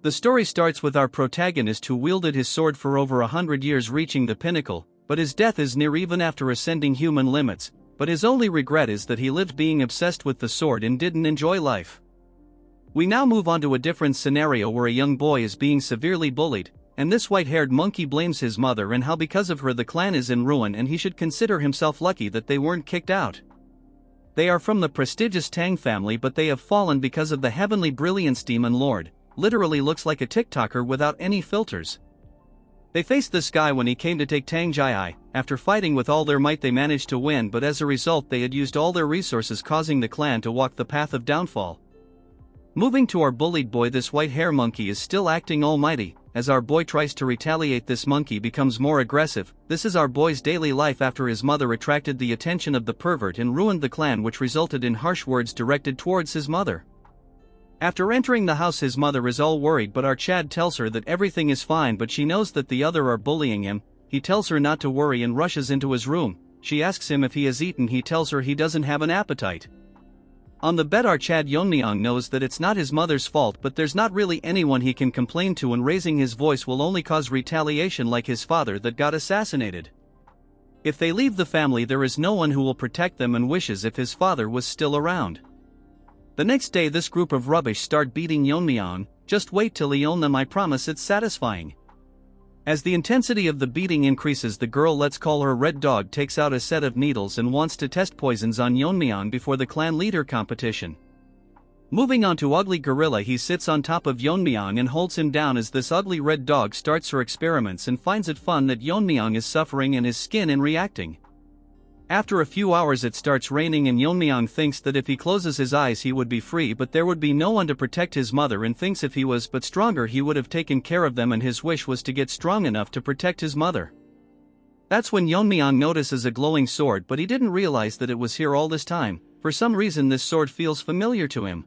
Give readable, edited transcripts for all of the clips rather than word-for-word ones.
The story starts with our protagonist who wielded his sword for over 100 years, reaching the pinnacle, but his death is near even after ascending human limits, but his only regret is that he lived being obsessed with the sword and didn't enjoy life. We now move on to a different scenario where a young boy is being severely bullied, and this white-haired monkey blames his mother and how because of her the clan is in ruin and he should consider himself lucky that they weren't kicked out. They are from the prestigious Tang family, but they have fallen because of the heavenly brilliance demon lord, literally looks like a TikToker without any filters. They faced this guy when he came to take Tang Jai. After fighting with all their might they managed to win, but as a result they had used all their resources, causing the clan to walk the path of downfall. Moving to our bullied boy, this white hair monkey is still acting almighty. As our boy tries to retaliate, this monkey becomes more aggressive. This is our boy's daily life after his mother attracted the attention of the pervert and ruined the clan, which resulted in harsh words directed towards his mother. After entering the house his mother is all worried, but our Chad tells her that everything is fine, but she knows that the other are bullying him. He tells her not to worry and rushes into his room. She asks him if he has eaten. He tells her he doesn't have an appetite. On the bed our Chad Yeon-myeong knows that it's not his mother's fault, but there's not really anyone he can complain to, and raising his voice will only cause retaliation like his father that got assassinated. If they leave the family there is no one who will protect them, and wishes if his father was still around. The next day this group of rubbish start beating Yeon-myeong. Just wait till he own them, I promise it's satisfying. As the intensity of the beating increases, the girl, let's call her Red Dog, takes out a set of needles and wants to test poisons on Yeon-myeong before the clan leader competition. Moving on to Ugly Gorilla, he sits on top of Yeon-myeong and holds him down as this ugly Red Dog starts her experiments and finds it fun that Yeon-myeong is suffering in his skin and reacting. After a few hours it starts raining and Yeon-myeong thinks that if he closes his eyes he would be free, but there would be no one to protect his mother, and thinks if he was but stronger he would have taken care of them, and his wish was to get strong enough to protect his mother. That's when Yeon-myeong notices a glowing sword, but he didn't realize that it was here all this time. For some reason this sword feels familiar to him.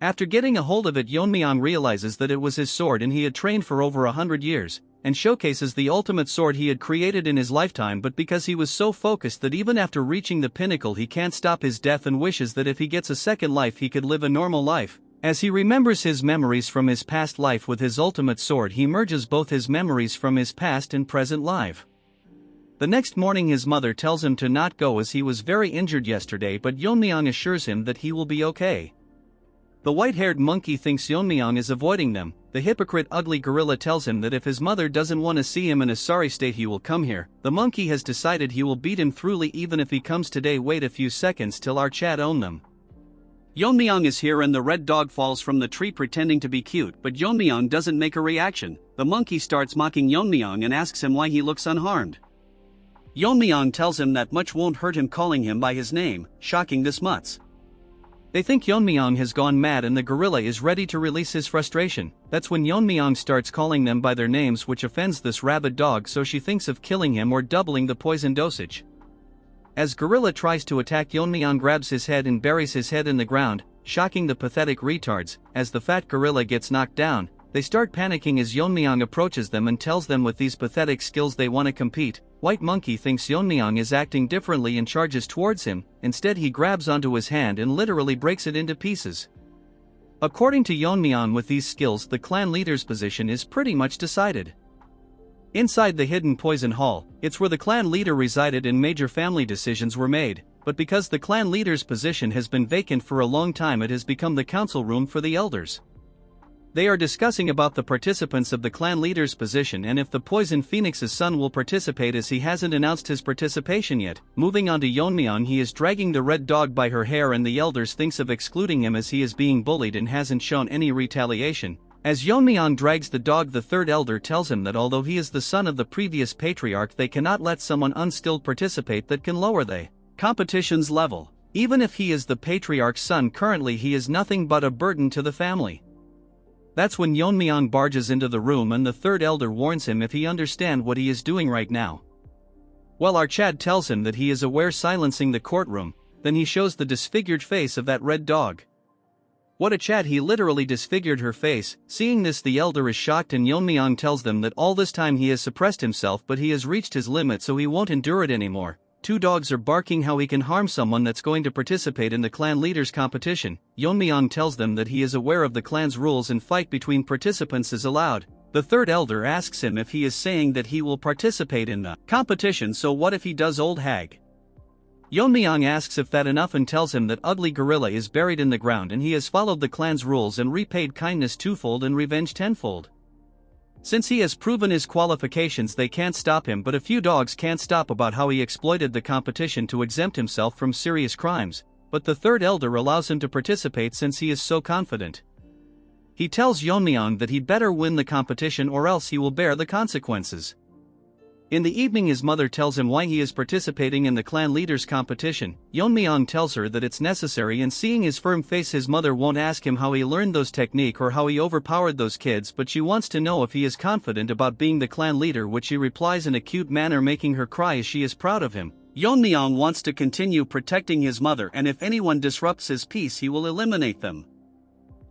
After getting a hold of it Yeon-myeong realizes that it was his sword and he had trained for over 100 years. And showcases the ultimate sword he had created in his lifetime, but because he was so focused that even after reaching the pinnacle he can't stop his death and wishes that if he gets a second life he could live a normal life. As he remembers his memories from his past life with his ultimate sword, he merges both his memories from his past and present life. The next morning his mother tells him to not go as he was very injured yesterday, but Yeon-myeong assures him that he will be okay. The white-haired monkey thinks Yeon-myeong is avoiding them. The hypocrite Ugly Gorilla tells him that if his mother doesn't want to see him in a sorry state he will come here. The monkey has decided he will beat him thoroughly even if he comes today. Wait a few seconds till our Chad own them. Yeon-myeong is here and the Red Dog falls from the tree pretending to be cute, but Yeon-myeong doesn't make a reaction. The monkey starts mocking Yeon-myeong and asks him why he looks unharmed. Yeon-myeong tells him that much won't hurt him, calling him by his name, shocking this mutz. They think Yeon-myeong has gone mad and the gorilla is ready to release his frustration. That's when Yeon-myeong starts calling them by their names, which offends this rabid dog, so she thinks of killing him or doubling the poison dosage. As gorilla tries to attack, Yeon-myeong grabs his head and buries his head in the ground, shocking the pathetic retards. As the fat gorilla gets knocked down, they start panicking as Yeon-myeong approaches them and tells them with these pathetic skills they want to compete. White monkey thinks Yeon-myeong is acting differently and charges towards him. Instead he grabs onto his hand and literally breaks it into pieces. According to Yeon-myeong, with these skills the clan leader's position is pretty much decided. Inside the hidden poison hall, it's where the clan leader resided and major family decisions were made, but because the clan leader's position has been vacant for a long time it has become the council room for the elders. They are discussing about the participants of the clan leader's position and if the Poison Phoenix's son will participate, as he hasn't announced his participation yet. Moving on to Yeon-myeong, he is dragging the Red Dog by her hair and the elders thinks of excluding him as he is being bullied and hasn't shown any retaliation. As Yeon-myeong drags the dog, the third elder tells him that although he is the son of the previous patriarch they cannot let someone unskilled participate that can lower the competition's level. Even if he is the patriarch's son currently he is nothing but a burden to the family. That's when Yeon-myeong barges into the room and the third elder warns him if he understands what he is doing right now. While our Chad tells him that he is aware, silencing the courtroom, then he shows the disfigured face of that Red Dog. What a Chad, he literally disfigured her face. Seeing this the elder is shocked and Yeon-myeong tells them that all this time he has suppressed himself but he has reached his limit so he won't endure it anymore. two dogs are barking how he can harm someone that's going to participate in the clan leaders competition. Yeon-myeong tells them that he is aware of the clan's rules and fight between participants is allowed. The third elder asks him if he is saying that he will participate in the competition, so what if he does, old hag? Yeon-myeong asks if that enough and tells him that ugly gorilla is buried in the ground and he has followed the clan's rules and repaid kindness twofold and revenge tenfold. Since he has proven his qualifications, they can't stop him, but a few dogs can't stop about how he exploited the competition to exempt himself from serious crimes, but the third elder allows him to participate since he is so confident. He tells Yeon-myeong that he'd better win the competition or else he will bear the consequences. In the evening his mother tells him why he is participating in the clan leaders competition. Yeon-myeong tells her that it's necessary, and seeing his firm face his mother won't ask him how he learned those technique or how he overpowered those kids, but she wants to know if he is confident about being the clan leader, which he replies in a cute manner, making her cry as she is proud of him. Yeon-myeong wants to continue protecting his mother, and if anyone disrupts his peace he will eliminate them.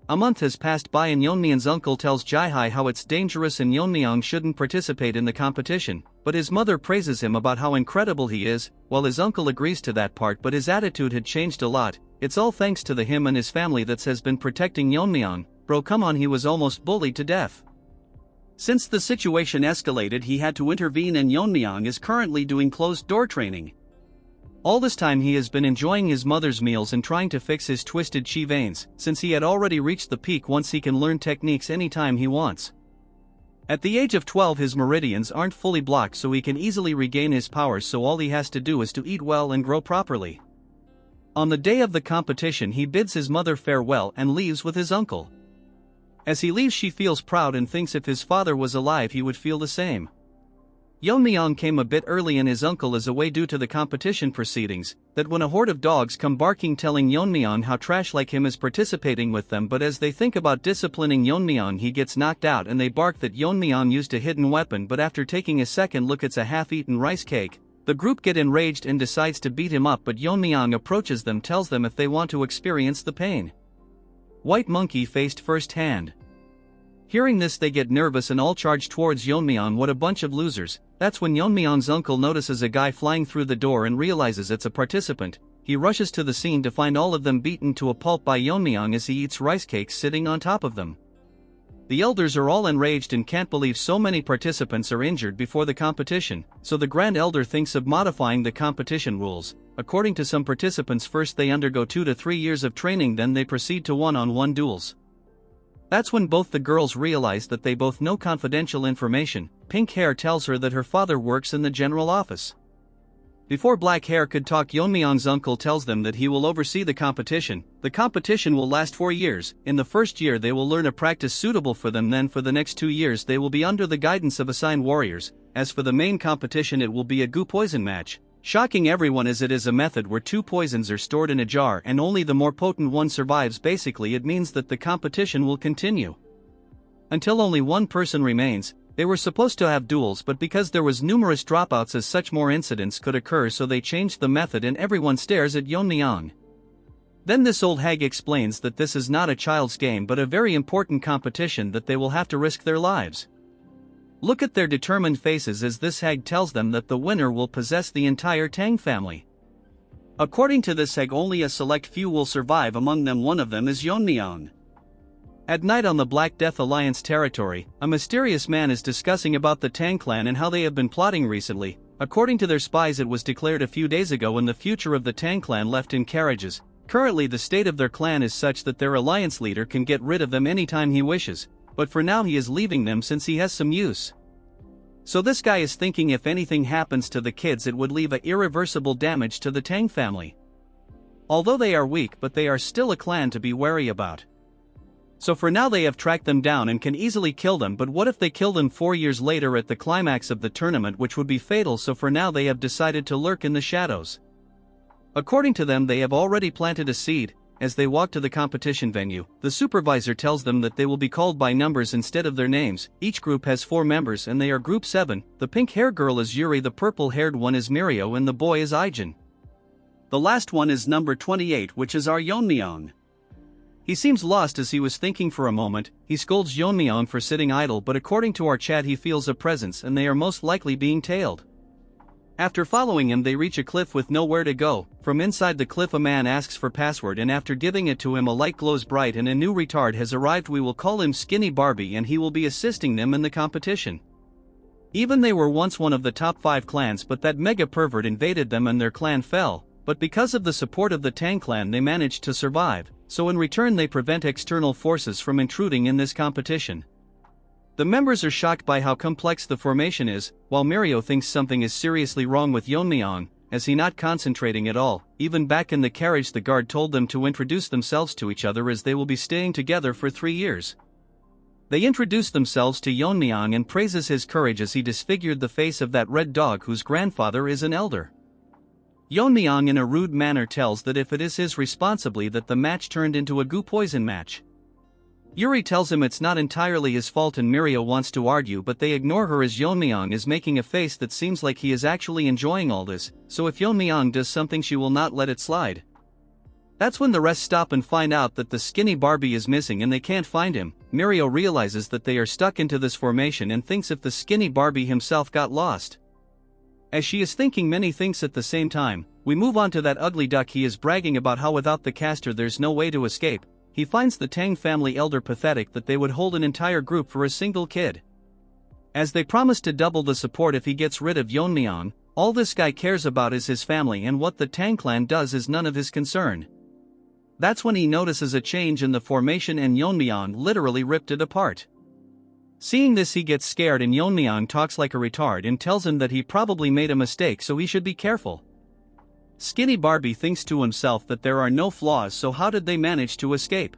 A month has passed by and Yeon-myeong's uncle tells Jae-hae how it's dangerous and Yeon-myeong shouldn't participate in the competition, but his mother praises him about how incredible he is. While his uncle agrees to that part, but his attitude had changed a lot. It's all thanks to him and his family that has been protecting Yeon-myeong. Bro, come on, he was almost bullied to death. Since the situation escalated he had to intervene, and Yeon-myeong is currently doing closed door training. All this time he has been enjoying his mother's meals and trying to fix his twisted chi veins, since he had already reached the peak once he can learn techniques anytime he wants. At the age of 12 his meridians aren't fully blocked, so he can easily regain his powers, so all he has to do is to eat well and grow properly. On the day of the competition he bids his mother farewell and leaves with his uncle. As he leaves she feels proud and thinks if his father was alive he would feel the same. Yeon-myeong came a bit early and his uncle is away due to the competition proceedings, that when a horde of dogs come barking telling Yeon-myeong how trash like him is participating with them, but as they think about disciplining Yeon-myeong he gets knocked out and they bark that Yeon-myeong used a hidden weapon, but after taking a second look it's a half-eaten rice cake. The group get enraged and decides to beat him up, but Yeon-myeong approaches them, tells them if they want to experience the pain. White Monkey faced firsthand. Hearing this they get nervous and all charge towards Yeon-myeong. What a bunch of losers. That's when Yeon-myeong's uncle notices a guy flying through the door and realizes it's a participant. He rushes to the scene to find all of them beaten to a pulp by Yeon-myeong as he eats rice cakes sitting on top of them. The elders are all enraged and can't believe so many participants are injured before the competition, so the Grand Elder thinks of modifying the competition rules. According to some participants, first they undergo 2 to 3 years of training, then they proceed to one-on-one duels. That's when both the girls realize that they both know confidential information. Pink Hair tells her that her father works in the general office. Before Black Hair could talk, Yeon-myeong's uncle tells them that he will oversee the competition. The competition will last 4 years. In the first year they will learn a practice suitable for them, then for the next 2 years they will be under the guidance of assigned warriors. As for the main competition, it will be a goo poison match. Shocking everyone as it is a method where 2 poisons are stored in a jar and only the more potent one survives. Basically it means that the competition will continue until only one person remains. They were supposed to have duels, but because there was numerous dropouts as such more incidents could occur, so they changed the method and everyone stares at Yeon-myeong. Then this old hag explains that this is not a child's game but a very important competition, that they will have to risk their lives. Look at their determined faces as this hag tells them that the winner will possess the entire Tang family. According to this hag, only a select few will survive, among them one of them is Yeon-myeong. At night on the Black Death Alliance territory, a mysterious man is discussing about the Tang clan and how they have been plotting recently. According to their spies, it was declared a few days ago when the future of the Tang clan left in carriages. Currently the state of their clan is such that their alliance leader can get rid of them anytime he wishes, but for now he is leaving them since he has some use. So this guy is thinking if anything happens to the kids it would leave a irreversible damage to the Tang family. Although they are weak, but they are still a clan to be wary about. So for now they have tracked them down and can easily kill them, but what if they kill them 4 years later at the climax of the tournament, which would be fatal, so for now they have decided to lurk in the shadows. According to them they have already planted a seed. As they walk to the competition venue, the supervisor tells them that they will be called by numbers instead of their names. Each group has 4 members and they are Group 7. The pink-haired girl is Yuri, the purple-haired one is Mirio, and the boy is Aijin. The last one is number 28, which is our Yeon-myeong. He seems lost as he was thinking for a moment. He scolds Yeon-myeong for sitting idle, but according to our chat he feels a presence and they are most likely being tailed. After following him they reach a cliff with nowhere to go. From inside the cliff a man asks for password, and after giving it to him a light glows bright and a new retard has arrived. We will call him Skinny Barbie and he will be assisting them in the competition. Even they were once one of the top 5 clans, but that mega pervert invaded them and their clan fell, but because of the support of the Tang clan they managed to survive, so in return they prevent external forces from intruding in this competition. The members are shocked by how complex the formation is, while Mirio thinks something is seriously wrong with Yeon-myeong, as he not concentrating at all. Even back in the carriage the guard told them to introduce themselves to each other as they will be staying together for 3 years. They introduce themselves to Yeon-myeong and praises his courage as he disfigured the face of that red dog whose grandfather is an elder. Yeon-myeong in a rude manner tells that if it is his responsibly that the match turned into a goo poison match. Yuri tells him it's not entirely his fault and Mirio wants to argue, but they ignore her as Yeon-myeong is making a face that seems like he is actually enjoying all this, so if Yeon-myeong does something she will not let it slide. That's when the rest stop and find out that the Skinny Barbie is missing and they can't find him. Mirio realizes that they are stuck into this formation and thinks if the Skinny Barbie himself got lost. As she is thinking many things at the same time, we move on to that ugly duck. He is bragging about how without the caster there's no way to escape. He finds the Tang family elder pathetic that they would hold an entire group for a single kid. As they promise to double the support if he gets rid of Yeon-myeong, all this guy cares about is his family, and what the Tang clan does is none of his concern. That's when he notices a change in the formation and Yeon-myeong literally ripped it apart. Seeing this he gets scared and Yeon-myeong talks like a retard and tells him that he probably made a mistake so he should be careful. Skinny Barbie thinks to himself that there are no flaws, so how did they manage to escape?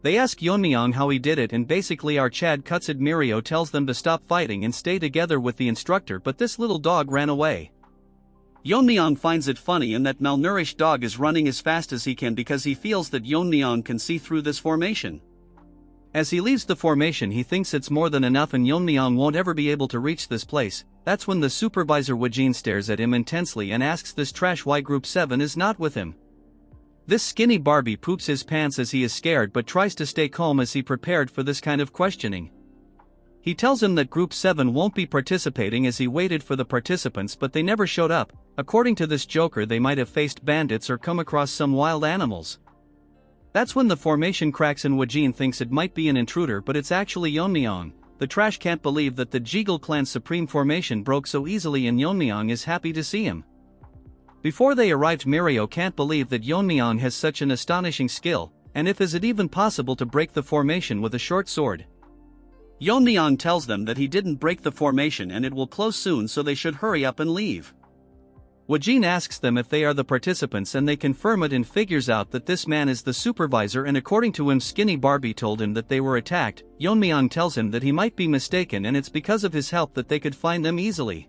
They ask Yeon-myeong how he did it and basically our Chad cuts it. Mirio tells them to stop fighting and stay together with the instructor, but this little dog ran away. Yeon-myeong finds it funny and that malnourished dog is running as fast as he can because he feels that Yeon-myeong can see through this formation. As he leaves the formation he thinks it's more than enough and Yeon-myeong won't ever be able to reach this place. That's when the supervisor Wajin stares at him intensely and asks this trash why Group 7 is not with him. This Skinny Barbie poops his pants as he is scared but tries to stay calm as he prepared for this kind of questioning. He tells him that Group 7 won't be participating as he waited for the participants but they never showed up. According to this joker they might have faced bandits or come across some wild animals. That's when the formation cracks and Wajin thinks it might be an intruder but it's actually Yeon-myeong. The trash can't believe that the Jeagle clan's supreme formation broke so easily and Yeon-myeong is happy to see him. Before they arrived Mirio can't believe that Yeon-myeong has such an astonishing skill, and if is it even possible to break the formation with a short sword. Yeon-myeong tells them that he didn't break the formation and it will close soon so they should hurry up and leave. Wajin asks them if they are the participants and they confirm it and figures out that this man is the supervisor and according to him Skinny Barbie told him that they were attacked. Yeon-myeong tells him that he might be mistaken and it's because of his help that they could find them easily.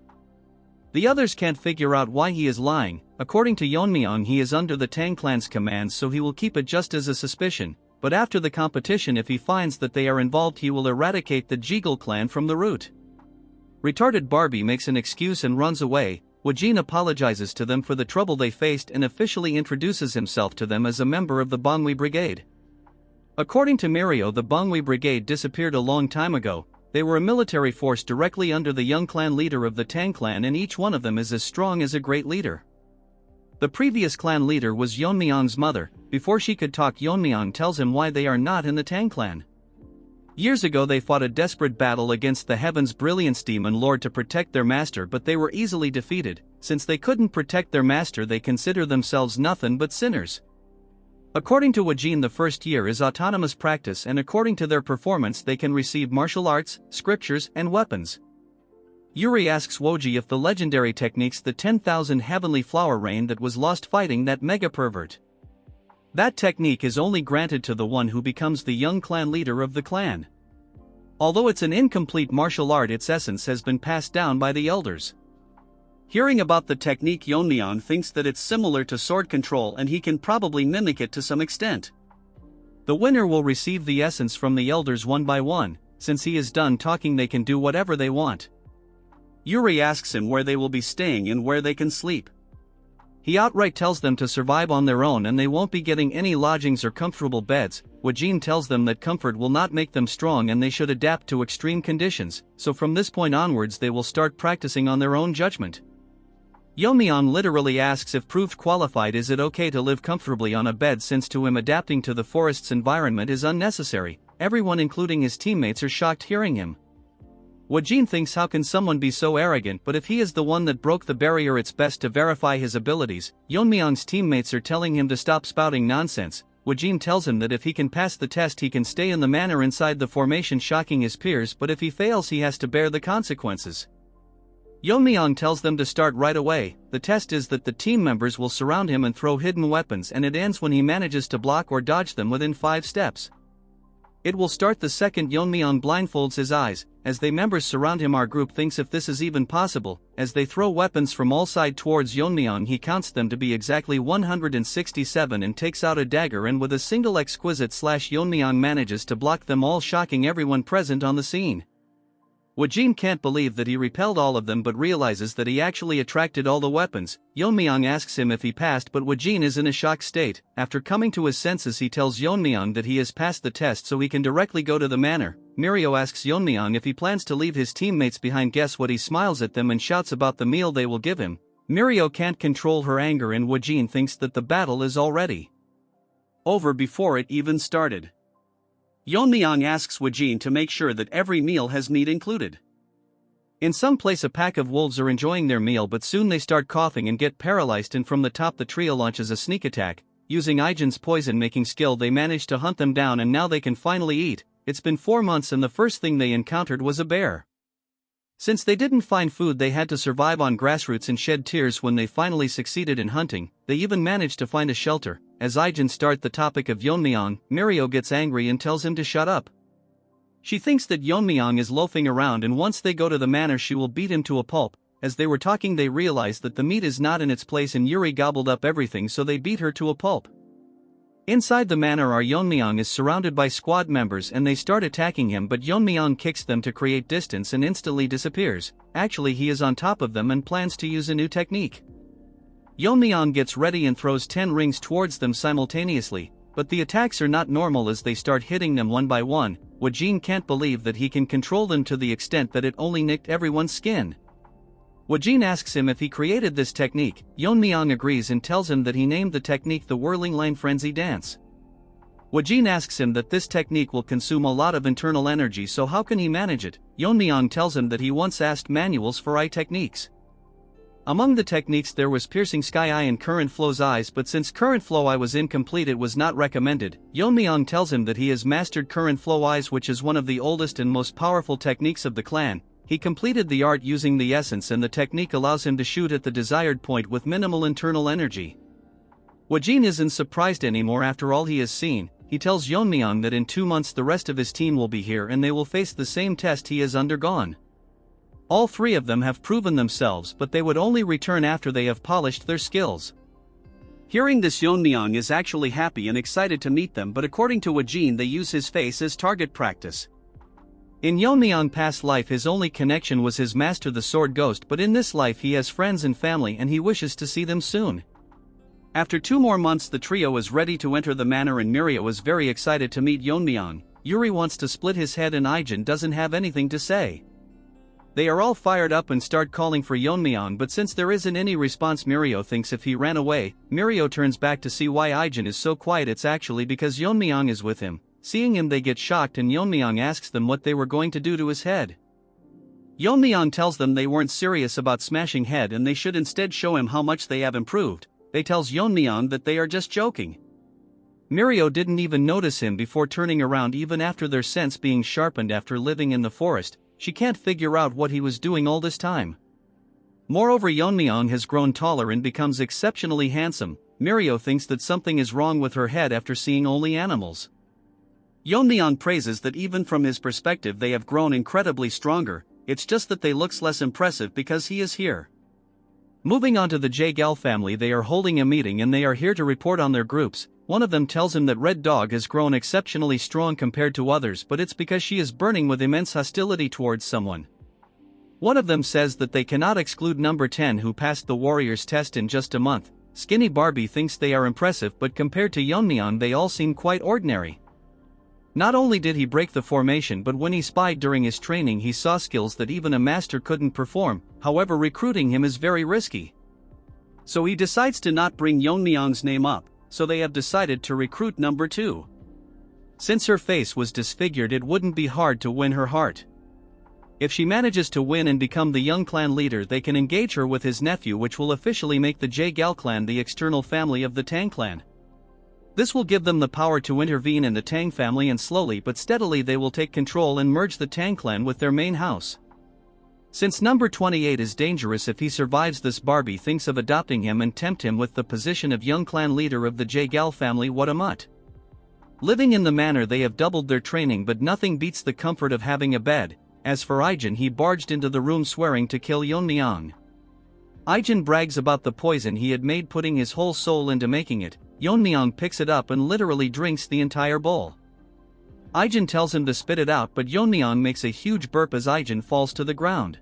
The others can't figure out why he is lying. According to Yeon-myeong he is under the Tang clan's commands so he will keep it just as a suspicion, but after the competition if he finds that they are involved he will eradicate the Jeagle clan from the root. Retarded Barbie makes an excuse and runs away. Wajin apologizes to them for the trouble they faced and officially introduces himself to them as a member of the Manhwa Brigade. According to Mirio the Manhwa Brigade disappeared a long time ago. They were a military force directly under the young clan leader of the Tang clan and each one of them is as strong as a great leader. The previous clan leader was Yeon-myeong's mother. Before she could talk Yeon-myeong tells him why they are not in the Tang clan. Years ago they fought a desperate battle against the Heaven's Brilliance Demon Lord to protect their master but they were easily defeated. Since they couldn't protect their master they consider themselves nothing but sinners. According to Wajin the first year is autonomous practice and according to their performance they can receive martial arts, scriptures and weapons. Yuri asks Woji if the legendary techniques the 10,000 heavenly flower rain that was lost fighting that mega pervert. That technique is only granted to the one who becomes the young clan leader of the clan. Although it's an incomplete martial art its essence has been passed down by the elders. Hearing about the technique Yeon-myeong thinks that it's similar to sword control and he can probably mimic it to some extent. The winner will receive the essence from the elders one by one. Since he is done talking they can do whatever they want. Yuri asks him where they will be staying and where they can sleep. He outright tells them to survive on their own and they won't be getting any lodgings or comfortable beds. Wajin tells them that comfort will not make them strong and they should adapt to extreme conditions, so from this point onwards they will start practicing on their own judgment. Yeon-myeong literally asks if proved qualified is it okay to live comfortably on a bed, since to him adapting to the forest's environment is unnecessary. Everyone including his teammates are shocked hearing him. Woo-jin thinks how can someone be so arrogant, but if he is the one that broke the barrier it's best to verify his abilities. Yeon-myeong's teammates are telling him to stop spouting nonsense. Woo-jin tells him that if he can pass the test he can stay in the manor inside the formation, shocking his peers, but if he fails he has to bear the consequences. Yeon-myeong tells them to start right away. The test is that the team members will surround him and throw hidden weapons, and it ends when he manages to block or dodge them within 5 steps. It will start the second Yeon-myeong blindfolds his eyes. As the members surround him, our group thinks if this is even possible. As they throw weapons from all sides towards Yeon-myeong, he counts them to be exactly 167 and takes out a dagger, and with a single exquisite slash Yeon-myeong manages to block them all, shocking everyone present on the scene. Woo-jin can't believe that he repelled all of them but realizes that he actually attracted all the weapons. Yeon-myeong asks him if he passed, but Woo-jin is in a shocked state. After coming to his senses he tells Yeon-myeong that he has passed the test so he can directly go to the manor. Mirio asks Yeon-myeong if he plans to leave his teammates behind. Guess what? He smiles at them and shouts about the meal they will give him. Mirio can't control her anger and Woo-jin thinks that the battle is already over before it even started. Yeon-myeong asks Woo-jin to make sure that every meal has meat included. In some place a pack of wolves are enjoying their meal, but soon they start coughing and get paralyzed, and from the top the trio launches a sneak attack. Using Ijin's poison-making skill they manage to hunt them down, and now they can finally eat. It's been 4 months and the first thing they encountered was a bear. Since they didn't find food they had to survive on grassroots and shed tears when they finally succeeded in hunting. They even managed to find a shelter. As Ijin start the topic of Yeon-myeong, Mirio gets angry and tells him to shut up. She thinks that Yeon-myeong is loafing around, and once they go to the manor she will beat him to a pulp. As they were talking they realize that the meat is not in its place and Yuri gobbled up everything, so they beat her to a pulp. Inside the manor our Yeon-myeong is surrounded by squad members and they start attacking him, but Yeon-myeong kicks them to create distance and instantly disappears. Actually he is on top of them and plans to use a new technique. Yeon-myeong gets ready and throws 10 rings towards them simultaneously, but the attacks are not normal as they start hitting them one by one. Woo-jin can't believe that he can control them to the extent that it only nicked everyone's skin. Woo-jin asks him if he created this technique. Yeon-myeong agrees and tells him that he named the technique the Whirling Line Frenzy Dance. Woo-jin asks him that this technique will consume a lot of internal energy, so how can he manage it? Yeon-myeong tells him that he once asked manuals for eye techniques. Among the techniques there was Piercing Sky Eye and Current Flow's Eyes, but since Current Flow Eye was incomplete it was not recommended. Yeon-myeong tells him that he has mastered Current Flow Eyes, which is one of the oldest and most powerful techniques of the clan. He completed the art using the essence, and the technique allows him to shoot at the desired point with minimal internal energy. Woo-jin isn't surprised anymore after all he has seen. He tells Yeon-myeong that in 2 months the rest of his team will be here and they will face the same test he has undergone. All 3 of them have proven themselves, but they would only return after they have polished their skills. Hearing this, Yeon-myeong is actually happy and excited to meet them, but according to Woo-jin they use his face as target practice. In Yeon-myeong's past life his only connection was his master the Sword Ghost, but in this life he has friends and family and he wishes to see them soon. After 2 more months the trio is ready to enter the manor and Mirio is very excited to meet Yeon-myeong. Yuri wants to split his head and Ijin doesn't have anything to say. They are all fired up and start calling for Yeon-myeong, but since there isn't any response Mirio thinks if he ran away. Mirio turns back to see why Ijin is so quiet. It's actually because Yeon-myeong is with him. Seeing him they get shocked and Yeon-myeong asks them what they were going to do to his head. Yeon-myeong tells them they weren't serious about smashing head and they should instead show him how much they have improved. They tells Yeon-myeong that they are just joking. Mirio didn't even notice him before turning around even after their sense being sharpened after living in the forest. She can't figure out what he was doing all this time. Moreover, Yeon-myeong has grown taller and becomes exceptionally handsome. Mirio thinks that something is wrong with her head after seeing only animals. Yeon-myeong praises that even from his perspective they have grown incredibly stronger. It's just that they looks less impressive because he is here. Moving on to the Yahello family, they are holding a meeting and they are here to report on their groups. One of them tells him that Red Dog has grown exceptionally strong compared to others, but it's because she is burning with immense hostility towards someone. One of them says that they cannot exclude number 10 who passed the warrior's test in just a month. Skinny Barbie thinks they are impressive, but compared to Yeon-myeong they all seem quite ordinary. Not only did he break the formation, but when he spied during his training he saw skills that even a master couldn't perform. However, recruiting him is very risky. So he decides to not bring Yeon-myeong's name up, so they have decided to recruit number 2. Since her face was disfigured, it wouldn't be hard to win her heart. If she manages to win and become the young clan leader, they can engage her with his nephew, which will officially make the Yahello clan the external family of the Tang clan. This will give them the power to intervene in the Tang family, and slowly but steadily they will take control and merge the Tang clan with their main house. Since number 28 is dangerous if he survives this, Barbie thinks of adopting him and tempt him with the position of young clan leader of the Yahello family. What a mutt. Living in the manor, they have doubled their training, but nothing beats the comfort of having a bed. As for Ijin, he barged into the room swearing to kill Yeon-myeong. Ijin brags about the poison he had made, putting his whole soul into making it. Yeon-myeong picks it up and literally drinks the entire bowl. Ijin tells him to spit it out, but Yeon-myeong makes a huge burp as Ijin falls to the ground.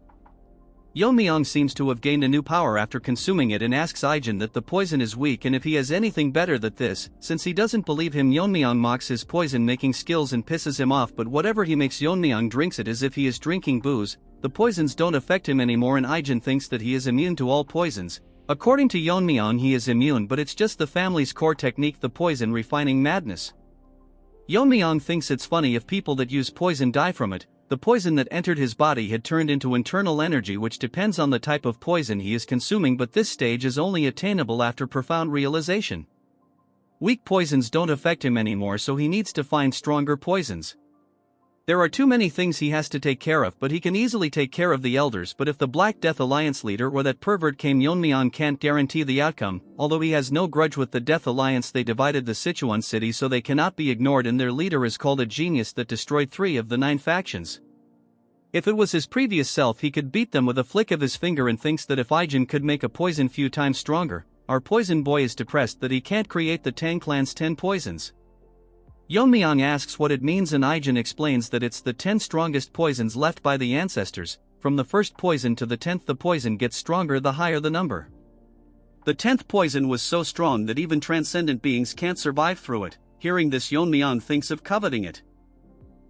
Yeon-myeong seems to have gained a new power after consuming it and asks Ijin that the poison is weak and if he has anything better than this. Since he doesn't believe him, Yeon-myeong mocks his poison-making skills and pisses him off, but whatever he makes, Yeon-myeong drinks it as if he is drinking booze. The poisons don't affect him anymore and Ijin thinks that he is immune to all poisons. According to Yeon-myeong, he is immune, but it's just the family's core technique, the poison refining madness. Yeon-myeong thinks it's funny if people that use poison die from it. The poison that entered his body had turned into internal energy, which depends on the type of poison he is consuming, but this stage is only attainable after profound realization. Weak poisons don't affect him anymore, so he needs to find stronger poisons. There are too many things he has to take care of, but he can easily take care of the elders. But if the Black Death Alliance leader or that pervert came, Yeon-myeong can't guarantee the outcome. Although he has no grudge with the Death Alliance, they divided the Sichuan city, so they cannot be ignored, and their leader is called a genius that destroyed 3 of the 9 factions. If it was his previous self, he could beat them with a flick of his finger, and thinks that if Ijin could make a poison few times stronger. Our poison boy is depressed that he can't create the Tang clan's 10 poisons. Yeon-myeong asks what it means, and Ijin explains that it's the 10 strongest poisons left by the ancestors. From the first poison to the 10th, the poison gets stronger the higher the number. The 10th poison was so strong that even transcendent beings can't survive through it. Hearing this, Yeon-myeong thinks of coveting it.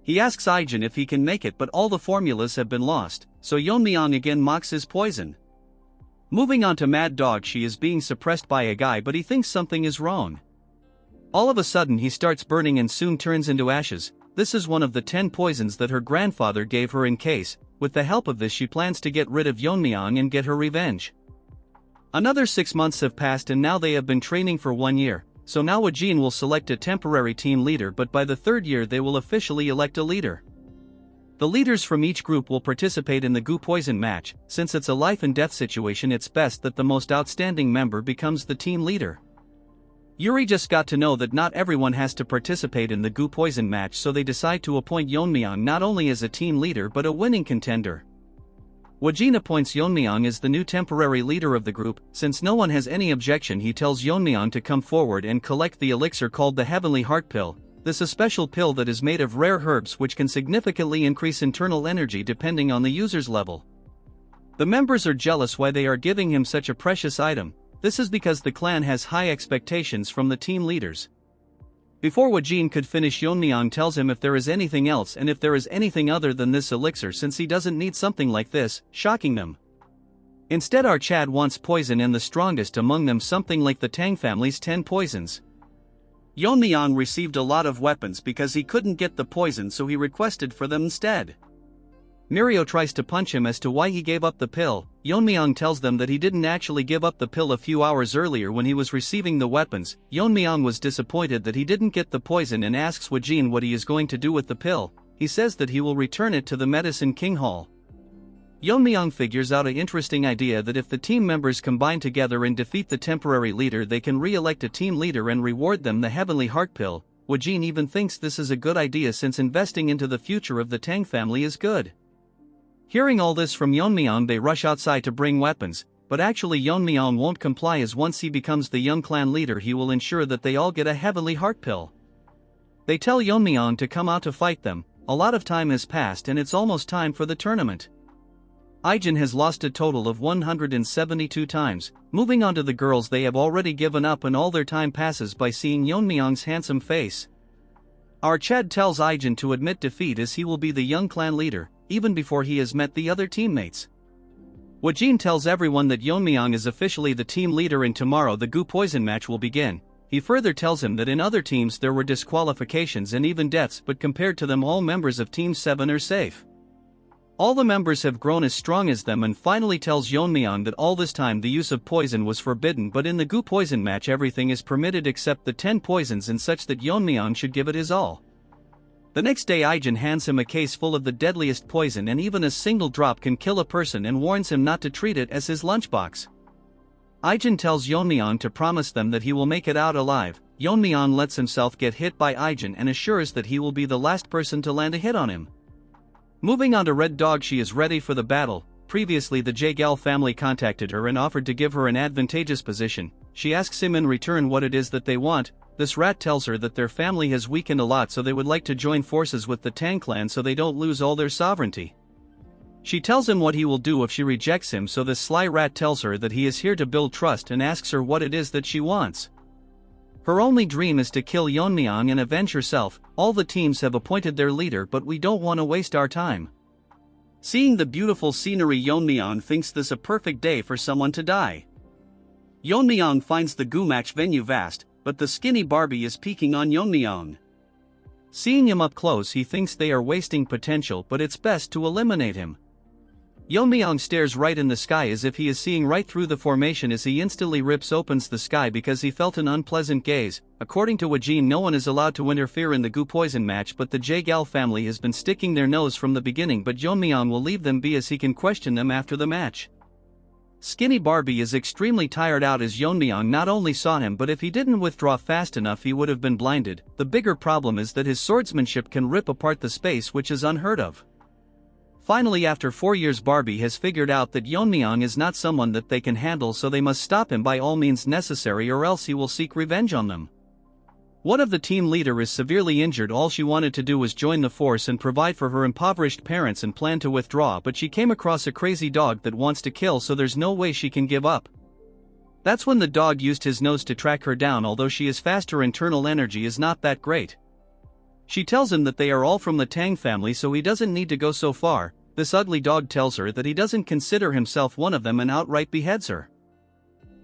He asks Ijin if he can make it, but all the formulas have been lost, so Yeon-myeong again mocks his poison. Moving on to Mad Dog, she is being suppressed by a guy, but he thinks something is wrong. All of a sudden he starts burning and soon turns into ashes. This is one of the 10 poisons that her grandfather gave her in case. With the help of this, she plans to get rid of Yeon-myeong and get her revenge. Another 6 months have passed and now they have been training for 1 year. So now Wajin will select a temporary team leader, but by the 3rd year they will officially elect a leader. The leaders from each group will participate in the Gu Poison match. Since it's a life and death situation, it's best that the most outstanding member becomes the team leader. Yuri just got to know that not everyone has to participate in the Gu Poison match, so they decide to appoint Yeon-myeong not only as a team leader but a winning contender. Wajin appoints Yeon-myeong as the new temporary leader of the group. Since no one has any objection, he tells Yeon-myeong to come forward and collect the elixir called the Heavenly Heart Pill. This is a special pill that is made of rare herbs which can significantly increase internal energy depending on the user's level. The members are jealous why they are giving him such a precious item. This is because the clan has high expectations from the team leaders. Before Wajin could finish, Yeon-myeong tells him if there is anything else and if there is anything other than this elixir, since he doesn't need something like this, shocking them. Instead, our Chad wants poison, and the strongest among them something like the Tang family's 10 poisons. Yeon-myeong received a lot of weapons because he couldn't get the poison, so he requested for them instead. Mirio tries to punch him as to why he gave up the pill. Yeon-myeong tells them that he didn't actually give up the pill a few hours earlier when he was receiving the weapons. Yeon-myeong was disappointed that he didn't get the poison and asks Wajin what he is going to do with the pill. He says that he will return it to the Medicine King Hall. Yeon-myeong figures out an interesting idea that if the team members combine together and defeat the temporary leader, they can re-elect a team leader and reward them the Heavenly Heart Pill. Wajin even thinks this is a good idea since investing into the future of the Tang family is good. Hearing all this from Yeon-myeong, they rush outside to bring weapons, but actually Yeon-myeong won't comply, as once he becomes the young clan leader he will ensure that they all get a Heavenly Heart Pill. They tell Yeon-myeong to come out to fight them. A lot of time has passed and it's almost time for the tournament. Ijin has lost a total of 172 times. Moving on to the girls, they have already given up and all their time passes by seeing Yeon-myeong's handsome face. Our Chad tells Ijin to admit defeat as he will be the young clan leader, even before he has met the other teammates. Yeon tells everyone that Yeon-myeong is officially the team leader and tomorrow the goo poison match will begin. He further tells him that in other teams there were disqualifications and even deaths, but compared to them all members of Team 7 are safe. All the members have grown as strong as them, and finally tells Yeon-myeong that all this time the use of poison was forbidden, but in the goo poison match everything is permitted except the 10 poisons and such that Yeon-myeong should give it his all. The next day Ijin hands him a case full of the deadliest poison, and even a single drop can kill a person, and warns him not to treat it as his lunchbox. Ijin tells Yeon-myeong to promise them that he will make it out alive. Yeon-myeong lets himself get hit by Ijin and assures that he will be the last person to land a hit on him. Moving on to Red Dog, she is ready for the battle. Previously the Yahello family contacted her and offered to give her an advantageous position. She asks him in return what it is that they want. This rat tells her that their family has weakened a lot, so they would like to join forces with the Tang clan so they don't lose all their sovereignty. She tells him what he will do if she rejects him, so this sly rat tells her that he is here to build trust and asks her what it is that she wants. Her only dream is to kill Yeon-myeong and avenge herself. All the teams have appointed their leader, but we don't want to waste our time. Seeing the beautiful scenery, Yeon-myeong thinks this a perfect day for someone to die. Yeon-myeong finds the goo match venue vast, but the skinny Barbie is peeking on Yeon-myeong. Seeing him up close, he thinks they are wasting potential, but it's best to eliminate him. Yeon-myeong stares right in the sky as if he is seeing right through the formation as he instantly opens the sky because he felt an unpleasant gaze. According to Yeon, no one is allowed to interfere in the goo poison match, but the Yahello family has been sticking their nose from the beginning, but Yeon-myeong will leave them be as he can question them after the match. Skinny Barbie is extremely tired out as Yeon-myeong not only saw him, but if he didn't withdraw fast enough he would have been blinded. The bigger problem is that his swordsmanship can rip apart the space, which is unheard of. Finally, after 4 years, Barbie has figured out that Yeon-myeong is not someone that they can handle, so they must stop him by all means necessary or else he will seek revenge on them. One of the team leader is severely injured. All she wanted to do was join the force and provide for her impoverished parents and plan to withdraw, but she came across a crazy dog that wants to kill, so there's no way she can give up. That's when the dog used his nose to track her down. Although she is fast, her internal energy is not that great. She tells him that they are all from the Tang family, so he doesn't need to go so far. This ugly dog tells her that he doesn't consider himself one of them and outright beheads her.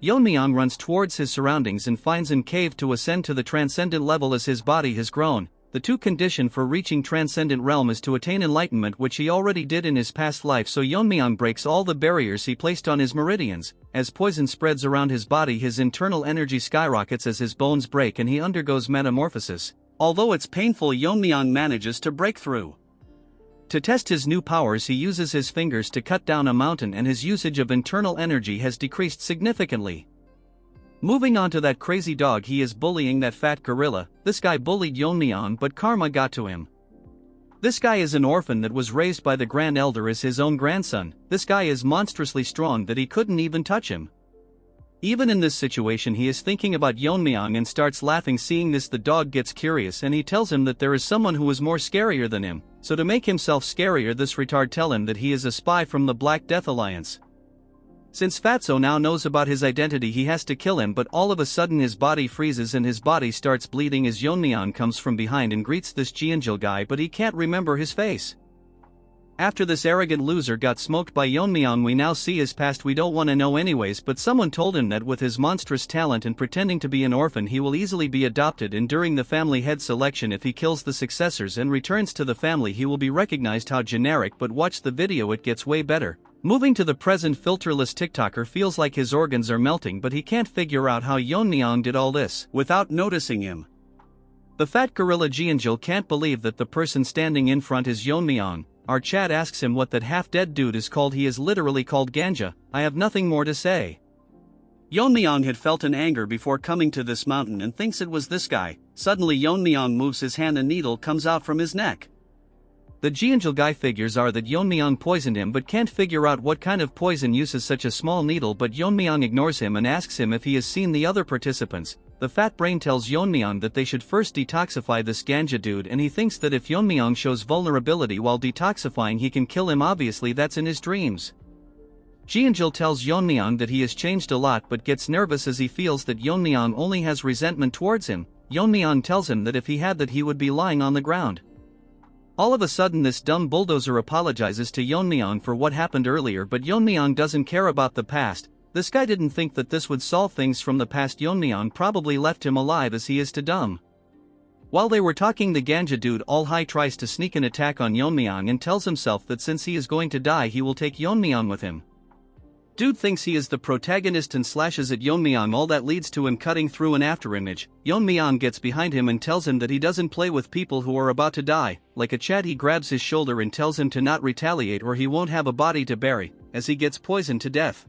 Yeon-myeong runs towards his surroundings and finds an cave to ascend to the transcendent level as his body has grown. The two condition for reaching transcendent realm is to attain enlightenment, which he already did in his past life, so Yeon-myeong breaks all the barriers he placed on his meridians. As poison spreads around his body, his internal energy skyrockets as his bones break and he undergoes metamorphosis. Although it's painful, Yeon-myeong manages to break through. To test his new powers, he uses his fingers to cut down a mountain, and his usage of internal energy has decreased significantly. Moving on to that crazy dog, he is bullying that fat gorilla. This guy bullied Yeon-myeong, but karma got to him. This guy is an orphan that was raised by the Grand Elder as his own grandson. This guy is monstrously strong that he couldn't even touch him. Even in this situation, he is thinking about Yeon-myeong and starts laughing. Seeing this, the dog gets curious and he tells him that there is someone who is more scarier than him. So to make himself scarier, this retard tell him that he is a spy from the Black Death Alliance. Since Fatso now knows about his identity, he has to kill him, but all of a sudden his body freezes and his body starts bleeding as Yeon-myeong comes from behind and greets this Jeonjil guy, but he can't remember his face. After this arrogant loser got smoked by Yeon-myeong, we now see his past. We don't want to know anyways, but someone told him that with his monstrous talent and pretending to be an orphan, he will easily be adopted, and during the family head selection, if he kills the successors and returns to the family, he will be recognized. How generic, but watch the video, it gets way better. Moving to the present, filterless TikToker feels like his organs are melting, but he can't figure out how Yeon-myeong did all this without noticing him. The fat gorilla Jeonjil can't believe that the person standing in front is Yeon-myeong. Our chat asks him what that half-dead dude is called. He is literally called Ganja. I have nothing more to say. Yeon-myeong had felt an anger before coming to this mountain and thinks it was this guy. Suddenly Yeon-myeong moves his hand, a needle comes out from his neck. The Jeonjil guy figures are that Yeon-myeong poisoned him, but can't figure out what kind of poison uses such a small needle, but Yeon-myeong ignores him and asks him if he has seen the other participants. The fat brain tells Yeon-myeong that they should first detoxify this Ganja dude, and he thinks that if Yeon-myeong shows vulnerability while detoxifying, he can kill him. Obviously that's in his dreams. Jeonjil tells Yeon-myeong that he has changed a lot, but gets nervous as he feels that Yeon-myeong only has resentment towards him. Yeon-myeong tells him that if he had that, he would be lying on the ground. All of a sudden this dumb bulldozer apologizes to Yeon-myeong for what happened earlier, but Yeon-myeong doesn't care about the past. This guy didn't think that this would solve things from the past. Yeon-myeong probably left him alive as he is to dumb. While they were talking, the ganja dude all high tries to sneak an attack on Yeon-myeong and tells himself that since he is going to die he will take Yeon-myeong with him. Dude thinks he is the protagonist and slashes at Yeon-myeong. All that leads to him cutting through an afterimage. Yeon-myeong gets behind him and tells him that he doesn't play with people who are about to die. Like a Chad, he grabs his shoulder and tells him to not retaliate or he won't have a body to bury, as he gets poisoned to death.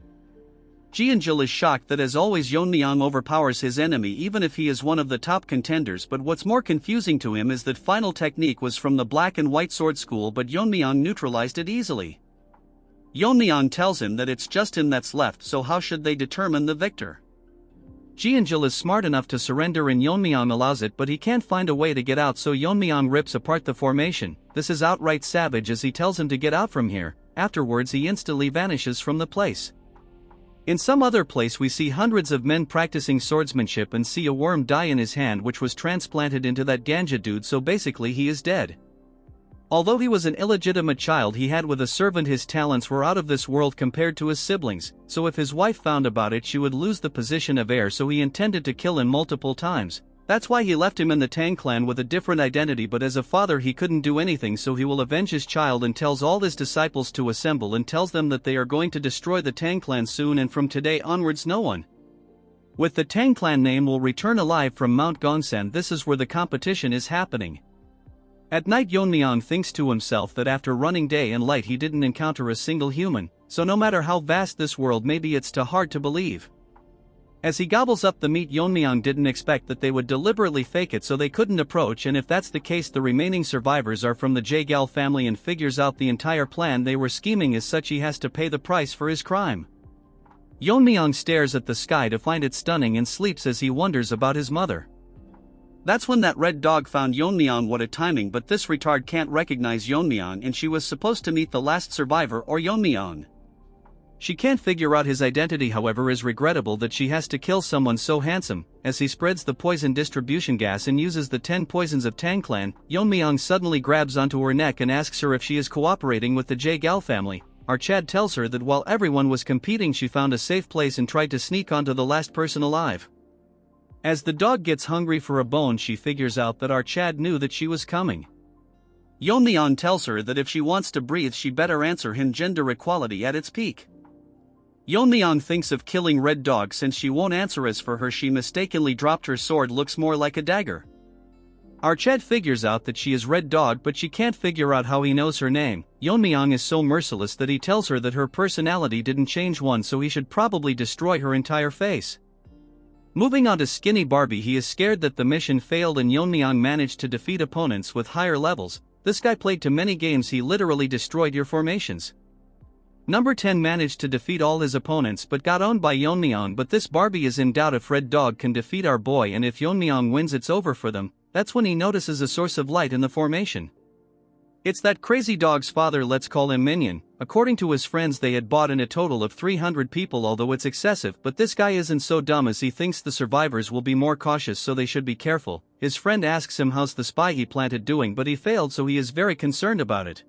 Ji-Angel is shocked that as always Yeon-myeong overpowers his enemy even if he is one of the top contenders, but what's more confusing to him is that final technique was from the black and white sword school, but Yeon-myeong neutralized it easily. Yeon-myeong tells him that it's just him that's left, so how should they determine the victor? Ji-Angel is smart enough to surrender and Yeon-myeong allows it, but he can't find a way to get out, so Yeon-myeong rips apart the formation. This is outright savage as he tells him to get out from here. Afterwards he instantly vanishes from the place. In some other place we see hundreds of men practicing swordsmanship and see a worm die in his hand which was transplanted into that ganja dude, so basically he is dead. Although he was an illegitimate child he had with a servant, his talents were out of this world compared to his siblings, so if his wife found about it she would lose the position of heir, so he intended to kill him multiple times. That's why he left him in the Tang clan with a different identity, but as a father he couldn't do anything, so he will avenge his child and tells all his disciples to assemble and tells them that they are going to destroy the Tang clan soon, and from today onwards no one with the Tang clan name will return alive from Mount Gongsan. This is where the competition is happening. At night Yeon-myeong thinks to himself that after running day and light he didn't encounter a single human, so no matter how vast this world may be it's too hard to believe. As he gobbles up the meat, Yeon-myeong didn't expect that they would deliberately fake it so they couldn't approach, and if that's the case the remaining survivors are from the Yahello family, and figures out the entire plan they were scheming is such he has to pay the price for his crime. Yeon-myeong stares at the sky to find it stunning and sleeps as he wonders about his mother. That's when that red dog found Yeon-myeong. What a timing, but this retard can't recognize Yeon-myeong and she was supposed to meet the last survivor or Yeon-myeong. She can't figure out his identity, however is regrettable that she has to kill someone so handsome. As he spreads the poison distribution gas and uses the 10 poisons of Tang clan, Yeon-myeong suddenly grabs onto her neck and asks her if she is cooperating with the Yahello family. Our Chad tells her that while everyone was competing she found a safe place and tried to sneak onto the last person alive. As the dog gets hungry for a bone she figures out that our Chad knew that she was coming. Yeon-myeong tells her that if she wants to breathe she better answer him, gender equality at its peak. Yeon-myeong thinks of killing Red Dog since she won't answer. As for her, she mistakenly dropped her sword, looks more like a dagger. Our Chad figures out that she is Red Dog, but she can't figure out how he knows her name. Yeon-myeong is so merciless that he tells her that her personality didn't change one, so he should probably destroy her entire face. Moving on to Skinny Barbie, he is scared that the mission failed and Yeon-myeong managed to defeat opponents with higher levels. This guy played too many games, he literally destroyed your formations. Number 10 managed to defeat all his opponents but got owned by Yeon-myeong, but this Barbie is in doubt if Red Dog can defeat our boy, and if Yeon-myeong wins it's over for them. That's when he notices a source of light in the formation. It's that crazy dog's father, let's call him Minion. According to his friends they had bought in a total of 300 people, although it's excessive, but this guy isn't so dumb as he thinks the survivors will be more cautious, so they should be careful. His friend asks him how's the spy he planted doing, but he failed, so he is very concerned about it.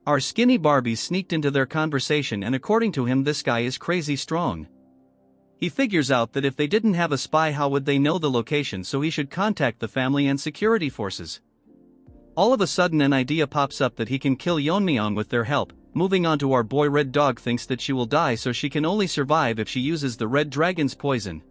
Our Skinny Barbie sneaked into their conversation and according to him this guy is crazy strong. He figures out that if they didn't have a spy how would they know the location, so he should contact the family and security forces. All of a sudden an idea pops up that he can kill Yeon-myeong with their help. Moving on to our boy, Red Dog thinks that she will die, so she can only survive if she uses the Red Dragon's poison.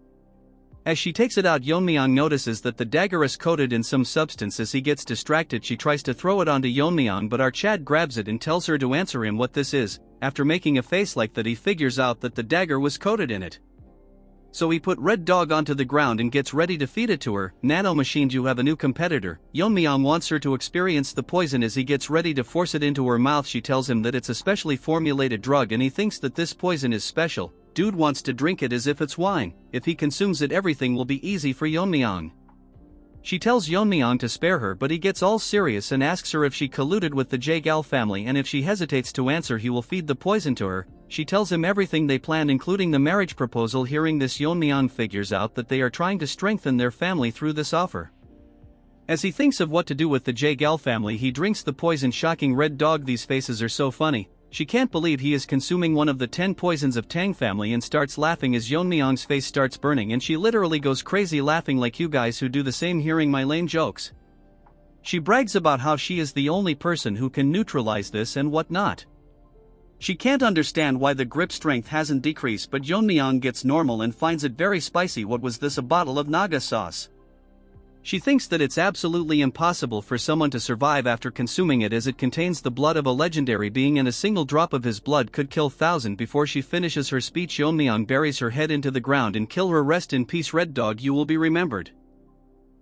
As she takes it out, Yeon-myeong notices that the dagger is coated in some substance. As he gets distracted she tries to throw it onto Yeon-myeong, but our Chad grabs it and tells her to answer him what this is. After making a face like that he figures out that the dagger was coated in it. So he put Red Dog onto the ground and gets ready to feed it to her. Nano Machines, you have a new competitor. Yeon-myeong wants her to experience the poison. As he gets ready to force it into her mouth she tells him that it's a specially formulated drug and he thinks that this poison is special. Dude wants to drink it as if it's wine. If he consumes it everything will be easy for Yeon-myeong. She tells Yeon-myeong to spare her, but he gets all serious and asks her if she colluded with the Yahello family, and if she hesitates to answer he will feed the poison to her. She tells him everything they planned including the marriage proposal. Hearing this Yeon-myeong figures out that they are trying to strengthen their family through this offer. As he thinks of what to do with the Yahello family, he drinks the poison. Shocking red dog, these faces are so funny. She can't believe he is consuming one of the 10 poisons of Tang family and starts laughing as Yeon-myeong's face starts burning, and she literally goes crazy laughing like you guys who do the same hearing my lame jokes. She brags about how she is the only person who can neutralize this and whatnot. She can't understand why the grip strength hasn't decreased, but Yeon-myeong gets normal and finds it very spicy. What was this, a bottle of Naga sauce? She thinks that it's absolutely impossible for someone to survive after consuming it, as it contains the blood of a legendary being and a single drop of his blood could kill 1,000. Before she finishes her speech, Yeon-myeong buries her head into the ground and kill her. Rest in peace, red dog, you will be remembered.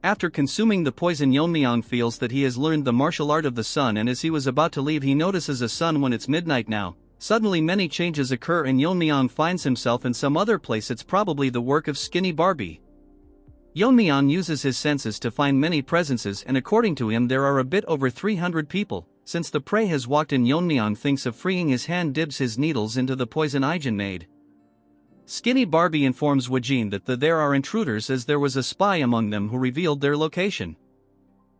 After consuming the poison, Yeon-myeong feels that he has learned the martial art of the sun, and as he was about to leave he notices a sun when it's midnight now. Suddenly many changes occur and Yeon-myeong finds himself in some other place. It's probably the work of Skinny Barbie. Yeon-myeong uses his senses to find many presences, and according to him there are a bit over 300 people. Since the prey has walked in, Yeon-myeong thinks of freeing his hand, dips his needles into the poison Ijin made. Skinny Barbie informs Wajin that there are intruders, as there was a spy among them who revealed their location.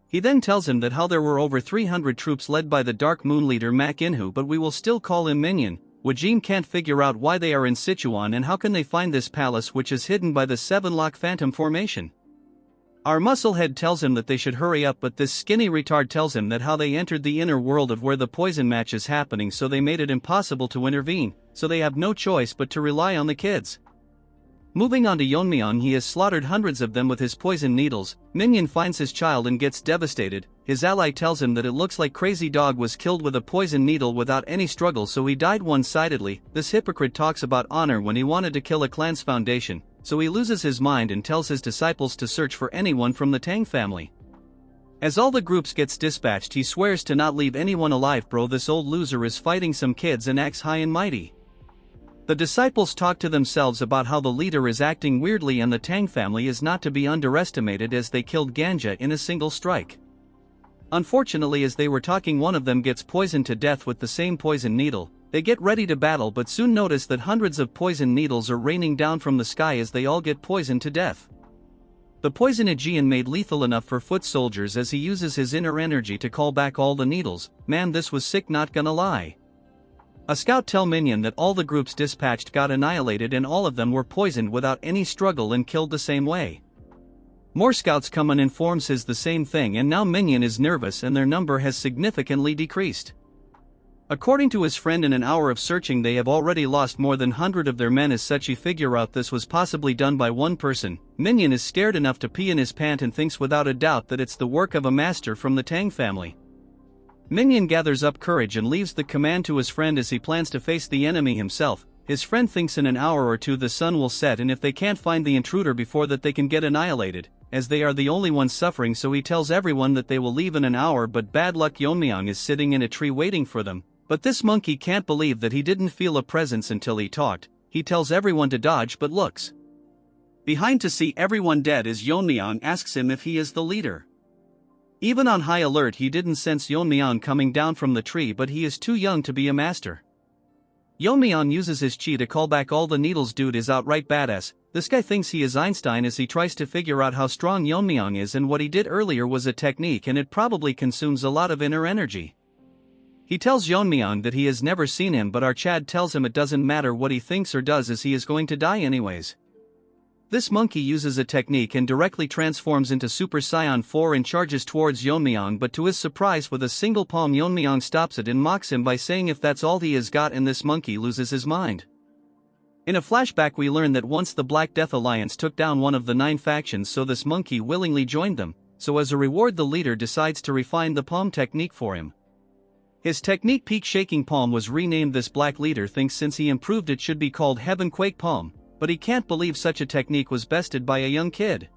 He then tells him that how there were over 300 troops led by the Dark Moon leader Mak Inhu, but we will still call him Minion. Wajin can't figure out why they are in Sichuan and how can they find this palace which is hidden by the Seven-Lock Phantom Formation. Our musclehead tells him that they should hurry up, but this skinny retard tells him that how they entered the inner world of where the poison match is happening, so they made it impossible to intervene, so they have no choice but to rely on the kids. Moving on to Yeon-myeong, he has slaughtered hundreds of them with his poison needles. Minion finds his child and gets devastated. His ally tells him that it looks like Crazy Dog was killed with a poison needle without any struggle, so he died one-sidedly. This hypocrite talks about honor when he wanted to kill a clan's foundation, so he loses his mind and tells his disciples to search for anyone from the Tang family. As all the groups gets dispatched, he swears to not leave anyone alive. Bro, this old loser is fighting some kids and acts high and mighty. The disciples talk to themselves about how the leader is acting weirdly and the Tang family is not to be underestimated, as they killed Ganja in a single strike. Unfortunately, as they were talking, one of them gets poisoned to death with the same poison needle. They get ready to battle but soon notice that hundreds of poison needles are raining down from the sky as they all get poisoned to death. The poison Aegean made lethal enough for foot soldiers, as he uses his inner energy to call back all the needles. Man, this was sick, not gonna lie. A scout tell Minion that all the groups dispatched got annihilated and all of them were poisoned without any struggle and killed the same way. More scouts come and informs his the same thing, and now Minion is nervous and their number has significantly decreased. According to his friend, in an hour of searching they have already lost more than 100 of their men. As such, he figure out this was possibly done by one person. Minion is scared enough to pee in his pant and thinks without a doubt that it's the work of a master from the Tang family. Minion gathers up courage and leaves the command to his friend as he plans to face the enemy himself. His friend thinks in an hour or two the sun will set, and if they can't find the intruder before that they can get annihilated, as they are the only ones suffering, so he tells everyone that they will leave in an hour. But bad luck, Yeon-myeong is sitting in a tree waiting for them. But this monkey can't believe that he didn't feel a presence until he talked. He tells everyone to dodge but looks behind to see everyone dead as Yeon-myeong asks him if he is the leader. Even on high alert, he didn't sense Yeon-myeong coming down from the tree, but he is too young to be a master. Yeon-myeong uses his chi to call back all the needles. Dude is outright badass. This guy thinks he is Einstein as he tries to figure out how strong Yeon-myeong is, and what he did earlier was a technique and it probably consumes a lot of inner energy. He tells Yeon-myeong that he has never seen him, but our Chad tells him it doesn't matter what he thinks or does as he is going to die anyways. This monkey uses a technique and directly transforms into Super Saiyan 4 and charges towards Yeon-myeong, but to his surprise with a single palm Yeon-myeong stops it and mocks him by saying if that's all he has got, and this monkey loses his mind. In a flashback we learn that once the Black Death Alliance took down one of the 9 factions, so this monkey willingly joined them, so as a reward the leader decides to refine the palm technique for him. His technique, Peak Shaking Palm, was renamed. This black leader thinks since he improved it should be called Heaven Quake Palm, but he can't believe such a technique was bested by a young kid.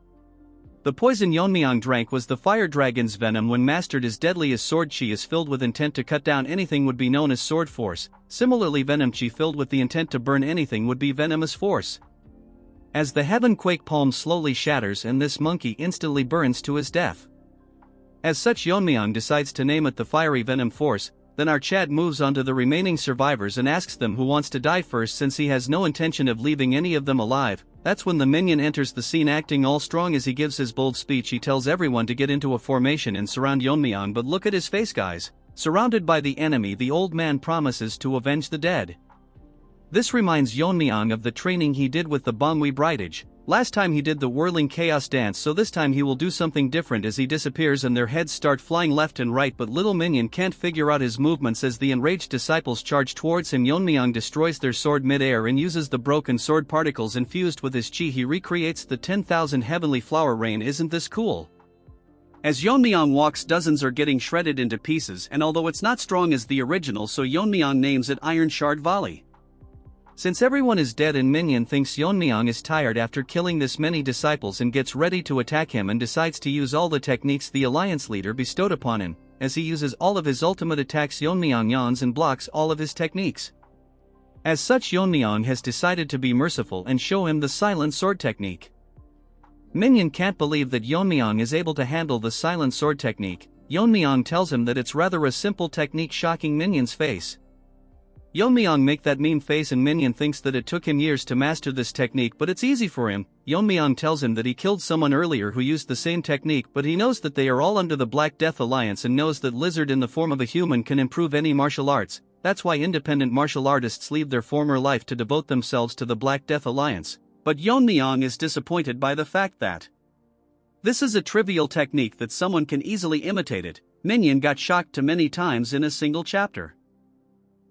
The poison Yeon-myeong drank was the fire dragon's venom. When mastered as deadly as sword chi is filled with intent to cut down anything would be known as sword force. Similarly, venom chi filled with the intent to burn anything would be venomous force. As the Heaven Quake Palm slowly shatters and this monkey instantly burns to his death. As such, Yeon-myeong decides to name it the Fiery Venom Force. Then our Chad moves on to the remaining survivors and asks them who wants to die first, since he has no intention of leaving any of them alive. That's when the minion enters the scene acting all strong. As he gives his bold speech, he tells everyone to get into a formation and surround Yeon-myeong, but look at his face, guys. Surrounded by the enemy, the old man promises to avenge the dead. This reminds Yeon-myeong of the training he did with the Bangui Bridage. Last time he did the whirling chaos dance, so this time he will do something different. As he disappears and their heads start flying left and right, but little minion can't figure out his movements. As the enraged disciples charge towards him, Yeon-myeong destroys their sword mid-air and uses the broken sword particles infused with his chi. He recreates the 10,000 heavenly flower rain. Isn't this cool? As Yeon-myeong walks, dozens are getting shredded into pieces, and although it's not strong as the original, so Yeon-myeong names it Iron Shard Volley. Since everyone is dead and minion thinks Yeon-myeong is tired after killing this many disciples and gets ready to attack him and decides to use all the techniques the alliance leader bestowed upon him. As he uses all of his ultimate attacks, Yeon-myeong yawns and blocks all of his techniques. As such, Yeon-myeong has decided to be merciful and show him the silent sword technique. Minion can't believe that Yeon-myeong is able to handle the silent sword technique. Yeon-myeong tells him that it's rather a simple technique, shocking Minion's face. Yeon-myeong make that mean face and Minion thinks that it took him years to master this technique, but it's easy for him. Yeon-myeong tells him that he killed someone earlier who used the same technique, but he knows that they are all under the Black Death Alliance and knows that Lizard in the form of a human can improve any martial arts. That's why independent martial artists leave their former life to devote themselves to the Black Death Alliance. But Yeon-myeong is disappointed by the fact that this is a trivial technique that someone can easily imitate it. Minion got shocked too many times in a single chapter.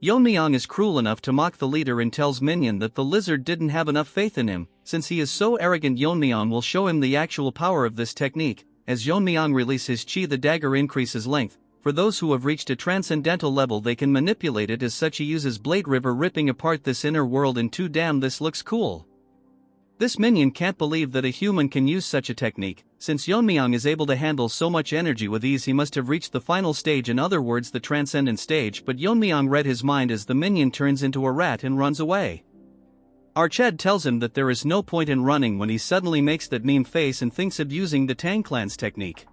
Yeon-myeong is cruel enough to mock the leader and tells Minion that the lizard didn't have enough faith in him. Since he is so arrogant, Yeon-myeong will show him the actual power of this technique. As Yeon-myeong releases his chi, the dagger increases length. For those who have reached a transcendental level, they can manipulate it. As such, he uses Blade River, ripping apart this inner world in two. Damn, this looks cool. This minion can't believe that a human can use such a technique. Since Yeon-myeong is able to handle so much energy with ease, he must have reached the final stage, in other words the transcendent stage, but Yeon-myeong read his mind as the minion turns into a rat and runs away. Arched tells him that there is no point in running when he suddenly makes that meme face and thinks of using the Tang clan's technique.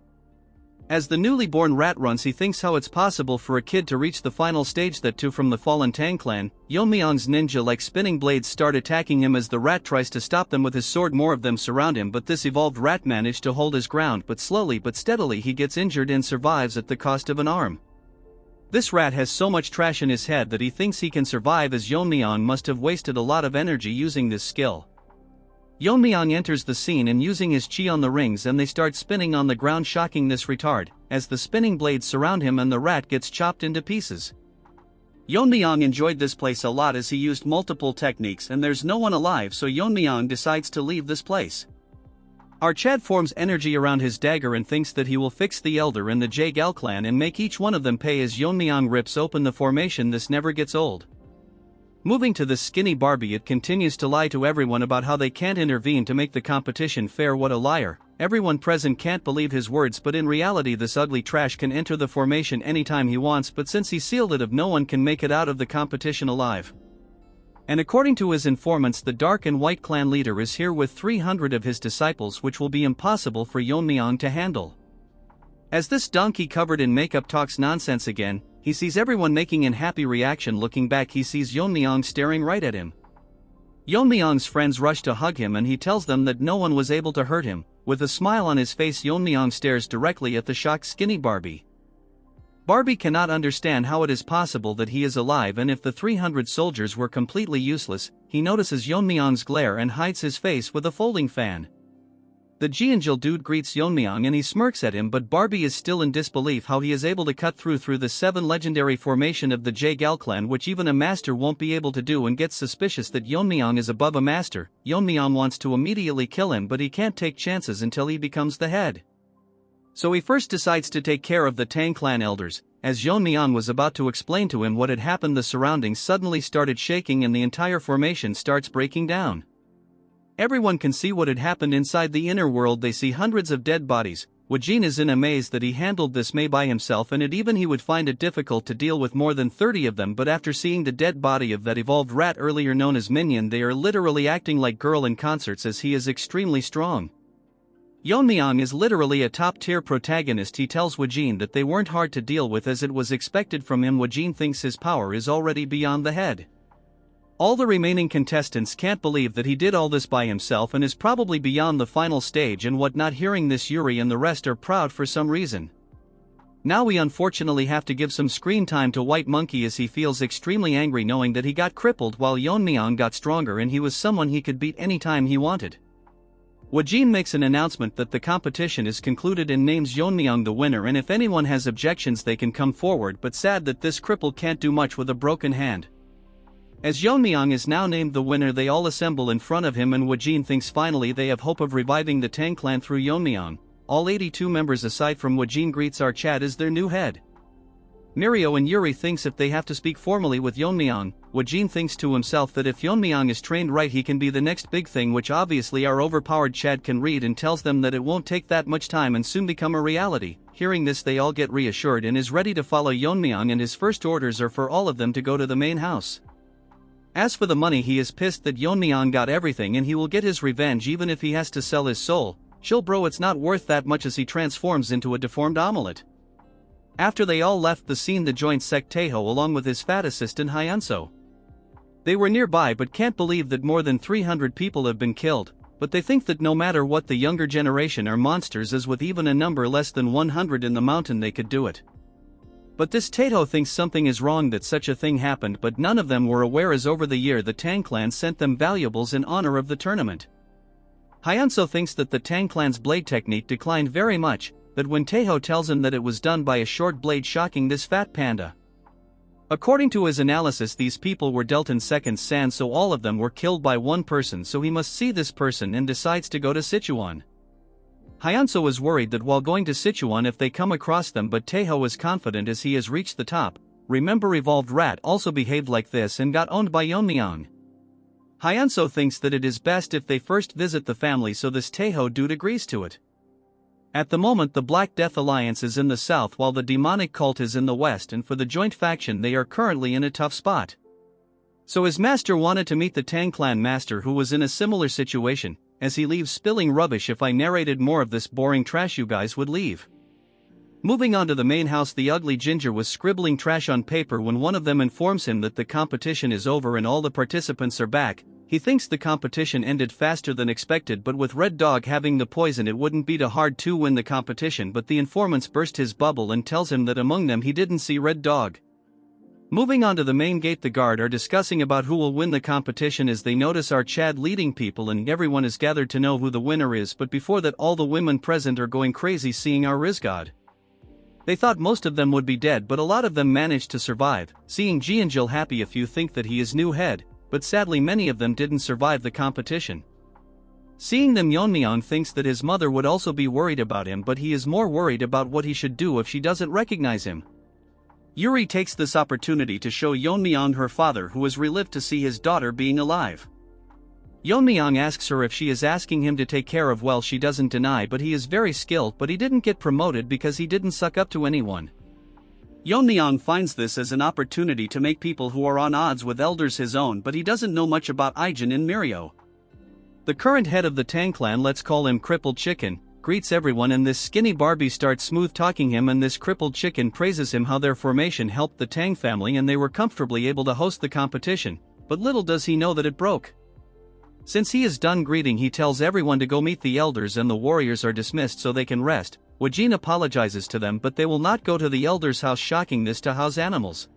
As the newly born rat runs, he thinks how it's possible for a kid to reach the final stage, that too from the fallen Tang clan. Yeon-myeong's ninja-like spinning blades start attacking him as the rat tries to stop them with his sword. More of them surround him, but this evolved rat managed to hold his ground, but slowly but steadily he gets injured and survives at the cost of an arm. This rat has so much trash in his head that he thinks he can survive, as Yeon-myeong must have wasted a lot of energy using this skill. Yeon-myeong enters the scene and using his chi on the rings, and they start spinning on the ground, shocking this retard, as the spinning blades surround him and the rat gets chopped into pieces. Yeon-myeong enjoyed this place a lot as he used multiple techniques and there's no one alive, so Yeon-myeong decides to leave this place. Arched forms energy around his dagger and thinks that he will fix the elder in the Jaegal clan and make each one of them pay. As Yeon-myeong rips open the formation, this never gets old. Moving to this skinny Barbie, it continues to lie to everyone about how they can't intervene to make the competition fair. What a liar. Everyone present can't believe his words, but in reality this ugly trash can enter the formation anytime he wants, but since he sealed it, no one can make it out of the competition alive. And according to his informants, the Dark and White clan leader is here with 300 of his disciples, which will be impossible for Yeon-myeong to handle. As this donkey covered in makeup talks nonsense again, he sees everyone making an happy reaction. Looking back, he sees Yeon-myeong staring right at him. Yeon-myeong's friends rush to hug him and he tells them that no one was able to hurt him. With a smile on his face, Yeon-myeong stares directly at the shocked skinny Barbie. Barbie cannot understand how it is possible that he is alive, and if the 300 soldiers were completely useless, he notices Yeon-myeong's glare and hides his face with a folding fan. The Jiangil dude greets Yeon-myeong and he smirks at him, but Barbie is still in disbelief how he is able to cut through the 7 legendary formation of the Jaegal clan, which even a master won't be able to do, and gets suspicious that Yeon-myeong is above a master. Yeon-myeong wants to immediately kill him, but he can't take chances until he becomes the head. So he first decides to take care of the Tang clan elders. As Yeon-myeong was about to explain to him what had happened, the surroundings suddenly started shaking and the entire formation starts breaking down. Everyone can see what had happened inside the inner world. They see hundreds of dead bodies. Wajin is in amaze that he handled this May by himself, and even he would find it difficult to deal with more than 30 of them, but after seeing the dead body of that evolved rat earlier known as Minion, they are literally acting like girl in concerts as he is extremely strong. Yeon-myeong is literally a top-tier protagonist. He tells Wajin that they weren't hard to deal with as it was expected from him. Wajin thinks his power is already beyond the head. All the remaining contestants can't believe that he did all this by himself and is probably beyond the final stage and whatnot. Hearing this, Yuri and the rest are proud for some reason. Now we unfortunately have to give some screen time to White Monkey as he feels extremely angry knowing that he got crippled while Yeon-myeong got stronger and he was someone he could beat anytime he wanted. Wajin makes an announcement that the competition is concluded and names Yeon-myeong the winner, and if anyone has objections they can come forward, but sad that this cripple can't do much with a broken hand. As Yeon-myeong is now named the winner, they all assemble in front of him and Wajin thinks finally they have hope of reviving the Tang clan through Yeon-myeong. All 82 members aside from Wajin greets our Chad as their new head. Mirio and Yuri thinks if they have to speak formally with Yeon-myeong, Wajin thinks to himself that if Yeon-myeong is trained right he can be the next big thing, which obviously our overpowered Chad can read, and tells them that it won't take that much time and soon become a reality. Hearing this they all get reassured and is ready to follow Yeon-myeong, and his first orders are for all of them to go to the main house. As for the money, he is pissed that Yeon-myeong got everything and he will get his revenge even if he has to sell his soul. Chill bro, it's not worth that much, as he transforms into a deformed omelet. After they all left the scene, the joint sect Taeho along with his fat assistant Hyunso. They were nearby but can't believe that more than 300 people have been killed, but they think that no matter what, the younger generation are monsters, as with even a number less than 100 in the mountain they could do it. But this Taeho thinks something is wrong that such a thing happened, but none of them were aware as over the year the Tang clan sent them valuables in honor of the tournament. Hyunso thinks that the Tang clan's blade technique declined very much, but when Taeho tells him that it was done by a short blade, shocking this fat panda. According to his analysis, these people were dealt in seconds sand, so all of them were killed by one person, so he must see this person and decides to go to Sichuan. Hyunso is worried that while going to Sichuan if they come across them, but Taeho is confident as he has reached the top. Remember, Revolved Rat also behaved like this and got owned by Yeon-myeong. Hyunso thinks that it is best if they first visit the family, so this Taeho dude agrees to it. At the moment the Black Death Alliance is in the south while the demonic cult is in the west, and for the joint faction they are currently in a tough spot. So his master wanted to meet the Tang clan master, who was in a similar situation. As he leaves spilling rubbish, if I narrated more of this boring trash you guys would leave. Moving on to the main house, the ugly ginger was scribbling trash on paper when one of them informs him that the competition is over and all the participants are back. He thinks the competition ended faster than expected, but with Red Dog having the poison it wouldn't be too hard to win the competition, but the informants burst his bubble and tells him that among them he didn't see Red Dog. Moving on to the main gate, the guard are discussing about who will win the competition as they notice our Chad leading people, and everyone is gathered to know who the winner is, but before that all the women present are going crazy seeing our Rizgod. They thought most of them would be dead, but a lot of them managed to survive. Seeing Jianjil happy, a few think that he is new head, but sadly many of them didn't survive the competition. Seeing them, Yeon-myeong thinks that his mother would also be worried about him, but he is more worried about what he should do if she doesn't recognize him. Yuri takes this opportunity to show Yeon-myeong her father, who has relived to see his daughter being alive. Yeon-myeong asks her if she is asking him to take care of, well, she doesn't deny, but he is very skilled, but he didn't get promoted because he didn't suck up to anyone. Yeon-myeong finds this as an opportunity to make people who are on odds with elders his own, but he doesn't know much about Aijin and Mirio. The current head of the Tang clan, let's call him Crippled Chicken, greets everyone, and this skinny Barbie starts smooth talking him, and this Crippled Chicken praises him how their formation helped the Tang family and they were comfortably able to host the competition, but little does he know that it broke. Since he is done greeting, he tells everyone to go meet the elders and the warriors are dismissed so they can rest. Wajin apologizes to them, but they will not go to the elders' house, shocking this to house animals.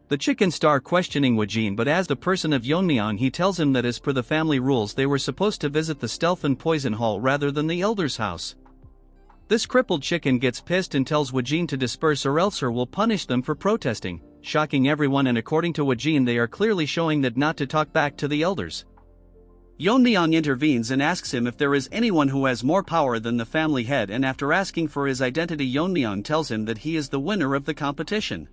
The chicken star questioning Wajin, but as the person of Yeon-myeong he tells him that as per the family rules they were supposed to visit the stealth and poison hall rather than the elders' house. This crippled chicken gets pissed and tells Wajin to disperse or else her will punish them for protesting, shocking everyone, and according to Wajin they are clearly showing that not to talk back to the elders. Yeon-myeong intervenes and asks him if there is anyone who has more power than the family head, and after asking for his identity Yeon-myeong tells him that he is the winner of the competition.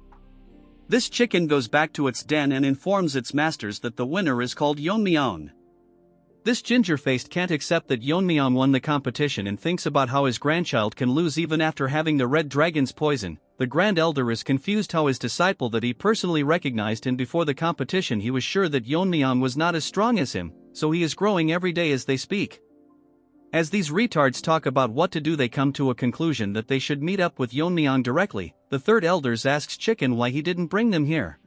This chicken goes back to its den and informs its masters that the winner is called Yeon-myeong. This ginger-faced can't accept that Yeon-myeong won the competition and thinks about how his grandchild can lose even after having the red dragon's poison. The Grand Elder is confused how his disciple that he personally recognized and before the competition he was sure that Yeon-myeong was not as strong as him, so he is growing every day as they speak. As these retards talk about what to do they come to a conclusion that they should meet up with Yeon-myeong directly. The third elders asks Chicken why he didn't bring them here.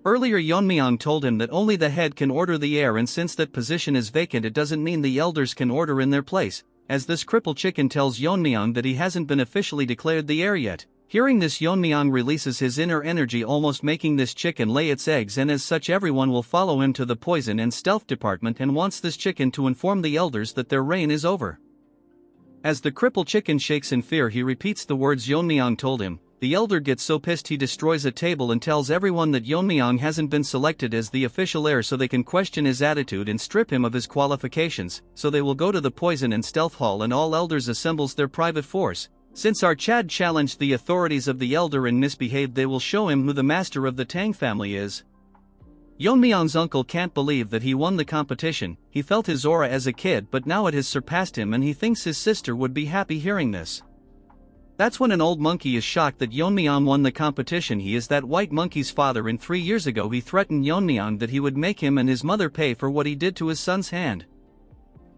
Earlier Yeon-myeong told him that only the head can order the heir, and since that position is vacant it doesn't mean the elders can order in their place, as this crippled chicken tells Yeon-myeong that he hasn't been officially declared the heir yet. Hearing this, Yeon-myeong releases his inner energy, almost making this chicken lay its eggs, and as such everyone will follow him to the poison and stealth department and wants this chicken to inform the elders that their reign is over. As the crippled chicken shakes in fear, he repeats the words Yeon-myeong told him. The elder gets so pissed he destroys a table and tells everyone that Yeon-myeong hasn't been selected as the official heir, so they can question his attitude and strip him of his qualifications, so they will go to the poison and stealth hall and all elders assembles their private force. Since our Chad challenged the authorities of the elder and misbehaved, they will show him who the master of the Tang family is. Yeon-myeong's uncle can't believe that he won the competition. He felt his aura as a kid, but now it has surpassed him, and he thinks his sister would be happy hearing this. That's when an old monkey is shocked that Yeon-myeong won the competition. He is that white monkey's father, and 3 years ago he threatened Yeon-myeong that he would make him and his mother pay for what he did to his son's hand.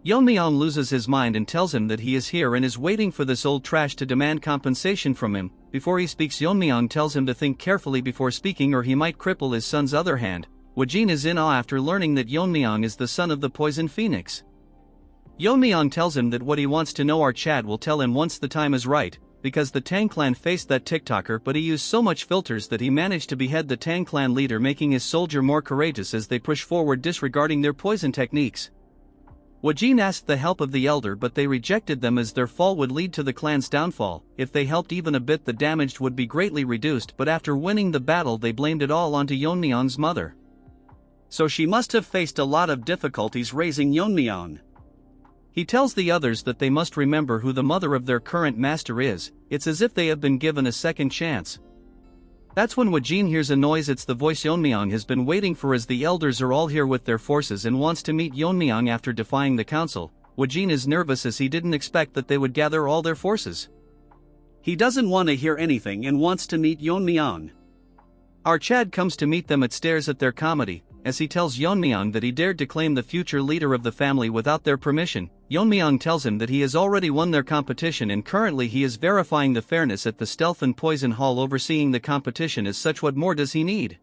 Yeon-myeong loses his mind and tells him that he is here and is waiting for this old trash to demand compensation from him. Before he speaks, Yeon-myeong tells him to think carefully before speaking or he might cripple his son's other hand. Wajin is in awe after learning that Yeon-myeong is the son of the Poison Phoenix. Yeon-myeong tells him that what he wants to know our Chad will tell him once the time is right, because the Tang clan faced that TikToker, but he used so much filters that he managed to behead the Tang clan leader, making his soldier more courageous as they push forward disregarding their poison techniques. Wajin asked the help of the elder, but they rejected them as their fall would lead to the clan's downfall. If they helped even a bit, the damage would be greatly reduced, but after winning the battle they blamed it all onto Yeon-myeong's mother. So she must have faced a lot of difficulties raising Yeon-myeong. He tells the others that they must remember who the mother of their current master is. It's as if they have been given a second chance. That's when Wajin hears a noise. It's the voice Yeon-myeong has been waiting for, as the elders are all here with their forces and wants to meet Yeon-myeong after defying the council. Wajin is nervous as he didn't expect that they would gather all their forces. He doesn't want to hear anything and wants to meet Yeon-myeong. Our Chad comes to meet them at stairs at their comedy, as he tells Yeon-myeong that he dared to claim the future leader of the family without their permission. Yeon-myeong tells him that he has already won their competition and currently he is verifying the fairness at the Stealth and Poison Hall, overseeing the competition. As such, what more does he need?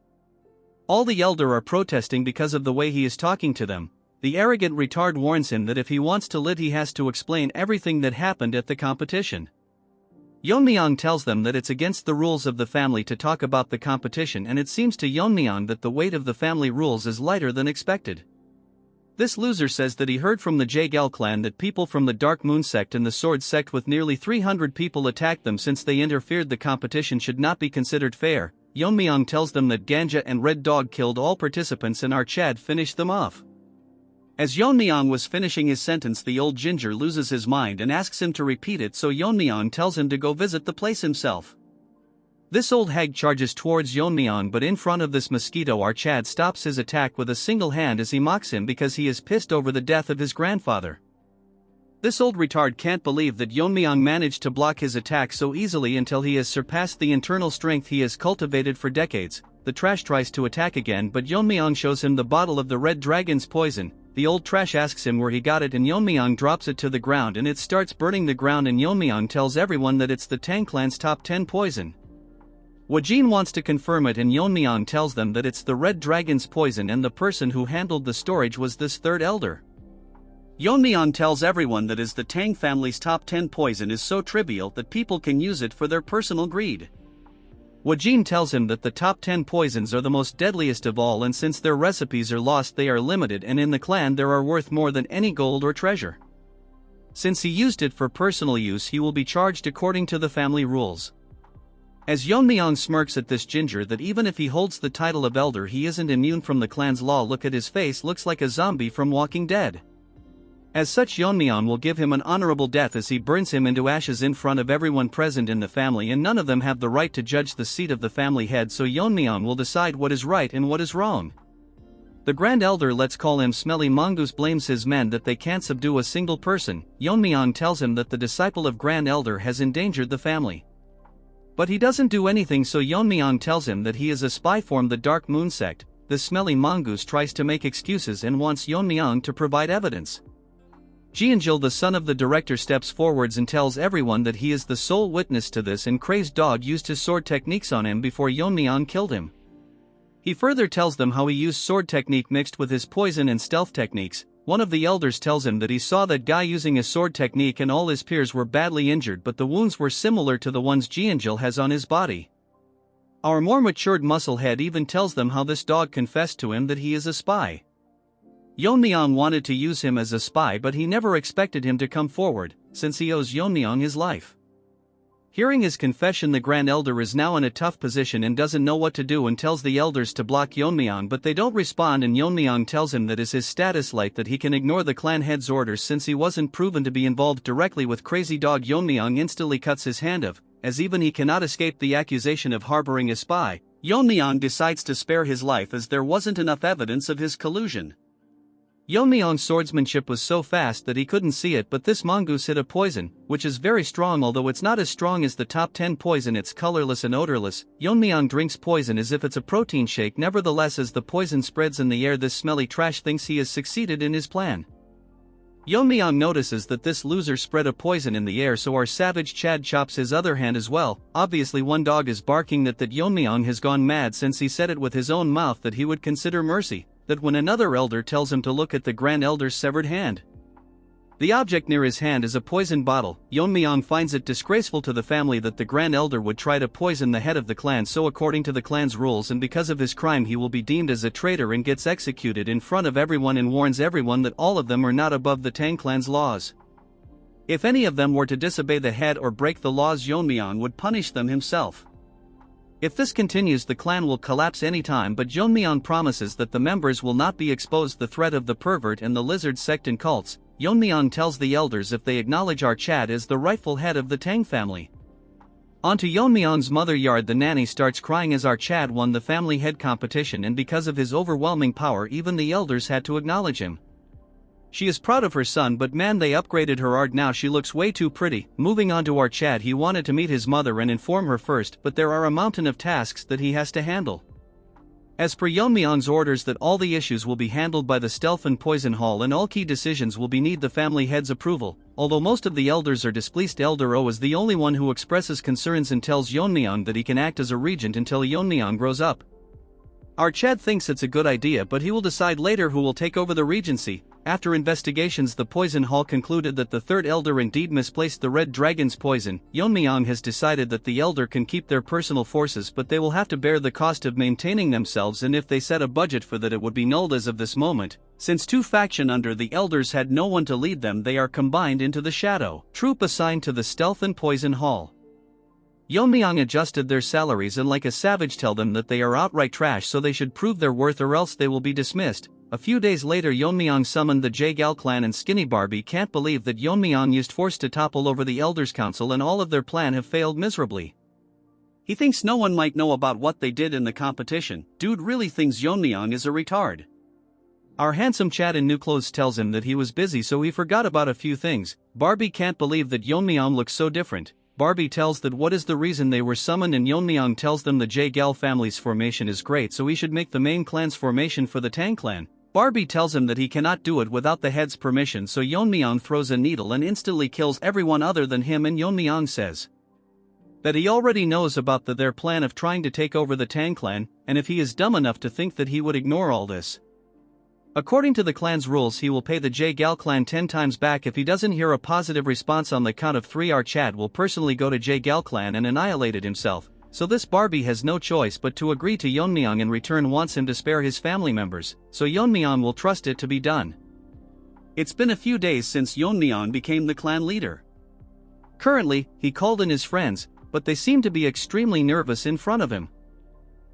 All the elder are protesting because of the way he is talking to them. The arrogant retard warns him that if he wants to live he has to explain everything that happened at the competition. Yeon-myeong tells them that it's against the rules of the family to talk about the competition, and it seems to Yeon-myeong that the weight of the family rules is lighter than expected. This loser says that he heard from the Jaegel clan that people from the Dark Moon sect and the Sword sect with nearly 300 people attacked them since they interfered. The competition should not be considered fair. Yeon-myeong tells them that Ganja and Red Dog killed all participants and our Chad finished them off. As Yeon-myeong was finishing his sentence, the old ginger loses his mind and asks him to repeat it, so Yeon-myeong tells him to go visit the place himself. This old hag charges towards Yeon-myeong, but in front of this mosquito our Chad stops his attack with a single hand as he mocks him because he is pissed over the death of his grandfather. This old retard can't believe that Yeon-myeong managed to block his attack so easily until he has surpassed the internal strength he has cultivated for decades. The trash tries to attack again, but Yeon-myeong shows him the bottle of the red dragon's poison. The old trash asks him where he got it and Yeon-myeong drops it to the ground and it starts burning the ground, and Yeon-myeong tells everyone that it's the Tang clan's top 10 poison. Wajin wants to confirm it and Yeon-myeong tells them that it's the red dragon's poison and the person who handled the storage was this third elder. Yeon-myeong tells everyone that as the Tang family's top 10 poison is so trivial that people can use it for their personal greed. Wajin tells him that the top 10 poisons are the most deadliest of all, and since their recipes are lost they are limited, and in the clan they are worth more than any gold or treasure. Since he used it for personal use he will be charged according to the family rules. As Yeon-myeong smirks at this ginger that even if he holds the title of elder he isn't immune from the clan's law. Look at his face, looks like a zombie from Walking Dead. As such, Yeon-myeong will give him an honorable death as he burns him into ashes in front of everyone present in the family, and none of them have the right to judge the seat of the family head, so Yeon-myeong will decide what is right and what is wrong. The Grand Elder, let's call him Smelly Mongoose, blames his men that they can't subdue a single person. Yeon-myeong tells him that the disciple of Grand Elder has endangered the family. But he doesn't do anything, so Yeon-myeong tells him that he is a spy from the Dark Moon sect. The Smelly Mongoose tries to make excuses and wants Yeon-myeong to provide evidence. Jeonjil, the son of the director, steps forwards and tells everyone that he is the sole witness to this, and Crazed Dog used his sword techniques on him before Yeon-myeong killed him. He further tells them how he used sword technique mixed with his poison and stealth techniques. One of the elders tells him that he saw that guy using a sword technique and all his peers were badly injured, but the wounds were similar to the ones Jianjil has on his body. Our more matured musclehead even tells them how this dog confessed to him that he is a spy. Yeon-myeong wanted to use him as a spy, but he never expected him to come forward, since he owes Yeon-myeong his life. Hearing his confession, the Grand Elder is now in a tough position and doesn't know what to do and tells the elders to block Yeon-myeong, but they don't respond, and Yeon-myeong tells him that is his status light that he can ignore the clan head's orders since he wasn't proven to be involved directly with crazy dog. Yeon-myeong instantly cuts his hand off, as even he cannot escape the accusation of harboring a spy. Yeon-myeong decides to spare his life as there wasn't enough evidence of his collusion. Yeon-myeong's swordsmanship was so fast that he couldn't see it, but this mongoose hit a poison, which is very strong, although it's not as strong as the top 10 poison. It's colorless and odorless. Yeon-myeong drinks poison as if it's a protein shake. Nevertheless, as the poison spreads in the air, this smelly trash thinks he has succeeded in his plan. Yeon-myeong notices that this loser spread a poison in the air, so our savage Chad chops his other hand as well. Obviously one dog is barking that Yeon-myeong has gone mad since he said it with his own mouth that he would consider mercy. That when another elder tells him to look at the Grand Elder's severed hand. The object near his hand is a poison bottle. Yeon-myeong finds it disgraceful to the family that the Grand Elder would try to poison the head of the clan, so according to the clan's rules and because of his crime he will be deemed as a traitor and gets executed in front of everyone, and warns everyone that all of them are not above the Tang clan's laws. If any of them were to disobey the head or break the laws, Yeon-myeong would punish them himself. If this continues, the clan will collapse anytime, but Yeon-myeong promises that the members will not be exposed to the threat of the pervert and the lizard sect and cults. Yeon-myeong tells the elders if they acknowledge our Chad as the rightful head of the Tang family. Onto Yeon-myeong's mother yard, the nanny starts crying as our Chad won the family head competition, and because of his overwhelming power even the elders had to acknowledge him. She is proud of her son, but man, they upgraded her art, now she looks way too pretty. Moving on to our Chad, he wanted to meet his mother and inform her first, but there are a mountain of tasks that he has to handle. As per Yeon-myeong's orders that all the issues will be handled by the Stealth and Poison Hall, and all key decisions will be need the family head's approval. Although most of the elders are displeased, Elder O is the only one who expresses concerns and tells Yeon-myeong that he can act as a regent until Yeon-myeong grows up. Our Chad thinks it's a good idea, but he will decide later who will take over the regency. After investigations, the Poison Hall concluded that the third elder indeed misplaced the Red Dragon's poison. Yeon-myeong has decided that the elder can keep their personal forces, but they will have to bear the cost of maintaining themselves, and if they set a budget for that it would be nulled as of this moment. Since two factions under the elders had no one to lead them, they are combined into the Shadow Troop assigned to the Stealth and Poison Hall. Yeon-myeong adjusted their salaries and like a savage tell them that they are outright trash, so they should prove their worth or else they will be dismissed. A few days later, Yeon-myeong summoned the Jaegal clan, and Skinny Barbie can't believe that Yeon-myeong used force to topple over the Elders' Council and all of their plan have failed miserably. He thinks no one might know about what they did in the competition. Dude really thinks Yeon-myeong is a retard. Our handsome Chad in new clothes tells him that he was busy so he forgot about a few things. Barbie can't believe that Yeon-myeong looks so different. Barbie tells that what is the reason they were summoned, and Yeon-myeong tells them the Jaegal family's formation is great, so he should make the main clan's formation for the Tang clan. Barbie tells him that he cannot do it without the head's permission, so Yeon-myeong throws a needle and instantly kills everyone other than him, and Yeon-myeong says that he already knows about their plan of trying to take over the Tang clan, and if he is dumb enough to think that he would ignore all this. According to the clan's rules, he will pay the Jaegal clan 10 times back if he doesn't hear a positive response on the count of 3. Our Chad will personally go to Jaegal clan and annihilate it himself, so this Barbie has no choice but to agree to Yeon-myeong, in return wants him to spare his family members, so Yeon-myeong will trust it to be done. It's been a few days since Yeon-myeong became the clan leader. Currently, he called in his friends, but they seem to be extremely nervous in front of him.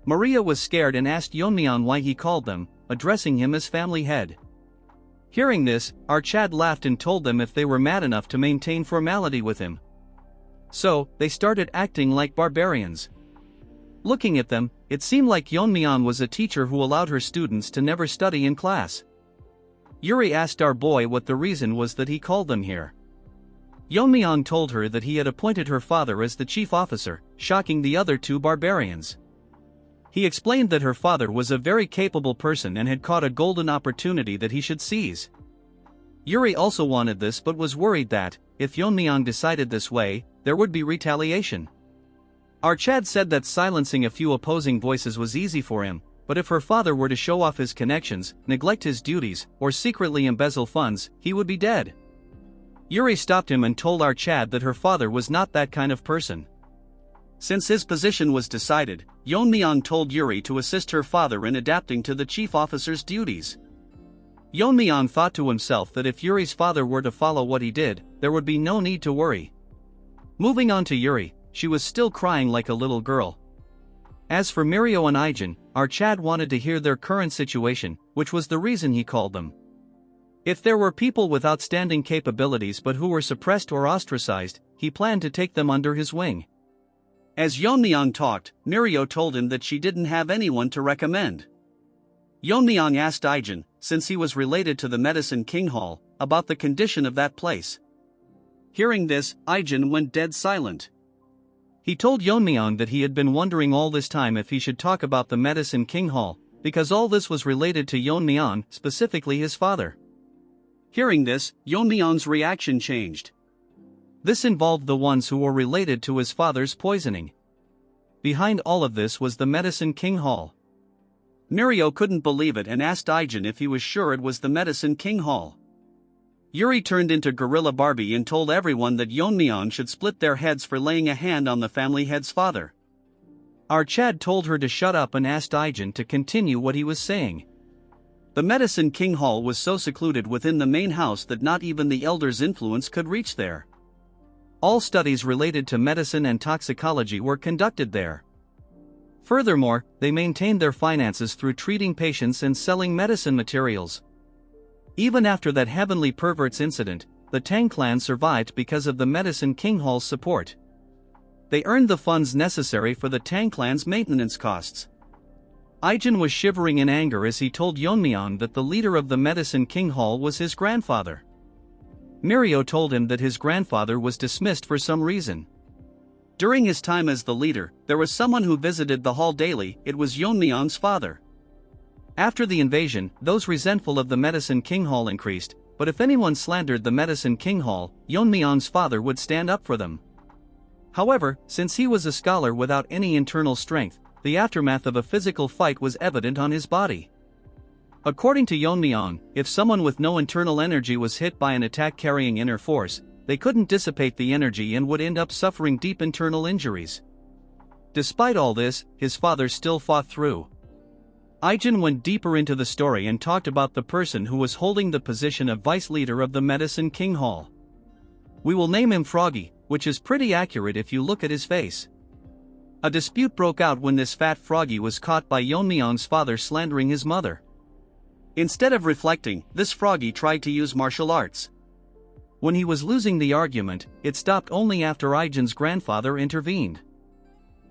Maria was scared and asked Yeon-myeong why he called them, addressing him as family head. Hearing this, our Chad laughed and told them if they were mad enough to maintain formality with him. So, they started acting like barbarians. Looking at them, it seemed like Yeon-myeong was a teacher who allowed her students to never study in class. Yuri asked our boy what the reason was that he called them here. Yeon-myeong told her that he had appointed her father as the chief officer, shocking the other two barbarians. He explained that her father was a very capable person and had caught a golden opportunity that he should seize. Yuri also wanted this but was worried that, if Yeon-myeong decided this way, there would be retaliation. Our Chad said that silencing a few opposing voices was easy for him, but if her father were to show off his connections, neglect his duties, or secretly embezzle funds, he would be dead. Yuri stopped him and told our Chad that her father was not that kind of person. Since his position was decided, Yeon-myeong told Yuri to assist her father in adapting to the chief officer's duties. Yeon-myeong thought to himself that if Yuri's father were to follow what he did, there would be no need to worry. Moving on to Yuri, she was still crying like a little girl. As for Mirio and Ijin, our Chad wanted to hear their current situation, which was the reason he called them. If there were people with outstanding capabilities but who were suppressed or ostracized, he planned to take them under his wing. As Yeon-myeong talked, Mirio told him that she didn't have anyone to recommend. Yeon-myeong asked Ijin, since he was related to the Medicine King Hall, about the condition of that place. Hearing this, Ijin went dead silent. He told Yeon-myeong that he had been wondering all this time if he should talk about the Medicine King Hall, because all this was related to Yeon-myeong, specifically his father. Hearing this, Yeon-myeong's reaction changed. This involved the ones who were related to his father's poisoning. Behind all of this was the Medicine King Hall. Mirio couldn't believe it and asked Ijin if he was sure it was the Medicine King Hall. Yuri turned into Gorilla Barbie and told everyone that Yeon-myeong should split their heads for laying a hand on the family head's father. Our Chad told her to shut up and asked Ijin to continue what he was saying. The Medicine King Hall was so secluded within the main house that not even the elders' influence could reach there. All studies related to medicine and toxicology were conducted there. Furthermore, they maintained their finances through treating patients and selling medicine materials. Even after that heavenly perverts incident, the Tang clan survived because of the Medicine King Hall's support. They earned the funds necessary for the Tang clan's maintenance costs. Ijin was shivering in anger as he told Yeon-myeong that the leader of the Medicine King Hall was his grandfather. Mirio told him that his grandfather was dismissed for some reason. During his time as the leader, there was someone who visited the hall daily. It was Yeon-myeong's father. After the invasion, those resentful of the Medicine King Hall increased, but if anyone slandered the Medicine King Hall, Yeon-myeong's father would stand up for them. However, since he was a scholar without any internal strength, the aftermath of a physical fight was evident on his body. According to Yeon-myeong, if someone with no internal energy was hit by an attack carrying inner force, they couldn't dissipate the energy and would end up suffering deep internal injuries. Despite all this, his father still fought through. Ijin went deeper into the story and talked about the person who was holding the position of vice leader of the Medicine King Hall. We will name him Froggy, which is pretty accurate if you look at his face. A dispute broke out when this fat Froggy was caught by Yeon-myeong's father slandering his mother. Instead of reflecting, this Froggy tried to use martial arts. When he was losing the argument, it stopped only after Ijin's grandfather intervened.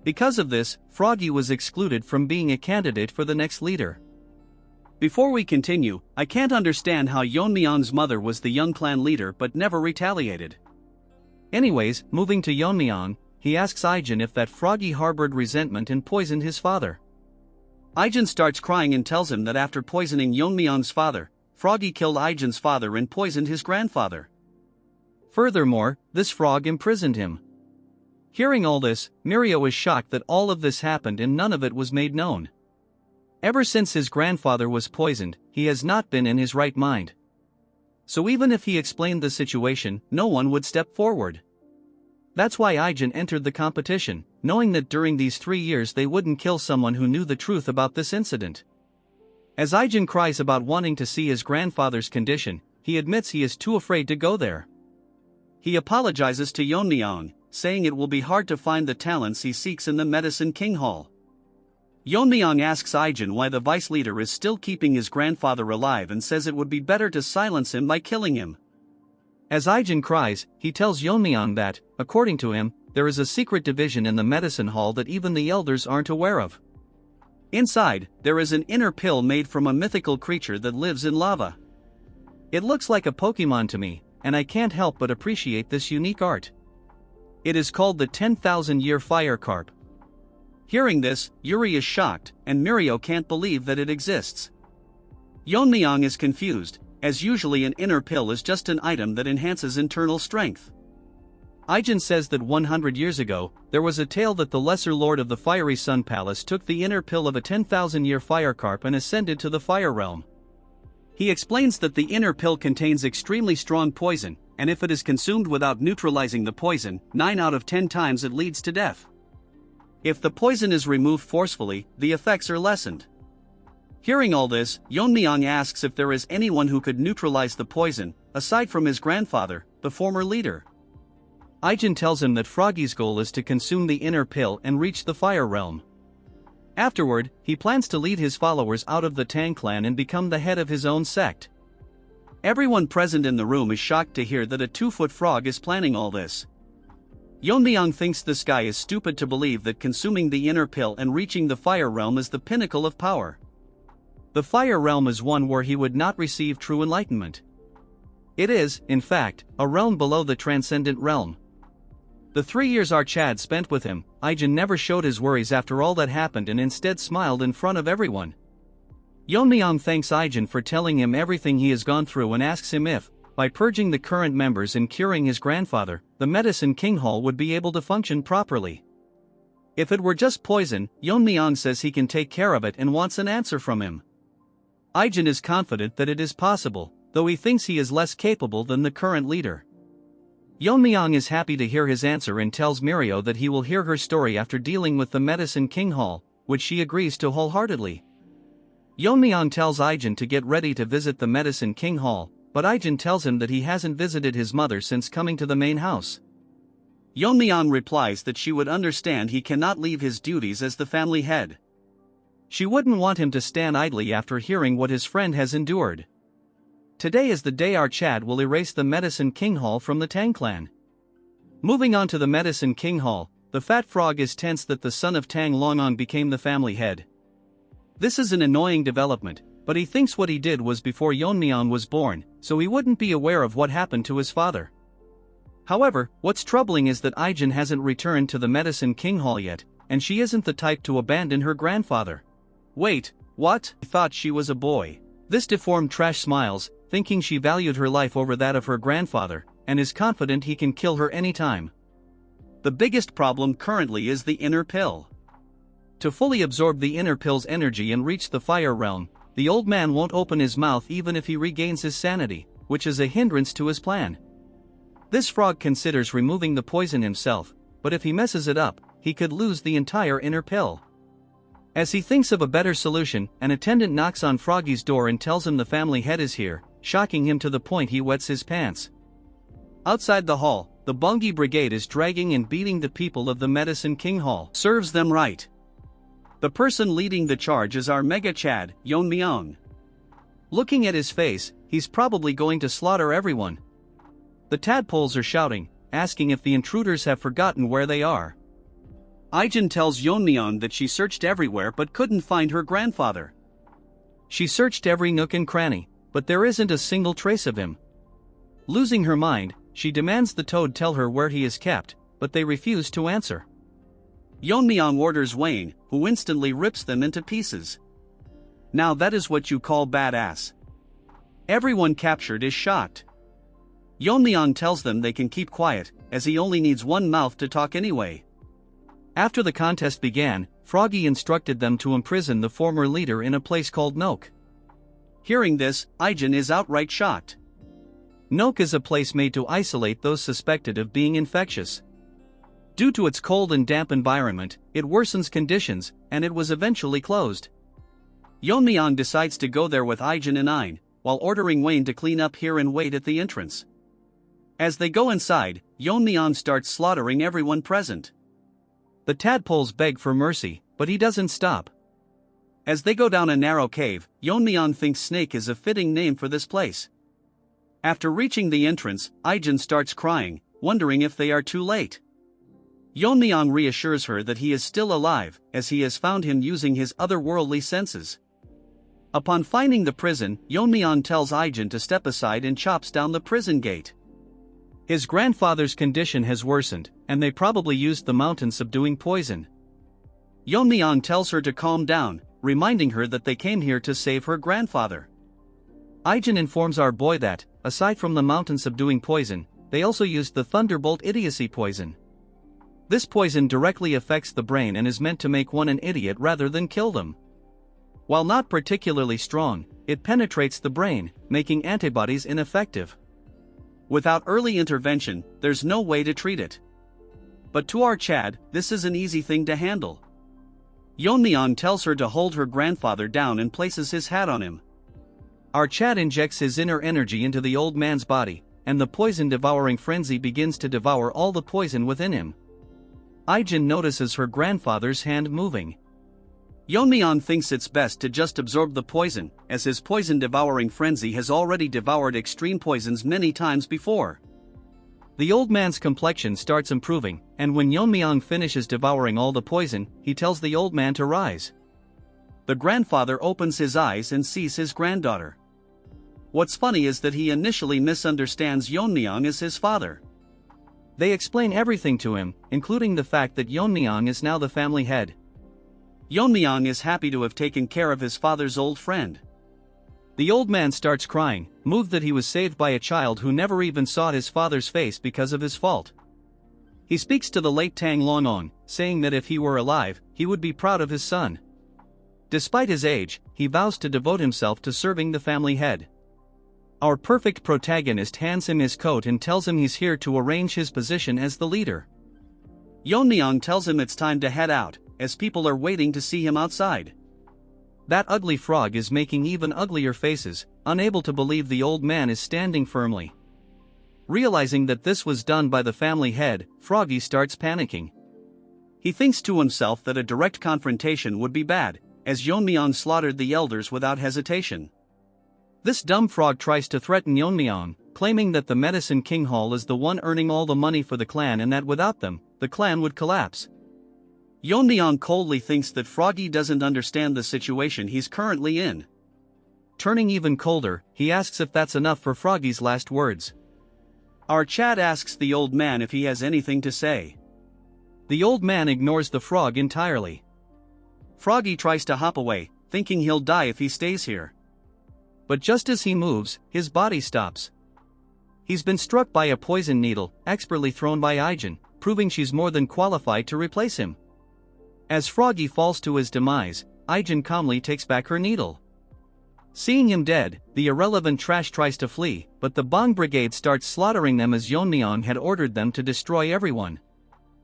Because of this, Froggy was excluded from being a candidate for the next leader. Before we continue, I can't understand how Yeon-myeong's mother was the young clan leader but never retaliated. Anyways, moving to Yeon-myeong, he asks Ijin if that Froggy harbored resentment and poisoned his father. Ijin starts crying and tells him that after poisoning Yeon-myeong's father, Froggy killed Ijin's father and poisoned his grandfather. Furthermore, this frog imprisoned him. Hearing all this, Mirio is shocked that all of this happened and none of it was made known. Ever since his grandfather was poisoned, he has not been in his right mind. So even if he explained the situation, no one would step forward. That's why Ijin entered the competition, knowing that during these 3 years they wouldn't kill someone who knew the truth about this incident. As Ijin cries about wanting to see his grandfather's condition, he admits he is too afraid to go there. He apologizes to Yeon-myeong, saying it will be hard to find the talents he seeks in the Medicine King Hall. Yeon-myeong asks Ijin why the vice leader is still keeping his grandfather alive and says it would be better to silence him by killing him. As Ijin cries, he tells Yeon-myeong that, according to him, there is a secret division in the medicine hall that even the elders aren't aware of. Inside, there is an inner pill made from a mythical creature that lives in lava. It looks like a Pokemon to me, and I can't help but appreciate this unique art. It is called the 10,000-year fire carp. Hearing this, Yuri is shocked, and Mirio can't believe that it exists. Yeon-myeong is confused, as usually an inner pill is just an item that enhances internal strength. Aijin says that 100 years ago, there was a tale that the lesser lord of the fiery sun palace took the inner pill of a 10,000-year fire carp and ascended to the fire realm. He explains that the inner pill contains extremely strong poison, and if it is consumed without neutralizing the poison, 9 out of 10 times it leads to death. If the poison is removed forcefully, the effects are lessened. Hearing all this, Yeon-myeong asks if there is anyone who could neutralize the poison, aside from his grandfather, the former leader. Aijin tells him that Froggy's goal is to consume the inner pill and reach the fire realm. Afterward, he plans to lead his followers out of the Tang clan and become the head of his own sect. Everyone present in the room is shocked to hear that a 2-foot frog is planning all this. Yeon-myeong thinks this guy is stupid to believe that consuming the inner pill and reaching the fire realm is the pinnacle of power. The fire realm is one where he would not receive true enlightenment. It is, in fact, a realm below the transcendent realm. The 3 years Archad spent with him, Aijin never showed his worries after all that happened and instead smiled in front of everyone. Yeon-myeong thanks Aijin for telling him everything he has gone through and asks him if, by purging the current members and curing his grandfather, the Medicine King Hall would be able to function properly. If it were just poison, Yeon-myeong says he can take care of it and wants an answer from him. Aijin is confident that it is possible, though he thinks he is less capable than the current leader. Yeon-myeong is happy to hear his answer and tells Mirio that he will hear her story after dealing with the Medicine King Hall, which she agrees to wholeheartedly. Yeon-myeong tells Aijin to get ready to visit the Medicine King Hall, but Aijin tells him that he hasn't visited his mother since coming to the main house. Yeon-myeong replies that she would understand he cannot leave his duties as the family head. She wouldn't want him to stand idly after hearing what his friend has endured. Today is the day Archad will erase the Medicine King Hall from the Tang clan. Moving on to the Medicine King Hall, the fat frog is tense that the son of Tang Yeon-myeong became the family head. This is an annoying development, but he thinks what he did was before Yeon-myeong was born, so he wouldn't be aware of what happened to his father. However, what's troubling is that Aijin hasn't returned to the Medicine King Hall yet, and she isn't the type to abandon her grandfather. Wait, what? I thought she was a boy. This deformed trash smiles, thinking she valued her life over that of her grandfather, and is confident he can kill her anytime. The biggest problem currently is the inner pill. To fully absorb the inner pill's energy and reach the fire realm, the old man won't open his mouth even if he regains his sanity, which is a hindrance to his plan. This frog considers removing the poison himself, but if he messes it up, he could lose the entire inner pill. As he thinks of a better solution, an attendant knocks on Froggy's door and tells him the family head is here, shocking him to the point he wets his pants. Outside the hall, the Bungi Brigade is dragging and beating the people of the Medicine King Hall. Serves them right. The person leading the charge is our mega Chad, Yeon-myeong. Looking at his face, he's probably going to slaughter everyone. The tadpoles are shouting, asking if the intruders have forgotten where they are. Aijin tells Yeon-myeong that she searched everywhere but couldn't find her grandfather. She searched every nook and cranny, but there isn't a single trace of him. Losing her mind, she demands the toad tell her where he is kept, but they refuse to answer. Yeon-myeong orders Wayne, who instantly rips them into pieces. Now that is what you call badass. Everyone captured is shocked. Yeon-myeong tells them they can keep quiet, as he only needs one mouth to talk anyway. After the contest began, Froggy instructed them to imprison the former leader in a place called Nook. Hearing this, Aijin is outright shocked. Nook is a place made to isolate those suspected of being infectious. Due to its cold and damp environment, it worsens conditions, and it was eventually closed. Yeon-myeong decides to go there with Aijin and Ain, while ordering Wayne to clean up here and wait at the entrance. As they go inside, Yeon-myeong starts slaughtering everyone present. The tadpoles beg for mercy, but he doesn't stop. As they go down a narrow cave, Yeon-myeong thinks Snake is a fitting name for this place. After reaching the entrance, Aijin starts crying, wondering if they are too late. Yeon-myeong reassures her that he is still alive, as he has found him using his otherworldly senses. Upon finding the prison, Yeon-myeong tells Aijin to step aside and chops down the prison gate. His grandfather's condition has worsened, and they probably used the mountain subduing poison. Yeon-myeong tells her to calm down, reminding her that they came here to save her grandfather. Aijin informs our boy that, aside from the mountain subduing poison, they also used the Thunderbolt idiocy poison. This poison directly affects the brain and is meant to make one an idiot rather than kill them. While not particularly strong, it penetrates the brain, making antibodies ineffective. Without early intervention, there's no way to treat it. But to our Chad, this is an easy thing to handle. Yeon-myeong tells her to hold her grandfather down and places his hat on him. Our Chad injects his inner energy into the old man's body, and the poison-devouring frenzy begins to devour all the poison within him. Aijin notices her grandfather's hand moving. Yeon-myeong thinks it's best to just absorb the poison, as his poison-devouring frenzy has already devoured extreme poisons many times before. The old man's complexion starts improving, and when Yeon-myeong finishes devouring all the poison, he tells the old man to rise. The grandfather opens his eyes and sees his granddaughter. What's funny is that he initially misunderstands Yeon-myeong as his father. They explain everything to him, including the fact that Yeon-myeong is now the family head. Yeon-myeong is happy to have taken care of his father's old friend. The old man starts crying, moved that he was saved by a child who never even saw his father's face because of his fault. He speaks to the late Tang Yeon-myeong, saying that if he were alive, he would be proud of his son. Despite his age, he vows to devote himself to serving the family head. Our perfect protagonist hands him his coat and tells him he's here to arrange his position as the leader. Yeon-myeong tells him it's time to head out, as people are waiting to see him outside. That ugly frog is making even uglier faces, unable to believe the old man is standing firmly. Realizing that this was done by the family head, Froggy starts panicking. He thinks to himself that a direct confrontation would be bad, as Yeon-myeong slaughtered the elders without hesitation. This dumb frog tries to threaten Yeon-myeong, claiming that the Medicine King Hall is the one earning all the money for the clan and that without them, the clan would collapse. Yeon-myeong coldly thinks that Froggy doesn't understand the situation he's currently in. Turning even colder, he asks if that's enough for Froggy's last words. Our Chad asks the old man if he has anything to say. The old man ignores the frog entirely. Froggy tries to hop away, thinking he'll die if he stays here. But just as he moves, his body stops. He's been struck by a poison needle, expertly thrown by Aijin, proving she's more than qualified to replace him. As Froggy falls to his demise, Aijin calmly takes back her needle. Seeing him dead, the irrelevant trash tries to flee, but the Bong Brigade starts slaughtering them as Yeon-myeong had ordered them to destroy everyone.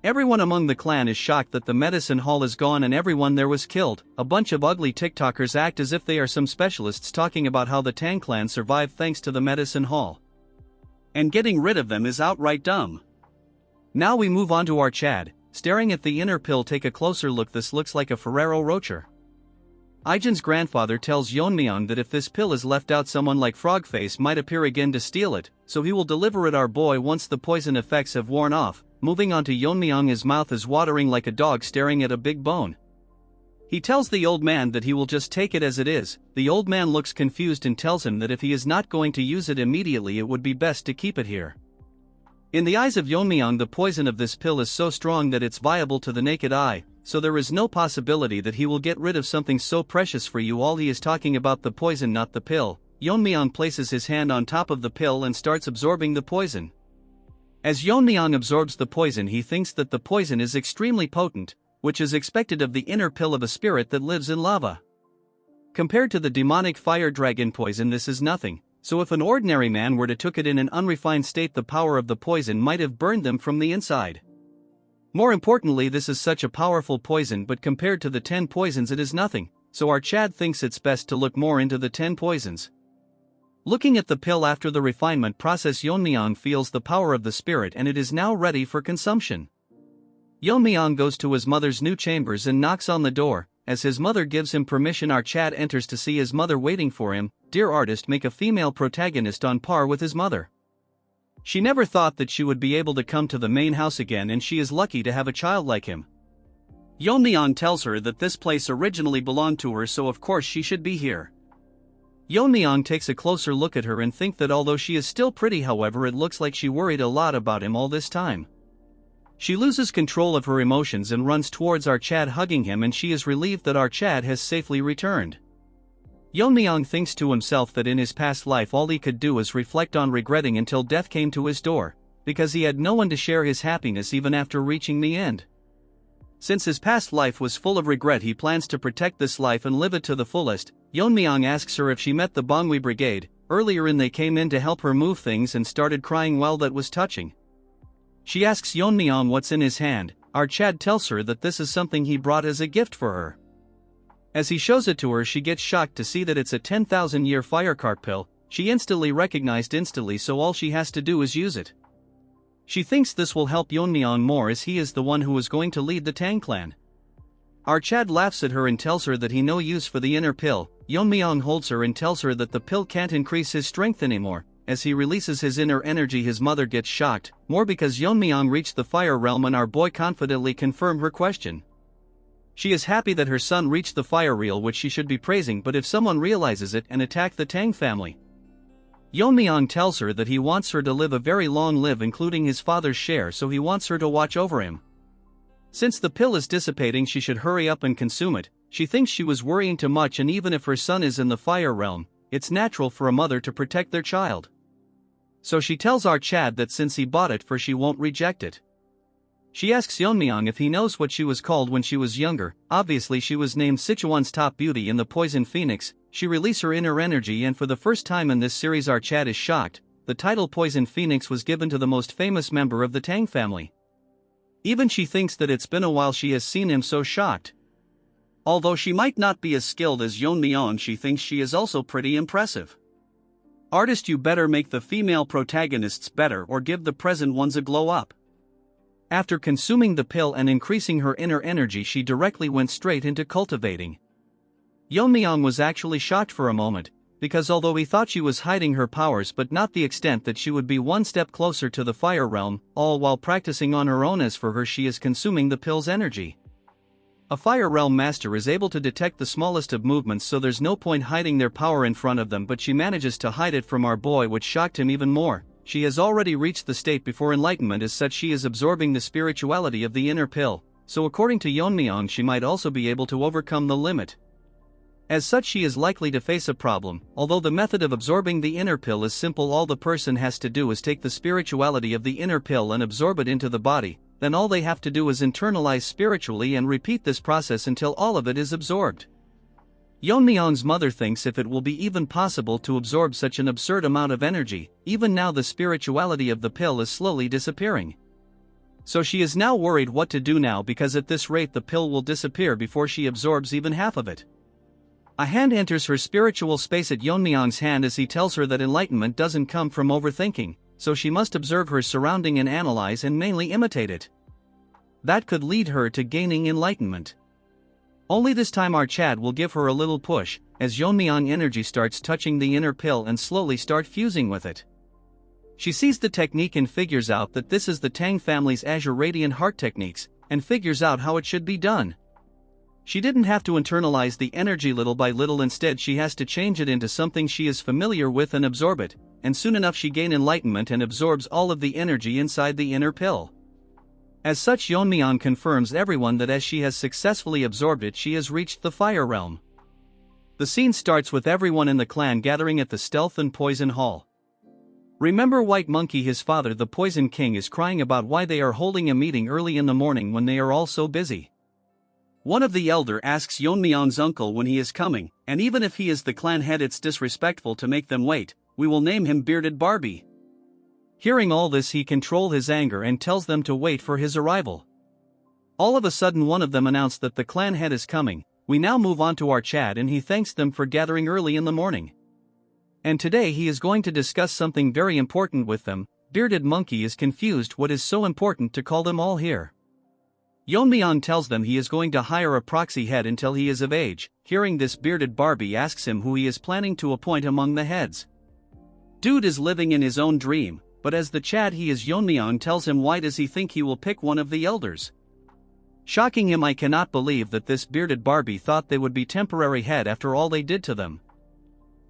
Everyone among the clan is shocked that the medicine hall is gone and everyone there was killed. A bunch of ugly TikTokers act as if they are some specialists talking about how the Tang clan survived thanks to the medicine hall. And getting rid of them is outright dumb. Now we move on to our Chad, staring at the inner pill. Take a closer look. This looks like a Ferrero Rocher. Aijin's grandfather tells Yeon-myeong that if this pill is left out, someone like Frogface might appear again to steal it, so he will deliver it our boy once the poison effects have worn off. Moving on to Yeon-myeong, his mouth is watering like a dog staring at a big bone. He tells the old man that he will just take it as it is. The old man looks confused and tells him that if he is not going to use it immediately, it would be best to keep it here. In the eyes of Yeon-myeong, the poison of this pill is so strong that it's viable to the naked eye, so there is no possibility that he will get rid of something so precious for you all. He is talking about the poison, not the pill. Yeon-myeong places his hand on top of the pill and starts absorbing the poison. As Yeon-myeong absorbs the poison, he thinks that the poison is extremely potent, which is expected of the inner pill of a spirit that lives in lava. Compared to the demonic fire dragon poison, this is nothing, so if an ordinary man were to took it in an unrefined state, the power of the poison might have burned them from the inside. More importantly, this is such a powerful poison, but compared to the 10 poisons it is nothing, so our Chad thinks it's best to look more into the 10 poisons. Looking at the pill after the refinement process, Yeon-myeong feels the power of the spirit and it is now ready for consumption. Yeon-myeong goes to his mother's new chambers and knocks on the door. As his mother gives him permission, our Chad enters to see his mother waiting for him. Dear artist, make a female protagonist on par with his mother. She never thought that she would be able to come to the main house again, and she is lucky to have a child like him. Yeon-myeong tells her that this place originally belonged to her, so of course she should be here. Yeon-myeong takes a closer look at her and thinks that although she is still pretty, however, it looks like she worried a lot about him all this time. She loses control of her emotions and runs towards our Chad, hugging him, and she is relieved that our Chad has safely returned. Yeon-myeong thinks to himself that in his past life all he could do is reflect on regretting until death came to his door. because he had no one to share his happiness even after reaching the end. Since his past life was full of regret, he plans to protect this life and live it to the fullest. Yeon-myeong asks her if she met the Bangui Brigade. Earlier they came in to help her move things and started crying. Well, that was touching. She asks Yeon-myeong what's in his hand. Our Chad tells her that this is something he brought as a gift for her. As he shows it to her, she gets shocked to see that it's a 10,000-year firecart pill. She instantly recognized so all she has to do is use it. She thinks this will help Yeon-myeong more as he is the one who is going to lead the Tang clan. Our Chad laughs at her and tells her that he no use for the inner pill. Yeon-myeong holds her and tells her that the pill can't increase his strength anymore. As he releases his inner energy, his mother gets shocked, more because Yeon-myeong reached the fire realm and our boy confidently confirmed her question. She is happy that her son reached the fire realm, which she should be praising, but if someone realizes it and attack the Tang family. Yeon-myeong tells her that he wants her to live a very long life, including his father's share, so he wants her to watch over him. Since the pill is dissipating, she should hurry up and consume it. She thinks she was worrying too much, and even if her son is in the fire realm, it's natural for a mother to protect their child. So she tells our Chad that since he bought it for, she won't reject it. She asks Yeon-myeong if he knows what she was called when she was younger. Obviously she was named Sichuan's top beauty in the Poison Phoenix. She released her inner energy, and for the first time in this series our Chad is shocked. The title Poison Phoenix was given to the most famous member of the Tang family. Even she thinks that it's been a while she has seen him, so shocked. Although she might not be as skilled as Yeon-myeong, she thinks she is also pretty impressive. Artist, you better make the female protagonists better or give the present ones a glow up. After consuming the pill and increasing her inner energy, she directly went straight into cultivating. Yeon-myeong was actually shocked for a moment, because although he thought she was hiding her powers, but not the extent that she would be one step closer to the fire realm, all while practicing on her own. As for her, she is consuming the pill's energy. A fire realm master is able to detect the smallest of movements, so there's no point hiding their power in front of them, but she manages to hide it from our boy, which shocked him even more. She has already reached the state before enlightenment, as such she is absorbing the spirituality of the inner pill, so according to Yeon-myeong she might also be able to overcome the limit. As such she is likely to face a problem. Although the method of absorbing the inner pill is simple, all the person has to do is take the spirituality of the inner pill and absorb it into the body, then all they have to do is internalize spiritually and repeat this process until all of it is absorbed. Yeon-myeong's mother thinks if it will be even possible to absorb such an absurd amount of energy. Even now the spirituality of the pill is slowly disappearing. So she is now worried what to do now, because at this rate the pill will disappear before she absorbs even half of it. A hand enters her spiritual space at Yeon-myeong's hand as he tells her that enlightenment doesn't come from overthinking, so she must observe her surrounding and analyze and mainly imitate it. That could lead her to gaining enlightenment. Only this time our Chad will give her a little push, as Yeon-myeong energy starts touching the inner pill and slowly start fusing with it. She sees the technique and figures out that this is the Tang family's Azure Radiant Heart techniques, and figures out how it should be done. She didn't have to internalize the energy little by little, instead she has to change it into something she is familiar with and absorb it, and soon enough she gains enlightenment and absorbs all of the energy inside the inner pill. As such Yeon-myeong confirms everyone that as she has successfully absorbed it, she has reached the fire realm. The scene starts with everyone in the clan gathering at the Stealth and Poison Hall. Remember White Monkey, his father the Poison King, is crying about why they are holding a meeting early in the morning when they are all so busy. One of the elder asks Yeon-myeong's uncle when he is coming, and even if he is the clan head it's disrespectful to make them wait. We will name him Bearded Barbie. Hearing all this he controls his anger and tells them to wait for his arrival. All of a sudden one of them announced that the clan head is coming. We now move on to our Chad and he thanks them for gathering early in the morning. And today he is going to discuss something very important with them. Bearded Monkey is confused what is so important to call them all here. Yeon-myeong tells them he is going to hire a proxy head until he is of age. Hearing this, Bearded Barbie asks him who he is planning to appoint among the heads. Dude is living in his own dream, but as the Chad he is, Yeon-myeong tells him why does he think he will pick one of the elders. Shocking him, I cannot believe that this Bearded Barbie thought they would be temporary head after all they did to them.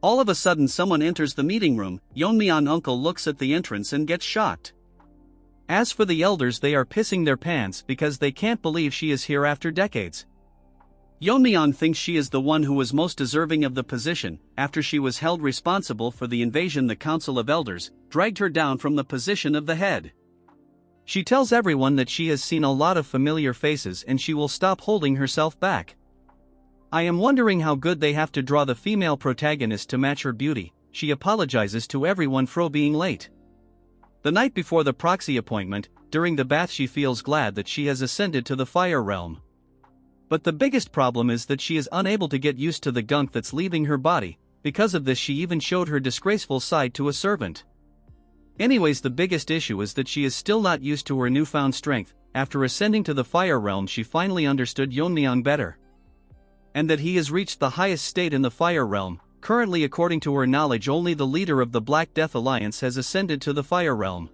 All of a sudden someone enters the meeting room. Yeon-myeong uncle looks at the entrance and gets shocked. As for the elders, they are pissing their pants because they can't believe she is here after decades. Yeon-myeong thinks she is the one who was most deserving of the position. After she was held responsible for the invasion, the Council of Elders dragged her down from the position of the head. She tells everyone that she has seen a lot of familiar faces and she will stop holding herself back. I am wondering how good they have to draw the female protagonist to match her beauty. She apologizes to everyone for being late. The night before the proxy appointment, during the bath she feels glad that she has ascended to the fire realm. But the biggest problem is that she is unable to get used to the gunk that's leaving her body. Because of this she even showed her disgraceful side to a servant. Anyways, the biggest issue is that she is still not used to her newfound strength. After ascending to the fire realm she finally understood Yeon-myeong better. And that he has reached the highest state in the fire realm. Currently, according to her knowledge, only the leader of the Black Death Alliance has ascended to the fire realm.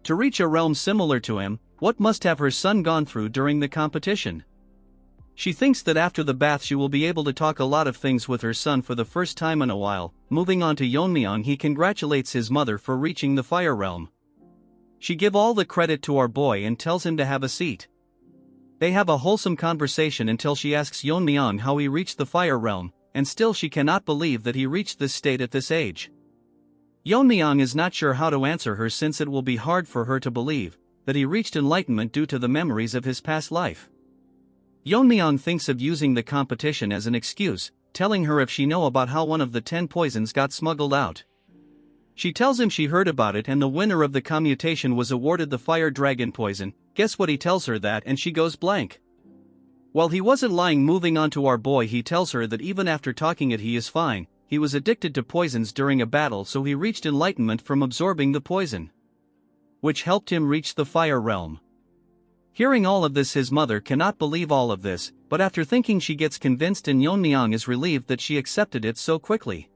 To reach a realm similar to him, what must have her son gone through during the competition? She thinks that after the bath she will be able to talk a lot of things with her son for the first time in a while. Moving on to Yeon-myeong, he congratulates his mother for reaching the fire realm. She gives all the credit to our boy and tells him to have a seat. They have a wholesome conversation until she asks Yeon-myeong how he reached the fire realm, and still she cannot believe that he reached this state at this age. Yeon-myeong is not sure how to answer her since it will be hard for her to believe that he reached enlightenment due to the memories of his past life. Yeon-myeong thinks of using the competition as an excuse, telling her if she know about how one of the 10 poisons got smuggled out. She tells him she heard about it and the winner of the commutation was awarded the fire dragon poison. Guess what, he tells her that and she goes blank. While he wasn't lying. Moving on to our boy, he tells her that even after talking it he is fine. He was addicted to poisons during a battle, so he reached enlightenment from absorbing the poison, which helped him reach the fire realm. Hearing all of this, his mother cannot believe all of this, but after thinking she gets convinced and Yeon-myeong is relieved that she accepted it so quickly.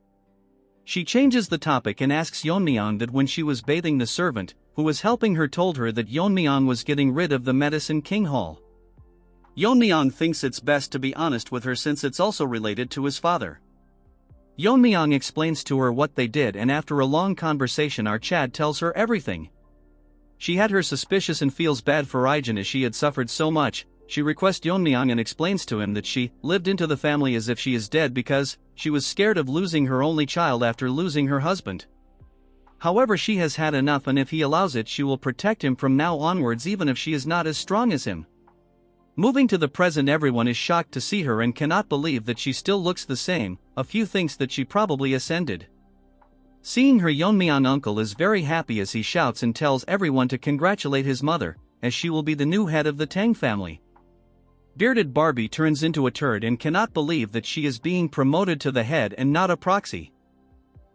She changes the topic and asks Yeon-myeong that when she was bathing, the servant who was helping her told her that Yeon-myeong was getting rid of the Medicine King Hall. Yeon-myeong thinks it's best to be honest with her since it's also related to his father. Yeon-myeong explains to her what they did, and after a long conversation our Chad tells her everything. She had her suspicious and feels bad for Ijin as she had suffered so much. She requests Yeon-myeong and explains to him that she lived into the family as if she is dead because she was scared of losing her only child after losing her husband. However, she has had enough, and if he allows it she will protect him from now onwards even if she is not as strong as him. Moving to the present, everyone is shocked to see her and cannot believe that she still looks the same. A few thinks that she probably ascended. Seeing her, Yeon-myeong uncle is very happy as he shouts and tells everyone to congratulate his mother, as she will be the new head of the Tang family. Bearded Barbie turns into a turd and cannot believe that she is being promoted to the head and not a proxy.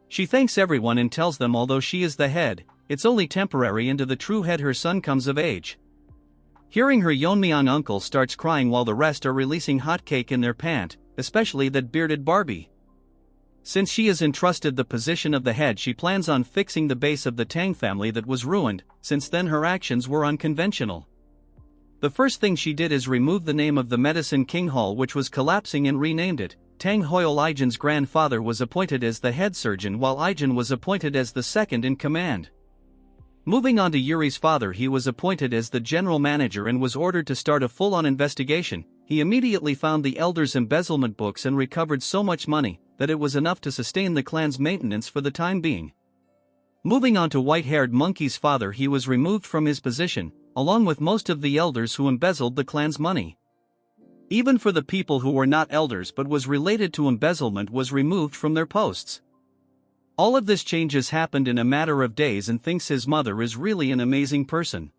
She thanks everyone and tells them although she is the head, it's only temporary until the true head, her son, comes of age. Hearing her, Yeon-myeong uncle starts crying while the rest are releasing hot cake in their pant, especially that bearded Barbie. Since she is entrusted the position of the head, she plans on fixing the base of the Tang family that was ruined. Since then her actions were unconventional. The first thing she did is remove the name of the Medicine King Hall, which was collapsing, and renamed it. Tang Hoil. Ijin's grandfather was appointed as the head surgeon while Ijin was appointed as the second in command. Moving on to Yuri's father, he was appointed as the general manager and was ordered to start a full-on investigation. He immediately found the elders' embezzlement books and recovered so much money that it was enough to sustain the clan's maintenance for the time being. Moving on to white-haired Monkey's father, he was removed from his position, along with most of the elders who embezzled the clan's money. Even for the people who were not elders but was related to embezzlement was removed from their posts. All of this changes happened in a matter of days and thinks his mother is really an amazing person.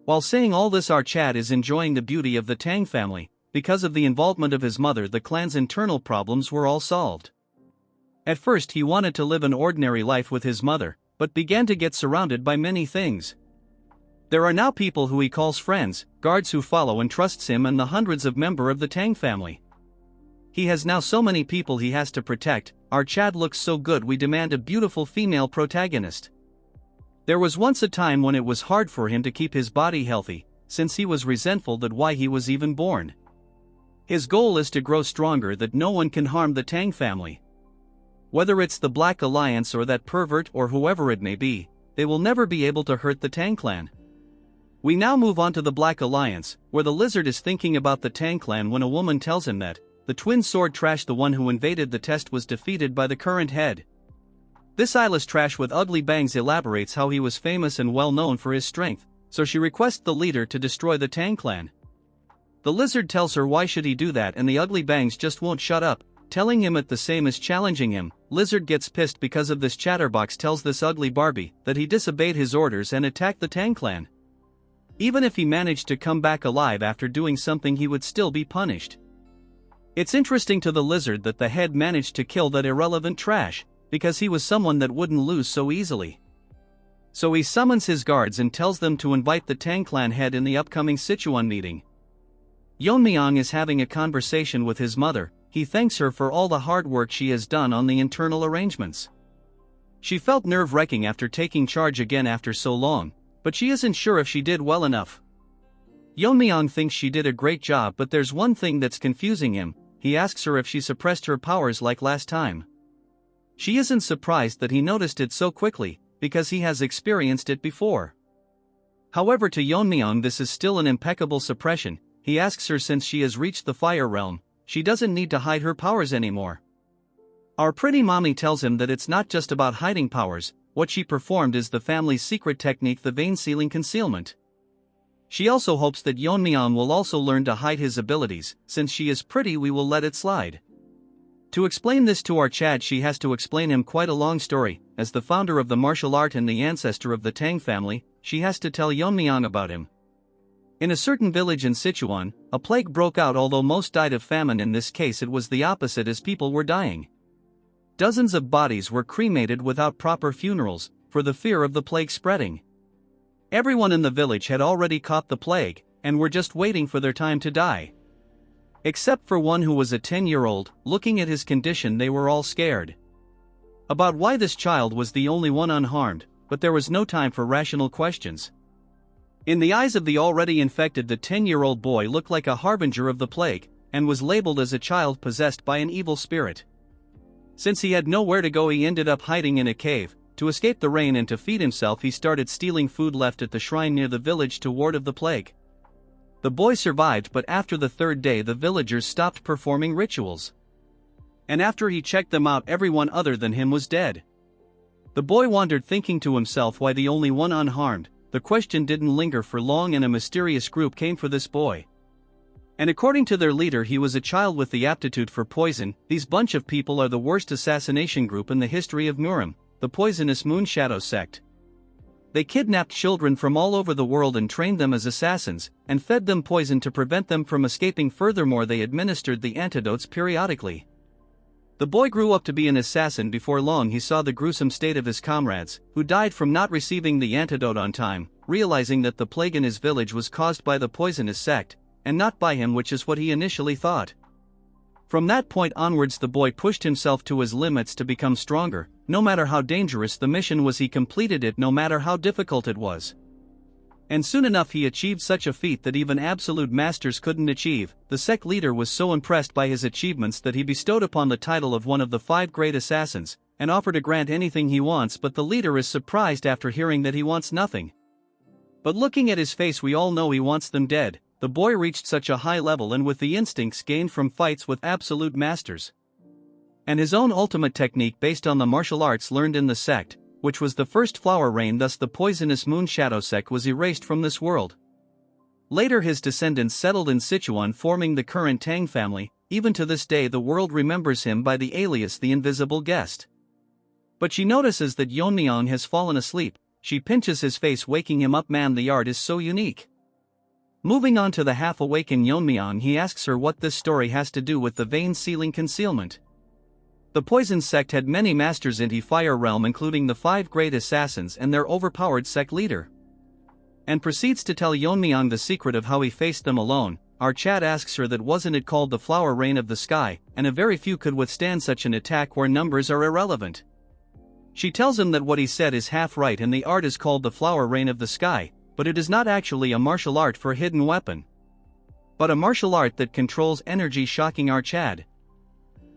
While saying all this, our Chad is enjoying the beauty of the Tang family. Because of the involvement of his mother, the clan's internal problems were all solved. At first he wanted to live an ordinary life with his mother, but began to get surrounded by many things. There are now people who he calls friends, guards who follow and trusts him, and the hundreds of members of the Tang family. He has now so many people he has to protect. Our Chad looks so good, we demand a beautiful female protagonist. There was once a time when it was hard for him to keep his body healthy, since he was resentful that why he was even born. His goal is to grow stronger, that no one can harm the Tang family. Whether it's the Black Alliance or that pervert or whoever it may be, they will never be able to hurt the Tang clan. We now move on to the Black Alliance, where the lizard is thinking about the Tang clan when a woman tells him that the twin sword trash, the one who invaded the test, was defeated by the current head. This eyeless trash with ugly bangs elaborates how he was famous and well known for his strength, So she requests the leader to destroy the Tang clan. The lizard tells her why should he do that, and the ugly bangs just won't shut up, telling him the same as challenging him. Lizard gets pissed because of this. Chatterbox tells this ugly Barbie that he disobeyed his orders and attacked the Tang clan. Even if he managed to come back alive after doing something, he would still be punished. It's interesting to the lizard that the head managed to kill that irrelevant trash, because he was someone that wouldn't lose so easily. So he summons his guards and tells them to invite the Tang clan head in the upcoming Sichuan meeting. Yeon-myeong is having a conversation with his mother. He thanks her for all the hard work she has done on the internal arrangements. She felt nerve-wracking after taking charge again after so long, but she isn't sure if she did well enough. Yeon-myeong thinks she did a great job, but there's one thing that's confusing him. He asks her if she suppressed her powers like last time. She isn't surprised that he noticed it so quickly, because he has experienced it before. However, to Yeon-myeong this is still an impeccable suppression. He asks her since she has reached the fire realm, she doesn't need to hide her powers anymore. Our pretty mommy tells him that it's not just about hiding powers. What she performed is the family's secret technique, the vein sealing concealment. She also hopes that Yeon-myeong will also learn to hide his abilities. Since she is pretty, we will let it slide. To explain this to our Chad, she has to explain him quite a long story. As the founder of the martial art and the ancestor of the Tang family, she has to tell Yeon-myeong about him. In a certain village in Sichuan, a plague broke out. Although most died of famine, in this case it was the opposite, as people were dying. Dozens of bodies were cremated without proper funerals, for the fear of the plague spreading. Everyone in the village had already caught the plague, and were just waiting for their time to die. Except for one who was a 10-year-old. Looking at his condition, they were all scared about why this child was the only one unharmed, but there was no time for rational questions. In the eyes of the already infected, the 10-year-old boy looked like a harbinger of the plague, and was labeled as a child possessed by an evil spirit. Since he had nowhere to go, he ended up hiding in a cave. To escape the rain and to feed himself, he started stealing food left at the shrine near the village to ward off the plague. The boy survived, but after the third day the villagers stopped performing rituals. And after he checked them out, everyone other than him was dead. The boy wondered, thinking to himself, why the only one unharmed? The question didn't linger for long, and a mysterious group came for this boy. And according to their leader, he was a child with the aptitude for poison. These bunch of people are the worst assassination group in the history of Murim, the poisonous Moon Shadow sect. They kidnapped children from all over the world and trained them as assassins, and fed them poison to prevent them from escaping. Furthermore, they administered the antidotes periodically. The boy grew up to be an assassin. Before long he saw the gruesome state of his comrades, who died from not receiving the antidote on time. Realizing that the plague in his village was caused by the poisonous sect, and not by him, which is what he initially thought. From that point onwards, the boy pushed himself to his limits to become stronger. No matter how dangerous the mission was, he completed it, no matter how difficult it was. And soon enough he achieved such a feat that even absolute masters couldn't achieve. The sect leader was so impressed by his achievements that he bestowed upon the title of one of the 5 great assassins, and offered to grant anything he wants. But the leader is surprised after hearing that he wants nothing. But looking at his face, we all know he wants them dead. The boy reached such a high level, and with the instincts gained from fights with absolute masters, and his own ultimate technique based on the martial arts learned in the sect, which was the first flower rain. Thus the poisonous Moon Shadow sect was erased from this world. Later his descendants settled in Sichuan, forming the current Tang family. Even to this day the world remembers him by the alias the Invisible Guest. But she notices that Yeon-myeong has fallen asleep. She pinches his face, waking him up. Man, the art is so unique. Moving on to the half-awakened Yeon-myeong, he asks her what this story has to do with the vein sealing concealment. The poison sect had many masters in the fire realm, including the 5 great assassins and their overpowered sect leader, and proceeds to tell Yeon-myeong the secret of how he faced them alone. Our Chad asks her that wasn't it called the flower rain of the sky, and a very few could withstand such an attack where numbers are irrelevant. She tells him that what he said is half right, and the art is called the flower rain of the sky, but it is not actually a martial art for a hidden weapon, but a martial art that controls energy. Shocking our Chad,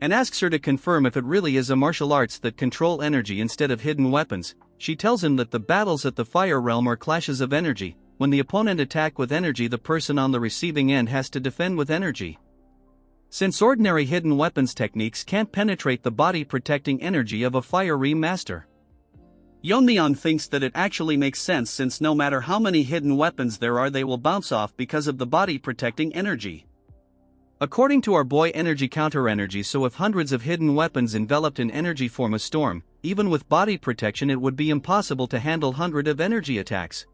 and asks her to confirm if it really is a martial arts that control energy instead of hidden weapons. She tells him that the battles at the fire realm are clashes of energy. When the opponent attack with energy, the person on the receiving end has to defend with energy. Since ordinary hidden weapons techniques can't penetrate the body protecting energy of a fiery master. Yeon-myeong thinks that it actually makes sense since no matter how many hidden weapons there are they will bounce off because of the body protecting energy. According to our boy energy counter energy, so if hundreds of hidden weapons enveloped in energy form a storm, even with body protection it would be impossible to handle hundred of energy attacks.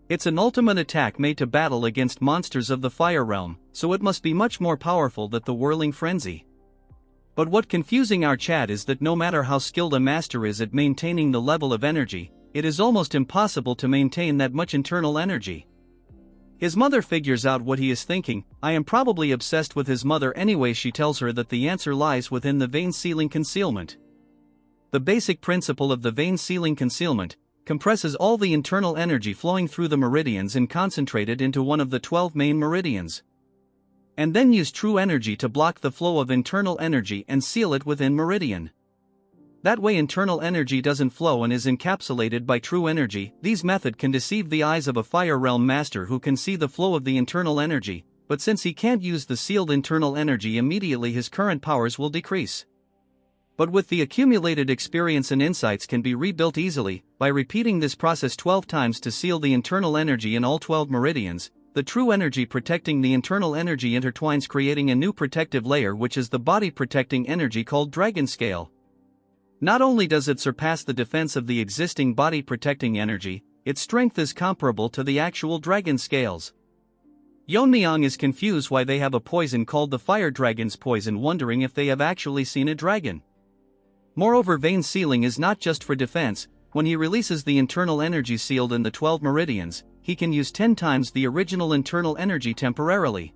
It's an ultimate attack made to battle against monsters of the fire realm, so it must be much more powerful than the whirling frenzy. But what confusing our Chad is that no matter how skilled a master is at maintaining the level of energy, it is almost impossible to maintain that much internal energy. His mother figures out what he is thinking. I am probably obsessed with his mother anyway. She tells her that the answer lies within the vein sealing concealment. The basic principle of the vein sealing concealment compresses all the internal energy flowing through the meridians and concentrate it into one of the 12 main meridians. And then use true energy to block the flow of internal energy and seal it within meridian. That way internal energy doesn't flow and is encapsulated by true energy. This method can deceive the eyes of a fire realm master who can see the flow of the internal energy, but since he can't use the sealed internal energy immediately his current powers will decrease. But with the accumulated experience and insights can be rebuilt easily, by repeating this process 12 times to seal the internal energy in all 12 meridians. The true energy protecting the internal energy intertwines, creating a new protective layer, which is the body protecting energy called Dragon Scale. Not only does it surpass the defense of the existing body protecting energy, its strength is comparable to the actual dragon scales. Yeon-myeong is confused why they have a poison called the fire dragon's poison, wondering if they have actually seen a dragon. Moreover, vein sealing is not just for defense. When he releases the internal energy sealed in the 12 meridians, he can use 10 times the original internal energy temporarily.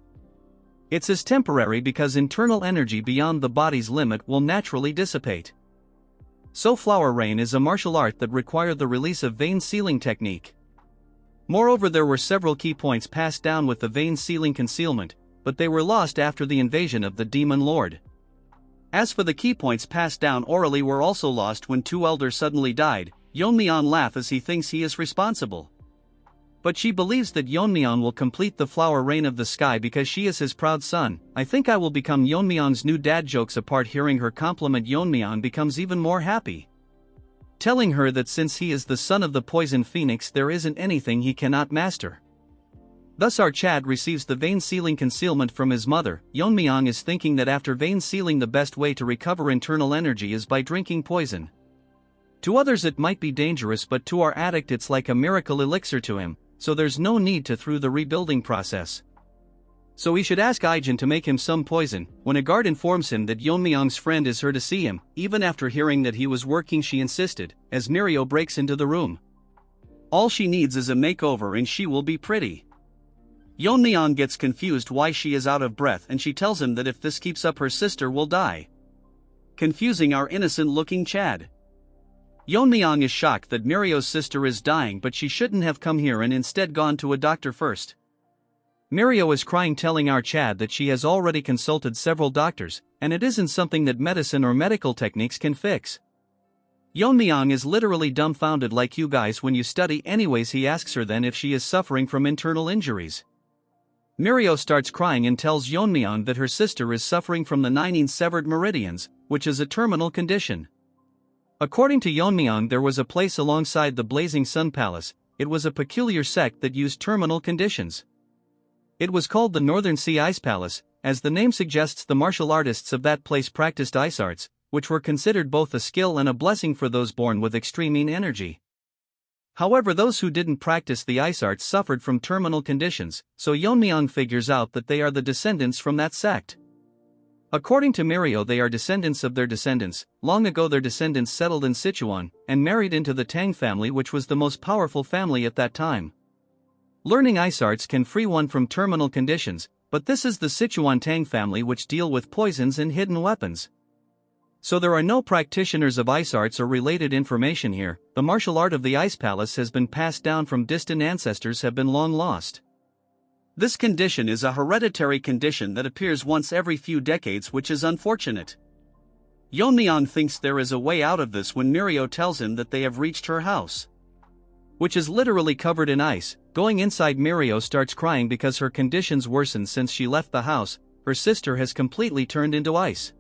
It says temporary because internal energy beyond the body's limit will naturally dissipate. So flower rain is a martial art that required the release of vein sealing technique. Moreover, there were several key points passed down with the vein sealing concealment, but they were lost after the invasion of the Demon Lord. As for the key points passed down orally were also lost when two elders suddenly died. Yeon-myeong laughs as he thinks he is responsible. But she believes that Yeon-myeong will complete the flower rain of the sky because she is his proud son. I think I will become Yeon-myeong's new dad. Jokes apart, hearing her compliment, Yeon-myeong becomes even more happy, telling her that since he is the son of the poison phoenix there isn't anything he cannot master. Thus our Chad receives the vein sealing concealment from his mother. Yeon-myeong is thinking that after vein sealing the best way to recover internal energy is by drinking poison. To others it might be dangerous, but to our addict it's like a miracle elixir to him, so there's no need to through the rebuilding process. So he should ask Ijin to make him some poison. When a guard informs him that Yeon-myeong's friend is here to see him, even after hearing that he was working she insisted, as Mirio breaks into the room. All she needs is a makeover and she will be pretty. Yeon-myeong gets confused why she is out of breath and she tells him that if this keeps up her sister will die, confusing our innocent looking Chad. Yeon-myeong is shocked that Mirio's sister is dying, but she shouldn't have come here and instead gone to a doctor first. Mirio is crying, telling our Chad that she has already consulted several doctors, and it isn't something that medicine or medical techniques can fix. Yeon-myeong is literally dumbfounded, like you guys when you study. Anyways, he asks her then if she is suffering from internal injuries. Mirio starts crying and tells Yeon-myeong that her sister is suffering from the 19 severed meridians, which is a terminal condition. According to Yeon-myeong, there was a place alongside the Blazing Sun Palace. It was a peculiar sect that used terminal conditions. It was called the Northern Sea Ice Palace. As the name suggests, the martial artists of that place practiced ice arts, which were considered both a skill and a blessing for those born with extreme energy. However, those who didn't practice the ice arts suffered from terminal conditions, so Yeon-myeong figures out that they are the descendants from that sect. According to Mirio, they are descendants of their descendants. Long ago their descendants settled in Sichuan, and married into the Tang family, which was the most powerful family at that time. Learning ice arts can free one from terminal conditions, but this is the Sichuan Tang family, which deal with poisons and hidden weapons. So there are no practitioners of ice arts or related information here. The martial art of the Ice Palace has been passed down from distant ancestors, have been long lost. This condition is a hereditary condition that appears once every few decades, which is unfortunate. Yeon-myeong thinks there is a way out of this when Mirio tells him that they have reached her house, which is literally covered in ice. Going inside, Mirio starts crying because her conditions worsened since she left the house. Her sister has completely turned into ice.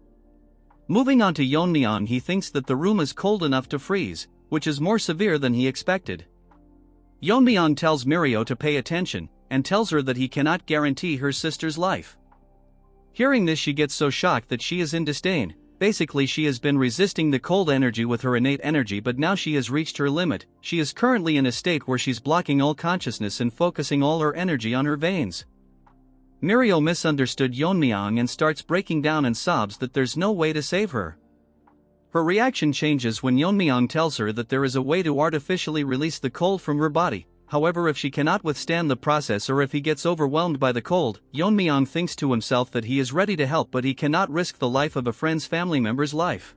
Moving on to Yeon-myeong, he thinks that the room is cold enough to freeze. which is more severe than he expected. Yeon-myeong tells Mirio to pay attention, and tells her that he cannot guarantee her sister's life. Hearing this, she gets so shocked that she is in disdain. Basically, she has been resisting the cold energy with her innate energy, but now she has reached her limit. She is currently in a state where she's blocking all consciousness and focusing all her energy on her veins. Mirio misunderstood Yeon-myeong and starts breaking down and sobs that there's no way to save her. Her reaction changes when Yeon-myeong tells her that there is a way to artificially release the cold from her body. However, if she cannot withstand the process or if he gets overwhelmed by the cold, Yeon-myeong thinks to himself that he is ready to help, but he cannot risk the life of a friend's family member's life.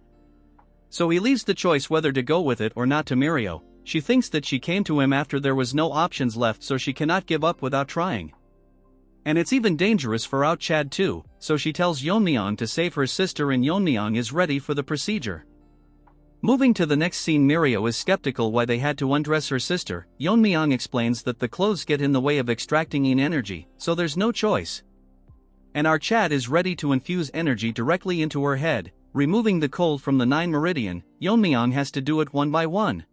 So he leaves the choice whether to go with it or not to Mirio. She thinks that she came to him after there was no options left, so she cannot give up without trying. And it's even dangerous for Chad too, so she tells Yeon-myeong to save her sister, and Yeon-myeong is ready for the procedure. Moving to the next scene, Mirio is skeptical why they had to undress her sister. Yeon-myeong explains that the clothes get in the way of extracting yin energy, so there's no choice. And our Chad is ready to infuse energy directly into her head, removing the cold from the 9 meridian. Yeon-myeong has to do it one by one.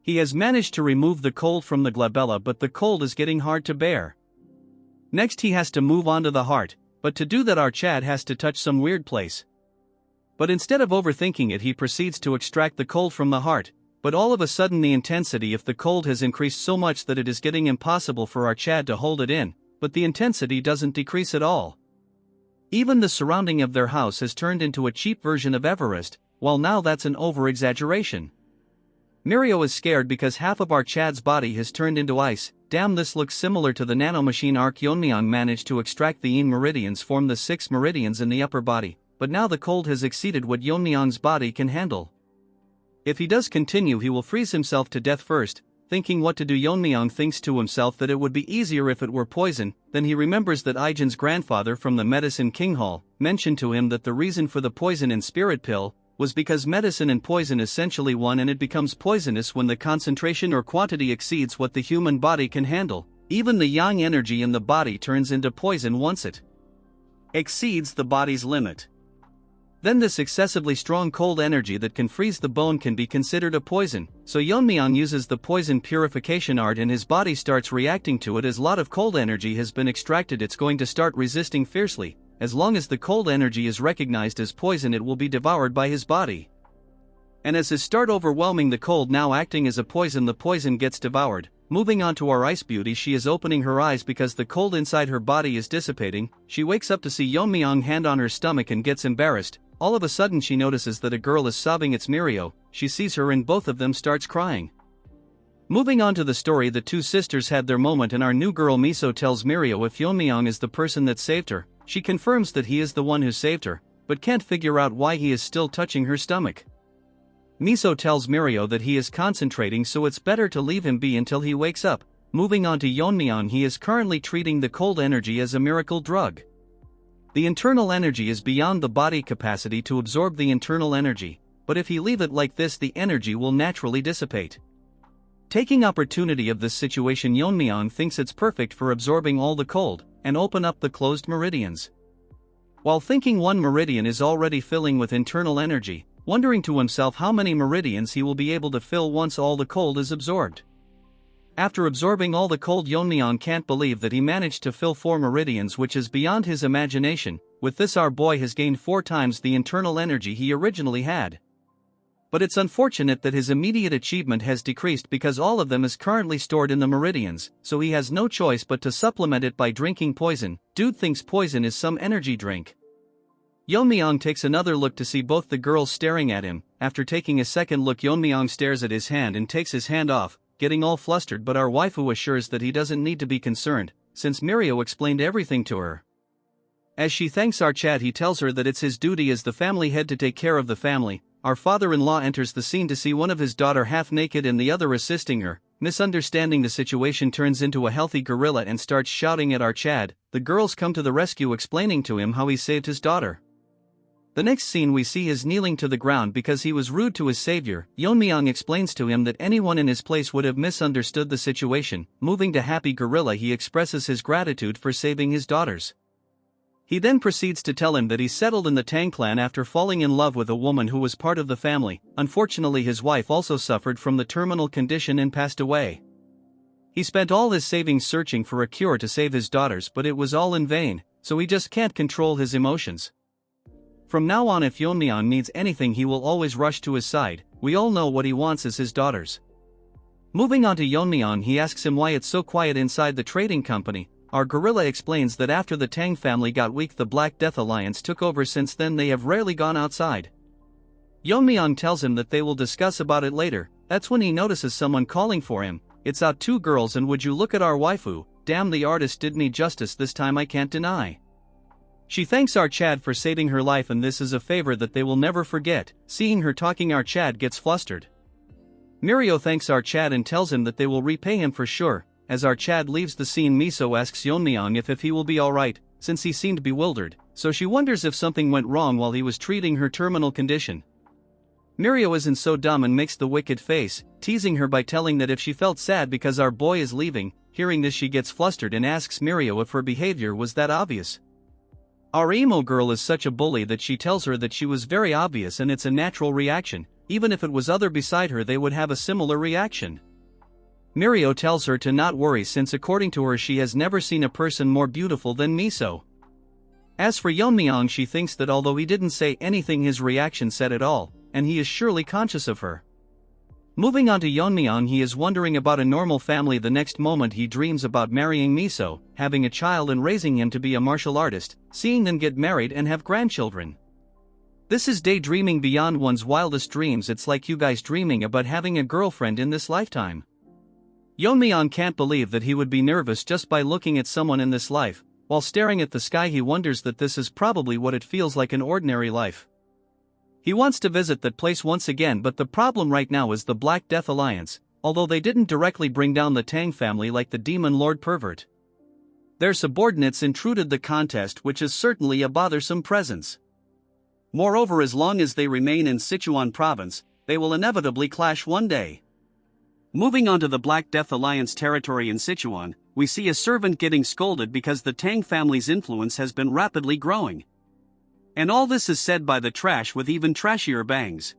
He has managed to remove the cold from the glabella, but the cold is getting hard to bear. Next he has to move on to the heart, but to do that our Chad has to touch some weird place. But instead of overthinking it, he proceeds to extract the cold from the heart, but all of a sudden the intensity of the cold has increased so much that it is getting impossible for our Chad to hold it in, but the intensity doesn't decrease at all. Even the surrounding of their house has turned into a cheap version of Everest, while now that's an over-exaggeration. Mirio is scared because half of our Chad's body has turned into ice. Damn, this looks similar to the nanomachine arc. Yeon-myeong managed to extract the yin meridians, form the 6 meridians in the upper body, but now the cold has exceeded what Yeon-myeong's body can handle. If he does continue, he will freeze himself to death first. Thinking what to do, Yeon-myeong thinks to himself that it would be easier if it were poison. Then he remembers that Ijin's grandfather from the Medicine King Hall mentioned to him that the reason for the poison in Spirit Pill was because medicine and poison essentially one, and it becomes poisonous when the concentration or quantity exceeds what the human body can handle. Even the yang energy in the body turns into poison once it exceeds the body's limit. Then this excessively strong cold energy that can freeze the bone can be considered a poison, so Yeon-myeong uses the poison purification art and his body starts reacting to it. As a lot of cold energy has been extracted, it's going to start resisting fiercely. As long as the cold energy is recognized as poison, it will be devoured by his body. And as his start overwhelming the cold, now acting as a poison, the poison gets devoured. Moving on to our ice beauty, she is opening her eyes because the cold inside her body is dissipating. She wakes up to see Yeon-myeong hand on her stomach and gets embarrassed. All of a sudden she notices that a girl is sobbing. It's Mirio. She sees her and both of them starts crying. Moving on to the story, the two sisters had their moment and our new girl Miso tells Mirio if Yeon-myeong is the person that saved her. She confirms that he is the one who saved her, but can't figure out why he is still touching her stomach. Miso tells Mirio that he is concentrating, so it's better to leave him be until he wakes up. Moving on to Yeon-myeong, he is currently treating the cold energy as a miracle drug. The internal energy is beyond the body capacity to absorb the internal energy, but if he leave it like this, the energy will naturally dissipate. Taking opportunity of this situation, Yeon-myeong thinks it's perfect for absorbing all the cold, and open up the closed meridians. While thinking one meridian is already filling with internal energy, wondering to himself how many meridians he will be able to fill once all the cold is absorbed. After absorbing all the cold, Yeon-myeong can't believe that he managed to fill 4 meridians, which is beyond his imagination. With this, our boy has gained 4 times the internal energy he originally had. But it's unfortunate that his immediate achievement has decreased because all of them is currently stored in the meridians, so he has no choice but to supplement it by drinking poison. Dude thinks poison is some energy drink. Yeon-myeong takes another look to see both the girls staring at him. After taking a second look, Yeon-myeong stares at his hand and takes his hand off, getting all flustered, but our waifu assures that he doesn't need to be concerned, since Mirio explained everything to her. As she thanks our Chad, he tells her that it's his duty as the family head to take care of the family. Our father-in-law enters the scene to see one of his daughter half naked and the other assisting her. Misunderstanding the situation, turns into a healthy gorilla and starts shouting at our Chad. The girls come to the rescue, explaining to him how he saved his daughter. The next scene we see is kneeling to the ground because he was rude to his savior. Yeon-myeong explains to him that anyone in his place would have misunderstood the situation. Moving to happy gorilla, he expresses his gratitude for saving his daughters. He then proceeds to tell him that he settled in the Tang clan after falling in love with a woman who was part of the family. Unfortunately, his wife also suffered from the terminal condition and passed away. He spent all his savings searching for a cure to save his daughters, but it was all in vain, so he just can't control his emotions. From now on, if Yeon-myeong needs anything, he will always rush to his side. We all know what he wants is his daughters. Moving on to Yeon-myeong, he asks him why it's so quiet inside the trading company. Our gorilla explains that after the Tang family got weak, the Black Death Alliance took over. Since then they have rarely gone outside. Yeon-myeong tells him that they will discuss about it later. That's when he notices someone calling for him. It's out, two girls, and would you look at our waifu. Damn, the artist did me justice this time, I can't deny. She thanks our Chad for saving her life, and this is a favor that they will never forget. Seeing her talking, our Chad gets flustered. Mirio thanks our Chad and tells him that they will repay him for sure. As our Chad leaves the scene, Miso asks Yeon-myeong if he will be alright, since he seemed bewildered, so she wonders if something went wrong while he was treating her terminal condition. Mirio isn't so dumb and makes the wicked face, teasing her by telling that if she felt sad because our boy is leaving. Hearing this, she gets flustered and asks Mirio if her behavior was that obvious. Our emo girl is such a bully that she tells her that she was very obvious and it's a natural reaction. Even if it was other beside her, they would have a similar reaction. Mirio tells her to not worry, since according to her she has never seen a person more beautiful than Miso. As for Yeon-myeong, she thinks that although he didn't say anything, his reaction said it all, and he is surely conscious of her. Moving on to Yeon-myeong, he is wondering about a normal family. The next moment he dreams about marrying Miso, having a child and raising him to be a martial artist, seeing them get married and have grandchildren. This is daydreaming beyond one's wildest dreams. It's like you guys dreaming about having a girlfriend in this lifetime. Yeon-myeong can't believe that he would be nervous just by looking at someone in this life. While staring at the sky, he wonders that this is probably what it feels like in ordinary life. He wants to visit that place once again, but the problem right now is the Black Death Alliance, although they didn't directly bring down the Tang family like the Demon Lord pervert. Their subordinates intruded the contest, which is certainly a bothersome presence. Moreover, as long as they remain in Sichuan province, they will inevitably clash one day. Moving on to the Black Death Alliance territory in Sichuan, we see a servant getting scolded because the Tang family's influence has been rapidly growing. And all this is said by the trash with even trashier bangs.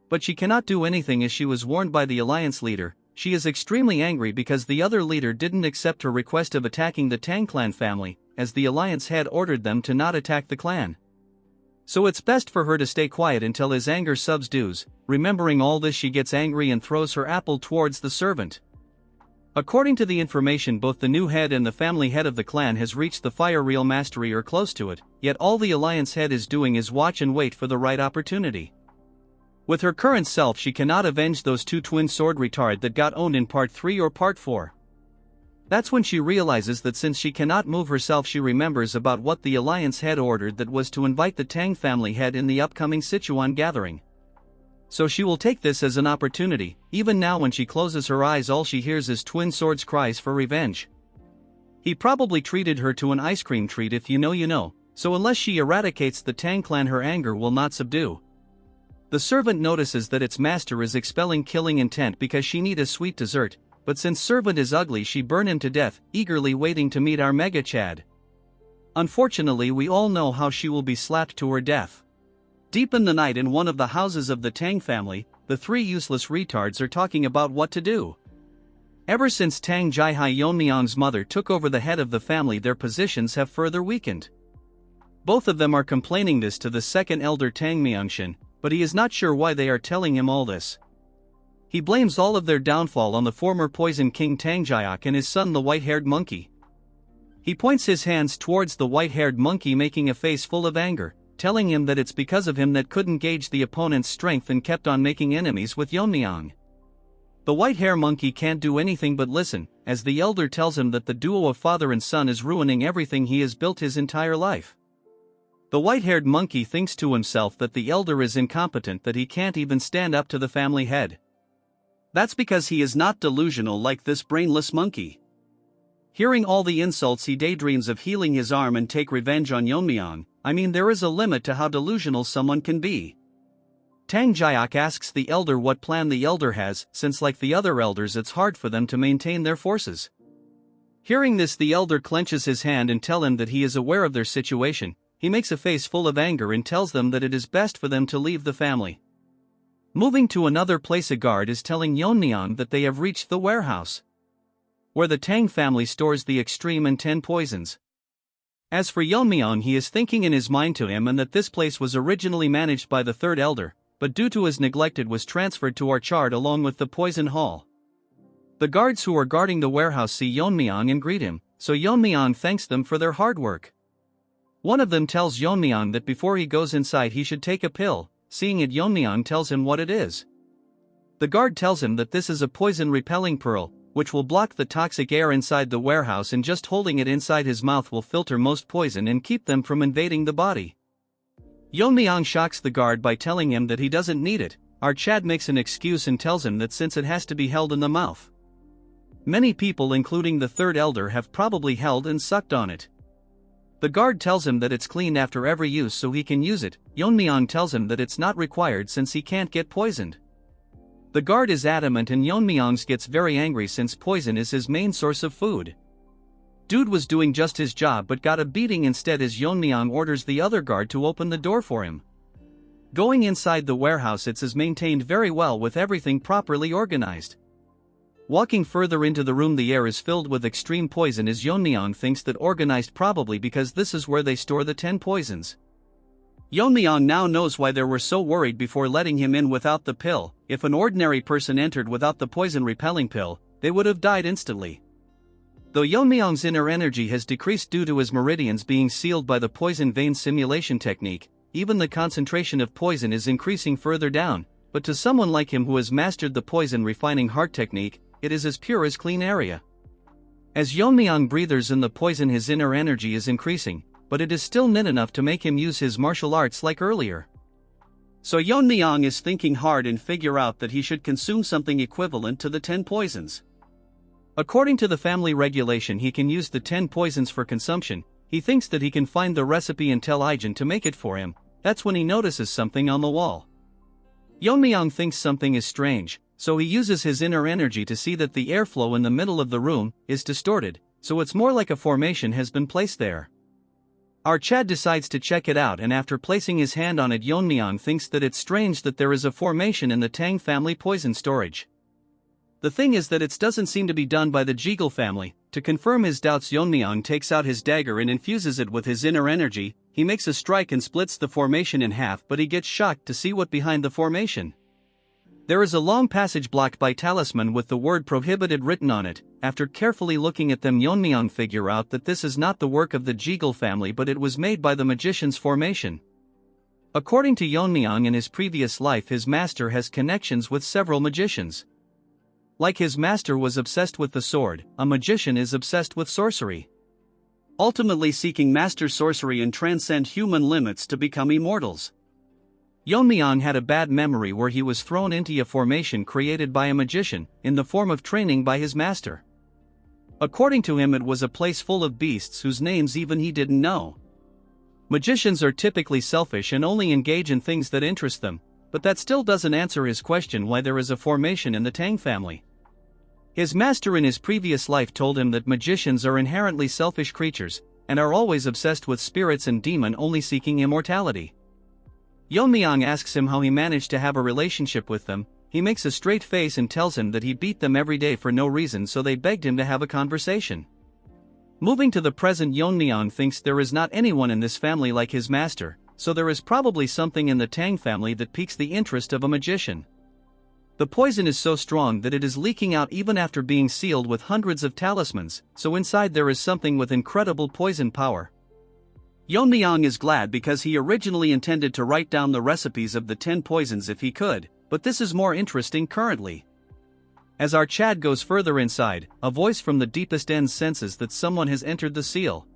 But she cannot do anything, as she was warned by the alliance leader. She is extremely angry because the other leader didn't accept her request of attacking the Tang clan family, as the alliance had ordered them to not attack the clan. So it's best for her to stay quiet until his anger subsides. Remembering all this, she gets angry and throws her apple towards the servant. According to the information, both the new head and the family head of the clan has reached the fire real mastery or close to it, yet all the alliance head is doing is watch and wait for the right opportunity. With her current self, she cannot avenge those two twin sword retard that got owned in part 3 or part 4. That's when she realizes that since she cannot move herself, she remembers about what the alliance head ordered, that was to invite the Tang family head in the upcoming Sichuan gathering. So she will take this as an opportunity. Even now, when she closes her eyes, all she hears is Twin Sword's cries for revenge. He probably treated her to an ice cream treat, if you know, so unless she eradicates the Tang clan, her anger will not subdue. The servant notices that its master is expelling killing intent because she need a sweet dessert, but since servant is ugly, she burn him to death, eagerly waiting to meet our Mega Chad. Unfortunately, we all know how she will be slapped to her death. Deep in the night, in one of the houses of the Tang family, the three useless retards are talking about what to do. Ever since Tang Jihai, Yeon-myeong's mother, took over the head of the family, their positions have further weakened. Both of them are complaining this to the second elder Tang Myeongshin, but he is not sure why they are telling him all this. He blames all of their downfall on the former Poison King Tang Jiak and his son, the white-haired monkey. He points his hands towards the white-haired monkey, making a face full of anger, telling him that it's because of him that couldn't gauge the opponent's strength and kept on making enemies with Yeon-myeong. The white-hair monkey can't do anything but listen, as the elder tells him that the duo of father and son is ruining everything he has built his entire life. The white-haired monkey thinks to himself that the elder is incompetent, that he can't even stand up to the family head. That's because he is not delusional like this brainless monkey. Hearing all the insults, he daydreams of healing his arm and take revenge on Yeon-myeong. I mean, there is a limit to how delusional someone can be. Tang Jiak asks the elder what plan the elder has, since like the other elders it's hard for them to maintain their forces. Hearing this, the elder clenches his hand and tells him that he is aware of their situation. He makes a face full of anger and tells them that it is best for them to leave the family. Moving to another place, a guard is telling Yeon-myeong that they have reached the warehouse where the Tang family stores the extreme and 10 poisons. As for Yeon-myeong, he is thinking in his mind to him and that this place was originally managed by the third elder, but due to his neglect it was transferred to Orchard along with the poison hall. The guards who are guarding the warehouse see Yeon-myeong and greet him, so Yeon-myeong thanks them for their hard work. One of them tells Yeon-myeong that before he goes inside he should take a pill. Seeing it, Yeon-myeong tells him what it is. The guard tells him that this is a poison-repelling pearl, which will block the toxic air inside the warehouse, and just holding it inside his mouth will filter most poison and keep them from invading the body. Yeon-myeong shocks the guard by telling him that he doesn't need it. Our Chad makes an excuse and tells him that since it has to be held in the mouth, many people including the third elder have probably held and sucked on it. The guard tells him that it's cleaned after every use so he can use it. Yeon-myeong tells him that it's not required since he can't get poisoned. The guard is adamant and Yeon-myeong gets very angry since poison is his main source of food. Dude was doing just his job but got a beating instead as Yeon-myeong orders the other guard to open the door for him. Going inside the warehouse, it is maintained very well with everything properly organized. Walking further into the room, the air is filled with extreme poison as Yeon-myeong thinks that organized, probably because this is where they store the 10 poisons. Yeon-myeong now knows why they were so worried before letting him in without the pill. If an ordinary person entered without the poison-repelling pill, they would have died instantly. Though Yeon-myeong's inner energy has decreased due to his meridians being sealed by the poison vein simulation technique, even the concentration of poison is increasing further down, but to someone like him who has mastered the poison refining heart technique, it is as pure as clean area. As Yeon-myeong breathes in the poison, his inner energy is increasing, but it is still not enough to make him use his martial arts like earlier. So Yeon-myeong is thinking hard and figure out that he should consume something equivalent to the 10 poisons. According to the family regulation, he can use the 10 poisons for consumption. He thinks that he can find the recipe and tell Ijin to make it for him. That's when he notices something on the wall. Yeon-myeong thinks something is strange, so he uses his inner energy to see that the airflow in the middle of the room is distorted, so it's more like a formation has been placed there. Our Chad decides to check it out, and after placing his hand on it, Yeon-myeong thinks that it's strange that there is a formation in the Tang family poison storage. The thing is that it doesn't seem to be done by the Jegal family. To confirm his doubts, Yeon-myeong takes out his dagger and infuses it with his inner energy. He makes a strike and splits the formation in half, but he gets shocked to see what behind the formation. There is a long passage blocked by talisman with the word prohibited written on it. After carefully looking at them, Yeon-myeong figure out that this is not the work of the Jegal family, but it was made by the magician's formation. According to Yeon-myeong, in his previous life his master has connections with several magicians. Like his master was obsessed with the sword, a magician is obsessed with sorcery, ultimately seeking master sorcery and transcend human limits to become immortals. Yeon-myeong had a bad memory where he was thrown into a formation created by a magician, in the form of training by his master. According to him, it was a place full of beasts whose names even he didn't know. Magicians are typically selfish and only engage in things that interest them, but that still doesn't answer his question why there is a formation in the Tang family. His master in his previous life told him that magicians are inherently selfish creatures, and are always obsessed with spirits and demon, only seeking immortality. Yeon-myeong asks him how he managed to have a relationship with them. He makes a straight face and tells him that he beat them every day for no reason, so they begged him to have a conversation. Moving to the present, Yeon-myeong thinks there is not anyone in this family like his master, so there is probably something in the Tang family that piques the interest of a magician. The poison is so strong that it is leaking out even after being sealed with hundreds of talismans, so inside there is something with incredible poison power. Yeon-myeong is glad because he originally intended to write down the recipes of the 10 poisons if he could, but this is more interesting currently. As our Chad goes further inside, a voice from the deepest end senses that someone has entered the seal.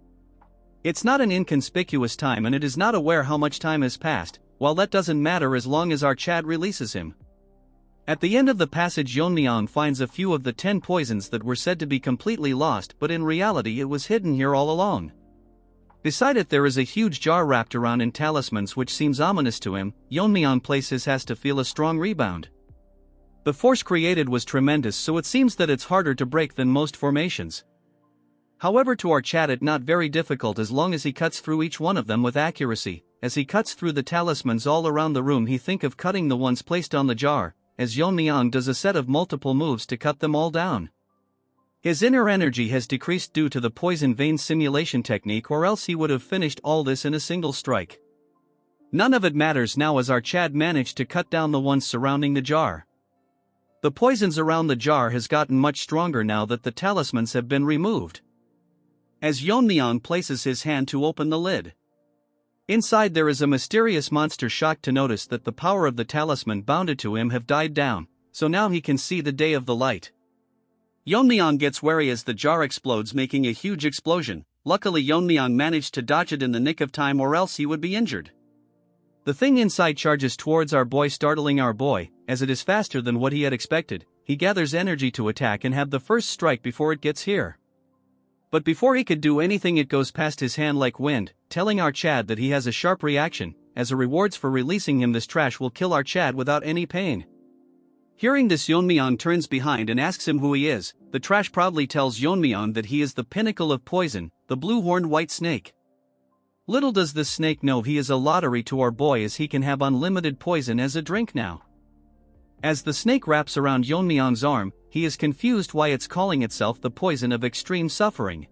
It's not an inconspicuous time and it is not aware how much time has passed, while that doesn't matter as long as our Chad releases him. At the end of the passage, Yeon-myeong finds a few of the 10 poisons that were said to be completely lost, but in reality it was hidden here all along. Beside it there is a huge jar wrapped around in talismans which seems ominous to him. Yeon-myeong places has to feel a strong rebound. The force created was tremendous, so it seems that it's harder to break than most formations. However, to our Chad it not very difficult as long as he cuts through each one of them with accuracy. As he cuts through the talismans all around the room, he think of cutting the ones placed on the jar, as Yeon-myeong does a set of multiple moves to cut them all down. His inner energy has decreased due to the poison vein simulation technique, or else he would have finished all this in a single strike. None of it matters now as our Chad managed to cut down the ones surrounding the jar. The poisons around the jar has gotten much stronger now that the talismans have been removed. As Yeon-myeong places his hand to open the lid, inside there is a mysterious monster, shocked to notice that the power of the talisman bounded to him have died down, so now he can see the day of the light. Yeon-myeong gets wary as the jar explodes, making a huge explosion. Luckily Yeon-myeong managed to dodge it in the nick of time, or else he would be injured. The thing inside charges towards our boy, startling our boy, as it is faster than what he had expected. He gathers energy to attack and have the first strike before it gets here. But before he could do anything, it goes past his hand like wind, telling our Chad that he has a sharp reaction. As a rewards for releasing him, this trash will kill our Chad without any pain. Hearing this, Yeon-myeong turns behind and asks him who he is. The trash proudly tells Yeon-myeong that he is the pinnacle of poison, the blue-horned white snake. Little does this snake know he is a lottery to our boy, as he can have unlimited poison as a drink now. As the snake wraps around Yeon-myeong's arm, he is confused why it's calling itself the poison of extreme suffering,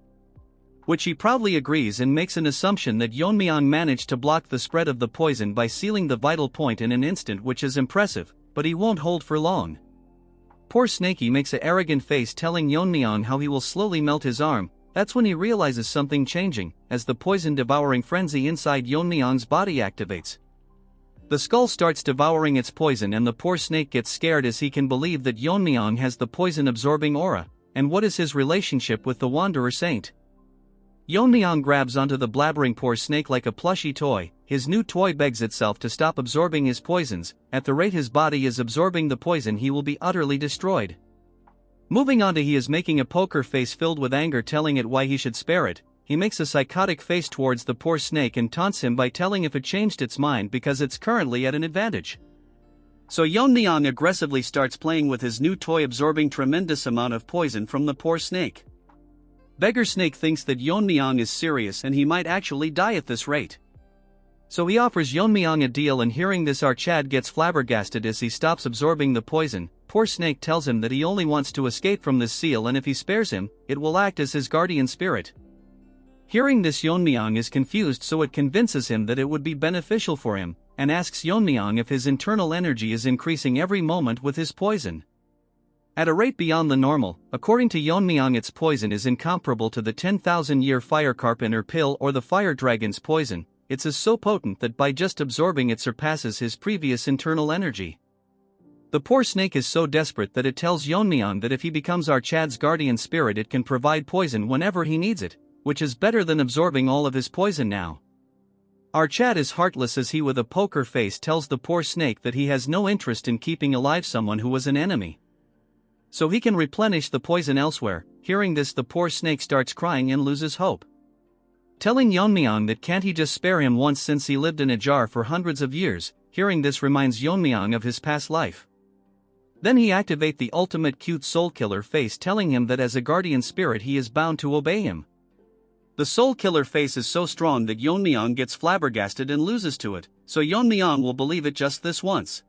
which he proudly agrees and makes an assumption that Yeon-myeong managed to block the spread of the poison by sealing the vital point in an instant, which is impressive, but he won't hold for long. Poor Snakey makes an arrogant face, telling Yeon-myeong how he will slowly melt his arm. That's when he realizes something changing, as the poison-devouring frenzy inside Yeon-myeong's body activates. The skull starts devouring its poison, and the poor snake gets scared as he can believe that Yeon-myeong has the poison-absorbing aura. And what is his relationship with the Wanderer Saint? Yeon-myeong grabs onto the blabbering poor snake like a plushy toy. His new toy begs itself to stop absorbing his poisons. At the rate his body is absorbing the poison, he will be utterly destroyed. Moving on to, he is making a poker face filled with anger, telling it why he should spare it. He makes a psychotic face towards the poor snake and taunts him by telling if it changed its mind because it's currently at an advantage. So Yeon-myeong aggressively starts playing with his new toy, absorbing tremendous amount of poison from the poor snake. Beggar Snake thinks that Yeon-myeong is serious and he might actually die at this rate. So he offers Yeon-myeong a deal, and hearing this, our Chad gets flabbergasted as he stops absorbing the poison. Poor Snake tells him that he only wants to escape from this seal, and if he spares him, it will act as his guardian spirit. Hearing this, Yeon-myeong is confused, so it convinces him that it would be beneficial for him, and asks Yeon-myeong if his internal energy is increasing every moment with his poison. At a rate beyond the normal. According to Yeon-myeong, its poison is incomparable to the 10,000-year fire carpenter pill or the fire dragon's poison. It is so potent that by just absorbing it surpasses his previous internal energy. The poor snake is so desperate that it tells Yeon-myeong that if he becomes our Chad's guardian spirit, it can provide poison whenever he needs it, which is better than absorbing all of his poison now. Our Chad is heartless as he, with a poker face, tells the poor snake that he has no interest in keeping alive someone who was an enemy, so he can replenish the poison elsewhere. Hearing this, the poor snake starts crying and loses hope, telling Yeon-myeong that can't he just spare him once, since he lived in a jar for hundreds of years. Hearing this reminds Yeon-myeong of his past life. Then he activates the ultimate cute soul killer face, telling him that as a guardian spirit he is bound to obey him. The soul killer face is so strong that Yeon-myeong gets flabbergasted and loses to it, so Yeon-myeong will believe it just this once.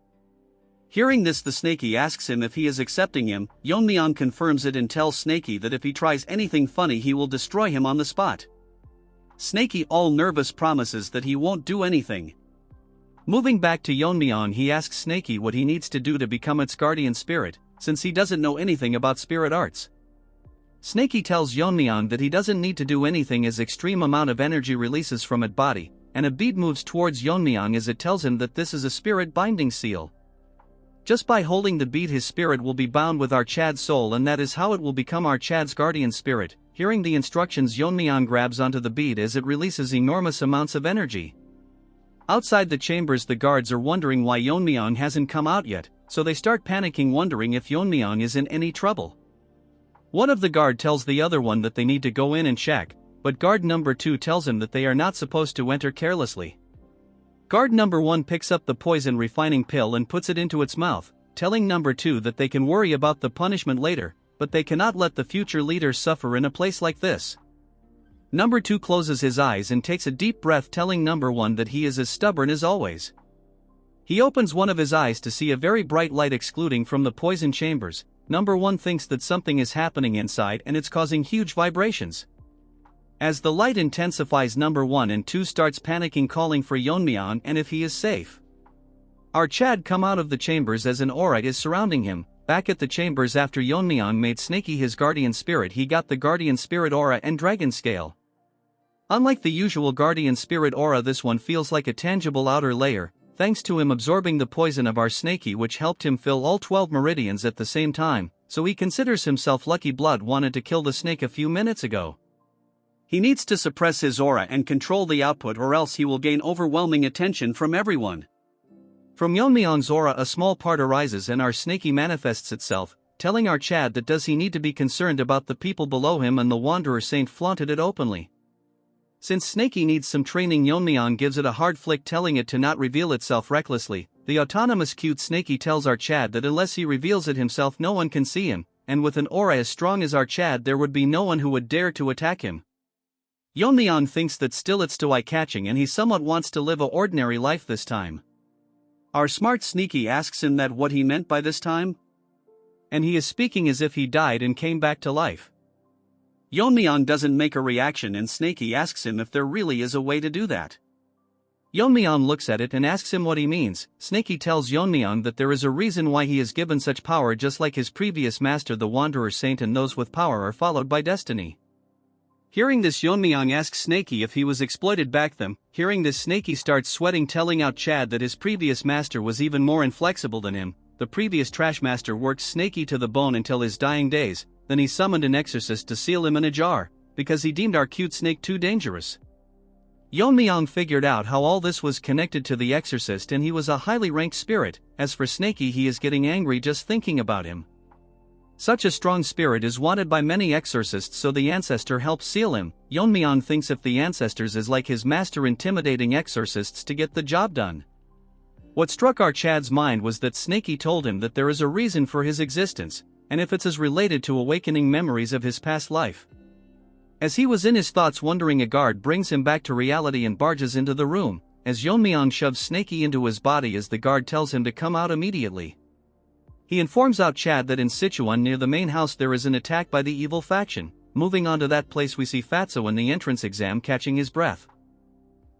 Hearing this, the Snakey asks him if he is accepting him. Yeon-myeong confirms it and tells Snakey that if he tries anything funny he will destroy him on the spot. Snakey, all nervous, promises that he won't do anything. Moving back to Yeon-myeong, he asks Snakey what he needs to do to become its guardian spirit, since he doesn't know anything about spirit arts. Snakey tells Yeon-myeong that he doesn't need to do anything as extreme amount of energy releases from its body, and a bead moves towards Yeon-myeong as it tells him that this is a spirit binding seal. Just by holding the bead, his spirit will be bound with our Chad's soul, and that is how it will become our Chad's guardian spirit. Hearing the instructions, Yeon-myeong grabs onto the bead as it releases enormous amounts of energy. Outside the chambers, the guards are wondering why Yeon-myeong hasn't come out yet, so they start panicking, wondering if Yeon-myeong is in any trouble. One of the guard tells the other one that they need to go in and check, but guard number 2 tells him that they are not supposed to enter carelessly. Guard number 1 picks up the poison refining pill and puts it into its mouth, telling number 2 that they can worry about the punishment later, but they cannot let the future leaders suffer in a place like this. Number 2 closes his eyes and takes a deep breath, telling Number 1 that he is as stubborn as always. He opens one of his eyes to see a very bright light excluding from the poison chambers. Number 1 thinks that something is happening inside and it's causing huge vibrations. As the light intensifies, Number 1 and 2 starts panicking, calling for Yeon-myeong and if he is safe. Our Chad come out of the chambers as an aura is surrounding him. Back at the chambers, after Yeon-myeong made Snaky his guardian spirit, he got the guardian spirit aura and dragon scale. Unlike the usual guardian spirit aura, this one feels like a tangible outer layer, thanks to him absorbing the poison of our Snaky, which helped him fill all 12 meridians at the same time, so he considers himself lucky. Blood wanted to kill the snake a few minutes ago. He needs to suppress his aura and control the output, or else he will gain overwhelming attention from everyone. From Yeon-myeong's aura a small part arises and our Snaky manifests itself, telling our Chad that does he need to be concerned about the people below him, and the Wanderer Saint flaunted it openly. Since Snaky needs some training, Yeon-myeong gives it a hard flick, telling it to not reveal itself recklessly. The autonomous cute Snaky tells our Chad that unless he reveals it himself no one can see him, and with an aura as strong as our Chad there would be no one who would dare to attack him. Yeon-myeong thinks that still it's too eye-catching and he somewhat wants to live a ordinary life this time. Our smart Sneaky asks him that what he meant by this time? And he is speaking as if he died and came back to life. Yeon-myeong doesn't make a reaction and Snaky asks him if there really is a way to do that. Yeon-myeong looks at it and asks him what he means. Snaky tells Yeon-myeong that there is a reason why he is given such power, just like his previous master the Wanderer Saint, and those with power are followed by destiny. Hearing this, Yeon-myeong asks Snaky if he was exploited back then. Hearing this, Snaky starts sweating, telling out Chad that his previous master was even more inflexible than him. The previous trash master worked Snaky to the bone until his dying days, then he summoned an exorcist to seal him in a jar, because he deemed our cute snake too dangerous. Yeon-myeong figured out how all this was connected to the exorcist, and he was a highly ranked spirit. As for Snaky, he is getting angry just thinking about him. Such a strong spirit is wanted by many exorcists, so the ancestor helps seal him. Yeon-myeong thinks if the ancestors is like his master, intimidating exorcists to get the job done. What struck our Chad's mind was that Snaky told him that there is a reason for his existence, and if it's as related to awakening memories of his past life. As he was in his thoughts wondering, a guard brings him back to reality and barges into the room, as Yeon-myeong shoves Snaky into his body as the guard tells him to come out immediately. He informs out Chad that in Sichuan near the main house there is an attack by the evil faction. Moving on to that place, we see Fatso in the entrance exam catching his breath.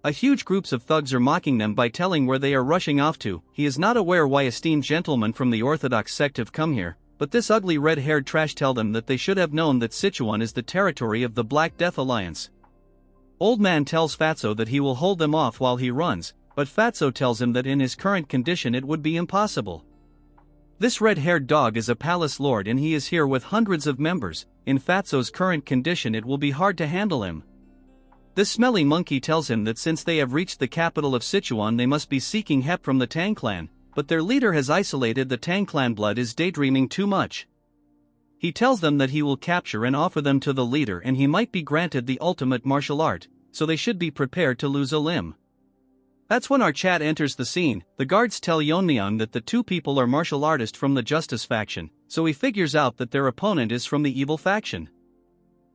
A huge groups of thugs are mocking them by telling where they are rushing off to. He is not aware why esteemed gentlemen from the Orthodox sect have come here, but this ugly red-haired trash tell them that they should have known that Sichuan is the territory of the Black Death Alliance. Old man tells Fatso that he will hold them off while he runs, but Fatso tells him that in his current condition it would be impossible. This red-haired dog is a palace lord and he is here with hundreds of members. In Fatso's current condition it will be hard to handle him. This smelly monkey tells him that since they have reached the capital of Sichuan they must be seeking help from the Tang clan, but their leader has isolated the Tang clan. Blood is daydreaming too much. He tells them that he will capture and offer them to the leader and he might be granted the ultimate martial art, so they should be prepared to lose a limb. That's when our Chad enters the scene. The guards tell Yeon-myeong that the two people are martial artists from the Justice faction, so he figures out that their opponent is from the evil faction.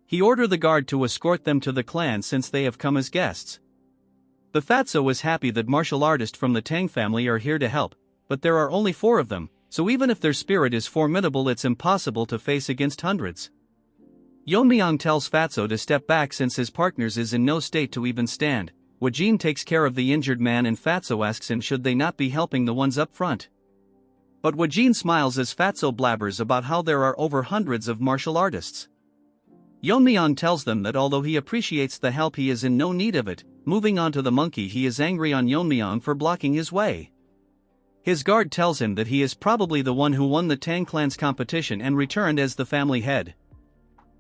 He orders the guard to escort them to the clan since they have come as guests. The Fatso is happy that martial artists from the Tang family are here to help, but there are only 4 of them, so even if their spirit is formidable it's impossible to face against hundreds. Yeon-myeong tells Fatso to step back since his partners is in no state to even stand. Wajin takes care of the injured man and Fatso asks him should they not be helping the ones up front. But Wajin smiles as Fatso blabbers about how there are over hundreds of martial artists. Yeon-myeong tells them that although he appreciates the help he is in no need of it. Moving on to the monkey, he is angry on Yeon-myeong for blocking his way. His guard tells him that he is probably the one who won the Tang clan's competition and returned as the family head.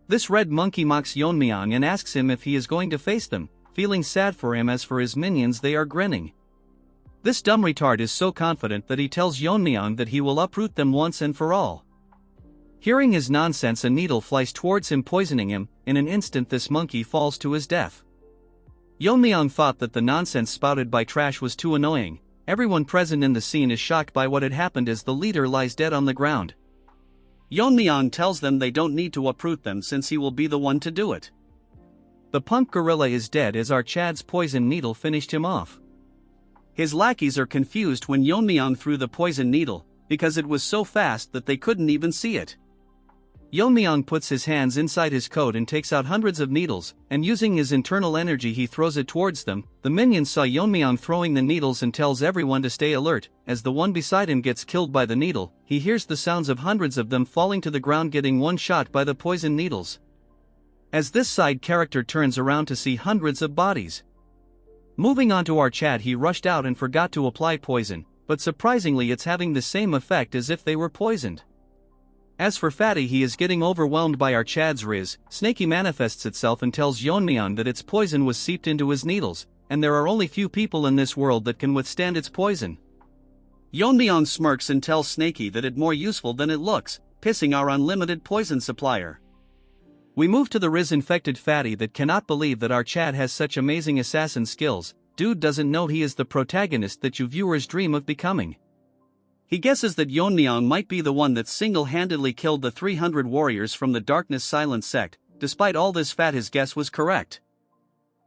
This red monkey mocks Yeon-myeong and asks him if he is going to face them. Feeling sad for him, as for his minions they are grinning. This dumb retard is so confident that he tells Yeon-myeong that he will uproot them once and for all. Hearing his nonsense, a needle flies towards him, poisoning him. In an instant this monkey falls to his death. Yeon-myeong thought that the nonsense spouted by Trash was too annoying. Everyone present in the scene is shocked by what had happened as the leader lies dead on the ground. Yeon-myeong tells them they don't need to uproot them since he will be the one to do it. The punk gorilla is dead as our Chad's poison needle finished him off. His lackeys are confused when Yeon-myeong threw the poison needle, because it was so fast that they couldn't even see it. Yeon-myeong puts his hands inside his coat and takes out hundreds of needles, and using his internal energy he throws it towards them. The minions saw Yeon-myeong throwing the needles and tells everyone to stay alert. As the one beside him gets killed by the needle, he hears the sounds of hundreds of them falling to the ground getting one shot by the poison needles. As this side character turns around to see hundreds of bodies. Moving on to our Chad, he rushed out and forgot to apply poison, but surprisingly it's having the same effect as if they were poisoned. As for Fatty, he is getting overwhelmed by our Chad's riz. Snaky manifests itself and tells Yeon-myeong that its poison was seeped into his needles, and there are only few people in this world that can withstand its poison. Yeon-myeong smirks and tells Snaky that it's more useful than it looks, pissing our unlimited poison supplier. We move to the Riz-infected Fatty that cannot believe that our Chad has such amazing assassin skills. Dude doesn't know he is the protagonist that you viewers dream of becoming. He guesses that Yeon-myeong might be the one that single-handedly killed the 300 warriors from the Darkness Silent sect. Despite all this, his guess was correct.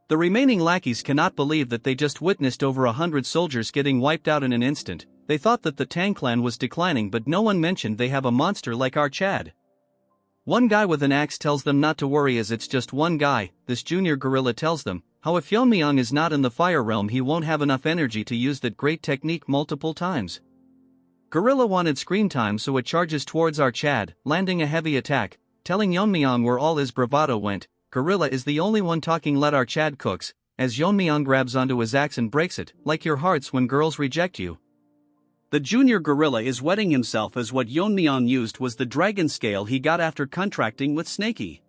The remaining lackeys cannot believe that they just witnessed over 100 soldiers getting wiped out in an instant. They thought that the Tang clan was declining, but no one mentioned they have a monster like our Chad. One guy with an axe tells them not to worry as it's just one guy. This junior gorilla tells them how if Yeon-myeong is not in the fire realm he won't have enough energy to use that great technique multiple times. Gorilla wanted screen time, so it charges towards our Chad, landing a heavy attack, telling Yeon-myeong where all his bravado went. Gorilla is the only one talking. Let our Chad cooks, as Yeon-myeong grabs onto his axe and breaks it, like your hearts when girls reject you. The junior gorilla is wetting himself as what Yeon-myeong used was the dragon scale he got after contracting with Snaky.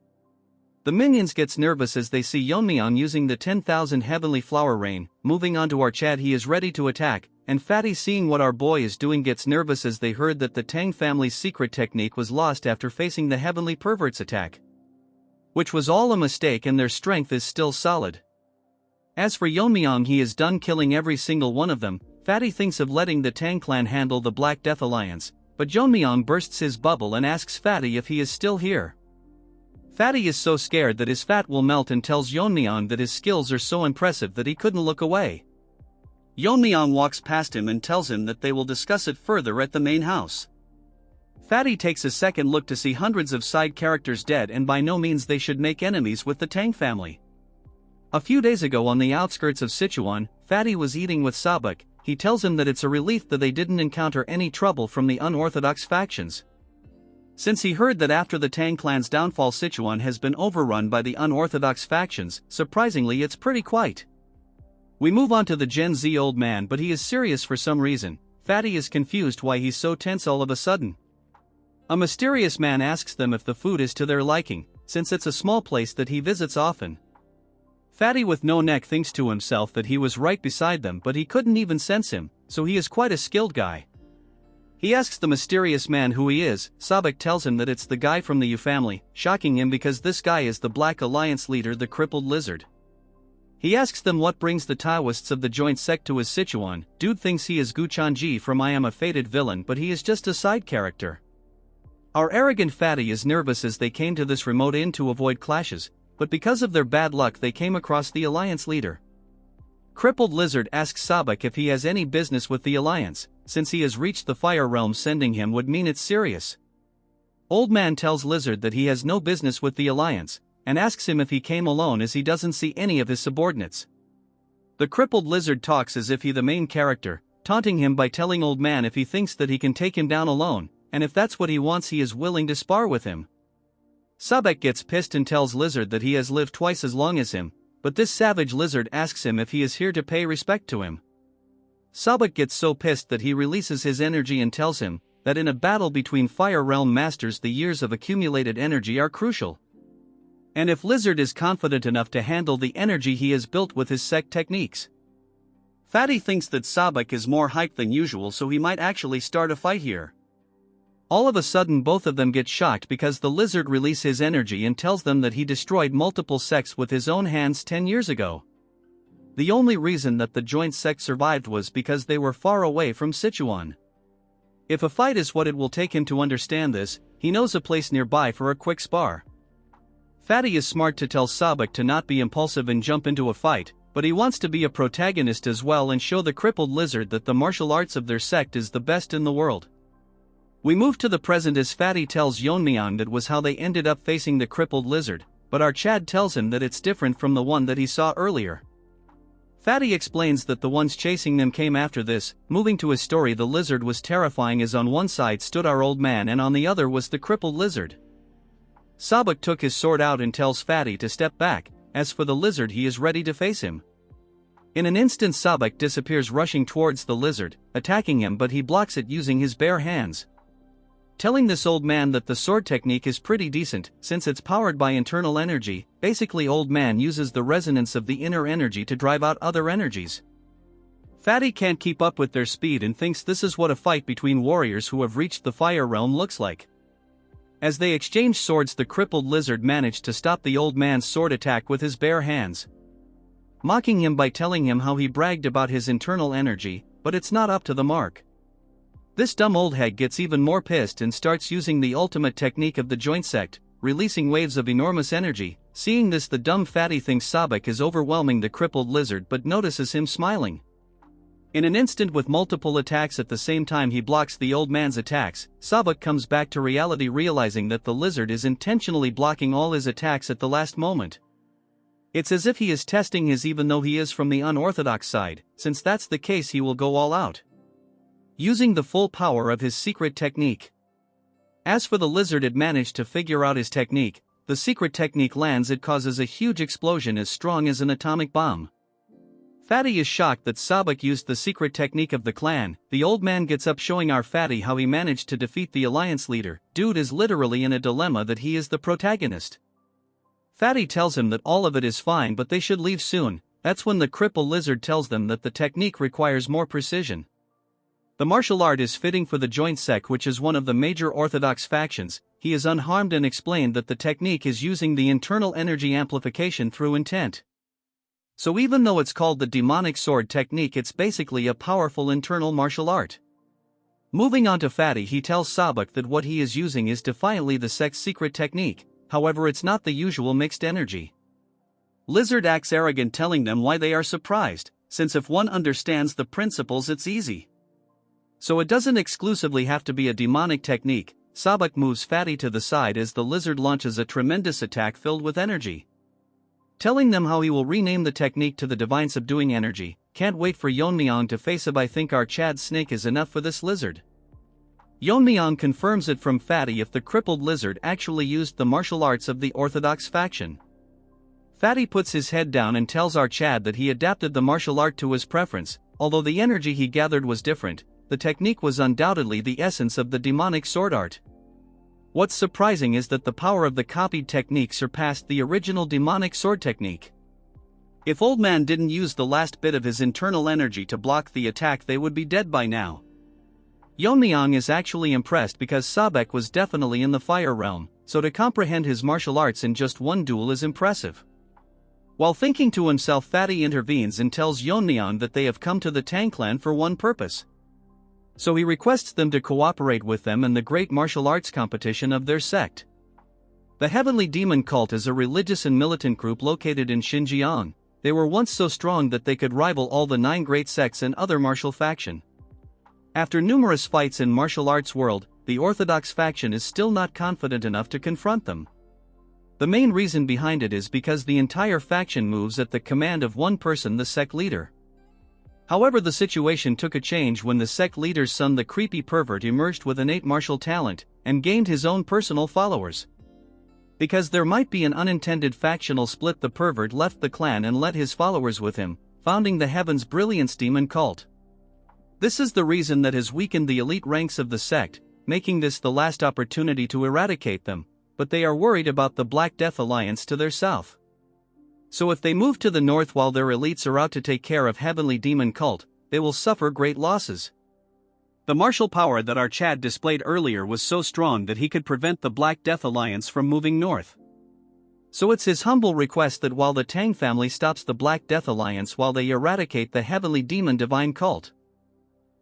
The minions gets nervous as they see Yeon-myeong using the 10,000 heavenly flower rain. Moving on to our Chad, he is ready to attack, and Fatty, seeing what our boy is doing, gets nervous as they heard that the Tang family's secret technique was lost after facing the heavenly pervert's attack, which was all a mistake, and their strength is still solid. As for Yeon-myeong, he is done killing every single one of them. Fatty thinks of letting the Tang clan handle the Black Death Alliance, but Yeon-myeong bursts his bubble and asks Fatty if he is still here. Fatty is so scared that his fat will melt and tells Yeon-myeong that his skills are so impressive that he couldn't look away. Yeon-myeong walks past him and tells him that they will discuss it further at the main house. Fatty takes a second look to see hundreds of side characters dead, and by no means they should make enemies with the Tang family. A few days ago on the outskirts of Sichuan, Fatty was eating with Sabak. He tells him that it's a relief that they didn't encounter any trouble from the unorthodox factions, since he heard that after the Tang clan's downfall Sichuan has been overrun by the unorthodox factions. Surprisingly, it's pretty quiet. We move on to the Gen Z old man, but he is serious for some reason. Fatty is confused why he's so tense all of a sudden. A mysterious man asks them if the food is to their liking, since it's a small place that he visits often. Fatty with no neck thinks to himself that he was right beside them, but he couldn't even sense him, so he is quite a skilled guy. He asks the mysterious man who he is. Sabak tells him that it's the guy from the Yu family, shocking him because this guy is the Black Alliance leader, the crippled lizard. He asks them what brings the Taoists of the joint sect to his Sichuan. Dude thinks he is Gu Chanji from I Am a Fated Villain, but he is just a side character. Our arrogant Fatty is nervous as they came to this remote inn to avoid clashes, but because of their bad luck they came across the Alliance leader. Crippled Lizard asks Sabak if he has any business with the Alliance, since he has reached the Fire Realm. Sending him would mean it's serious. Old Man tells Lizard that he has no business with the Alliance, and asks him if he came alone as he doesn't see any of his subordinates. The crippled Lizard talks as if he the main character, taunting him by telling Old Man if he thinks that he can take him down alone, and if that's what he wants he is willing to spar with him. Sabak gets pissed and tells Lizard that he has lived twice as long as him, but this savage Lizard asks him if he is here to pay respect to him. Sabak gets so pissed that he releases his energy and tells him that in a battle between Fire Realm Masters the years of accumulated energy are crucial. And if Lizard is confident enough to handle the energy he has built with his sect techniques. Fatty thinks that Sabak is more hyped than usual, so he might actually start a fight here. All of a sudden both of them get shocked because the Lizard releases his energy and tells them that he destroyed multiple sects with his own hands 10 years ago. The only reason that the joint sect survived was because they were far away from Sichuan. If a fight is what it will take him to understand this, he knows a place nearby for a quick spar. Fatty is smart to tell Sabak to not be impulsive and jump into a fight, but he wants to be a protagonist as well and show the crippled lizard that the martial arts of their sect is the best in the world. We move to the present as Fatty tells Yeon-myeong that was how they ended up facing the crippled lizard, but our Chad tells him that it's different from the one that he saw earlier. Fatty explains that the ones chasing them came after this. Moving to his story, the lizard was terrifying as on one side stood our old man and on the other was the crippled lizard. Sabak took his sword out and tells Fatty to step back. As for the lizard, he is ready to face him. In an instant Sabak disappears rushing towards the lizard, attacking him, but he blocks it using his bare hands. Telling this old man that the sword technique is pretty decent, since it's powered by internal energy. Basically old man uses the resonance of the inner energy to drive out other energies. Fatty can't keep up with their speed and thinks this is what a fight between warriors who have reached the fire realm looks like. As they exchange swords, the crippled lizard managed to stop the old man's sword attack with his bare hands, mocking him by telling him how he bragged about his internal energy, but it's not up to the mark. This dumb old hag gets even more pissed and starts using the ultimate technique of the joint sect, releasing waves of enormous energy. Seeing this, the dumb Fatty thinks Sabak is overwhelming the crippled lizard but notices him smiling. In an instant, with multiple attacks at the same time, he blocks the old man's attacks. Sabak comes back to reality, realizing that the lizard is intentionally blocking all his attacks at the last moment. It's as if he is testing his, even though he is from the unorthodox side. Since that's the case, he will go all out, using the full power of his secret technique. As for the lizard, it managed to figure out his technique. The secret technique lands, it causes a huge explosion as strong as an atomic bomb. Fatty is shocked that Sabak used the secret technique of the clan. The old man gets up, showing our Fatty how he managed to defeat the alliance leader. Dude is literally in a dilemma that he is the protagonist. Fatty tells him that all of it is fine but they should leave soon. That's when the cripple lizard tells them that the technique requires more precision. The martial art is fitting for the joint sect, which is one of the major orthodox factions. He is unharmed and explained that the technique is using the internal energy amplification through intent. So even though it's called the demonic sword technique, it's basically a powerful internal martial art. Moving on to Fatty, he tells Sabak that what he is using is defiantly the sect's secret technique, however it's not the usual mixed energy. Lizard acts arrogant, telling them why they are surprised, since if one understands the principles it's easy. So it doesn't exclusively have to be a demonic technique. Sabak moves Fatty to the side as the lizard launches a tremendous attack filled with energy, telling them how he will rename the technique to the divine subduing energy. Can't wait for Yeon-myeong to face him. I think our Chad snake is enough for this lizard. Yeon-myeong confirms it from Fatty if the crippled lizard actually used the martial arts of the orthodox faction. Fatty puts his head down and tells our Chad that he adapted the martial art to his preference. Although the energy he gathered was different, the technique was undoubtedly the essence of the demonic sword art. What's surprising is that the power of the copied technique surpassed the original demonic sword technique. If old man didn't use the last bit of his internal energy to block the attack, they would be dead by now. Yeon-myeong is actually impressed because Sabak was definitely in the fire realm, so to comprehend his martial arts in just one duel is impressive. While thinking to himself, Fatty intervenes and tells Yeon-myeong that they have come to the Tang clan for one purpose. So he requests them to cooperate with them in the great martial arts competition of their sect. The Heavenly Demon Cult is a religious and militant group located in Xinjiang. They were once so strong that they could rival all the 9 great sects and other martial faction. After numerous fights in martial arts world, the orthodox faction is still not confident enough to confront them. The main reason behind it is because the entire faction moves at the command of one person, the sect leader. However, the situation took a change when the sect leader's son, the creepy pervert, emerged with innate martial talent and gained his own personal followers. Because there might be an unintended factional split, the pervert left the clan and led his followers with him, founding the Heaven's Brilliance Demon Cult. This is the reason that has weakened the elite ranks of the sect, making this the last opportunity to eradicate them, but they are worried about the Black Death Alliance to their south. So if they move to the north while their elites are out to take care of Heavenly Demon Cult, they will suffer great losses. The martial power that our Chad displayed earlier was so strong that he could prevent the Black Death Alliance from moving north. So it's his humble request that while the Tang family stops the Black Death Alliance while they eradicate the Heavenly Demon Divine Cult.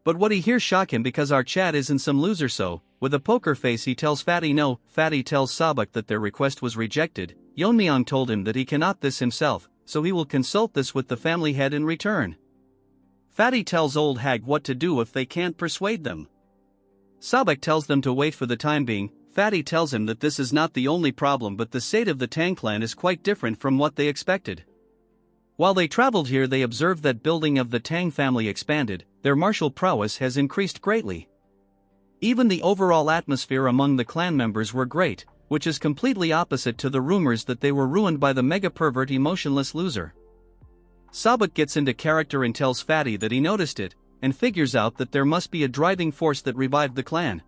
But what he hears shock him because our Chad isn't some loser, so, with a poker face, he tells Fatty no. Fatty tells Sabak that their request was rejected. Yeon-myeong told him that he cannot this himself, so he will consult this with the family head in return. Fatty tells old hag what to do if they can't persuade them. Sabek tells them to wait for the time being. Fatty tells him that this is not the only problem, but the state of the Tang clan is quite different from what they expected. While they traveled here, they observed that building of the Tang family expanded, their martial prowess has increased greatly. Even the overall atmosphere among the clan members were great, which is completely opposite to the rumors that they were ruined by the mega pervert emotionless loser. Sabek gets into character and tells Fatty that he noticed it, and figures out that there must be a driving force that revived the clan.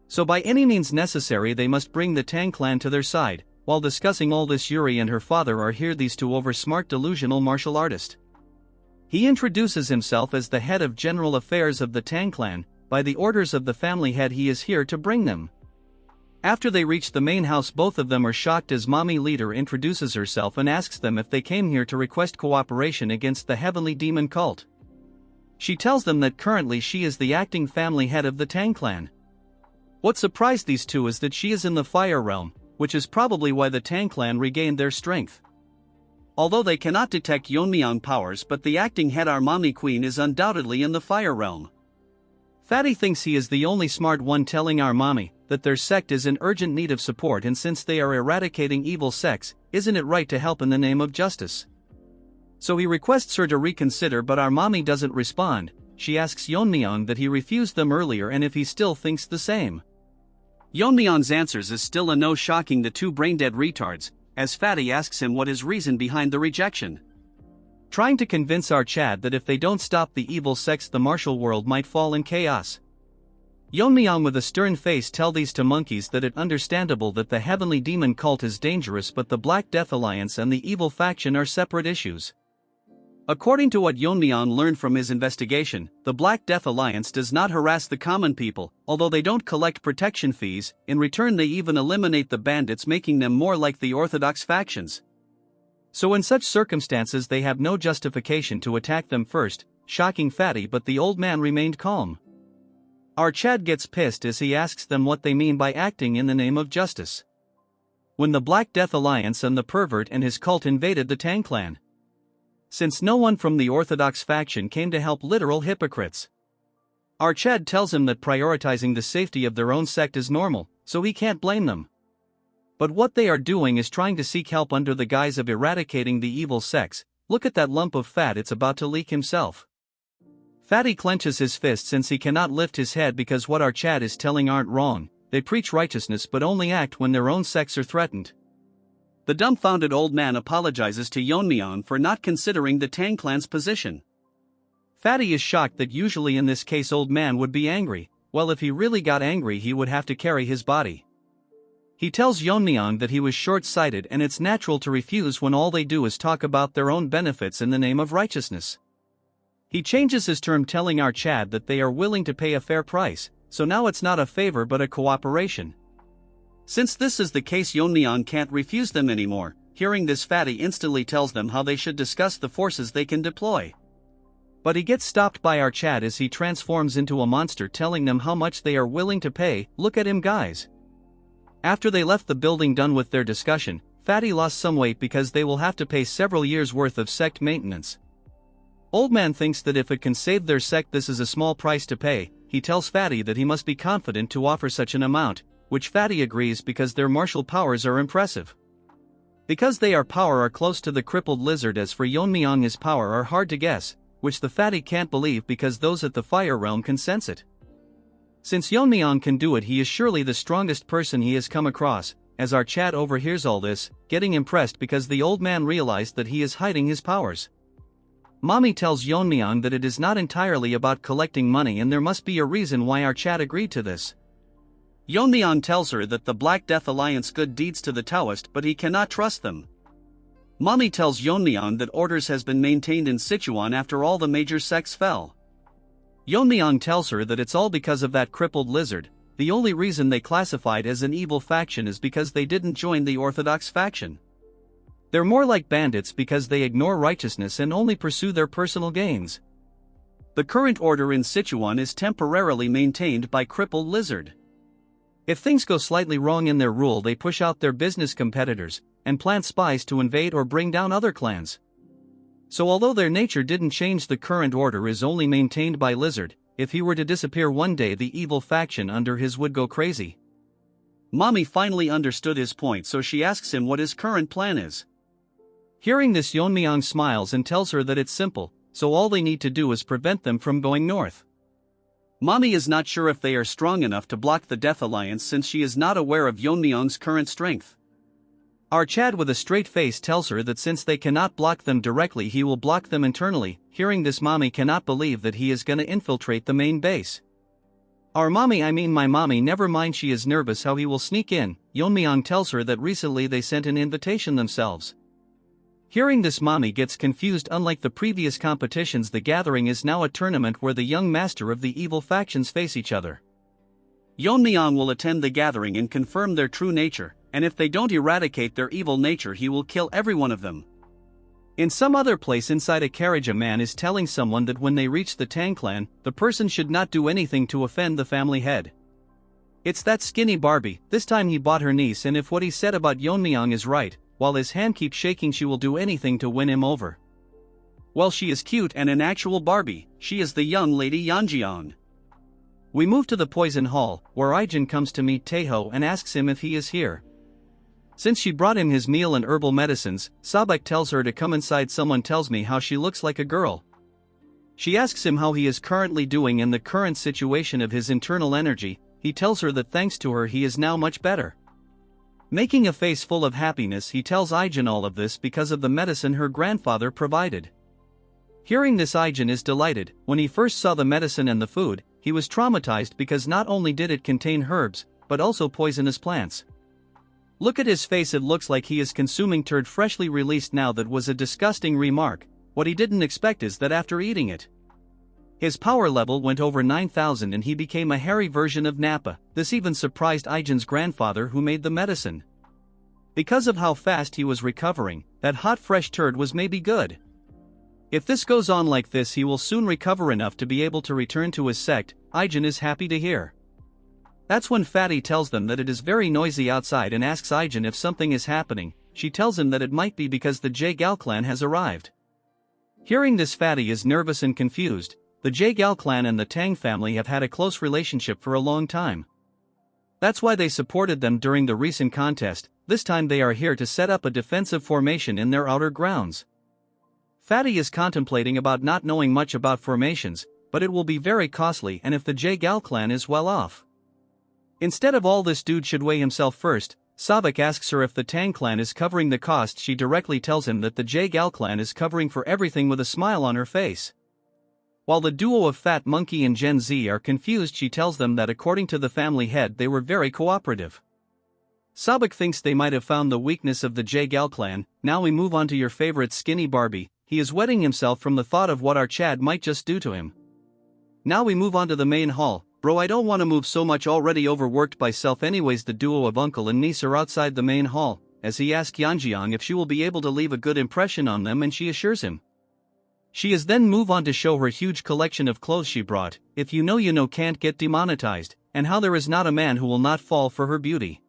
So by any means necessary they must bring the Tang clan to their side. While discussing all this, Yuri and her father are here, these two over-smart delusional martial artist. He introduces himself as the head of general affairs of the Tang clan. By the orders of the family head he is here to bring them. After they reach the main house, both of them are shocked as mommy leader introduces herself and asks them if they came here to request cooperation against the heavenly demon cult. She tells them that currently she is the acting family head of the Tang clan. What surprised these two is that she is in the fire realm, which is probably why the Tang clan regained their strength. Although they cannot detect Yeon-myeong powers, but the acting head, our mommy queen, is undoubtedly in the fire realm. Fatty thinks he is the only smart one, telling our mommy that their sect is in urgent need of support, and since they are eradicating evil sects, isn't it right to help in the name of justice? So he requests her to reconsider, but our mommy doesn't respond. She asks Yeon-myeong that he refused them earlier and if he still thinks the same. Yeon-myeong's answers is still a no, shocking the two brain-dead retards, as Fatty asks him what his reason behind the rejection. Trying to convince our Chad that if they don't stop the evil sects the martial world might fall in chaos. Yeon-myeong with a stern face tell these two monkeys that it's understandable that the heavenly demon cult is dangerous, but the Black Death Alliance and the evil faction are separate issues. According to what Yeon-myeong learned from his investigation, the Black Death Alliance does not harass the common people, although they don't collect protection fees. In return they even eliminate the bandits, making them more like the orthodox factions. So in such circumstances they have no justification to attack them first, shocking Fatty, but the old man remained calm. Our Chad gets pissed as he asks them what they mean by acting in the name of justice. When the Black Death Alliance and the pervert and his cult invaded the Tang clan. Since no one from the orthodox faction came to help, literal hypocrites. Our Chad tells him that prioritizing the safety of their own sect is normal, so he can't blame them. But what they are doing is trying to seek help under the guise of eradicating the evil sects. Look at that lump of fat, it's about to leak himself. Fatty clenches his fist since he cannot lift his head because what our Chad is telling aren't wrong. They preach righteousness but only act when their own sects are threatened. The dumbfounded old man apologizes to Yeon-myeong for not considering the Tang clan's position. Fatty is shocked that usually in this case old man would be angry. Well, if he really got angry he would have to carry his body. He tells Yeon-myeong that he was short-sighted and it's natural to refuse when all they do is talk about their own benefits in the name of righteousness. He changes his term, telling our Chad that they are willing to pay a fair price, so now it's not a favor but a cooperation. Since this is the case, Yeon-myeong can't refuse them anymore. Hearing this, Fatty instantly tells them how they should discuss the forces they can deploy. But he gets stopped by our Chad as he transforms into a monster, telling them how much they are willing to pay. Look at him, guys. After they left the building done with their discussion, Fatty lost some weight because they will have to pay several years worth of sect maintenance. Old man thinks that if it can save their sect this is a small price to pay. He tells Fatty that he must be confident to offer such an amount, which Fatty agrees because their martial powers are impressive. Because they are close to the crippled lizard. As for Yeon-myeong, his power are hard to guess, which the Fatty can't believe because those at the fire realm can sense it. Since Yeon-myeong can do it, he is surely the strongest person he has come across. As our Chad overhears all this, getting impressed because the old man realized that he is hiding his powers. Mommy tells Yeon-myeong that it is not entirely about collecting money and there must be a reason why our Chad agreed to this. Yeon-myeong tells her that the Black Death Alliance good deeds to the Taoist, but he cannot trust them. Mommy tells Yeon-myeong that orders has been maintained in Sichuan after all the major sects fell. Yeon-myeong tells her that it's all because of that crippled lizard. The only reason they classified as an evil faction is because they didn't join the orthodox faction. They're more like bandits because they ignore righteousness and only pursue their personal gains. The current order in Sichuan is temporarily maintained by crippled lizard. If things go slightly wrong in their rule, they push out their business competitors, and plant spies to invade or bring down other clans. So although their nature didn't change, the current order is only maintained by Lizard. If he were to disappear one day, the evil faction under his would go crazy. Mommy finally understood his point, so she asks him what his current plan is. Hearing this, Yeon-myeong smiles and tells her that it's simple, so all they need to do is prevent them from going north. Mommy is not sure if they are strong enough to block the Death Alliance, since she is not aware of Yeon-myeong's current strength. Our Chad with a straight face tells her that since they cannot block them directly, he will block them internally. Hearing this, Mommy cannot believe that he is gonna infiltrate the main base. My mommy, never mind, she is nervous how he will sneak in. Yeon-myeong tells her that recently they sent an invitation themselves. Hearing this, Mommy gets confused. Unlike the previous competitions, the gathering is now a tournament where the young master of the evil factions face each other. Yeon-myeong will attend the gathering and confirm their true nature, and if they don't eradicate their evil nature, he will kill every one of them. In some other place inside a carriage, a man is telling someone that when they reach the Tang clan, the person should not do anything to offend the family head. It's that skinny Barbie. This time he bought her niece, and if what he said about Yeon-myeong is right, while his hand keeps shaking, she will do anything to win him over. Well, she is cute and an actual Barbie. She is the young lady Yeonjeong. We move to the poison hall, where Ijin comes to meet Taeho and asks him if he is here. Since she brought him his meal and herbal medicines, Sabek tells her to come inside. Someone tells me how she looks like a girl. She asks him how he is currently doing and the current situation of his internal energy. He tells her that thanks to her he is now much better. Making a face full of happiness, he tells Ijin all of this because of the medicine her grandfather provided. Hearing this, Ijin is delighted. When he first saw the medicine and the food, he was traumatized because not only did it contain herbs, but also poisonous plants. Look at his face, it looks like he is consuming turd freshly released. Now that was a disgusting remark. What he didn't expect is that after eating it, his power level went over 9,000 and he became a hairy version of Nappa. This even surprised Ijin's grandfather, who made the medicine. Because of how fast he was recovering, that hot fresh turd was maybe good. If this goes on like this, he will soon recover enough to be able to return to his sect. Ijin is happy to hear. That's when Fatty tells them that it is very noisy outside and asks Ijin if something is happening. She tells him that it might be because the Jaegal clan has arrived. Hearing this, Fatty is nervous and confused. The Jaegal clan and the Tang family have had a close relationship for a long time. That's why they supported them during the recent contest. This time they are here to set up a defensive formation in their outer grounds. Fatty is contemplating about not knowing much about formations, but it will be very costly, and if the Jaegal clan is well off. Instead of all this, dude should weigh himself first. Sabek asks her if the Tang clan is covering the cost. She directly tells him that the Jaegal clan is covering for everything with a smile on her face. While the duo of Fat Monkey and Gen Z are confused, she tells them that according to the family head they were very cooperative. Sabek thinks they might have found the weakness of the Jaegal clan. Now we move on to your favorite skinny Barbie. He is wetting himself from the thought of what our Chad might just do to him. Now we move on to the main hall. Bro, I don't want to move so much, already overworked by self. Anyways, the duo of uncle and niece are outside the main hall, as he asks Yeonjeong if she will be able to leave a good impression on them, and she assures him. She is then move on to show her huge collection of clothes she brought. If you know can't get demonetized, and how there is not a man who will not fall for her beauty.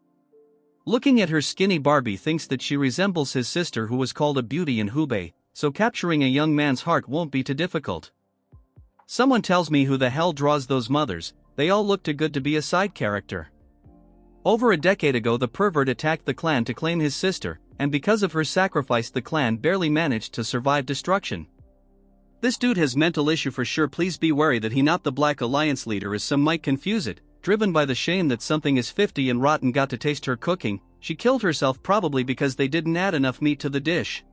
Looking at her skinny, Barbie thinks that she resembles his sister, who was called a beauty in Hubei, so capturing a young man's heart won't be too difficult. Someone tells me who the hell draws those mothers. They all look too good to be a side character. Over a decade ago, the pervert attacked the clan to claim his sister, and because of her sacrifice the clan barely managed to survive destruction. This dude has mental issue for sure. Please be wary that he not the Black Alliance leader, as some might confuse it. Driven by the shame that something is 50 and rotten got to taste her cooking, she killed herself, probably because they didn't add enough meat to the dish.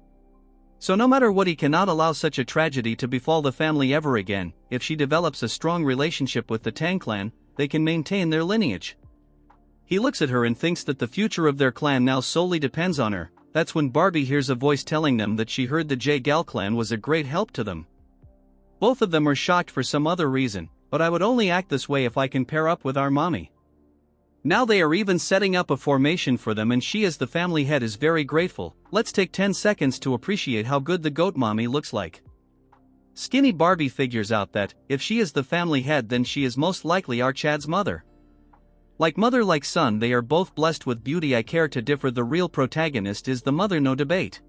So no matter what, he cannot allow such a tragedy to befall the family ever again. If she develops a strong relationship with the Tang clan, they can maintain their lineage. He looks at her and thinks that the future of their clan now solely depends on her. That's when Barbie hears a voice telling them that she heard the Jaegal clan was a great help to them. Both of them are shocked for some other reason, but I would only act this way if I can pair up with our mommy. Now they are even setting up a formation for them, and she as the family head is very grateful. Let's take 10 seconds to appreciate how good the goat mommy looks like. Skinny Barbie figures out that, if she is the family head, then she is most likely our Chad's mother. Like mother like son, they are both blessed with beauty. I care to differ. The real protagonist is the mother, no debate.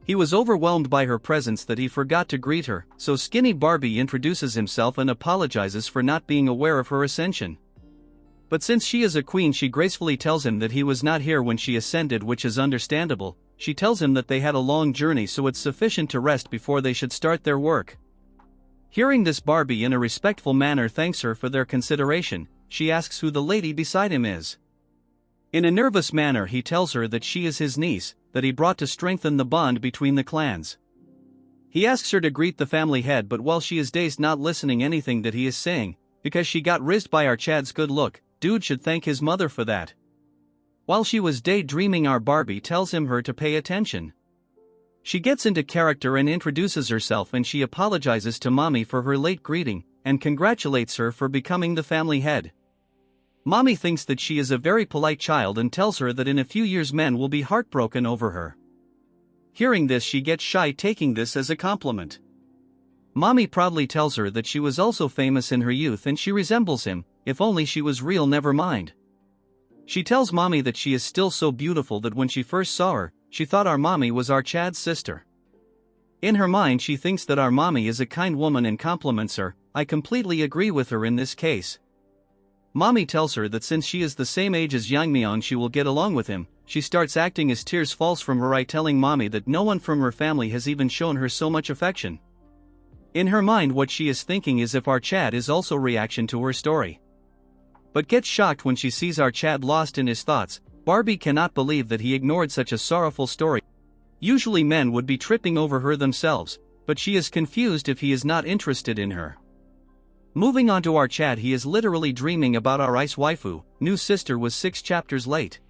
He was overwhelmed by her presence that he forgot to greet her, so Skinny Barbie introduces himself and apologizes for not being aware of her ascension. But since she is a queen, she gracefully tells him that he was not here when she ascended, which is understandable. She tells him that they had a long journey, so it's sufficient to rest before they should start their work. Hearing this, Barbie in a respectful manner thanks her for their consideration. She asks who the lady beside him is. In a nervous manner he tells her that she is his niece, that he brought to strengthen the bond between the clans. He asks her to greet the family head, but while she is dazed, not listening anything that he is saying, because she got rizzed by our Chad's good look, dude should thank his mother for that. While she was daydreaming, our Barbie tells him her to pay attention. She gets into character and introduces herself, and she apologizes to Mommy for her late greeting, and congratulates her for becoming the family head. Mommy thinks that she is a very polite child and tells her that in a few years men will be heartbroken over her. Hearing this, she gets shy, taking this as a compliment. Mommy proudly tells her that she was also famous in her youth and she resembles him, if only she was real, never mind. She tells Mommy that she is still so beautiful that when she first saw her, she thought our Mommy was our Chad's sister. In her mind she thinks that our Mommy is a kind woman and compliments her. I completely agree with her in this case. Mommy tells her that since she is the same age as Yeon-myeong, she will get along with him. She starts acting as tears falls from her eye, telling Mommy that no one from her family has even shown her so much affection. In her mind, what she is thinking is if our Chad is also reaction to her story. But gets shocked when she sees our Chad lost in his thoughts. Barbie cannot believe that he ignored such a sorrowful story. Usually men would be tripping over her themselves, but she is confused if he is not interested in her. Moving on to our Chad, he is literally dreaming about our ice waifu. New sister was 6 chapters late.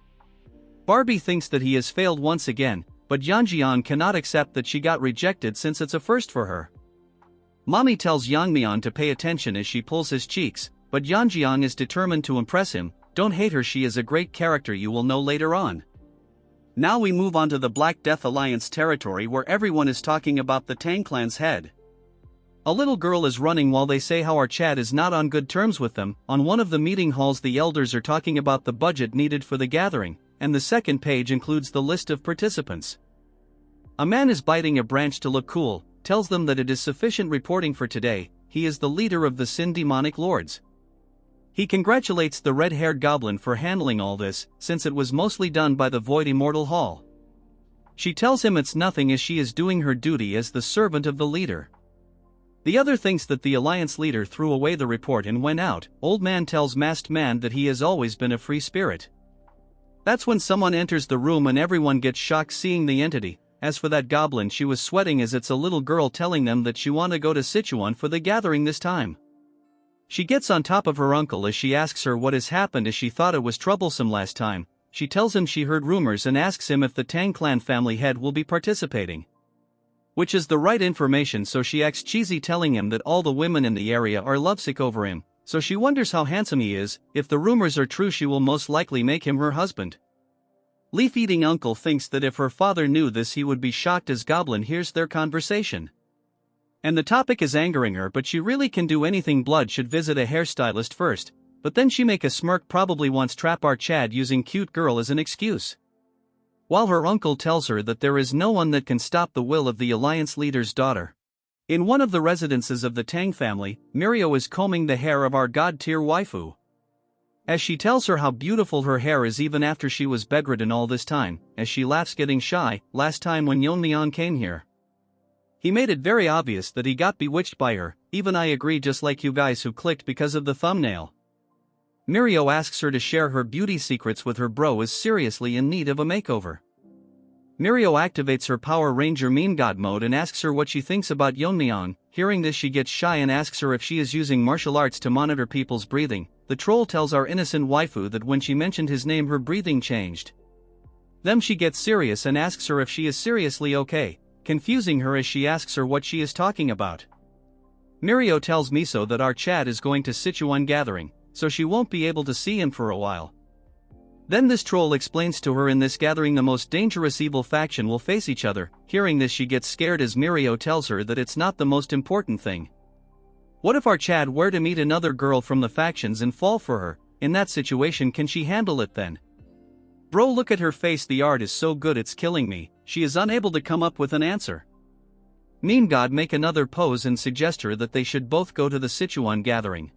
Barbie thinks that he has failed once again, but Yeon-myeong cannot accept that she got rejected since it's a first for her. Mommy tells Yeon-myeong to pay attention as she pulls his cheeks, but Yeon-myeong is determined to impress him. Don't hate her, she is a great character, you will know later on. Now we move on to the Black Death Alliance territory, where everyone is talking about the Tang clan's head. A little girl is running while they say how our Chad is not on good terms with them. On one of the meeting halls, the elders are talking about the budget needed for the gathering, and the second page includes the list of participants. A man is biting a branch to look cool, tells them that it is sufficient reporting for today. He is the leader of the Sin Demonic Lords. He congratulates the red-haired goblin for handling all this, since it was mostly done by the Void Immortal Hall. She tells him it's nothing, as she is doing her duty as the servant of the leader. The other thinks that the alliance leader threw away the report and went out. Old man tells Masked Man that he has always been a free spirit. That's when someone enters the room and everyone gets shocked seeing the entity. As for that goblin, she was sweating as it's a little girl telling them that she want to go to Sichuan for the gathering this time. She gets on top of her uncle as she asks her what has happened, as she thought it was troublesome last time. She tells him she heard rumors and asks him if the Tang clan family head will be participating. Which is the right information, so she acts cheesy, telling him that all the women in the area are lovesick over him, so she wonders how handsome he is. If the rumors are true, she will most likely make him her husband. Leaf-eating uncle thinks that if her father knew this he would be shocked, as goblin hears their conversation. And the topic is angering her, but she really can do anything. Blood should visit a hairstylist first, but then she make a smirk, probably wants trap our Chad using cute girl as an excuse. While her uncle tells her that there is no one that can stop the will of the alliance leader's daughter. In one of the residences of the Tang family, Mirio is combing the hair of our god-tier waifu. As she tells her how beautiful her hair is even after she was bedridden all this time, as she laughs, getting shy. Last time when Yeon-myeong came here, he made it very obvious that he got bewitched by her. Even I agree, just like you guys who clicked because of the thumbnail. Mirio asks her to share her beauty secrets with her bro, is seriously in need of a makeover. Mirio activates her Power Ranger Meme God mode and asks her what she thinks about Yeon-myeong. Hearing this, she gets shy and asks her if she is using martial arts to monitor people's breathing. The troll tells our innocent waifu that when she mentioned his name her breathing changed. Then she gets serious and asks her if she is seriously okay, confusing her as she asks her what she is talking about. Mirio tells Miso that our Chad is going to Sichuan gathering, so she won't be able to see him for a while. Then this troll explains to her in this gathering the most dangerous evil faction will face each other. Hearing this, she gets scared as Mirio tells her that it's not the most important thing. What if our Chad were to meet another girl from the factions and fall for her? in that situation can she handle it then? Bro, look at her face, the art is so good it's killing me. She is unable to come up with an answer. Meme God make another pose and suggest her that they should both go to the Sichuan gathering.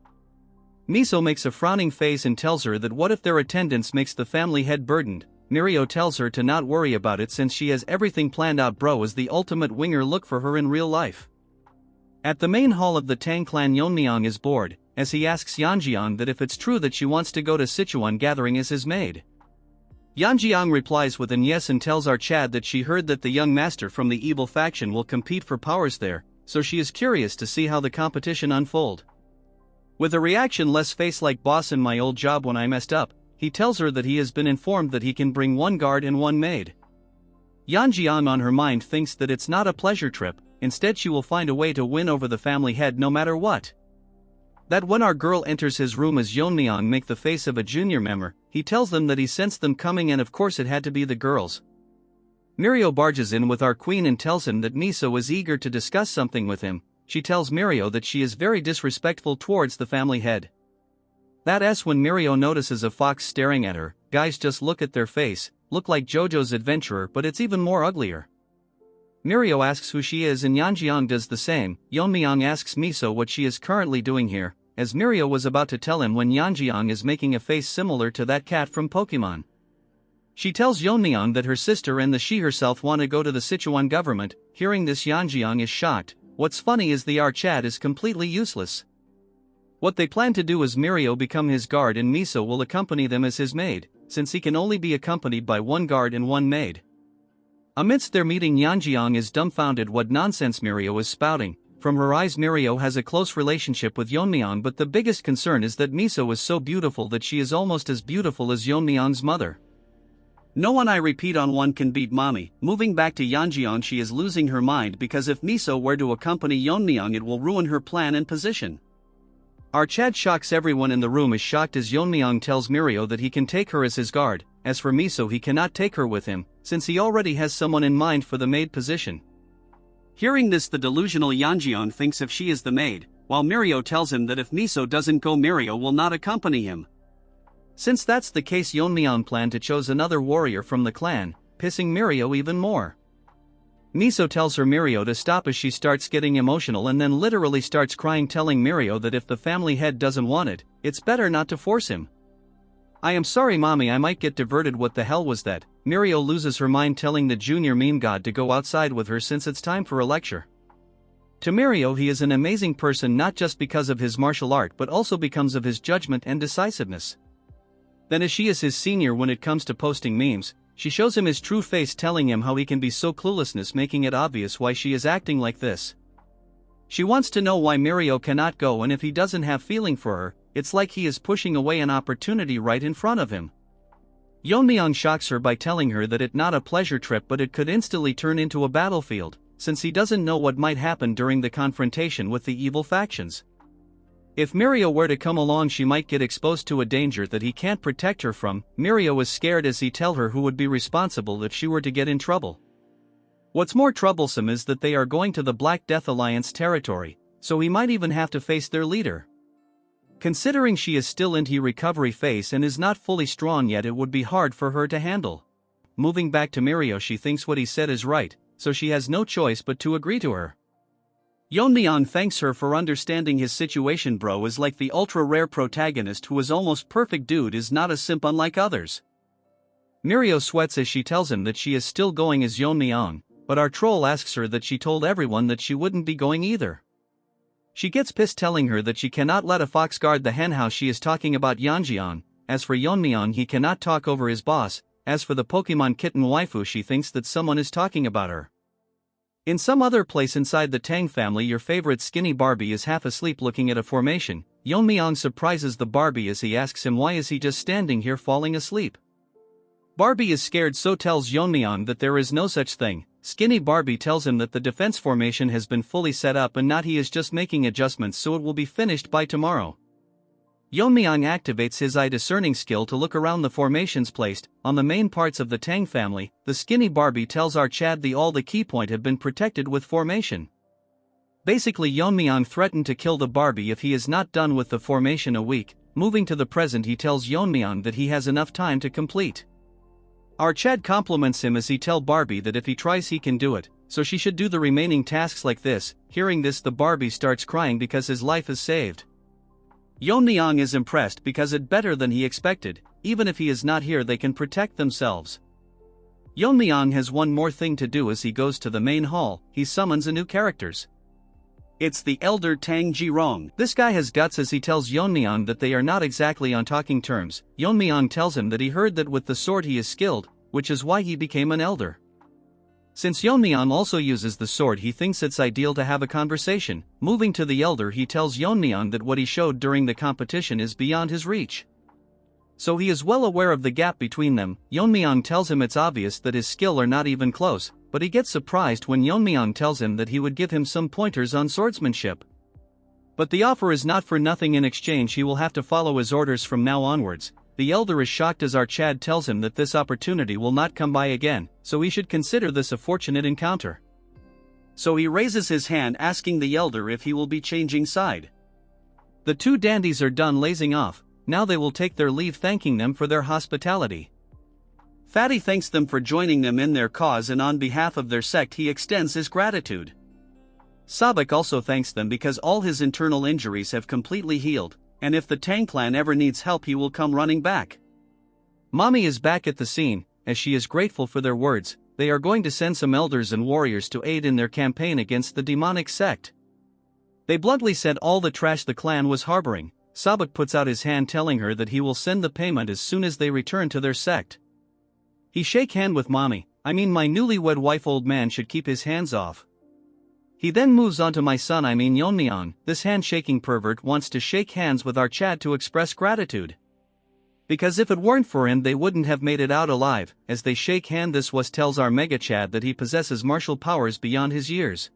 Miso makes a frowning face and tells her that what if their attendance makes the family head burdened. Mirio tells her to not worry about it since she has everything planned out. Bro is the ultimate winger, look for her in real life. At the main hall of the Tang clan, Yeon-myeong is bored, as he asks Yeon-myeong that if it's true that she wants to go to Sichuan gathering as his maid. Yeon-myeong replies with an yes and tells our Chad that she heard that the young master from the evil faction will compete for powers there, so she is curious to see how the competition unfold. With a reaction-less face like boss in my old job when I messed up, he tells her that he has been informed that he can bring one guard and one maid. Yeon-myeong on her mind thinks that it's not a pleasure trip, instead she will find a way to win over the family head no matter what. That when our girl enters his room as Yeon-myeong make the face of a junior member, he tells them that he sensed them coming and of course it had to be the girls. Mirio barges in with our queen and tells him that Miso is eager to discuss something with him. She tells Mirio that she is very disrespectful towards the family head. That's when Mirio notices a fox staring at her. Guys, just look at their face, look like JoJo's Adventurer, but it's even more uglier. Mirio asks who she is and Yeon-myeong does the same. Yeon-myeong asks Miso what she is currently doing here, as Mirio was about to tell him when Yeon-myeong is making a face similar to that cat from Pokemon. She tells Yeon-myeong that her sister and she herself want to go to the Sichuan government. Hearing this, Yeon-myeong is shocked. What's funny is the Chad is completely useless. What they plan to do is Mirio become his guard and Miso will accompany them as his maid, since he can only be accompanied by one guard and one maid. Amidst their meeting, Yeon-myeong is dumbfounded what nonsense Mirio is spouting. From her eyes, Mirio has a close relationship with Yeon-myeong, but the biggest concern is that Miso is so beautiful that she is almost as beautiful as Yeon-myeong's mother. No one, I repeat, on one can beat mommy. Moving back to Yeon-myeong, she is losing her mind because if Miso were to accompany Yeon-myeong it will ruin her plan and position. Our Chad shocks everyone in the room, is shocked as Yeon-myeong tells Mirio that he can take her as his guard. As for Miso, he cannot take her with him, since he already has someone in mind for the maid position. Hearing this, the delusional Yeon-myeong thinks if she is the maid, while Mirio tells him that if Miso doesn't go, Mirio will not accompany him. Since that's the case, Yeon-myeong planned to choose another warrior from the clan, pissing Mirio even more. Miso tells her Mirio to stop as she starts getting emotional and then literally starts crying, telling Mirio that if the family head doesn't want it, it's better not to force him. I am sorry mommy, I might get diverted. What the hell was that? Mirio loses her mind, telling the junior meme god to go outside with her since it's time for a lecture. To Mirio, he is an amazing person not just because of his martial art but also because of his judgment and decisiveness. Then as she is his senior when it comes to posting memes, she shows him his true face, telling him how he can be so cluelessness, making it obvious why she is acting like this. She wants to know why Mirio cannot go, and if he doesn't have feeling for her, it's like he is pushing away an opportunity right in front of him. Yeon-myeong shocks her by telling her that it's not a pleasure trip but it could instantly turn into a battlefield, since he doesn't know what might happen during the confrontation with the evil factions. If Mirio were to come along, she might get exposed to a danger that he can't protect her from. Mirio is scared as he tells her who would be responsible if she were to get in trouble. What's more troublesome is that they are going to the Black Death Alliance territory, so he might even have to face their leader. Considering she is still in her recovery phase and is not fully strong yet, it would be hard for her to handle. Moving back to Mirio, she thinks what he said is right, so she has no choice but to agree to her. Yeon-myeong thanks her for understanding his situation. Bro is like the ultra-rare protagonist who is almost perfect. Dude is not a simp unlike others. Mirio sweats as she tells him that she is still going as Yeon-myeong, but our troll asks her that she told everyone that she wouldn't be going either. She gets pissed, telling her that she cannot let a fox guard the hen house. She is talking about Yeon-myeong. As for Yeon-myeong, he cannot talk over his boss. As for the Pokemon kitten waifu, she thinks that someone is talking about her. In some other place inside the Tang family, your favorite skinny Barbie is half asleep looking at a formation. Yeon-myeong surprises the Barbie as he asks him why is he just standing here falling asleep. Barbie is scared, so tells Yeon-myeong that there is no such thing. Skinny Barbie tells him that the defense formation has been fully set up and not he is just making adjustments so it will be finished by tomorrow. Yeon-myeong activates his eye discerning skill to look around the formations placed on the main parts of the Tang family. The skinny Barbie tells our Chad all the key point have been protected with formation. Basically, Yeon-myeong threatened to kill the Barbie if he is not done with the formation a week. moving to the present he tells Yeon-myeong that he has enough time to complete. Our Chad compliments him as he tells Barbie that if he tries he can do it, so she should do the remaining tasks like this. Hearing this, the Barbie starts crying because his life is saved. Yeon-myeong is impressed because it's better than he expected. Even if he is not here they can protect themselves. Yeon-myeong has one more thing to do as he goes to the main hall. He summons a new characters. It's the elder Tang Yeon-myeong. This guy has guts as he tells Yeon-myeong that they are not exactly on talking terms. Yeon-myeong tells him that he heard that with the sword he is skilled, which is why he became an elder. Since Yeon-myeong also uses the sword, he thinks it's ideal to have a conversation. Moving to the elder, he tells Yeon-myeong that what he showed during the competition is beyond his reach. So he is well aware of the gap between them. Yeon-myeong tells him it's obvious that his skill are not even close, but he gets surprised when Yeon-myeong tells him that he would give him some pointers on swordsmanship. But the offer is not for nothing. In exchange he will have to follow his orders from now onwards. The elder is shocked as our Chad tells him that this opportunity will not come by again, so he should consider this a fortunate encounter. So he raises his hand asking the elder if he will be changing side. The two dandies are done lazing off. Now they will take their leave, thanking them for their hospitality. Fatty thanks them for joining them in their cause, and on behalf of their sect he extends his gratitude. Sabak also thanks them because all his internal injuries have completely healed, and if the Tang clan ever needs help he will come running back. Mommy is back at the scene, as she is grateful for their words. They are going to send some elders and warriors to aid in their campaign against the demonic sect. They bluntly said all the trash the clan was harboring. Sabak puts out his hand telling her that he will send the payment as soon as they return to their sect. He shake hand with mommy. I mean my newlywed wife. Old man should keep his hands off. He then moves on to my son, Yeon-myeong. This handshaking pervert wants to shake hands with our Chad to express gratitude. Because if it weren't for him they wouldn't have made it out alive. As they shake hand, this was tells our Mega Chad that he possesses martial powers beyond his years.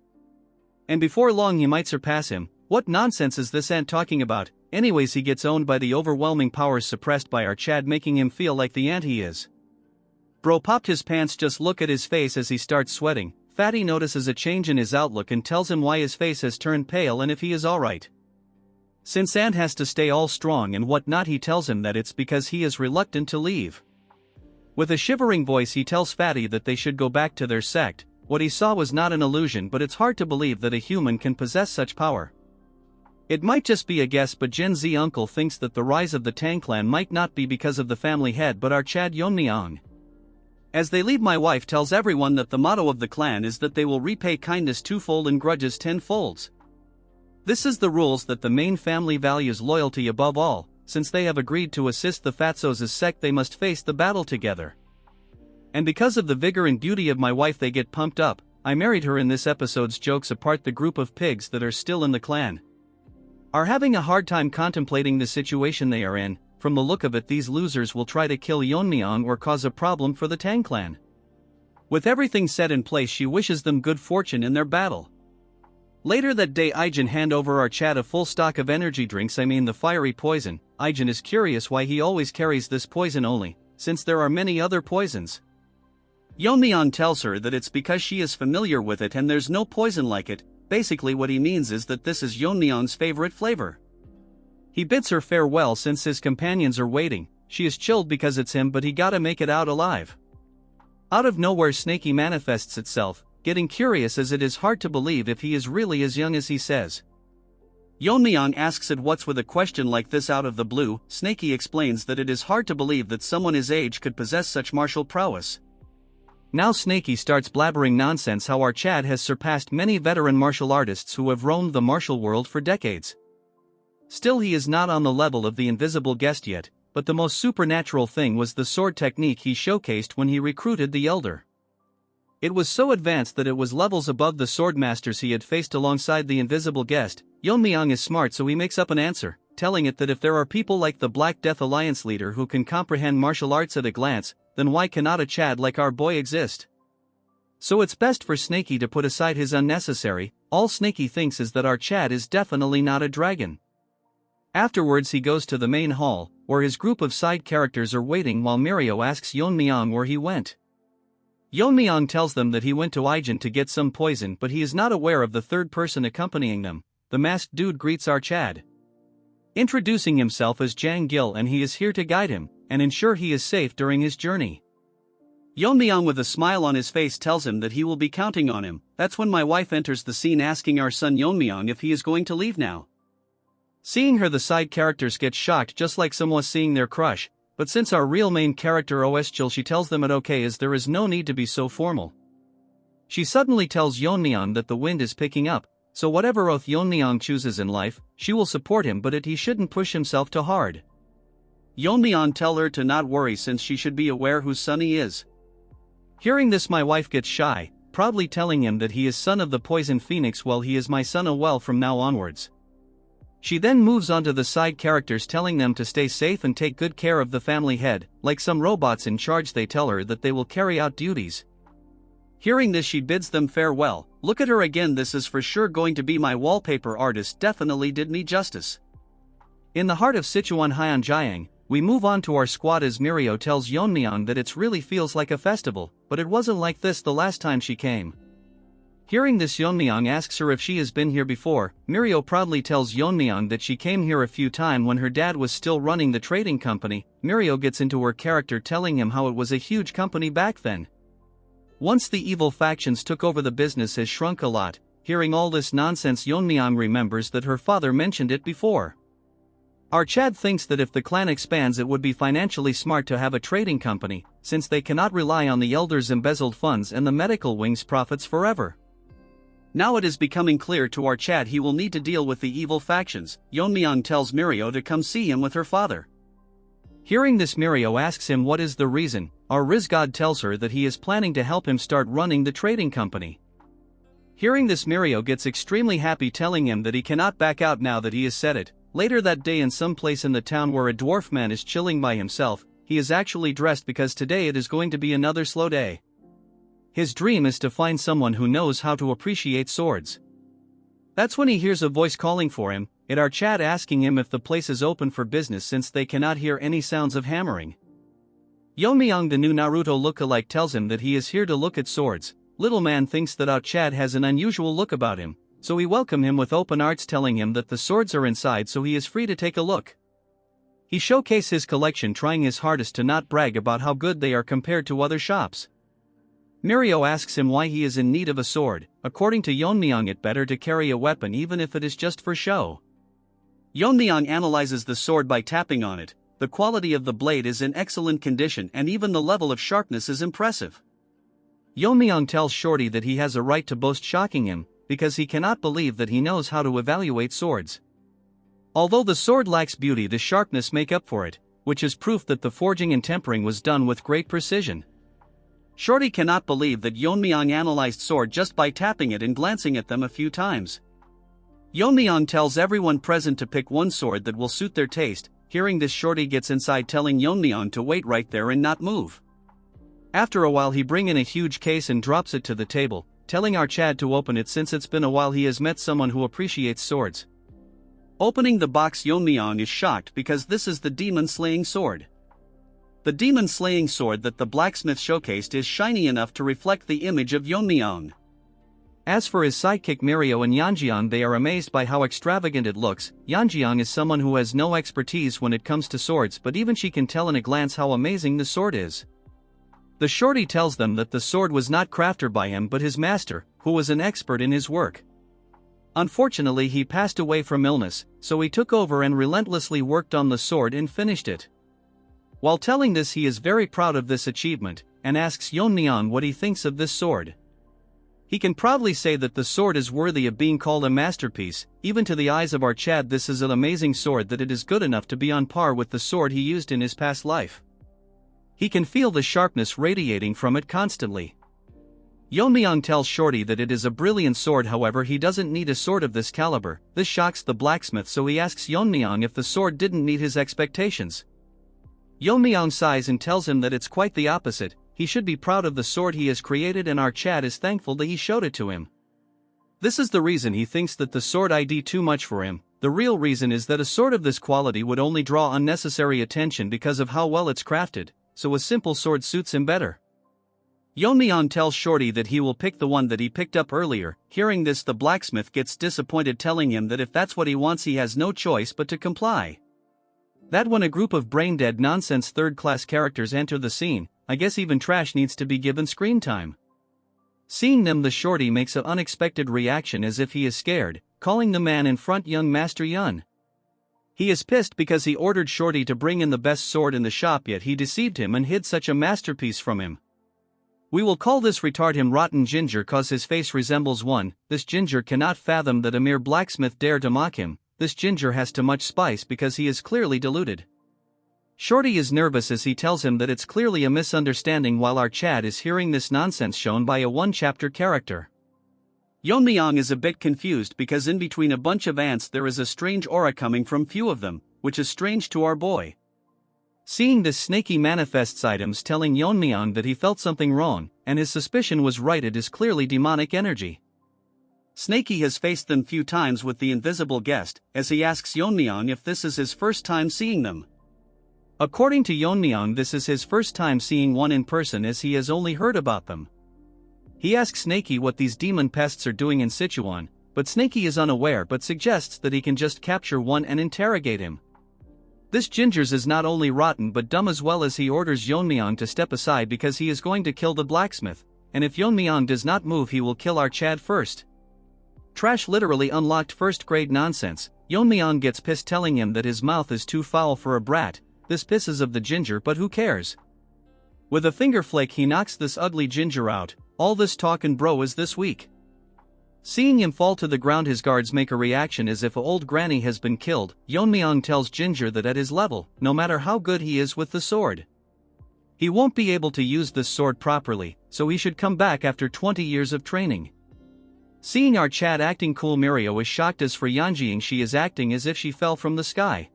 And before long he might surpass him. What nonsense is this ant talking about? Anyways, he gets owned by the overwhelming powers suppressed by our Chad, making him feel like the ant he is. Bro popped his pants. Just look at his face as he starts sweating. Fatty notices a change in his outlook and tells him why his face has turned pale and if he is alright. Since Ant has to stay all strong and whatnot, he tells him that it's because he is reluctant to leave. With a shivering voice he tells Fatty that they should go back to their sect. What he saw was not an illusion, but it's hard to believe that a human can possess such power. It might just be a guess, but Gen Z uncle thinks that the rise of the Tang clan might not be because of the family head but our Chad Yeon-myeong. As they leave, my wife tells everyone that the motto of the clan is that they will repay kindness twofold and grudges tenfolds. This is the rules that the main family values loyalty above all. Since they have agreed to assist the Fatsos' sect they must face the battle together. And because of the vigor and beauty of my wife they get pumped up. I married her. In this episode's jokes apart, the group of pigs that are still in the clan are having a hard time contemplating the situation they are in. From the look of it, these losers will try to kill Yeon-myeong or cause a problem for the Tang clan. With everything set in place, she wishes them good fortune in their battle. Later that day, Ijin hand over our Chad a full stock of energy drinks, the fiery poison. Ijin is curious why he always carries this poison only, since there are many other poisons. Yeon-myeong tells her that it's because she is familiar with it and there's no poison like it. Basically what he means is that this is Yeon-myeong's favorite flavor. He bids her farewell since his companions are waiting. She is chilled because it's him, but he gotta make it out alive. Out of nowhere, Snaky manifests itself, getting curious as it is hard to believe if he is really as young as he says. Yeon-myeong asks it what's with a question like this out of the blue. Snaky explains that it is hard to believe that someone his age could possess such martial prowess. Now Snaky starts blabbering nonsense how our Chad has surpassed many veteran martial artists who have roamed the martial world for decades. Still, he is not on the level of the invisible guest yet, but the most supernatural thing was the sword technique he showcased when he recruited the elder. It was so advanced that it was levels above the swordmasters he had faced alongside the invisible guest. Yeon-myeong is smart, so he makes up an answer, telling it that if there are people like the Black Death Alliance leader who can comprehend martial arts at a glance, then why cannot a Chad like our boy exist? So it's best for Snaky to put aside his unnecessary. All Snaky thinks is that our Chad is definitely not a dragon. Afterwards he goes to the main hall, where his group of side characters are waiting while Mirio asks Yeon-myeong where he went. Yeon-myeong tells them that he went to Ijin to get some poison, but he is not aware of the third person accompanying them. The masked dude greets our Chad. introducing himself as Jang Gil, and he is here to guide him and ensure he is safe during his journey. Yeon-myeong with a smile on his face tells him that he will be counting on him. That's when my wife enters the scene asking our son Yeon-myeong if he is going to leave now. Seeing her, the side characters get shocked just like Manhwa seeing their crush, but since our real main character OS Jill, she tells them it okay as there is no need to be so formal. She suddenly tells Yeon-myeong that the wind is picking up, so whatever oath Yeon-myeong chooses in life, she will support him, but he shouldn't push himself too hard. Yeon-myeong tell her to not worry since she should be aware whose son he is. Hearing this, my wife gets shy, proudly telling him that he is son of the Poison Phoenix, while he is my son as well from now onwards. She then moves on to the side characters telling them to stay safe and take good care of the family head. Like some robots in charge, they tell her that they will carry out duties. Hearing this, she bids them farewell. Look at her again, this is for sure going to be my wallpaper artist, definitely did me justice. In the heart of Sichuan Tang, we move on to our squad as Mirio tells Yeon-myeong that it really feels like a festival, but it wasn't like this the last time she came. Hearing this, Yeon-myeong asks her if she has been here before. Mirio proudly tells Yeon-myeong that she came here a few times when her dad was still running the trading company. Mirio gets into her character telling him how it was a huge company back then. Once the evil factions took over, the business has shrunk a lot. Hearing all this nonsense, Yeon-myeong remembers that her father mentioned it before. Our Chad thinks that if the clan expands, it would be financially smart to have a trading company, since they cannot rely on the elders' embezzled funds and the medical wing's profits forever. Now it is becoming clear to our Chad he will need to deal with the evil factions. Yeon-myeong tells Mirio to come see him with her father. Hearing this, Mirio asks him what is the reason. Our Rizgod tells her that he is planning to help him start running the trading company. Hearing this, Mirio gets extremely happy, telling him that he cannot back out now that he has said it. Later that day, in some place in the town where a dwarf man is chilling by himself, he is actually dressed because today it is going to be another slow day. His dream is to find someone who knows how to appreciate swords. That's when he hears a voice calling for him, it our Chad asking him if the place is open for business since they cannot hear any sounds of hammering. Yeon-myeong, the new Naruto look-alike, tells him that he is here to look at swords. Little man thinks that our Chad has an unusual look about him, so he welcomes him with open arms, telling him that the swords are inside so he is free to take a look. He showcases his collection, trying his hardest to not brag about how good they are compared to other shops. Mirio asks him why he is in need of a sword. According to Yeon-myeong, it better to carry a weapon even if it is just for show. Yeon-myeong analyzes the sword by tapping on it. The quality of the blade is in excellent condition and even the level of sharpness is impressive. Yeon-myeong tells Shorty that he has a right to boast, shocking him, because he cannot believe that he knows how to evaluate swords. Although the sword lacks beauty, the sharpness make up for it, which is proof that the forging and tempering was done with great precision. Shorty cannot believe that Yeon-myeong analyzed sword just by tapping it and glancing at them a few times. Yeon-myeong tells everyone present to pick one sword that will suit their taste. Hearing this, Shorty gets inside, telling Yeon-myeong to wait right there and not move. After a while, he brings in a huge case and drops it to the table, telling our Chad to open it since it's been a while he has met someone who appreciates swords. Opening the box, Yeon-myeong is shocked because this is the demon-slaying sword. The demon-slaying sword that the blacksmith showcased is shiny enough to reflect the image of Yeon-myeong. As for his sidekick Mirio and Yeonjeong, they are amazed by how extravagant it looks. Yeonjeong is someone who has no expertise when it comes to swords, but even she can tell in a glance how amazing the sword is. The Shorty tells them that the sword was not crafted by him but his master, who was an expert in his work. Unfortunately, he passed away from illness, so he took over and relentlessly worked on the sword and finished it. While telling this, he is very proud of this achievement, and asks Yeon-myeong what he thinks of this sword. He can proudly say that the sword is worthy of being called a masterpiece. Even to the eyes of our Chad, this is an amazing sword that it is good enough to be on par with the sword he used in his past life. He can feel the sharpness radiating from it constantly. Yeon-myeong tells Shorty that it is a brilliant sword, however he doesn't need a sword of this caliber. This shocks the blacksmith, so he asks Yeon-myeong if the sword didn't meet his expectations. Yeon-myeong sighs and tells him that it's quite the opposite. He should be proud of the sword he has created, and our Chad is thankful that he showed it to him. This is the reason he thinks that the sword ID too much for him. The real reason is that a sword of this quality would only draw unnecessary attention because of how well it's crafted, so a simple sword suits him better. Yeon-myeong tells Shorty that he will pick the one that he picked up earlier. Hearing this, the blacksmith gets disappointed, telling him that if that's what he wants he has no choice but to comply. That when a group of brain-dead nonsense third-class characters enter the scene, I guess even trash needs to be given screen time. Seeing them, the Shorty makes an unexpected reaction as if he is scared, calling the man in front young Master Yun. He is pissed because he ordered Shorty to bring in the best sword in the shop, yet he deceived him and hid such a masterpiece from him. We will call this retard him Rotten Ginger cause his face resembles one. This ginger cannot fathom that a mere blacksmith dare to mock him. This ginger has too much spice because he is clearly deluded. Shorty is nervous as he tells him that it's clearly a misunderstanding, while our Chad is hearing this nonsense shown by a one-chapter character. Yeon-myeong is a bit confused because in between a bunch of ants there is a strange aura coming from few of them, which is strange to our boy. Seeing this, Snaky manifests items telling Yeon-myeong that he felt something wrong, and his suspicion was right, it is clearly demonic energy. Snaky has faced them few times with the invisible guest, as he asks Yeon-myeong if this is his first time seeing them. According to Yeon-myeong, this is his first time seeing one in person as he has only heard about them. He asks Snaky what these demon pests are doing in Sichuan, but Snaky is unaware but suggests that he can just capture one and interrogate him. This gingers is not only rotten but dumb as well, as he orders Yeon-myeong to step aside because he is going to kill the blacksmith, and if Yeon-myeong does not move he will kill our Chad first. Trash literally unlocked first-grade nonsense. Yeon-myeong gets pissed, telling him that his mouth is too foul for a brat. This pisses of the ginger, but who cares? With a finger flake he knocks this ugly ginger out. All this talk and bro is this week. Seeing him fall to the ground, his guards make a reaction as if old granny has been killed. Yeon-myeong tells Ginger that at his level, no matter how good he is with the sword, he won't be able to use this sword properly, so he should come back after 20 years of training. Seeing our Chad acting cool, Mirio is shocked, as for Yeonjing she is acting as if she fell from the sky.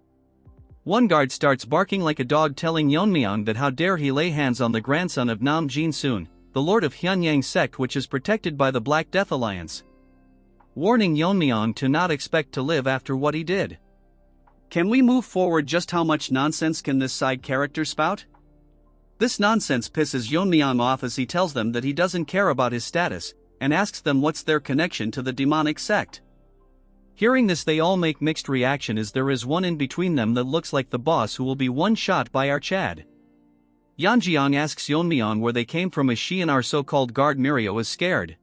One guard starts barking like a dog, telling Yeon-myeong that how dare he lay hands on the grandson of Nam Jin-soon, the lord of Hyunyang sect, which is protected by the Black Death Alliance, warning Yeon-myeong to not expect to live after what he did. Can we move forward? Just how much nonsense can this side character spout? This nonsense pisses Yeon-myeong off as he tells them that he doesn't care about his status, and asks them what's their connection to the demonic sect. Hearing this, they all make mixed reaction, as there is one in between them that looks like the boss who will be one shot by our Chad. Yeonjing asks Yeon-myeong where they came from, as she and our so-called guard Mirio is scared.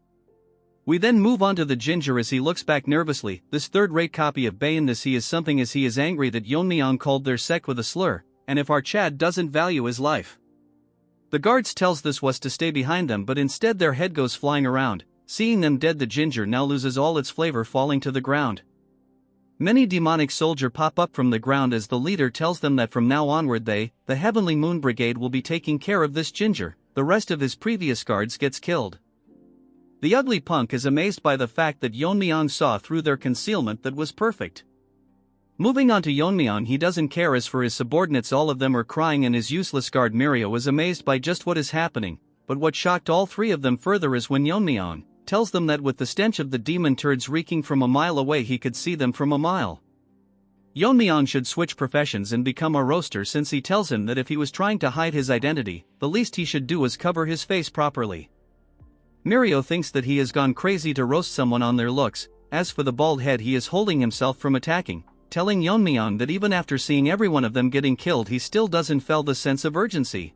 We then move on to the ginger as he looks back nervously. This third-rate copy of Bayon, this he is something, as he is angry that Yeon-myeong called their sect with a slur, and if our Chad doesn't value his life. The guards tells this was to stay behind them, but instead their head goes flying around. Seeing them dead, the ginger now loses all its flavor, falling to the ground. Many demonic soldiers pop up from the ground as the leader tells them that from now onward they, the Heavenly Moon Brigade, will be taking care of this ginger. The rest of his previous guards gets killed. The ugly punk is amazed by the fact that Yeon-myeong saw through their concealment that was perfect. Moving on to Yeon-myeong, he doesn't care. As for his subordinates, all of them are crying, and his useless guard Mirio is amazed by just what is happening, but what shocked all three of them further is when Yeon-myeong tells them that with the stench of the demon turds reeking from a mile away he could see them from a mile. Yeon-myeong should switch professions and become a roaster, since he tells him that if he was trying to hide his identity, the least he should do is cover his face properly. Mirio thinks that he has gone crazy to roast someone on their looks. As for the bald head, he is holding himself from attacking, telling Yeon-myeong that even after seeing every one of them getting killed he still doesn't feel the sense of urgency.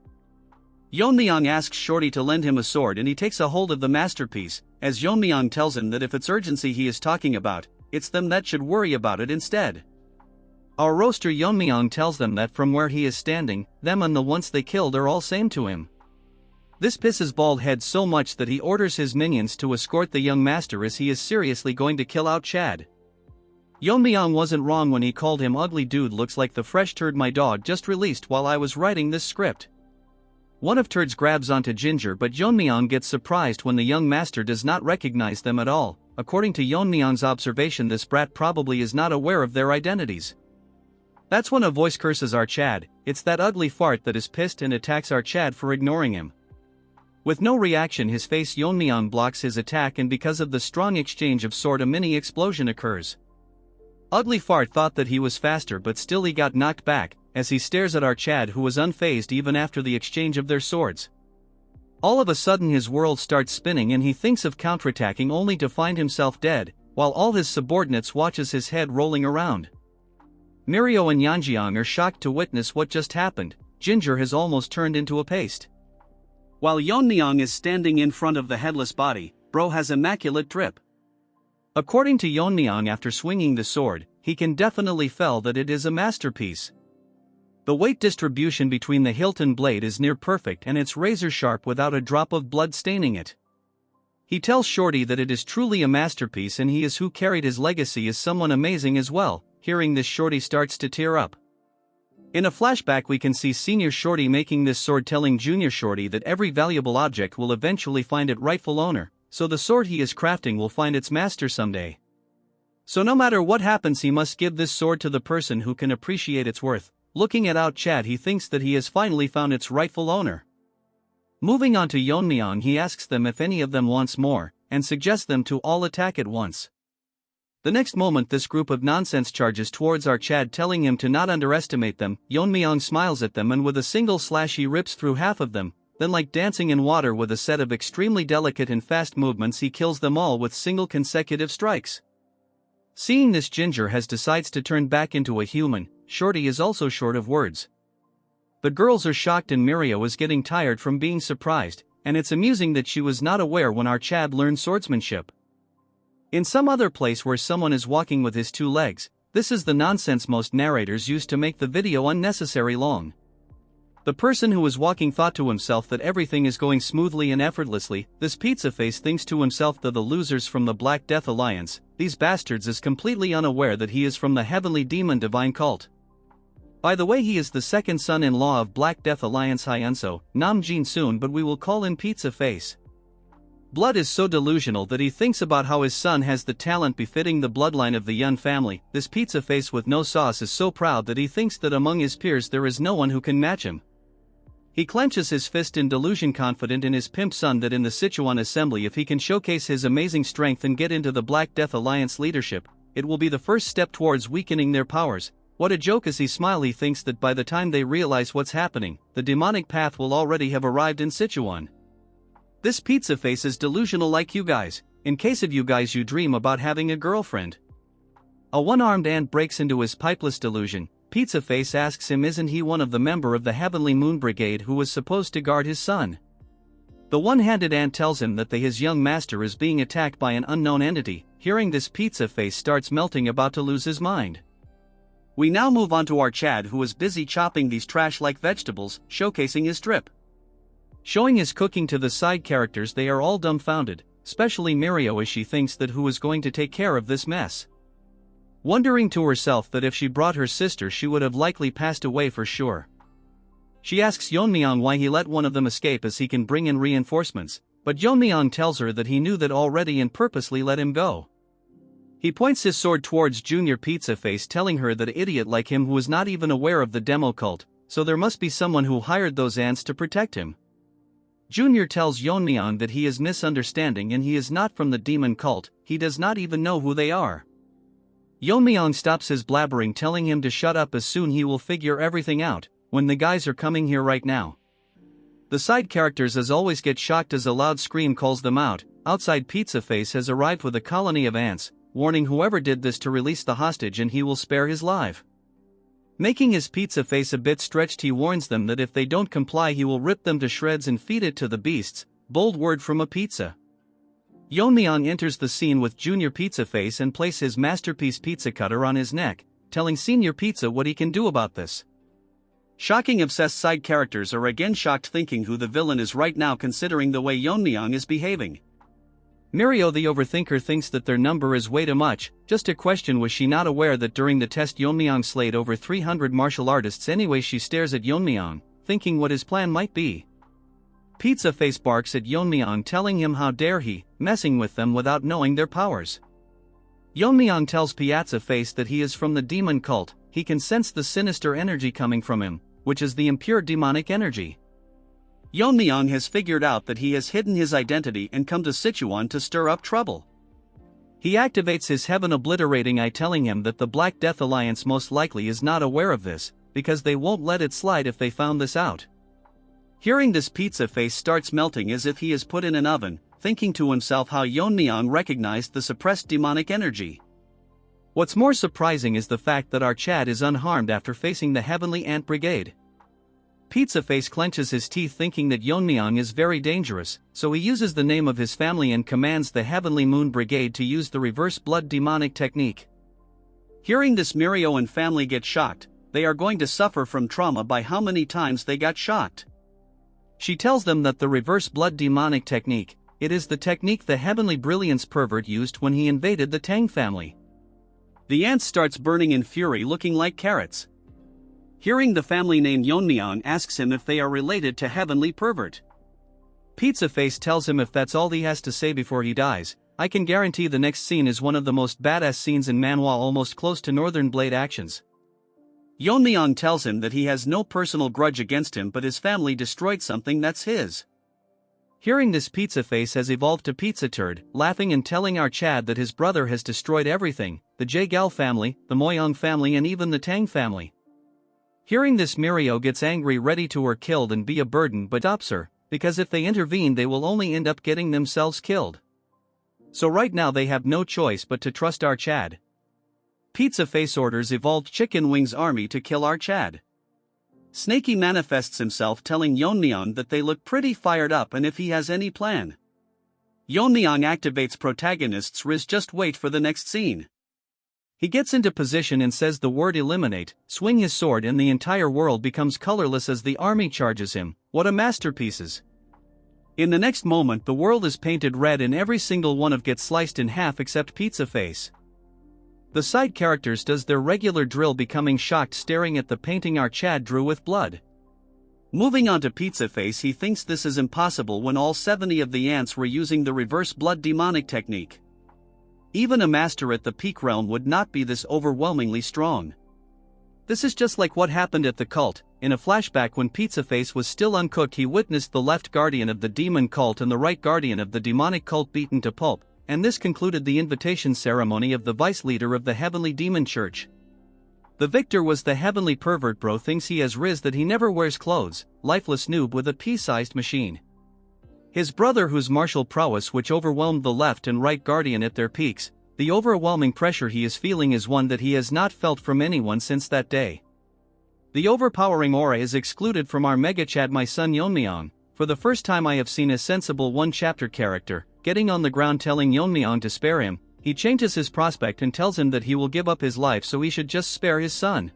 Yeon-myeong asks Shorty to lend him a sword, and he takes a hold of the masterpiece, as Yeon-myeong tells him that if it's urgency he is talking about, it's them that should worry about it instead. Our roaster Yeon-myeong tells them that from where he is standing, them and the ones they killed are all same to him. This pisses Bald Head so much that he orders his minions to escort the young master, as he is seriously going to kill out Chad. Yeon-myeong wasn't wrong when he called him ugly dude. Looks like the fresh turd my dog just released while I was writing this script. One of turds grabs onto Ginger, but Yeon-myeong gets surprised when the young master does not recognize them at all. According to Yeon-myeong's observation, this brat probably is not aware of their identities. That's when a voice curses our Chad. It's that ugly fart that is pissed and attacks our Chad for ignoring him. With no reaction, his face, Yeon-myeong blocks his attack, and because of the strong exchange of sword, a mini explosion occurs. Ugly fart thought that he was faster, but still he got knocked back, as he stares at our Chad, who was unfazed even after the exchange of their swords. All of a sudden his world starts spinning and he thinks of counterattacking only to find himself dead, while all his subordinates watches his head rolling around. Mirio and Yeon-myeong are shocked to witness what just happened. Ginger has almost turned into a paste. While Yeon-myeong is standing in front of the headless body, bro has immaculate drip. According to Yeon-myeong, after swinging the sword, he can definitely feel that it is a masterpiece. The weight distribution between the hilt and blade is near perfect and it's razor sharp without a drop of blood staining it. He tells Shorty that it is truly a masterpiece and he is who carried his legacy as someone amazing as well. Hearing this, Shorty starts to tear up. In a flashback we can see Senior Shorty making this sword, telling Junior Shorty that every valuable object will eventually find its rightful owner, so the sword he is crafting will find its master someday. So no matter what happens he must give this sword to the person who can appreciate its worth. Looking at Chad, he thinks that he has finally found its rightful owner. Moving on to Yeon-myeong, he asks them if any of them wants more, and suggests them to all attack at once. The next moment this group of nonsense charges towards Chad, telling him to not underestimate them. Yeon-myeong smiles at them and with a single slash he rips through half of them, then like dancing in water with a set of extremely delicate and fast movements he kills them all with single consecutive strikes. Seeing this, Ginger has decides to turn back into a human. Shorty is also short of words. The girls are shocked and Mirio is getting tired from being surprised, and it's amusing that she was not aware when Chad learned swordsmanship. In some other place where someone is walking with his two legs, this is the nonsense most narrators use to make the video unnecessary long. The person who is walking thought to himself that everything is going smoothly and effortlessly. This pizza face thinks to himself that the losers from the Black Death Alliance, these bastards, is completely unaware that he is from the heavenly demon divine cult. By the way, he is the second son-in-law of Black Death Alliance Hyunso, Nam Jin-soon, but we will call him Pizza Face. Blood is so delusional that he thinks about how his son has the talent befitting the bloodline of the Yun family. This Pizza Face with no sauce is so proud that he thinks that among his peers there is no one who can match him. He clenches his fist in delusion, confident in his pimp son that in the Sichuan assembly, if he can showcase his amazing strength and get into the Black Death Alliance leadership, it will be the first step towards weakening their powers. What a joke! As he smiles, he thinks that by the time they realize what's happening, the demonic path will already have arrived in Sichuan. This Pizza Face is delusional like you guys. In case of you guys you dream about having a girlfriend. A one-armed ant breaks into his pipeless delusion. Pizza Face asks him isn't he one of the member of the Heavenly Moon Brigade who was supposed to guard his son. The one-handed ant tells him that his young master is being attacked by an unknown entity. Hearing this, Pizza Face starts melting, about to lose his mind. We now move on to Chad, who is busy chopping these trash-like vegetables, showcasing his drip. Showing his cooking to the side characters, they are all dumbfounded, especially Mirio, as she thinks that who is going to take care of this mess. Wondering to herself that if she brought her sister she would have likely passed away for sure. She asks Yeon-myeong why he let one of them escape as he can bring in reinforcements, but Yeon-myeong tells her that he knew that already and purposely let him go. He points his sword towards Junior Pizza Face, telling her that an idiot like him who was not even aware of the demo cult, so there must be someone who hired those ants to protect him. Junior tells Yeon-myeong that he is misunderstanding and he is not from the demon cult, he does not even know who they are. Yeon-myeong stops his blabbering, telling him to shut up as soon he will figure everything out, when the guys are coming here right now. The side characters as always get shocked as a loud scream calls them out. Outside, Pizza Face has arrived with a colony of ants, warning whoever did this to release the hostage and he will spare his life. Making his Pizza Face a bit stretched, he warns them that if they don't comply he will rip them to shreds and feed it to the beasts. Bold word from a pizza. Yeon-myeong enters the scene with Junior Pizza Face and places his masterpiece pizza cutter on his neck, telling Senior Pizza what he can do about this. Shocking obsessed side characters are again shocked, thinking who the villain is right now, considering the way Yeon-myeong is behaving. Mirio the overthinker thinks that their number is way too much. Just a question, was she not aware that during the test Yeon-myeong slayed over 300 martial artists anyway? She stares at Yeon-myeong, thinking what his plan might be. Pizza Face barks at Yeon-myeong, telling him how dare he, messing with them without knowing their powers. Yeon-myeong tells Pizza Face that he is from the demon cult, he can sense the sinister energy coming from him, which is the impure demonic energy. Yeon-myeong has figured out that he has hidden his identity and come to Sichuan to stir up trouble. He activates his heaven obliterating eye, telling him that the Black Death Alliance most likely is not aware of this, because they won't let it slide if they found this out. Hearing this, Pizza Face starts melting as if he is put in an oven, thinking to himself how Yeon-myeong recognized the suppressed demonic energy. What's more surprising is the fact that our Chad is unharmed after facing the Heavenly Ant Brigade. Pizza Face clenches his teeth thinking that Yeon-myeong is very dangerous, so he uses the name of his family and commands the Heavenly Moon Brigade to use the reverse blood demonic technique. Hearing this, Mirio and family get shocked. They are going to suffer from trauma by how many times they got shocked. She tells them that the reverse blood demonic technique, it is the technique the Heavenly Brilliance pervert used when he invaded the Tang family. The ant starts burning in fury, looking like carrots. Hearing the family name, Yeon-myeong asks him if they are related to Heavenly Pervert. Pizza Face tells him if that's all he has to say before he dies, I can guarantee the next scene is one of the most badass scenes in Manhwa, almost close to Northern Blade actions. Yeon-myeong tells him that he has no personal grudge against him, but his family destroyed something that's his. Hearing this, Pizza Face has evolved to Pizza Turd, laughing and telling our Chad that his brother has destroyed everything, the Jaegal family, the Myeong family and even the Tang family. Hearing this, Mirio gets angry, ready to her killed and be a burden, but stops her, because if they intervene they will only end up getting themselves killed. So right now they have no choice but to trust our Chad. Pizza Face orders evolved Chicken Wings army to kill our Chad. Snaky manifests himself, telling Yeon-myeong that they look pretty fired up and if he has any plan. Yeon-myeong activates protagonist's Riz. Just wait for the next scene. He gets into position and says the word eliminate, swing his sword and the entire world becomes colorless as the army charges him. What a masterpieces. In the next moment the world is painted red and every single one of gets sliced in half except Pizza Face. The side characters does their regular drill, becoming shocked staring at the painting our Chad drew with blood. Moving on to Pizza Face, he thinks this is impossible when all 70 of the ants were using the reverse blood demonic technique. Even a master at the peak realm would not be this overwhelmingly strong. This is just like what happened at the cult. In a flashback, when Pizza Face was still uncooked, he witnessed the left guardian of the demon cult and the right guardian of the demonic cult beaten to pulp, and this concluded the invitation ceremony of the vice leader of the Heavenly Demon Church. The victor was the Heavenly Pervert. Bro thinks he has Riz that he never wears clothes, lifeless noob with a pea-sized machine. His brother, whose martial prowess which overwhelmed the left and right guardian at their peaks, the overwhelming pressure he is feeling is one that he has not felt from anyone since that day. The overpowering aura is excluded from our Mega Chad, my son Yeon-myeong. For the first time I have seen a sensible one-chapter character, getting on the ground telling Yeon-myeong to spare him. He changes his prospect and tells him that he will give up his life so he should just spare his son.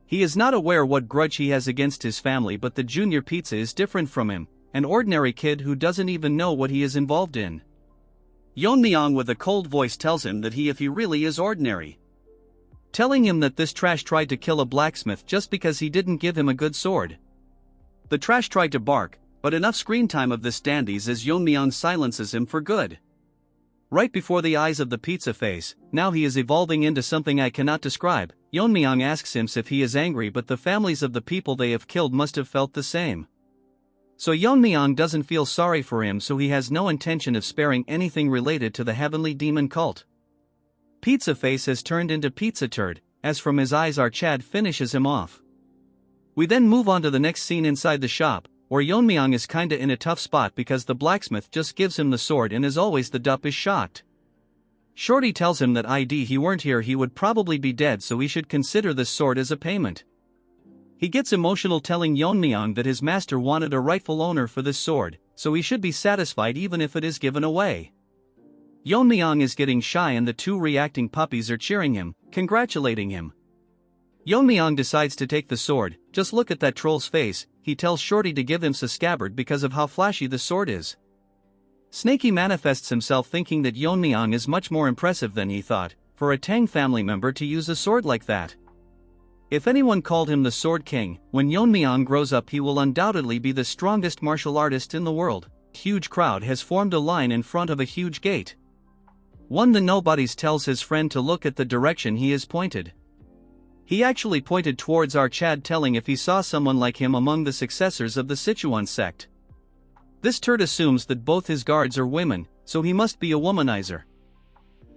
He is not aware what grudge he has against his family, but the junior Pizza is different from him, an ordinary kid who doesn't even know what he is involved in. Yeon-myeong with a cold voice tells him that if he really is ordinary. Telling him that this trash tried to kill a blacksmith just because he didn't give him a good sword. The trash tried to bark, but enough screen time of this dandies as Yeon-myeong silences him for good. Right before the eyes of the Pizza Face, now he is evolving into something I cannot describe. Yeon-myeong asks him if he is angry, but the families of the people they have killed must have felt the same. So Yeon-myeong doesn't feel sorry for him, so he has no intention of sparing anything related to the Heavenly Demon Cult. Pizza Face has turned into Pizza Turd, as from his eyes our Chad finishes him off. We then move on to the next scene inside the shop, where Yeon-myeong is kinda in a tough spot because the blacksmith just gives him the sword, and as always the dup is shocked. Shorty tells him that he weren't here he would probably be dead, so he should consider this sword as a payment. He gets emotional telling Yeon-myeong that his master wanted a rightful owner for this sword, so he should be satisfied even if it is given away. Yeon-myeong is getting shy and the two reacting puppies are cheering him, congratulating him. Yeon-myeong decides to take the sword. Just look at that troll's face, he tells Shorty to give him a scabbard because of how flashy the sword is. Snaky manifests himself thinking that Yeon-myeong is much more impressive than he thought, for a Tang family member to use a sword like that. If anyone called him the Sword King, when Yeon-myeong grows up he will undoubtedly be the strongest martial artist in the world. Huge crowd has formed a line in front of a huge gate. One the nobodies tells his friend to look at the direction he is pointed. He actually pointed towards our Chad, telling if he saw someone like him among the successors of the Sichuan sect. This turd assumes that both his guards are women, so he must be a womanizer.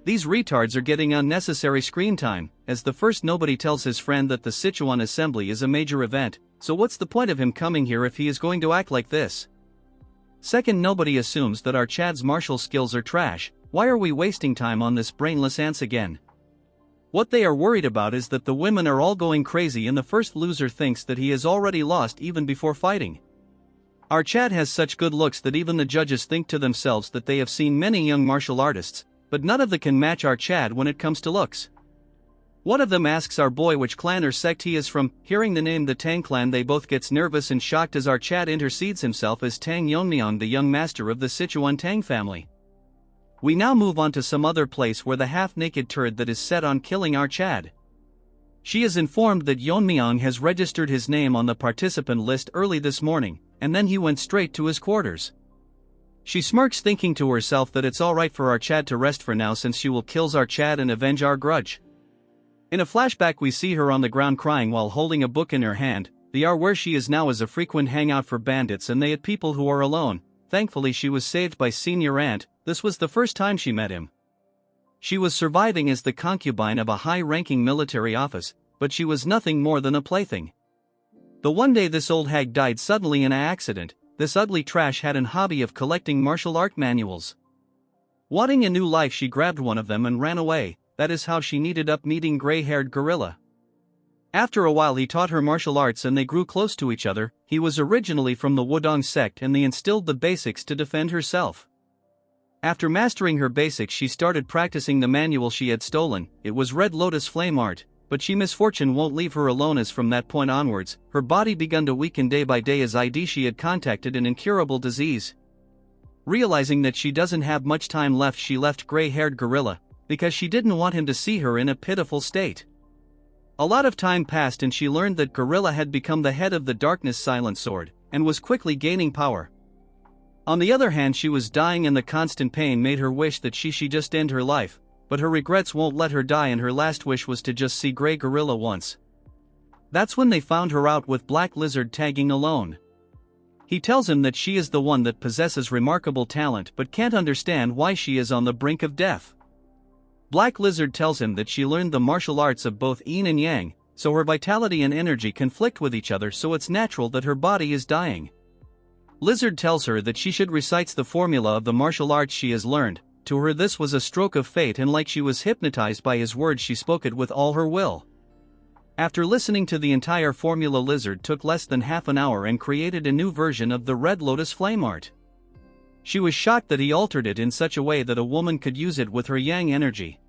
These retards are getting unnecessary screen time, as the first nobody tells his friend that the Sichuan assembly is a major event, so what's the point of him coming here if he is going to act like this? Second, nobody assumes that our Chad's martial skills are trash. Why are we wasting time on this brainless ants again? What they are worried about is that the women are all going crazy and the first loser thinks that he has already lost even before fighting. Our Chad has such good looks that even the judges think to themselves that they have seen many young martial artists, but none of them can match our Chad when it comes to looks. One of them asks our boy which clan or sect he is from. Hearing the name the Tang clan, they both gets nervous and shocked as our Chad intercedes himself as Tang Yeon-myeong, the young master of the Sichuan Tang family. We now move on to some other place where the half-naked turd that is set on killing our Chad. She is informed that Yeon-myeong has registered his name on the participant list early this morning, and then he went straight to his quarters. She smirks, thinking to herself that it's alright for our Chad to rest for now since she will kill our Chad and avenge our grudge. In a flashback we see her on the ground crying while holding a book in her hand. The R where she is now is a frequent hangout for bandits and they at people who are alone. Thankfully she was saved by Senior Ant. This was the first time she met him. She was surviving as the concubine of a high-ranking military office, but she was nothing more than a plaything. The one day this old hag died suddenly in an accident, this ugly trash had an hobby of collecting martial art manuals. Wanting a new life, she grabbed one of them and ran away. That is how she ended up meeting gray-haired gorilla. After a while he taught her martial arts and they grew close to each other. He was originally from the Wudong sect and they instilled the basics to defend herself. After mastering her basics she started practicing the manual she had stolen. It was Red Lotus Flame Art, but misfortune won't leave her alone as from that point onwards, her body began to weaken day by day as she had contracted an incurable disease. Realizing that she doesn't have much time left, she left gray-haired gorilla, because she didn't want him to see her in a pitiful state. A lot of time passed and she learned that Gorilla had become the head of the Darkness Silent Sword, and was quickly gaining power. On the other hand, she was dying and the constant pain made her wish that she just end her life, but her regrets won't let her die and her last wish was to just see Grey Gorilla once. That's when they found her out with Black Lizard tagging alone. He tells him that she is the one that possesses remarkable talent but can't understand why she is on the brink of death. Black Lizard tells him that she learned the martial arts of both yin and yang, so her vitality and energy conflict with each other, so it's natural that her body is dying. Lizard tells her that she should recite the formula of the martial arts she has learned. To her this was a stroke of fate and like she was hypnotized by his words she spoke it with all her will. After listening to the entire formula, Lizard took less than half an hour and created a new version of the Red Lotus Flame Art. She was shocked that he altered it in such a way that a woman could use it with her yang energy.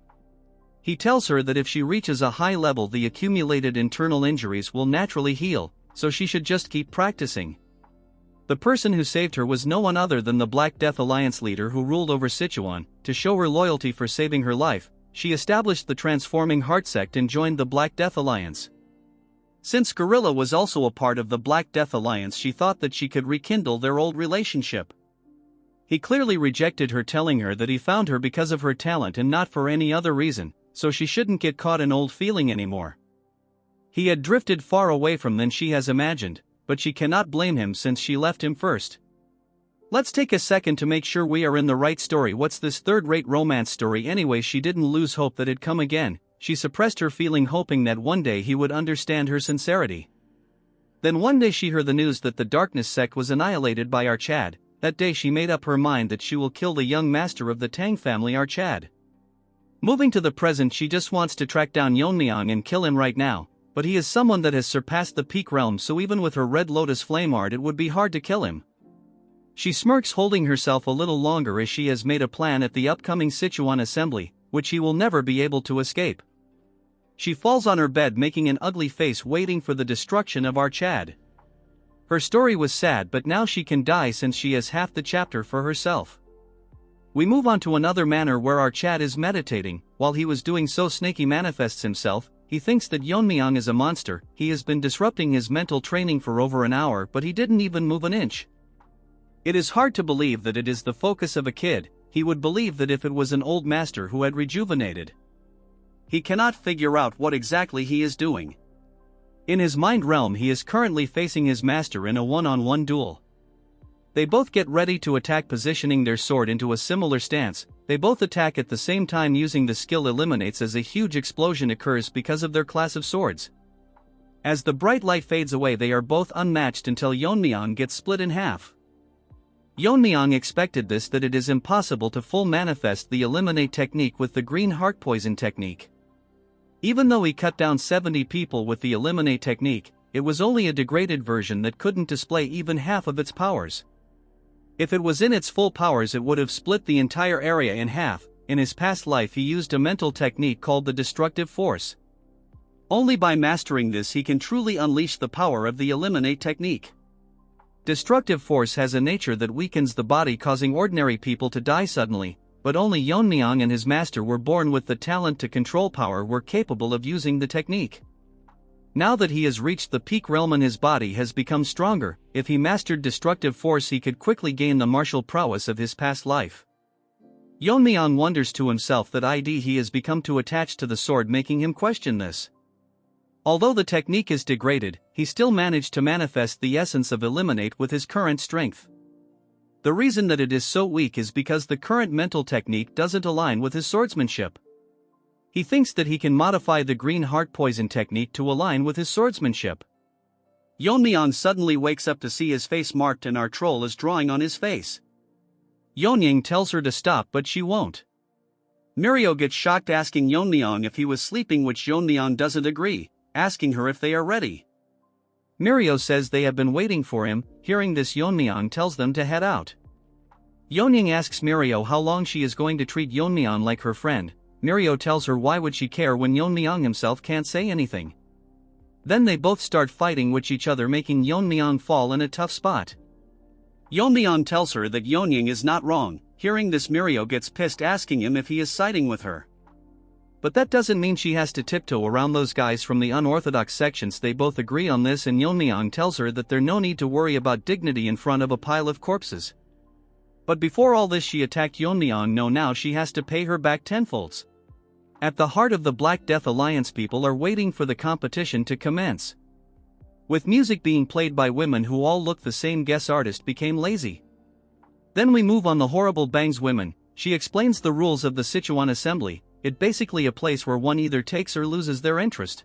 He tells her that if she reaches a high level the accumulated internal injuries will naturally heal, so she should just keep practicing. The person who saved her was no one other than the Black Death Alliance leader who ruled over Sichuan. To show her loyalty for saving her life, she established the Transforming Heart sect and joined the Black Death Alliance. Since Gorilla was also a part of the Black Death Alliance, she thought that she could rekindle their old relationship. He clearly rejected her, telling her that he found her because of her talent and not for any other reason, so she shouldn't get caught in old feeling anymore. He had drifted far away from than she has imagined, but she cannot blame him since she left him first. Let's take a second to make sure we are in the right story. What's this third-rate romance story anyway? She didn't lose hope that it'd come again. She suppressed her feeling, hoping that one day he would understand her sincerity. Then one day she heard the news that the Darkness sect was annihilated by our Chad. That day she made up her mind that she will kill the young master of the Tang family, our Chad. Moving to the present, she just wants to track down Yeon-myeong and kill him right now, but he is someone that has surpassed the peak realm, so even with her Red Lotus Flame Art it would be hard to kill him. She smirks, holding herself a little longer as she has made a plan at the upcoming Sichuan assembly, which he will never be able to escape. She falls on her bed making an ugly face, waiting for the destruction of our Chad. Her story was sad, but now she can die since she has half the chapter for herself. We move on to another manor where our Chad is meditating. While he was doing so, Snaky manifests himself. He thinks that Yeon-myeong is a monster. He has been disrupting his mental training for over an hour, but he didn't even move an inch. It is hard to believe that it is the focus of a kid. He would believe that if it was an old master who had rejuvenated. He cannot figure out what exactly he is doing. In his mind realm he is currently facing his master in a one-on-one duel. They both get ready to attack, positioning their sword into a similar stance. They both attack at the same time using the skill eliminates as a huge explosion occurs because of their class of swords. As the bright light fades away, they are both unmatched until Yeon-myeong gets split in half. Yeon-myeong expected this, that it is impossible to full manifest the eliminate technique with the green heart poison technique. Even though he cut down 70 people with the eliminate technique, it was only a degraded version that couldn't display even half of its powers. If it was in its full powers, it would have split the entire area in half. In his past life, he used a mental technique called the destructive force. Only by mastering this he can truly unleash the power of the eliminate technique. Destructive force has a nature that weakens the body, causing ordinary people to die suddenly, but only Yeon-myeong and his master were born with the talent to control power, were capable of using the technique. Now that he has reached the peak realm and his body has become stronger, if he mastered destructive force he could quickly gain the martial prowess of his past life. Yeon-myeong wonders to himself that he has become too attached to the sword, making him question this. Although the technique is degraded, he still managed to manifest the essence of eliminate with his current strength. The reason that it is so weak is because the current mental technique doesn't align with his swordsmanship. He thinks that he can modify the green heart poison technique to align with his swordsmanship. Yeon-myeong suddenly wakes up to see his face marked and our troll is drawing on his face. Yeon-myeong tells her to stop, but she won't. Mirio gets shocked, asking Yeon-myeong if he was sleeping, which Yeon-myeong doesn't agree, asking her if they are ready. Mirio says they have been waiting for him. Hearing this, Yeon-myeong tells them to head out. Yeon-myeong asks Mirio how long she is going to treat Yeon-myeong like her friend. Mirio tells her why would she care when Yeon-myeong himself can't say anything. Then they both start fighting with each other, making Yeon-myeong fall in a tough spot. Yeon-myeong tells her that Yeon-myeong is not wrong. Hearing this, Mirio gets pissed, asking him if he is siding with her. But that doesn't mean she has to tiptoe around those guys from the unorthodox sections. They both agree on this, and Yeon-myeong tells her that there's no need to worry about dignity in front of a pile of corpses. But before all this, she attacked Yeon-myeong. No, now she has to pay her back tenfolds. At the heart of the Black Death Alliance, people are waiting for the competition to commence. With music being played by women who all look the same, guest artist became lazy. Then we move on the horrible Bangs women. She explains the rules of the Sichuan Assembly. It's basically a place where one either takes or loses their interest.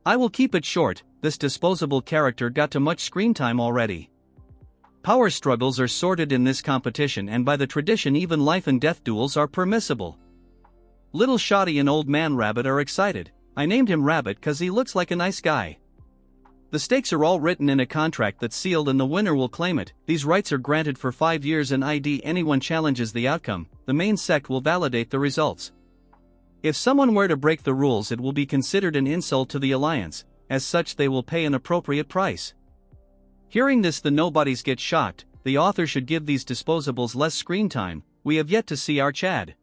I will keep it short. This disposable character got too much screen time already. Power struggles are sorted in this competition, and by the tradition even life and death duels are permissible. Little Shoddy and Old Man Rabbit are excited. I named him Rabbit cause he looks like a nice guy. The stakes are all written in a contract that's sealed and the winner will claim it. These rights are granted for 5 years, and anyone challenges the outcome, the main sect will validate the results. If someone were to break the rules, it will be considered an insult to the alliance. As such, they will pay an appropriate price. Hearing this, the nobodies get shocked. The author should give these disposables less screen time. We have yet to see our Chad.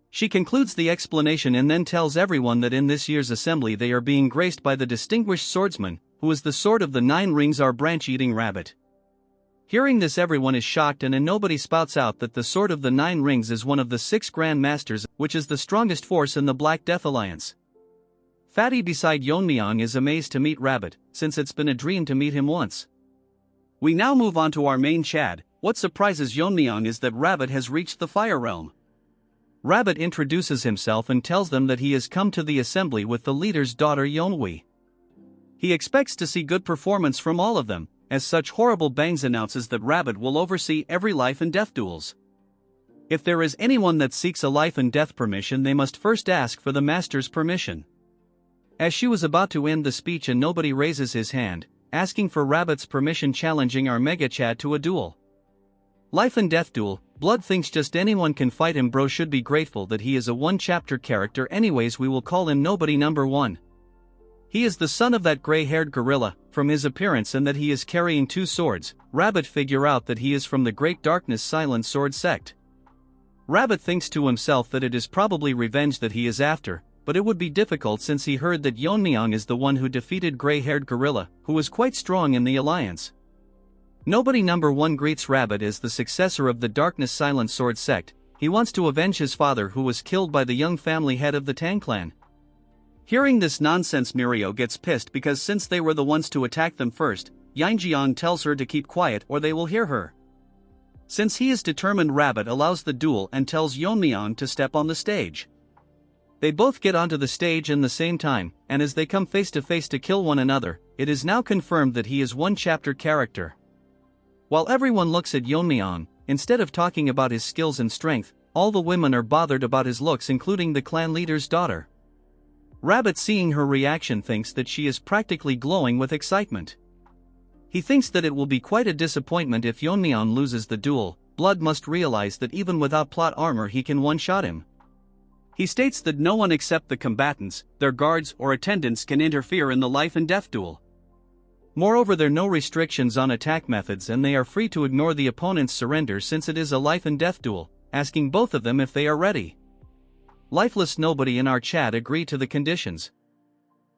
She concludes the explanation and then tells everyone that in this year's assembly they are being graced by the distinguished swordsman, who is the sword of the 9 rings, our branch-eating rabbit. Hearing this, everyone is shocked, and nobody spouts out that the sword of the 9 rings is one of the 6 Grand Masters, which is the strongest force in the Black Death Alliance. Fatty beside Yeon-myeong is amazed to meet Rabbit, since it's been a dream to meet him once. We now move on to our main Chad. What surprises Yeon-myeong is that Rabbit has reached the Fire Realm. Rabbit introduces himself and tells them that he has come to the assembly with the leader's daughter Yeon-hui. He expects to see good performance from all of them. As such, Horrible Bangs announces that Rabbit will oversee every life and death duels. If there is anyone that seeks a life and death permission, they must first ask for the master's permission. As she was about to end the speech, and nobody raises his hand, asking for Rabbit's permission, challenging our Mega Chad to a duel. Life and death duel. Blood thinks just anyone can fight him. Bro should be grateful that he is a one-chapter character. Anyways, we will call him Nobody Number 1. He is the son of that gray-haired gorilla. From his appearance and that he is carrying 2 swords, Rabbit figure out that he is from the Great Darkness Silent Sword sect. Rabbit thinks to himself that it is probably revenge that he is after, but it would be difficult since he heard that Yeon-myeong is the one who defeated gray-haired gorilla, who was quite strong in the alliance. Nobody Number 1 greets Rabbit as the successor of the Darkness Silent Sword sect. He wants to avenge his father, who was killed by the young family head of the Tang clan. Hearing this nonsense, Mirio gets pissed because since they were the ones to attack them first, Yeon-myeong tells her to keep quiet or they will hear her. Since he is determined, Rabbit allows the duel and tells Yeon-myeong to step on the stage. They both get onto the stage in the same time, and as they come face to face to kill one another, it is now confirmed that he is one chapter character. While everyone looks at Yeon-myeong, instead of talking about his skills and strength, all the women are bothered about his looks, including the clan leader's daughter. Rabbit, seeing her reaction, thinks that she is practically glowing with excitement. He thinks that it will be quite a disappointment if Yeon-myeong loses the duel. Blood must realize that even without plot armor he can one-shot him. He states that no one except the combatants, their guards or attendants, can interfere in the life and death duel. Moreover, there are no restrictions on attack methods and they are free to ignore the opponent's surrender since it is a life and death duel, asking both of them if they are ready. Lifeless nobody in our chat agree to the conditions.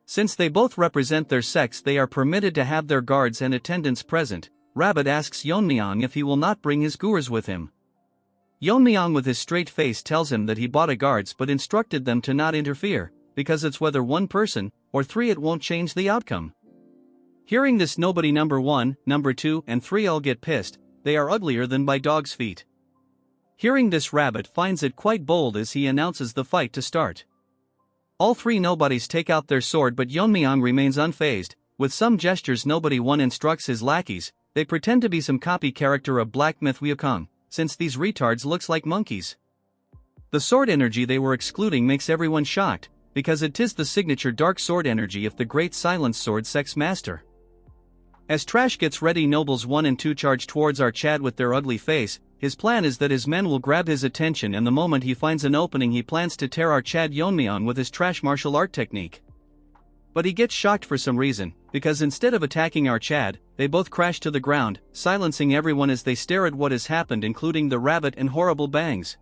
Since they both represent their sex, they are permitted to have their guards and attendants present. Rabbit asks Yeon-myeong if he will not bring his gurs with him. Yeon-myeong with his straight face tells him that he bought a guards but instructed them to not interfere, because it's whether one person or three, it won't change the outcome. Hearing this, nobody number 1, number 2 and 3 all get pissed. They are uglier than by dog's feet. Hearing this, Rabbit finds it quite bold as he announces the fight to start. All three nobodies take out their sword but Yeon-myeong remains unfazed. With some gestures, nobody one instructs his lackeys. They pretend to be some copy character of Black Myth Wukong, since these retards looks like monkeys. The sword energy they were excluding makes everyone shocked, because it is the signature dark sword energy of the great silence sword sex master. As Trash gets ready, nobles 1 and 2 charge towards our Chad with their ugly face. His plan is that his men will grab his attention, and the moment he finds an opening he plans to tear our Chad Yeon-myeong with his trash martial art technique. But he gets shocked for some reason, because instead of attacking our Chad, they both crash to the ground, silencing everyone as they stare at what has happened, including the Rabbit and horrible bangs.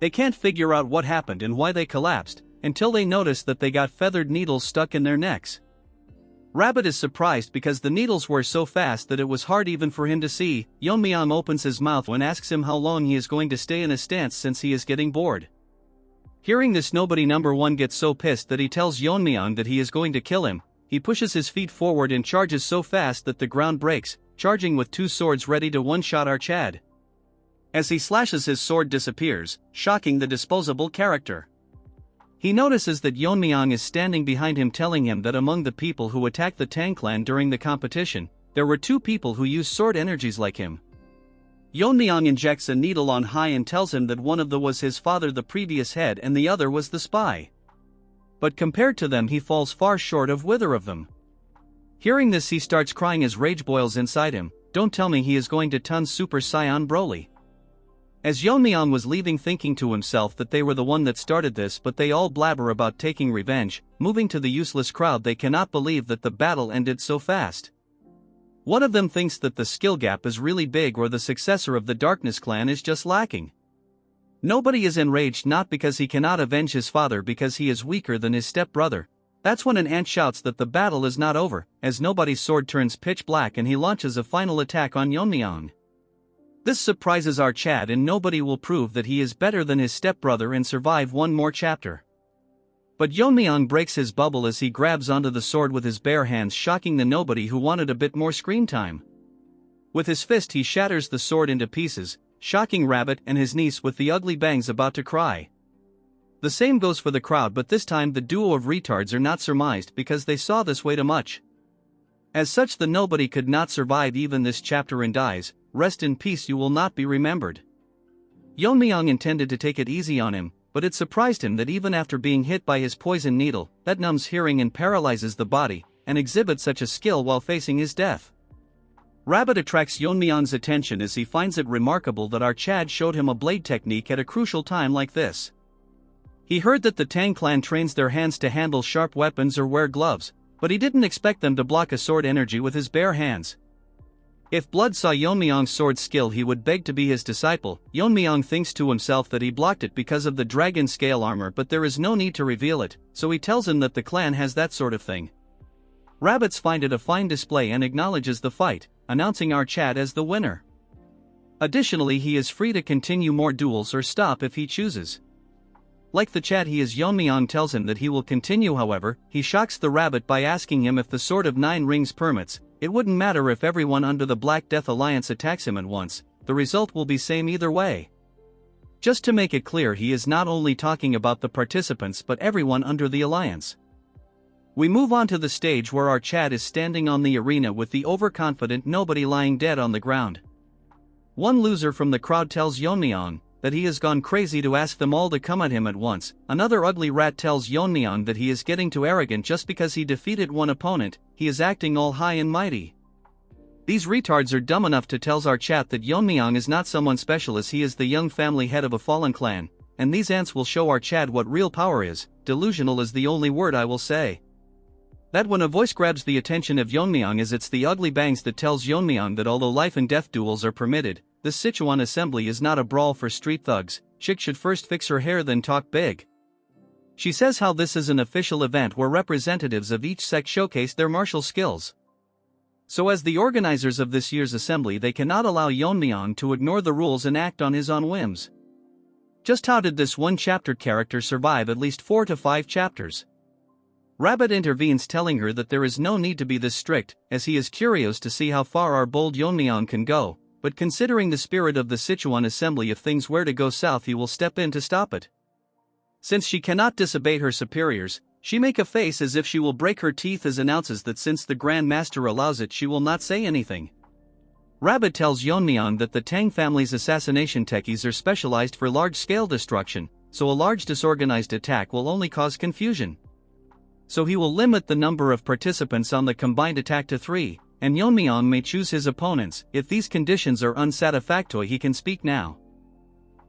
They can't figure out what happened and why they collapsed, until they notice that they got feathered needles stuck in their necks. Rabbit is surprised because the needles were so fast that it was hard even for him to see. Yeon-myeong opens his mouth and asks him how long he is going to stay in a stance since he is getting bored. Hearing this, nobody number 1 gets so pissed that he tells Yeon-myeong that he is going to kill him. He pushes his feet forward and charges so fast that the ground breaks, charging with 2 swords ready to one-shot our Chad. As he slashes, his sword disappears, shocking the disposable character. He notices that Yeon-myeong is standing behind him, telling him that among the people who attacked the Tang clan during the competition, there were 2 people who used sword energies like him. Yeon-myeong injects a needle on high and tells him that one of them was his father, the previous head, and the other was the spy. But compared to them, he falls far short of wither of them. Hearing this, he starts crying as rage boils inside him. Don't tell me he is going to turn Super Saiyan Broly. As Yeon-myeong was leaving, thinking to himself that they were the one that started this, but they all blabber about taking revenge. Moving to the useless crowd, they cannot believe that the battle ended so fast. One of them thinks that the skill gap is really big, or the successor of the Darkness clan is just lacking. Nobody is enraged, not because he cannot avenge his father, because he is weaker than his stepbrother. That's when an ant shouts that the battle is not over, as nobody's sword turns pitch black and he launches a final attack on Yeon-myeong. This surprises our Chad, and nobody will prove that he is better than his stepbrother and survive one more chapter. But Yeon-myeong breaks his bubble as he grabs onto the sword with his bare hands, shocking the nobody who wanted a bit more screen time. With his fist he shatters the sword into pieces, shocking Rabbit and his niece with the ugly bangs about to cry. The same goes for the crowd, but this time the duo of retards are not surmised because they saw this way too much. As such, the nobody could not survive even this chapter and dies. Rest in peace, you will not be remembered. Yeon-myeong intended to take it easy on him, but it surprised him that even after being hit by his poison needle, that numbs hearing and paralyzes the body, and exhibits such a skill while facing his death. Rabbit attracts Yeon-myeong's attention as he finds it remarkable that our Chad showed him a blade technique at a crucial time like this. He heard that the Tang clan trains their hands to handle sharp weapons or wear gloves, but he didn't expect them to block a sword energy with his bare hands. If Blood saw Yeon-myeong's sword skill, he would beg to be his disciple. Yeon-myeong thinks to himself that he blocked it because of the dragon scale armor, but there is no need to reveal it, so he tells him that the clan has that sort of thing. Rabbits find it a fine display and acknowledges the fight, announcing our Chad as the winner. Additionally, he is free to continue more duels or stop if he chooses. Like the Chad he is, Yeon-myeong tells him that he will continue. However, he shocks the Rabbit by asking him if the Sword of 9 Rings permits. It wouldn't matter if everyone under the Black Death Alliance attacks him at once, the result will be same either way. Just to make it clear, he is not only talking about the participants but everyone under the alliance. We move on to the stage where our Chad is standing on the arena with the overconfident nobody lying dead on the ground. One loser from the crowd tells Yeon-myeong that he has gone crazy to ask them all to come at him at once. Another ugly rat tells Yeon-myeong that he is getting too arrogant just because he defeated one opponent, he is acting all high and mighty. These retards are dumb enough to tell our chat that Yeon-myeong is not someone special, as he is the young family head of a fallen clan, and these ants will show our Chad what real power is. Delusional is the only word I will say. That when a voice grabs the attention of Yeon-myeong, is it's the ugly bangs that tells Yeon-myeong that although life and death duels are permitted, the Sichuan assembly is not a brawl for street thugs. Chick should first fix her hair then talk big. She says how this is an official event where representatives of each sect showcase their martial skills. So as the organizers of this year's assembly, they cannot allow Yeon-myeong to ignore the rules and act on his own whims. Just how did this one chapter character survive at least 4 to 5 chapters? Rabbit intervenes, telling her that there is no need to be this strict, as he is curious to see how far our bold Yeon-myeong can go, but considering the spirit of the Sichuan assembly, if things were to go south he will step in to stop it. Since she cannot disobey her superiors, she make a face as if she will break her teeth, as announces that since the Grand Master allows it she will not say anything. Rabbit tells Yeon-myeong that the Tang family's assassination techies are specialized for large-scale destruction, so a large disorganized attack will only cause confusion. So he will limit the number of participants on the combined attack to 3, and Yeon-myeong may choose his opponents. If these conditions are unsatisfactory he can speak now.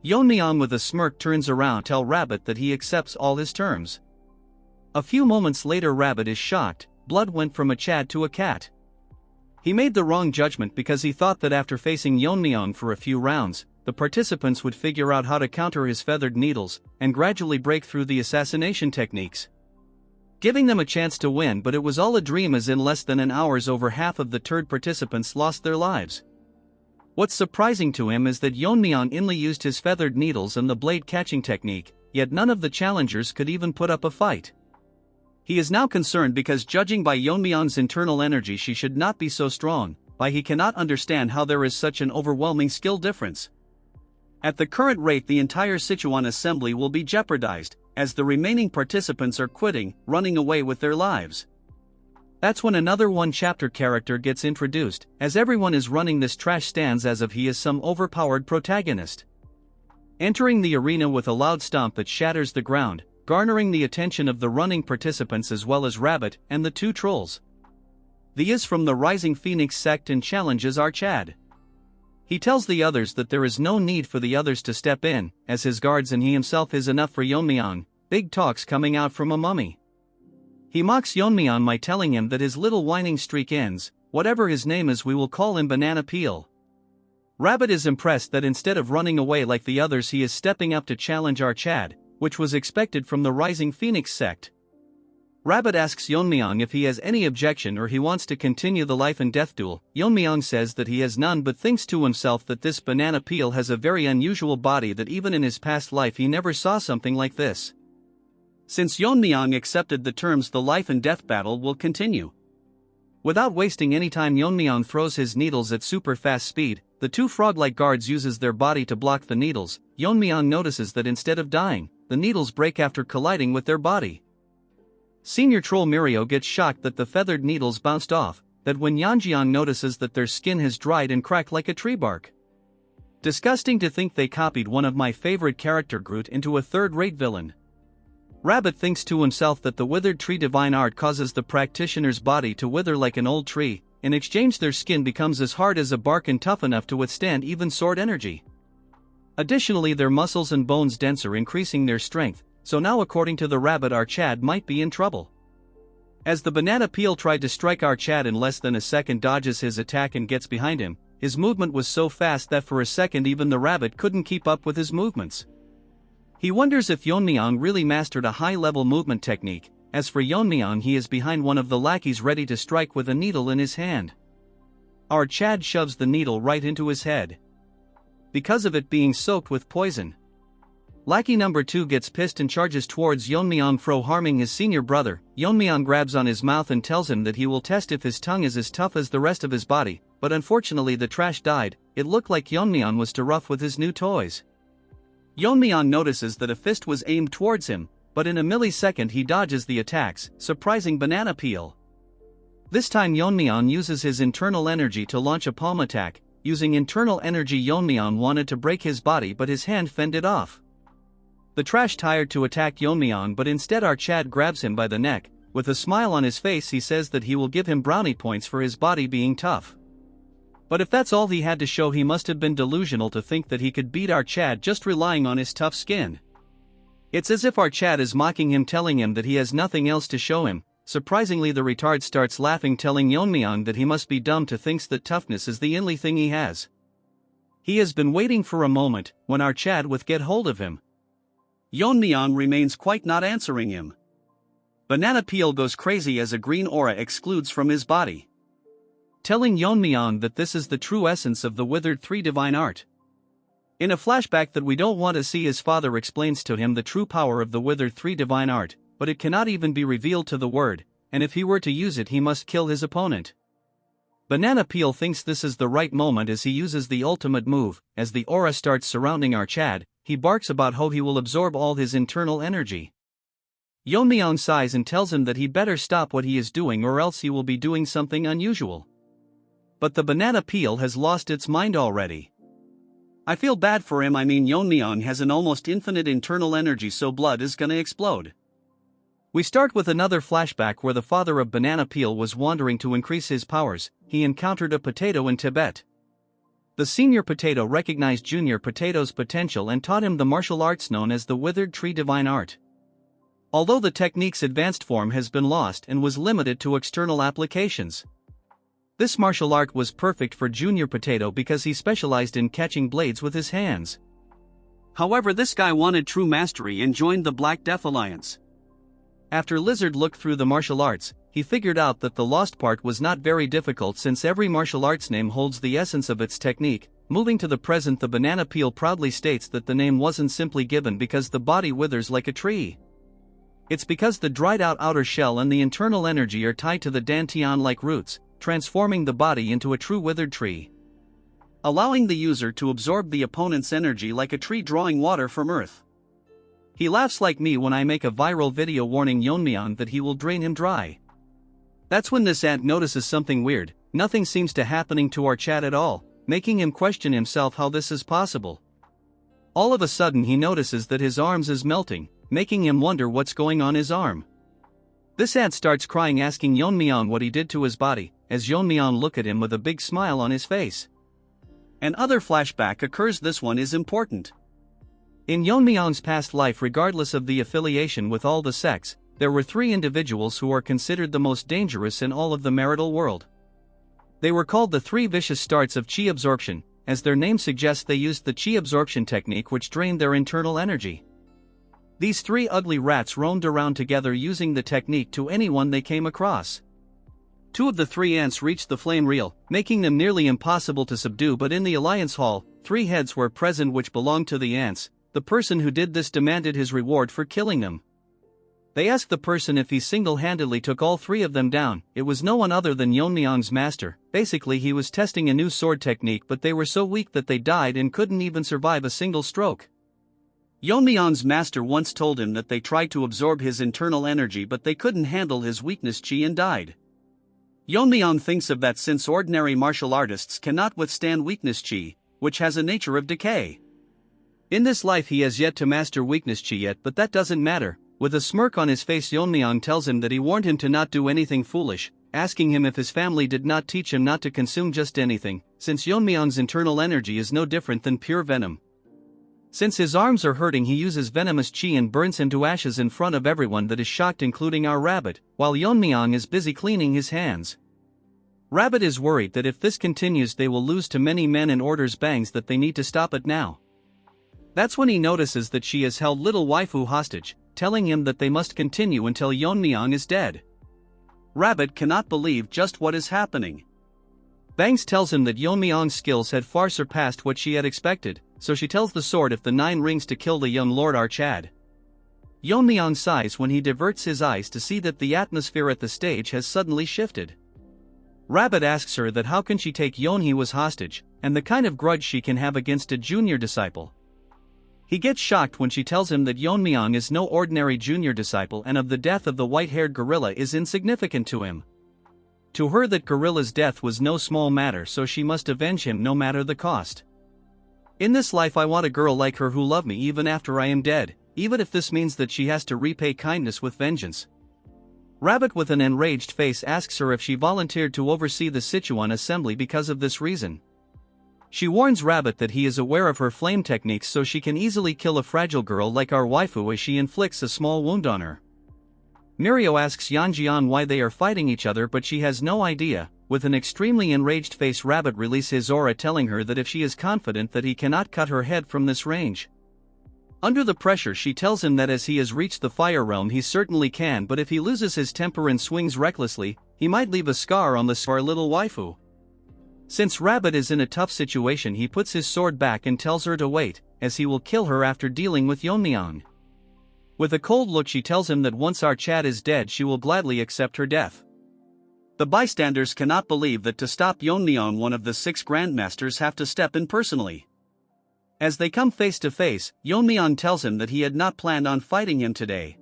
Yeon-myeong with a smirk turns around to tell Rabbit that he accepts all his terms. A few moments later Rabbit is shocked, blood went from a Chad to a cat. He made the wrong judgment because he thought that after facing Yeon-myeong for a few rounds, the participants would figure out how to counter his feathered needles and gradually break through the assassination techniques, giving them a chance to win, but it was all a dream, as in less than an hour over half of the turd participants lost their lives. What's surprising to him is that Yeon-myeong only used his feathered needles and the blade catching technique, yet none of the challengers could even put up a fight. He is now concerned because judging by Yeon-myeong's internal energy she should not be so strong, but he cannot understand how there is such an overwhelming skill difference. At the current rate the entire Sichuan assembly will be jeopardized, as the remaining participants are quitting, running away with their lives. That's when another one-chapter character gets introduced, as everyone is running this trash stands as if he is some overpowered protagonist. Entering the arena with a loud stomp that shatters the ground, garnering the attention of the running participants as well as Rabbit and the 2 trolls. The is from the Rising Phoenix sect and challenges our Chad. He tells the others that there is no need for the others to step in, as his guards and he himself is enough for Yeon-myeong. Big talks coming out from a mummy. He mocks Yeon-myeong by telling him that his little whining streak ends. Whatever his name is we will call him Banana Peel. Rabbit is impressed that instead of running away like the others he is stepping up to challenge our Chad, which was expected from the Rising Phoenix sect. Rabbit asks Yeon-myeong if he has any objection or he wants to continue the life and death duel. Yeon-myeong says that he has none, but thinks to himself that this Banana Peel has a very unusual body, that even in his past life he never saw something like this. Since Yeon-myeong accepted the terms, the life and death battle will continue. Without wasting any time Yeon-myeong throws his needles at super fast speed. The 2 frog-like guards uses their body to block the needles. Yeon-myeong notices that instead of dying, the needles break after colliding with their body. Senior troll Mirio gets shocked that the feathered needles bounced off, that when Yeon-myeong notices that their skin has dried and cracked like a tree bark. Disgusting to think they copied one of my favorite character Groot into a third-rate villain. Rabbit thinks to himself that the withered tree divine art causes the practitioner's body to wither like an old tree. In exchange their skin becomes as hard as a bark and tough enough to withstand even sword energy. Additionally their muscles and bones denser, increasing their strength, so now according to the Rabbit our Chad might be in trouble. As the Banana Peel tried to strike our Chad in less than a second, dodges his attack and gets behind him. His movement was so fast that for a second even the Rabbit couldn't keep up with his movements. He wonders if Yeon-myeong really mastered a high-level movement technique. As for Yeon-myeong, he is behind one of the lackeys ready to strike with a needle in his hand. Our Chad shoves the needle right into his head, because of it being soaked with poison. Lackey number 2 gets pissed and charges towards Yeon-myeong, harming his senior brother. Yeon-myeong grabs on his mouth and tells him that he will test if his tongue is as tough as the rest of his body, but unfortunately the trash died. It looked like Yeon-myeong was too rough with his new toys. Yeon-myeong notices that a fist was aimed towards him, but in a millisecond he dodges the attacks, surprising Banana Peel. This time Yeon-myeong uses his internal energy to launch a palm attack. Using internal energy, Yeon-myeong wanted to break his body but his hand fended off. The trash tired to attack Yeon-myeong, but instead our Chad grabs him by the neck. With a smile on his face he says that he will give him brownie points for his body being tough. But if that's all he had to show, he must have been delusional to think that he could beat our Chad just relying on his tough skin. It's as if our Chad is mocking him, telling him that he has nothing else to show him. Surprisingly, the retard starts laughing, telling Yeon-myeong that he must be dumb to think that toughness is the only thing he has. He has been waiting for a moment, when our Chad would get hold of him. Yeon-myeong remains quite not answering him. Banana Peel goes crazy as a green aura excludes from his body, telling Yeon-myeong that this is the true essence of the withered three divine art. In a flashback that we don't want to see, his father explains to him the true power of the withered three divine art, but it cannot even be revealed to the word, and if he were to use it he must kill his opponent. Banana Peel thinks this is the right moment as he uses the ultimate move. As the aura starts surrounding our Chad, he barks about how he will absorb all his internal energy. Yeon-myeong sighs and tells him that he better stop what he is doing or else he will be doing something unusual. But the Banana Peel has lost its mind already. I feel bad for him. Yeon-myeong has an almost infinite internal energy, so blood is gonna explode. We start with another flashback where the father of Banana Peel was wandering to increase his powers. He encountered a potato in Tibet. The senior potato recognized junior potato's potential and taught him the martial arts known as the withered tree divine art. Although the technique's advanced form has been lost and was limited to external applications, this martial art was perfect for Junior Potato because he specialized in catching blades with his hands. However, this guy wanted true mastery and joined the Black Death Alliance. After Lizard looked through the martial arts, he figured out that the lost part was not very difficult since every martial arts name holds the essence of its technique. Moving to the present, the Banana Peel proudly states that the name wasn't simply given because the body withers like a tree. It's because the dried out outer shell and the internal energy are tied to the dantian-like roots, transforming the body into a true withered tree, allowing the user to absorb the opponent's energy like a tree drawing water from earth. He laughs like me when I make a viral video warning Yeon-myeong that he will drain him dry. That's when this ant notices something weird. Nothing seems to happening to our Chad at all, making him question himself how this is possible. All of a sudden he notices that his arms is melting, making him wonder what's going on his arm. This ant starts crying, asking Yeon-myeong what he did to his body, as Yeon-myeong look at him with a big smile on his face. Another flashback occurs. This one is important. In Yeon-myeong's past life, regardless of the affiliation with all the sects, there were three individuals who are considered the most dangerous in all of the marital world. They were called the three vicious starts of chi absorption. As their name suggests, they used the chi absorption technique which drained their internal energy. These three ugly rats roamed around together using the technique to anyone they came across. Two of the three ants reached the flame reel, making them nearly impossible to subdue, but in the Alliance Hall, three heads were present which belonged to the ants. The person who did this demanded his reward for killing them. They asked the person if he single-handedly took all three of them down. It was no one other than Yeon-myeong's master. Basically, he was testing a new sword technique, but they were so weak that they died and couldn't even survive a single stroke. Yeon-myeong's master once told him that they tried to absorb his internal energy but they couldn't handle his weakness chi and died. Yeon-myeong thinks of that since ordinary martial artists cannot withstand weakness chi, which has a nature of decay. In this life he has yet to master weakness chi yet, but that doesn't matter. With a smirk on his face, Yeon-myeong tells him that he warned him to not do anything foolish, asking him if his family did not teach him not to consume just anything, since Yeon-myeong's internal energy is no different than pure venom. Since his arms are hurting, he uses venomous chi and burns him to ashes in front of everyone that is shocked, including our rabbit, while Yeon-myeong is busy cleaning his hands. Rabbit is worried that if this continues they will lose to many men and orders Bangs that they need to stop it now. That's when he notices that she has held little waifu hostage, telling him that they must continue until Yeon-myeong is dead. Rabbit cannot believe just what is happening. Bangs tells him that Yeon-myeong's skills had far surpassed what she had expected, so she tells the sword if the 9 rings to kill the young Lord Archad. Yeon-myeong sighs when he diverts his eyes to see that the atmosphere at the stage has suddenly shifted. Rabbit asks her that how can she take Yeon-he was hostage, and the kind of grudge she can have against a junior disciple. He gets shocked when she tells him that Yeon-myeong is no ordinary junior disciple and of the death of the white-haired gorilla is insignificant to him. To her that gorilla's death was no small matter, so she must avenge him no matter the cost. In this life I want a girl like her who love me even after I am dead, even if this means that she has to repay kindness with vengeance. Rabbit with an enraged face asks her if she volunteered to oversee the Sichuan assembly because of this reason. She warns Rabbit that he is aware of her flame techniques so she can easily kill a fragile girl like our waifu as she inflicts a small wound on her. Mirio asks Yeonjian why they are fighting each other, but she has no idea. With an extremely enraged face, Rabbit releases his aura, telling her that if she is confident that he cannot cut her head from this range. Under the pressure, she tells him that as he has reached the fire realm he certainly can, but if he loses his temper and swings recklessly, he might leave a scar on our little waifu. Since Rabbit is in a tough situation, he puts his sword back and tells her to wait, as he will kill her after dealing with Yeon-myeong. With a cold look she tells him that once our Chad is dead she will gladly accept her death. The bystanders cannot believe that to stop Yeon-myeong one of the 6 grandmasters have to step in personally. As they come face to face, Yeon-myeong tells him that he had not planned on fighting him today.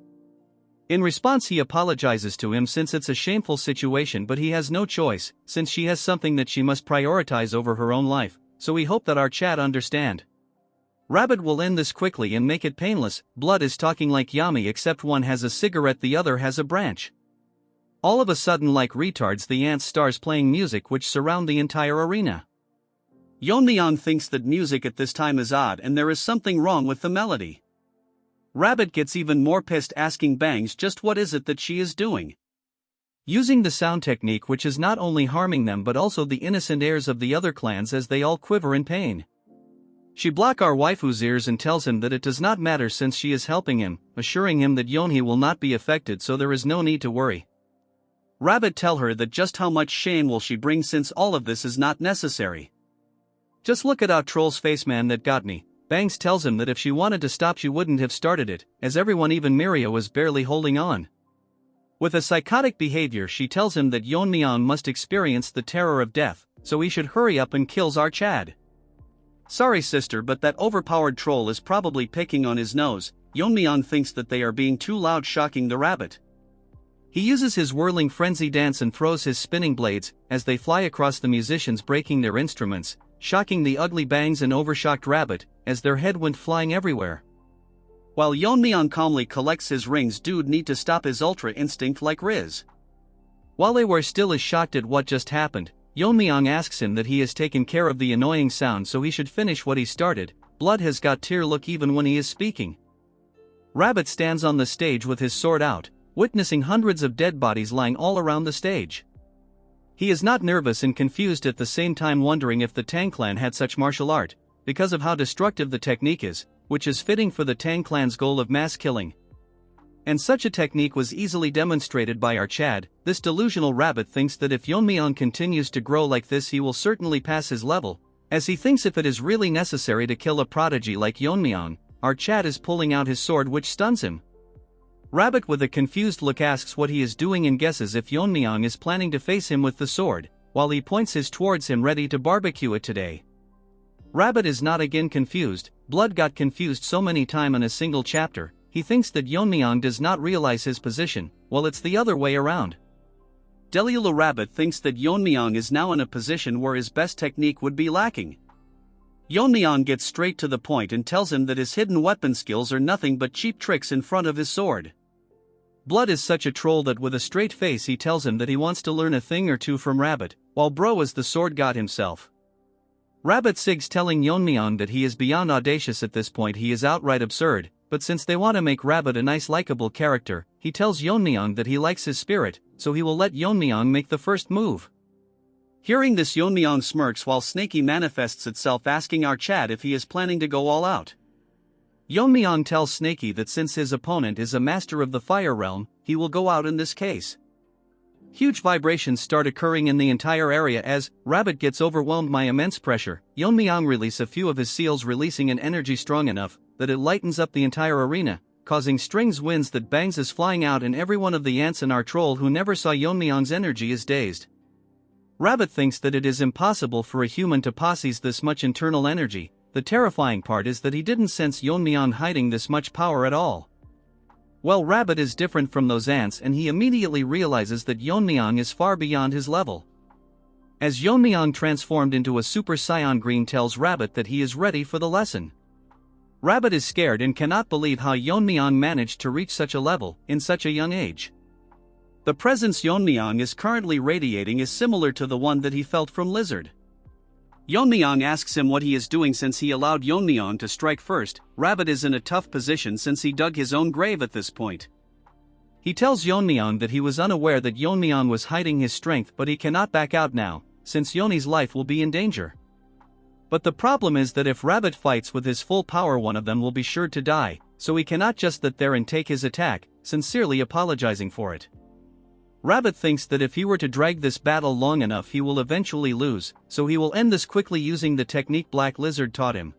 In response he apologizes to him since it's a shameful situation, but he has no choice, since she has something that she must prioritize over her own life, so we hope that our Chad understand. Rabbit will end this quickly and make it painless. Blood is talking like Yami, except one has a cigarette, the other has a branch. All of a sudden, like retards, the ants starts playing music which surround the entire arena. Yeon-myeong thinks that music at this time is odd and there is something wrong with the melody. Rabbit gets even more pissed, asking Bangs just what is it that she is doing. Using the sound technique which is not only harming them but also the innocent heirs of the other clans as they all quiver in pain. She blocks our waifu's ears and tells him that it does not matter since she is helping him, assuring him that Yeonhee will not be affected so there is no need to worry. Rabbit tell her that just how much shame will she bring since all of this is not necessary. Just look at our troll's face, man, that got me. Bangs tells him that if she wanted to stop she wouldn't have started it, as everyone, even Mirio, was barely holding on. With a psychotic behavior she tells him that Yeon-myeong must experience the terror of death, so he should hurry up and kills our Chad. Sorry sister, but that overpowered troll is probably picking on his nose. Yeon-myeong thinks that they are being too loud, shocking the rabbit. He uses his whirling frenzy dance and throws his spinning blades, as they fly across the musicians, breaking their instruments, shocking the ugly Bangs and overshocked Rabbit, as their head went flying everywhere. While Yeon-myeong calmly collects his rings, dude need to stop his ultra instinct like Riz. While they were still as shocked at what just happened, Yeon-myeong asks him that he has taken care of the annoying sound so he should finish what he started. Blood has got tear look even when he is speaking. Rabbit stands on the stage with his sword out, witnessing hundreds of dead bodies lying all around the stage. He is not nervous and confused at the same time, wondering if the Tang clan had such martial art, because of how destructive the technique is, which is fitting for the Tang clan's goal of mass killing. And such a technique was easily demonstrated by our Chad. This delusional Rabbit thinks that if Yeon-myeong continues to grow like this he will certainly pass his level, as he thinks if it is really necessary to kill a prodigy like Yeon-myeong, our Chad is pulling out his sword which stuns him. Rabbit with a confused look asks what he is doing and guesses if Yeon-myeong is planning to face him with the sword, while he points his towards him ready to barbecue it today. Rabbit is not again confused. Blood got confused so many times in a single chapter. He thinks that Yeon-myeong does not realize his position, while it's the other way around. Delulu Rabbit thinks that Yeon-myeong is now in a position where his best technique would be lacking. Yeon-myeong gets straight to the point and tells him that his hidden weapon skills are nothing but cheap tricks in front of his sword. Blood is such a troll that with a straight face he tells him that he wants to learn a thing or two from Rabbit, while bro is the sword god himself. Rabbit sigs telling Yeon-myeong that he is beyond audacious at this point, he is outright absurd, but since they want to make Rabbit a nice likable character, he tells Yeon-myeong that he likes his spirit, so he will let Yeon-myeong make the first move. Hearing this, Yeon-myeong smirks while Snaky manifests itself, asking our Chad if he is planning to go all out. Yeon-myeong tells Snaky that since his opponent is a master of the fire realm, he will go out in this case. Huge vibrations start occurring in the entire area as Rabbit gets overwhelmed by immense pressure. Yeon-myeong releases a few of his seals, releasing an energy strong enough that it lightens up the entire arena, causing strings winds that Bangs is flying out, and every one of the ants in our troll who never saw Yeon-myeong's energy is dazed. Rabbit thinks that it is impossible for a human to possess this much internal energy, the terrifying part is that he didn't sense Yeon-myeong hiding this much power at all. Well, Rabbit is different from those ants, and he immediately realizes that Yeon-myeong is far beyond his level. As Yeon-myeong transformed into a Super Saiyan Green tells Rabbit that he is ready for the lesson. Rabbit is scared and cannot believe how Yeon-myeong managed to reach such a level in such a young age. The presence Yeon-myeong is currently radiating is similar to the one that he felt from Lizard. Yeon-myeong asks him what he is doing since he allowed Yeon-myeong to strike first. Rabbit is in a tough position since he dug his own grave at this point. He tells Yeon-myeong that he was unaware that Yeon-myeong was hiding his strength, but he cannot back out now, since Yeon's life will be in danger. But the problem is that if Rabbit fights with his full power, one of them will be sure to die, so he cannot just sit there and take his attack, sincerely apologizing for it. Rabbit thinks that if he were to drag this battle long enough he will eventually lose, so he will end this quickly using the technique Black Lizard taught him.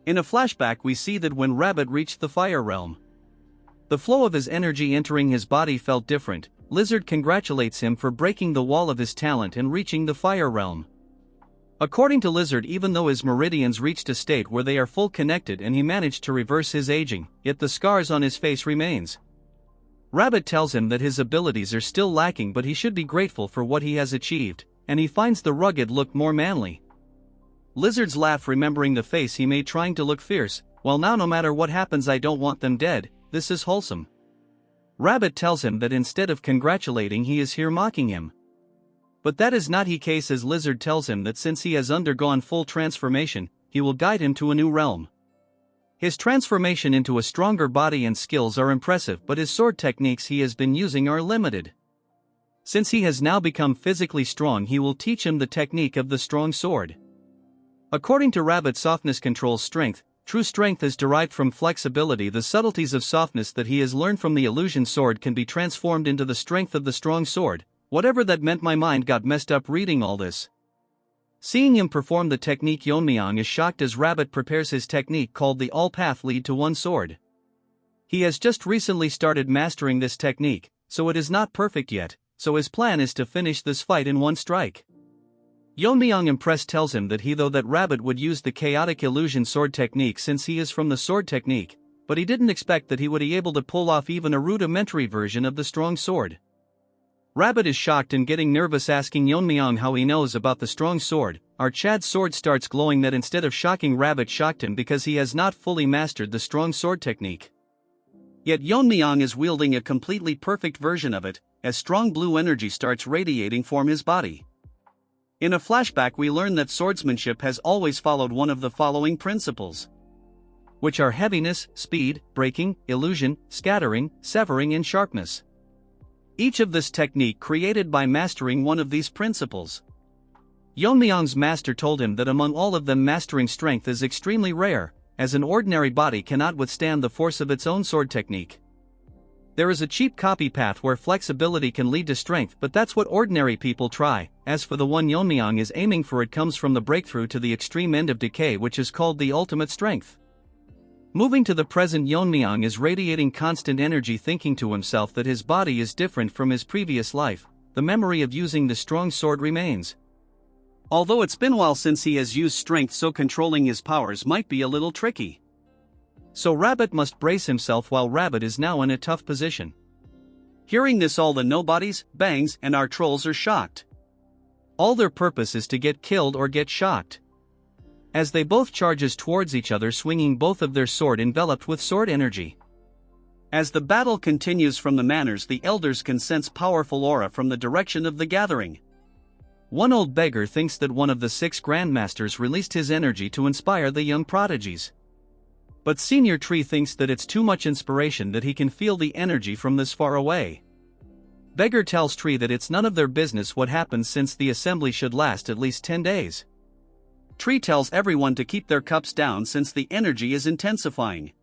In a flashback we see that when Rabbit reached the Fire Realm, the flow of his energy entering his body felt different. Lizard congratulates him for breaking the wall of his talent and reaching the Fire Realm. According to Lizard, even though his meridians reached a state where they are full connected and he managed to reverse his aging, yet the scars on his face remains. Rabbit tells him that his abilities are still lacking, but he should be grateful for what he has achieved, and he finds the rugged look more manly. Lizard's laugh, remembering the face he made trying to look fierce. Well, now no matter what happens I don't want them dead, this is wholesome. Rabbit tells him that instead of congratulating he is here mocking him. But that is not the case, as Lizard tells him that since he has undergone full transformation, he will guide him to a new realm. His transformation into a stronger body and skills are impressive, but his sword techniques he has been using are limited. Since he has now become physically strong, he will teach him the technique of the strong sword. According to Rabbit, softness controls strength. True strength is derived from flexibility. The subtleties of softness that he has learned from the illusion sword can be transformed into the strength of the strong sword. Whatever that meant, my mind got messed up reading all this. Seeing him perform the technique, Yeon-myeong is shocked as Rabbit prepares his technique called the All Path Lead to One Sword. He has just recently started mastering this technique, so it is not perfect yet, so his plan is to finish this fight in one strike. Yeon-myeong, impressed, tells him that that Rabbit would use the chaotic illusion sword technique since he is from the sword technique, but he didn't expect that he would be able to pull off even a rudimentary version of the strong sword. Rabbit is shocked and getting nervous, asking Yeon-myeong how he knows about the strong sword. Our Chad's sword starts glowing. That instead of shocking Rabbit, shocked him because he has not fully mastered the strong sword technique. Yet Yeon-myeong is wielding a completely perfect version of it, as strong blue energy starts radiating from his body. In a flashback we learn that swordsmanship has always followed one of the following principles, which are heaviness, speed, breaking, illusion, scattering, severing and sharpness. Each of this technique created by mastering one of these principles. Yeon-myeong's master told him that among all of them mastering strength is extremely rare, as an ordinary body cannot withstand the force of its own sword technique. There is a cheap copy path where flexibility can lead to strength, but that's what ordinary people try. As for the one Yeon-myeong is aiming for, it comes from the breakthrough to the extreme end of decay, which is called the ultimate strength. Moving to the present, Yeon-myeong is radiating constant energy, thinking to himself that his body is different from his previous life. The memory of using the strong sword remains. Although it's been a while since he has used strength, so controlling his powers might be a little tricky. So Rabbit must brace himself, while Rabbit is now in a tough position. Hearing this, all the nobodies, bangs, and our trolls are shocked. All their purpose is to get killed or get shocked. As they both charges towards each other, swinging both of their sword enveloped with sword energy. As the battle continues from the manors, the elders can sense powerful aura from the direction of the gathering. One old beggar thinks that one of the 6 grandmasters released his energy to inspire the young prodigies. But Senior Tree thinks that it's too much inspiration, that he can feel the energy from this far away. Beggar tells Tree that it's none of their business what happens, since the assembly should last at least 10 days. Tree tells everyone to keep their cups down since the energy is intensifying.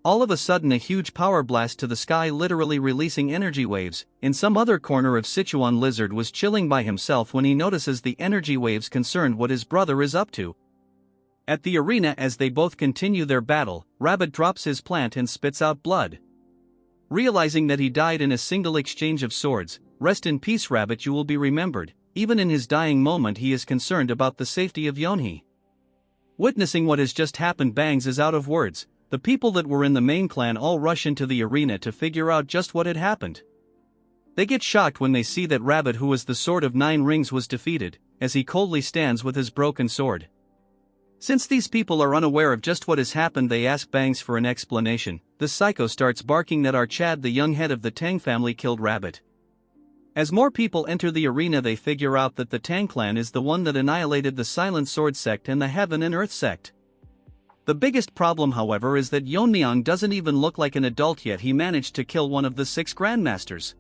All of a sudden, a huge power blast to the sky, literally releasing energy waves. In some other corner of Sichuan, Lizard was chilling by himself when he notices the energy waves, concerned what his brother is up to. At the arena, as they both continue their battle, Rabbit drops his plant and spits out blood. Realizing that he died in a single exchange of swords, rest in peace Rabbit, you will be remembered. Even in his dying moment he is concerned about the safety of Yeonhee. Witnessing what has just happened, Bangs is out of words. The people that were in the main clan all rush into the arena to figure out just what had happened. They get shocked when they see that Rabbit, who was the Sword of 9 Rings, was defeated, as he coldly stands with his broken sword. Since these people are unaware of just what has happened, they ask Bangs for an explanation. The psycho starts barking that our Chad, the young head of the Tang family, killed Rabbit. As more people enter the arena, they figure out that the Tang clan is the one that annihilated the Silent Sword sect and the Heaven and Earth sect. The biggest problem, however, is that Yeon-myeong doesn't even look like an adult yet. He managed to kill one of the 6 grandmasters.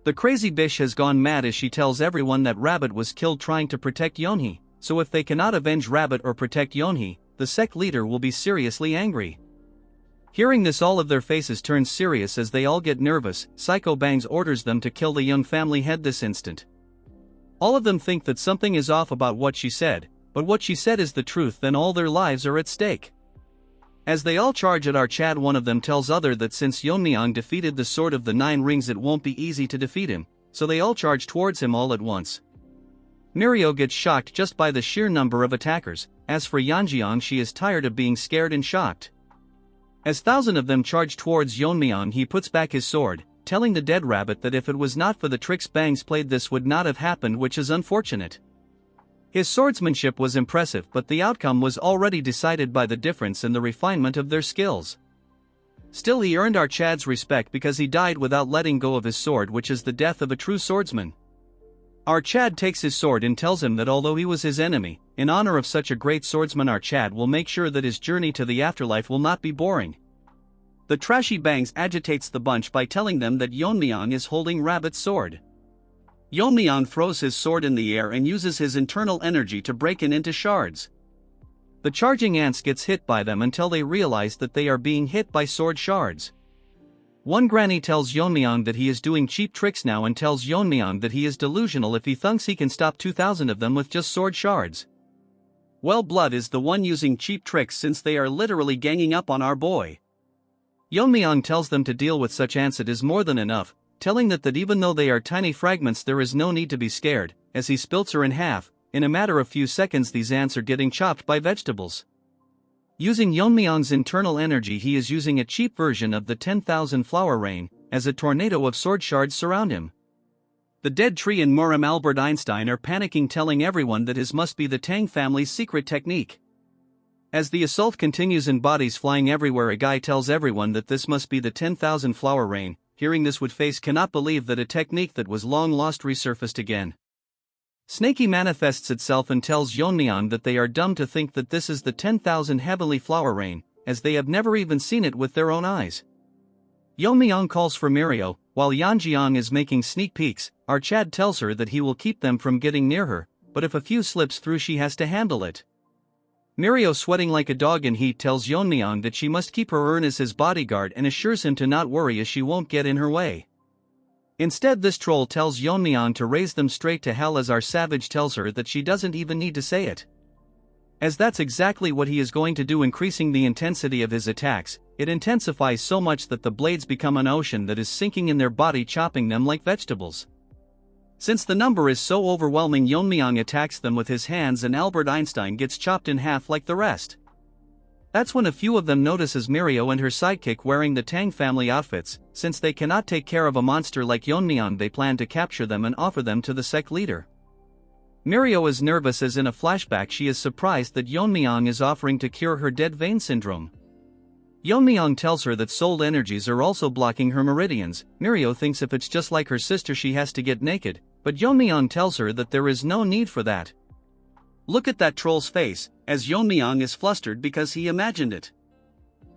The crazy bitch has gone mad as she tells everyone that Rabbit was killed trying to protect Yeonhee, so if they cannot avenge Rabbit or protect Yeonhee, the sect leader will be seriously angry. Hearing this, all of their faces turn serious as they all get nervous. Psycho Bangs orders them to kill the young family head this instant. All of them think that something is off about what she said, but what she said is the truth, then all their lives are at stake. As they all charge at our Chad, one of them tells other that since Yeon-myeong defeated the Sword of the 9 Rings, it won't be easy to defeat him, so they all charge towards him all at once. Mirio gets shocked just by the sheer number of attackers. As for Yeon-myeong, she is tired of being scared and shocked. As 1,000 of them charge towards Yeon-myeong, he puts back his sword, telling the dead Rabbit that if it was not for the tricks Bangs played, this would not have happened, which is unfortunate. His swordsmanship was impressive, but the outcome was already decided by the difference in the refinement of their skills. Still, he earned our Chad's respect because he died without letting go of his sword, which is the death of a true swordsman. Our Chad takes his sword and tells him that although he was his enemy, in honor of such a great swordsman, our Chad will make sure that his journey to the afterlife will not be boring. The trashy Bangs agitates the bunch by telling them that Yeon-myeong is holding Rabbit's sword. Yeon-myeong throws his sword in the air and uses his internal energy to break it into shards. The charging ants gets hit by them until they realize that they are being hit by sword shards. One granny tells Yeon-myeong that he is doing cheap tricks now and tells Yeon-myeong that he is delusional if he thinks he can stop 2,000 of them with just sword shards. Well, Blood is the one using cheap tricks since they are literally ganging up on our boy. Yeon-myeong tells them to deal with such ants it is more than enough, telling that even though they are tiny fragments there is no need to be scared. As he splits her in half, in a matter of few seconds these ants are getting chopped by vegetables. Using Yeon-myeong's internal energy, he is using a cheap version of the 10,000 flower rain, as a tornado of sword shards surround him. The dead tree and Muram Albert Einstein are panicking, telling everyone that his must be the Tang family's secret technique. As the assault continues and bodies flying everywhere, a guy tells everyone that this must be the 10,000 flower rain. Hearing this, Woodface cannot believe that a technique that was long lost resurfaced again. Snakey manifests itself and tells Yeon-myeong that they are dumb to think that this is the 10,000 heavenly flower rain, as they have never even seen it with their own eyes. Yeon-myeong calls for Mirio, while Yeon-myeong is making sneak peeks. Our Chad tells her that he will keep them from getting near her, but if a few slips through she has to handle it. Mirio, sweating like a dog in heat, tells Yeon-myeong that she must keep her urn as his bodyguard and assures him to not worry as she won't get in her way. Instead, this troll tells Yeon-myeong to raise them straight to hell, as our savage tells her that she doesn't even need to say it, as that's exactly what he is going to do, increasing the intensity of his attacks. It intensifies so much that the blades become an ocean that is sinking in their body, chopping them like vegetables. Since the number is so overwhelming, Yeon-myeong attacks them with his hands and Albert Einstein gets chopped in half like the rest. That's when a few of them notices Mirio and her sidekick wearing the Tang family outfits. Since they cannot take care of a monster like Yeon-myeong, they plan to capture them and offer them to the sect leader. Mirio is nervous as in a flashback she is surprised that Yeon-myeong is offering to cure her dead vein syndrome. Yeon-myeong tells her that soul energies are also blocking her meridians. Mirio thinks if it's just like her sister she has to get naked, but Yeon-myeong tells her that there is no need for that. Look at that troll's face, as Yeon-myeong is flustered because he imagined it.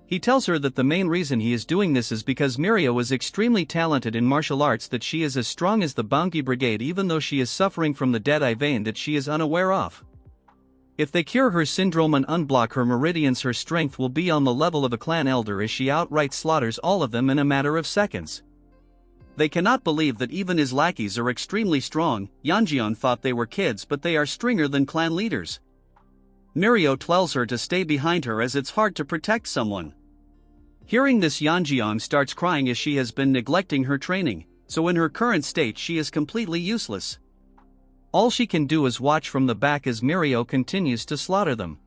He tells her that the main reason he is doing this is because Mirio is extremely talented in martial arts, that she is as strong as the Baungi Brigade even though she is suffering from the dead-eye vein that she is unaware of. If they cure her syndrome and unblock her meridians, her strength will be on the level of a clan elder, as she outright slaughters all of them in a matter of seconds. They cannot believe that even his lackeys are extremely strong. Yeon-myeong thought they were kids, but they are stronger than clan leaders. Mirio tells her to stay behind her as it's hard to protect someone. Hearing this, Yeon-myeong starts crying as she has been neglecting her training, so in her current state she is completely useless. All she can do is watch from the back as Mirio continues to slaughter them.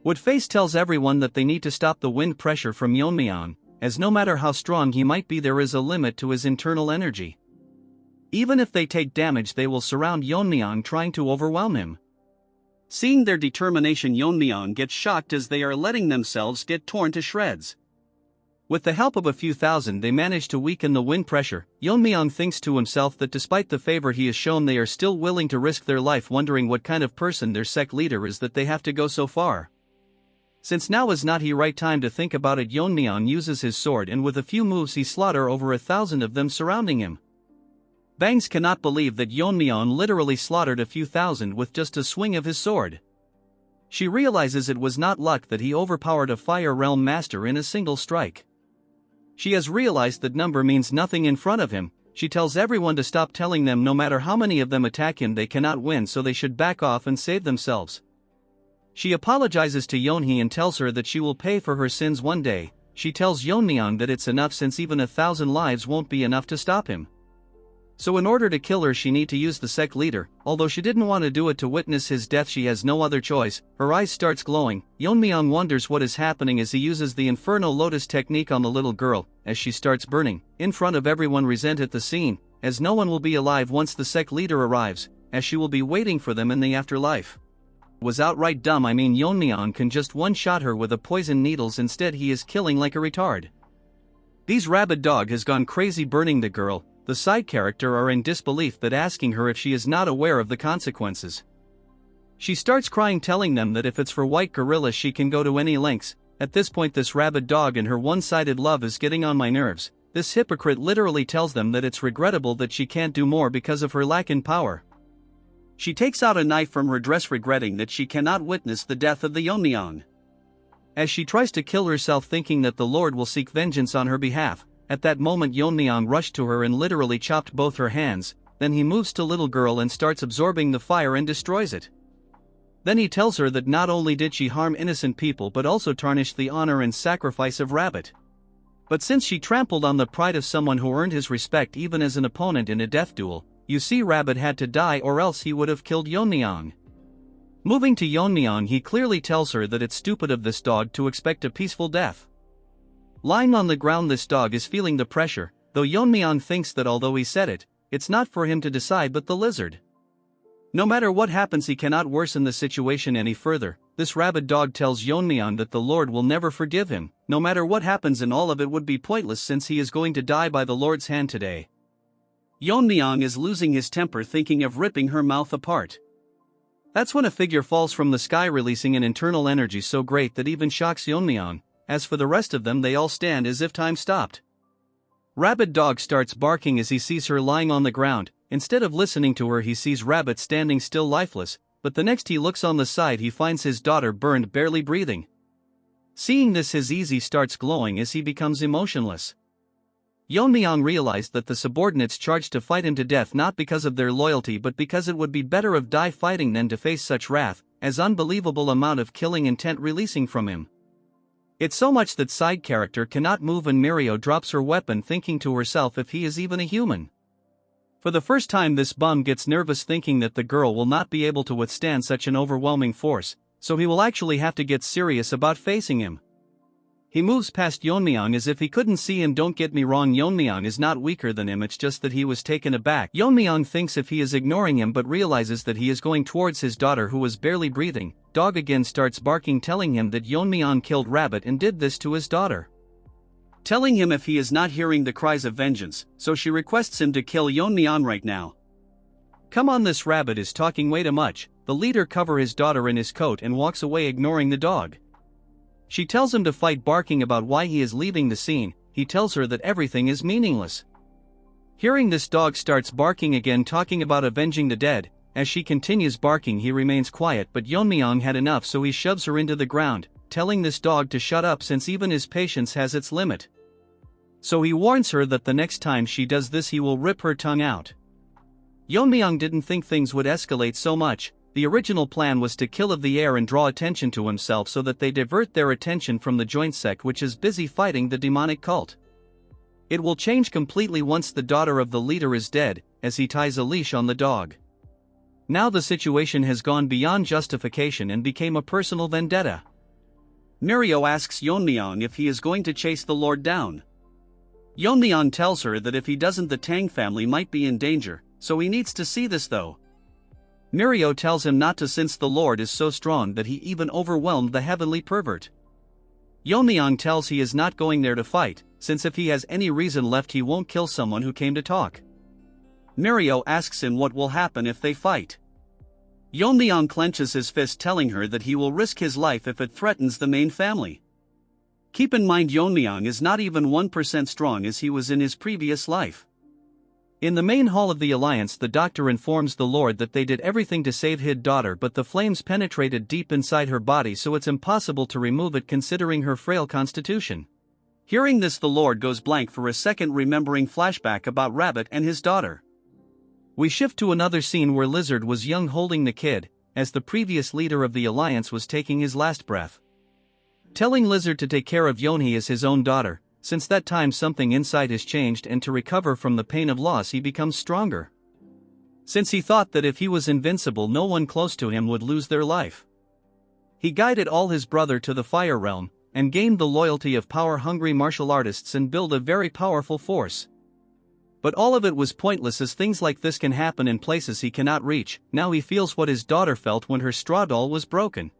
Woodface tells everyone that they need to stop the wind pressure from Yeon-myeong, as no matter how strong he might be there is a limit to his internal energy. Even if they take damage they will surround Yeon-myeong trying to overwhelm him. Seeing their determination, Yeon-myeong gets shocked as they are letting themselves get torn to shreds. With the help of a few thousand they manage to weaken the wind pressure. Yeon-myeong thinks to himself that despite the favor he has shown they are still willing to risk their life, wondering what kind of person their sect leader is that they have to go so far. Since now is not the right time to think about it, Yeon-myeong uses his sword and with a few moves he slaughter over 1,000 of them surrounding him. Bangs cannot believe that Yeon-myeong literally slaughtered a few thousand with just a swing of his sword. She realizes it was not luck that he overpowered a Fire Realm Master in a single strike. She has realized that number means nothing in front of him. She tells everyone to stop telling them no matter how many of them attack him they cannot win, so they should back off and save themselves. She apologizes to Yeonhee and tells her that she will pay for her sins one day. She tells Yeon-myeong that it's enough since even 1,000 lives won't be enough to stop him. So in order to kill her she need to use the sect leader. Although she didn't want to do it to witness his death, she has no other choice. Her eyes starts glowing. Yeon-myeong wonders what is happening as he uses the Inferno Lotus technique on the little girl, as she starts burning. In front of everyone resent at the scene, as no one will be alive once the sect leader arrives, as she will be waiting for them in the afterlife. Was outright dumb. I mean, Yeon-myeong can just one-shot her with a poison needles, instead he is killing like a retard. These rabid dog has gone crazy burning the girl. The side character are in disbelief but asking her if she is not aware of the consequences. She starts crying, telling them that if it's for white gorilla she can go to any lengths. At this point this rabid dog and her one-sided love is getting on my nerves. This hypocrite literally tells them that it's regrettable that she can't do more because of her lack in power. She takes out a knife from her dress, regretting that she cannot witness the death of the Yeon-myeong. As she tries to kill herself, thinking that the Lord will seek vengeance on her behalf, at that moment Yeon-myeong rushed to her and literally chopped both her hands. Then he moves to little girl and starts absorbing the fire and destroys it. Then he tells her that not only did she harm innocent people but also tarnished the honor and sacrifice of Rabbit. But since she trampled on the pride of someone who earned his respect even as an opponent in a death duel, you see, Rabbit had to die or else he would have killed Yeon-myeong. Moving to Yeon-myeong, he clearly tells her that it's stupid of this dog to expect a peaceful death. Lying on the ground, this dog is feeling the pressure, though Yeon-myeong thinks that although he said it, it's not for him to decide but the lizard. No matter what happens he cannot worsen the situation any further. This rabid dog tells Yeon-myeong that the Lord will never forgive him, no matter what happens, and all of it would be pointless since he is going to die by the Lord's hand today. Yeon-myeong is losing his temper, thinking of ripping her mouth apart. That's when a figure falls from the sky, releasing an internal energy so great that even shocks Yeon-myeong. As for the rest of them, they all stand as if time stopped. Rabid dog starts barking as he sees her lying on the ground. Instead of listening to her he sees Rabbit standing still lifeless, but the next he looks on the side he finds his daughter burned, barely breathing. Seeing this his easy starts glowing as he becomes emotionless. Yeon-myeong realized that the subordinates charged to fight him to death not because of their loyalty but because it would be better of die fighting than to face such wrath, as unbelievable amount of killing intent releasing from him. It's so much that side character cannot move and Mirio drops her weapon, thinking to herself if he is even a human. For the first time this bum gets nervous, thinking that the girl will not be able to withstand such an overwhelming force, so he will actually have to get serious about facing him. He moves past Yeon-myeong as if he couldn't see him. Don't get me wrong, Yeon-myeong is not weaker than him, it's just that he was taken aback. Yeon-myeong thinks if he is ignoring him but realizes that he is going towards his daughter who was barely breathing. Dog again starts barking, telling him that Yeon-myeong killed Rabbit and did this to his daughter. Telling him if he is not hearing the cries of vengeance, so she requests him to kill Yeon-myeong right now. Come on, this Rabbit is talking way too much. The leader covers his daughter in his coat and walks away, ignoring the dog. She tells him to fight, barking about why he is leaving the scene. He tells her that everything is meaningless. Hearing this, dog starts barking again, talking about avenging the dead. As she continues barking he remains quiet, but Yeon-myeong had enough, so he shoves her into the ground, telling this dog to shut up since even his patience has its limit. So he warns her that the next time she does this he will rip her tongue out. Yeon-myeong didn't think things would escalate so much. The original plan was to kill of the air and draw attention to himself so that they divert their attention from the joint sect, which is busy fighting the demonic cult. It will change completely once the daughter of the leader is dead, as he ties a leash on the dog. Now the situation has gone beyond justification and became a personal vendetta. Mirio asks Yeon-myeong if he is going to chase the lord down. Yeon-myeong tells her that if he doesn't the Tang family might be in danger, so he needs to see this though. Mirio tells him not to since the lord is so strong that he even overwhelmed the heavenly pervert. Yeon-myeong tells he is not going there to fight, since if he has any reason left he won't kill someone who came to talk. Mirio asks him what will happen if they fight. Yeon-myeong clenches his fist telling her that he will risk his life if it threatens the main family. Keep in mind Yeon-myeong is not even 1% strong as he was in his previous life. In the main hall of the Alliance the doctor informs the Lord that they did everything to save his daughter but the flames penetrated deep inside her body so it's impossible to remove it considering her frail constitution. Hearing this the Lord goes blank for a second remembering flashback about Rabbit and his daughter. We shift to another scene where Lizard was young holding the kid, as the previous leader of the Alliance was taking his last breath. Telling Lizard to take care of Yeonhee as his own daughter, since that time something inside has changed and to recover from the pain of loss he becomes stronger. Since he thought that if he was invincible no one close to him would lose their life. He guided all his brother to the Fire Realm, and gained the loyalty of power-hungry martial artists and build a very powerful force. But all of it was pointless as things like this can happen in places he cannot reach. Now he feels what his daughter felt when her straw doll was broken.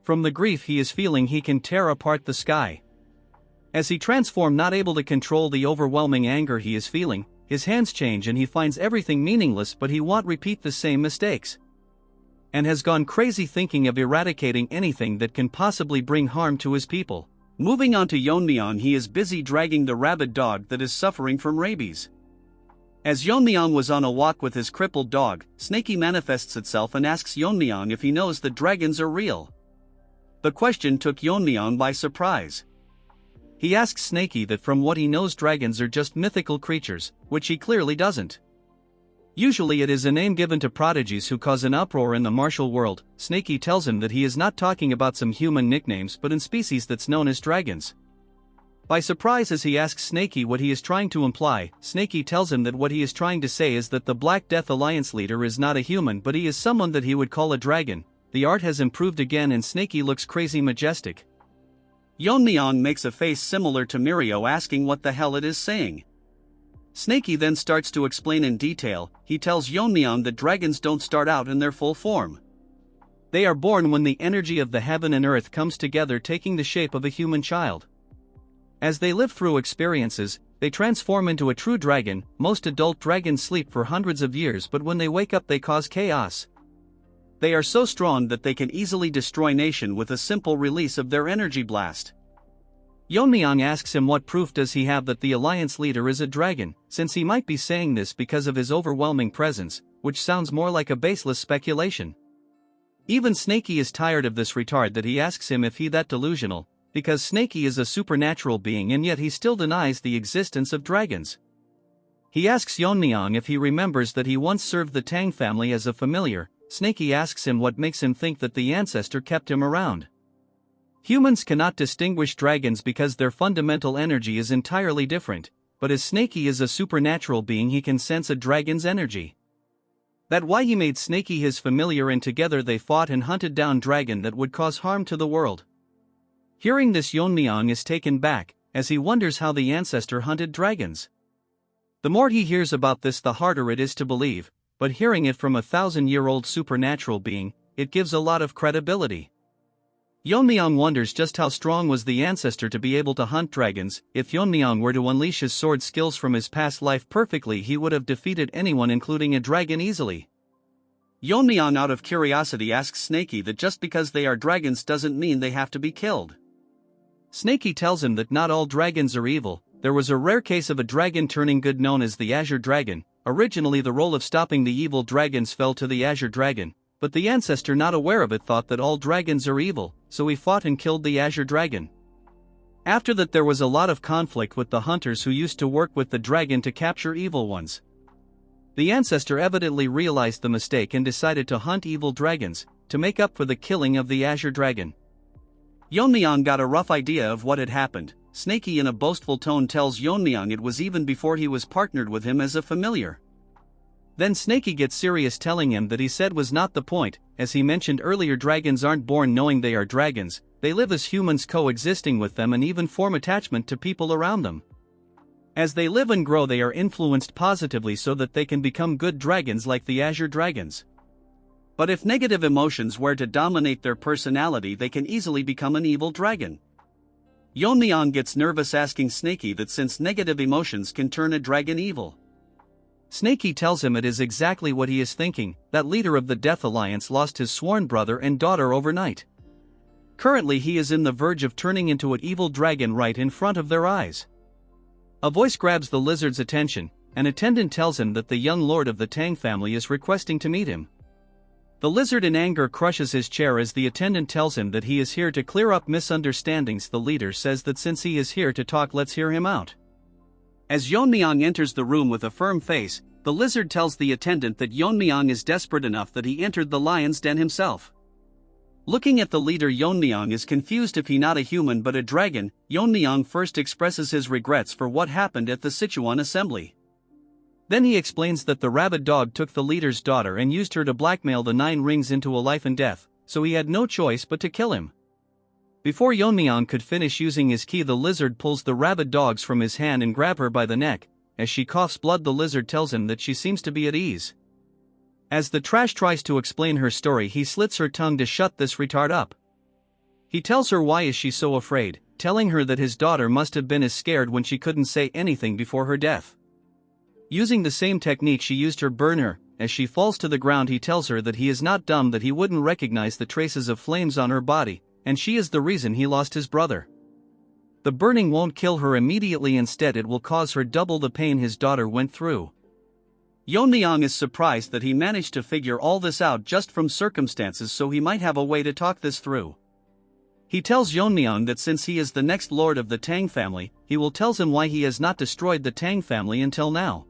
From the grief he is feeling he can tear apart the sky. As he transforms not able to control the overwhelming anger he is feeling, his hands change and he finds everything meaningless but he won't repeat the same mistakes. And has gone crazy thinking of eradicating anything that can possibly bring harm to his people. Moving on to Yeon-myeong he is busy dragging the rabid dog that is suffering from rabies. As Yeon-myeong was on a walk with his crippled dog, Snakey manifests itself and asks Yeon-myeong if he knows that dragons are real. The question took Yeon-myeong by surprise. He asks Snakey that from what he knows dragons are just mythical creatures, which he clearly doesn't. Usually it is a name given to prodigies who cause an uproar in the martial world. Snakey tells him that he is not talking about some human nicknames but in species that's known as dragons. By surprise as he asks Snakey what he is trying to imply, Snakey tells him that what he is trying to say is that the Black Death Alliance leader is not a human but he is someone that he would call a dragon. The art has improved again and Snakey looks crazy majestic. Yeon-myeong makes a face similar to Mirio asking what the hell it is saying. Snakey then starts to explain in detail. He tells Yeon-myeong that dragons don't start out in their full form. They are born when the energy of the heaven and earth comes together taking the shape of a human child. As they live through experiences, they transform into a true dragon. Most adult dragons sleep for hundreds of years but when they wake up they cause chaos. They are so strong that they can easily destroy nation with a simple release of their energy blast. Yeon-myeong asks him what proof does he have that the Alliance leader is a dragon, since he might be saying this because of his overwhelming presence, which sounds more like a baseless speculation. Even Snakey is tired of this retard that he asks him if he that delusional, because Snakey is a supernatural being and yet he still denies the existence of dragons. He asks Yeon-myeong if he remembers that he once served the Tang family as a familiar. Snakey asks him what makes him think that the ancestor kept him around. Humans cannot distinguish dragons because their fundamental energy is entirely different, but as Snakey is a supernatural being he can sense a dragon's energy. That's why he made Snakey his familiar and together they fought and hunted down dragon that would cause harm to the world. Hearing this Yeon-myeong is taken back, as he wonders how the ancestor hunted dragons. The more he hears about this the harder it is to believe, but hearing it from a 1,000-year-old supernatural being, it gives a lot of credibility. Yeon-myeong wonders just how strong was the ancestor to be able to hunt dragons. If Yeon-myeong were to unleash his sword skills from his past life perfectly he would have defeated anyone including a dragon easily. Yeon-myeong out of curiosity asks Snakey that just because they are dragons doesn't mean they have to be killed. Snakey tells him that not all dragons are evil. There was a rare case of a dragon turning good known as the Azure Dragon. Originally the role of stopping the evil dragons fell to the Azure Dragon, but the ancestor not aware of it thought that all dragons are evil, so he fought and killed the Azure Dragon. After that there was a lot of conflict with the hunters who used to work with the dragon to capture evil ones. The ancestor evidently realized the mistake and decided to hunt evil dragons, to make up for the killing of the Azure Dragon. Yeon-myeong got a rough idea of what had happened. Snakey in a boastful tone tells Yeon-myeong it was even before he was partnered with him as a familiar. Then Snakey gets serious telling him that he said was not the point, as he mentioned earlier dragons aren't born knowing they are dragons, they live as humans coexisting with them and even form attachment to people around them. As they live and grow, they are influenced positively so that they can become good dragons like the Azure Dragons. But if negative emotions were to dominate their personality, they can easily become an evil dragon. Yeon-myeong gets nervous, asking Snakey that since negative emotions can turn a dragon evil. Snakey tells him it is exactly what he is thinking, that leader of the Death Alliance lost his sworn brother and daughter overnight. Currently he is in the verge of turning into an evil dragon right in front of their eyes. A voice grabs the lizard's attention. An attendant tells him that the young lord of the Tang family is requesting to meet him. The lizard in anger crushes his chair as the attendant tells him that he is here to clear up misunderstandings. The leader says that since he is here to talk, let's hear him out. As Yeon-myeong enters the room with a firm face, the lizard tells the attendant that Yeon-myeong is desperate enough that he entered the lion's den himself. Looking at the leader, Yeon-myeong is confused if he not a human but a dragon. Yeon-myeong first expresses his regrets for what happened at the Sichuan assembly. Then he explains that the rabid dog took the leader's daughter and used her to blackmail the 9 rings into a life and death, so he had no choice but to kill him. Before Yeon-myeong could finish using his ki, the lizard pulls the rabid dogs from his hand and grab her by the neck. As she coughs blood, the lizard tells him that she seems to be at ease. As the trash tries to explain her story, he slits her tongue to shut this retard up. He tells her why is she so afraid, telling her that his daughter must have been as scared when she couldn't say anything before her death. Using the same technique she used her burn her. As she falls to the ground, he tells her that he is not dumb, that he wouldn't recognize the traces of flames on her body, and she is the reason he lost his brother. The burning won't kill her immediately, instead it will cause her double the pain his daughter went through. Yeon-myeong is surprised that he managed to figure all this out just from circumstances, so he might have a way to talk this through. He tells Yeon-myeong that since he is the next lord of the Tang family, he will tell him why he has not destroyed the Tang family until now.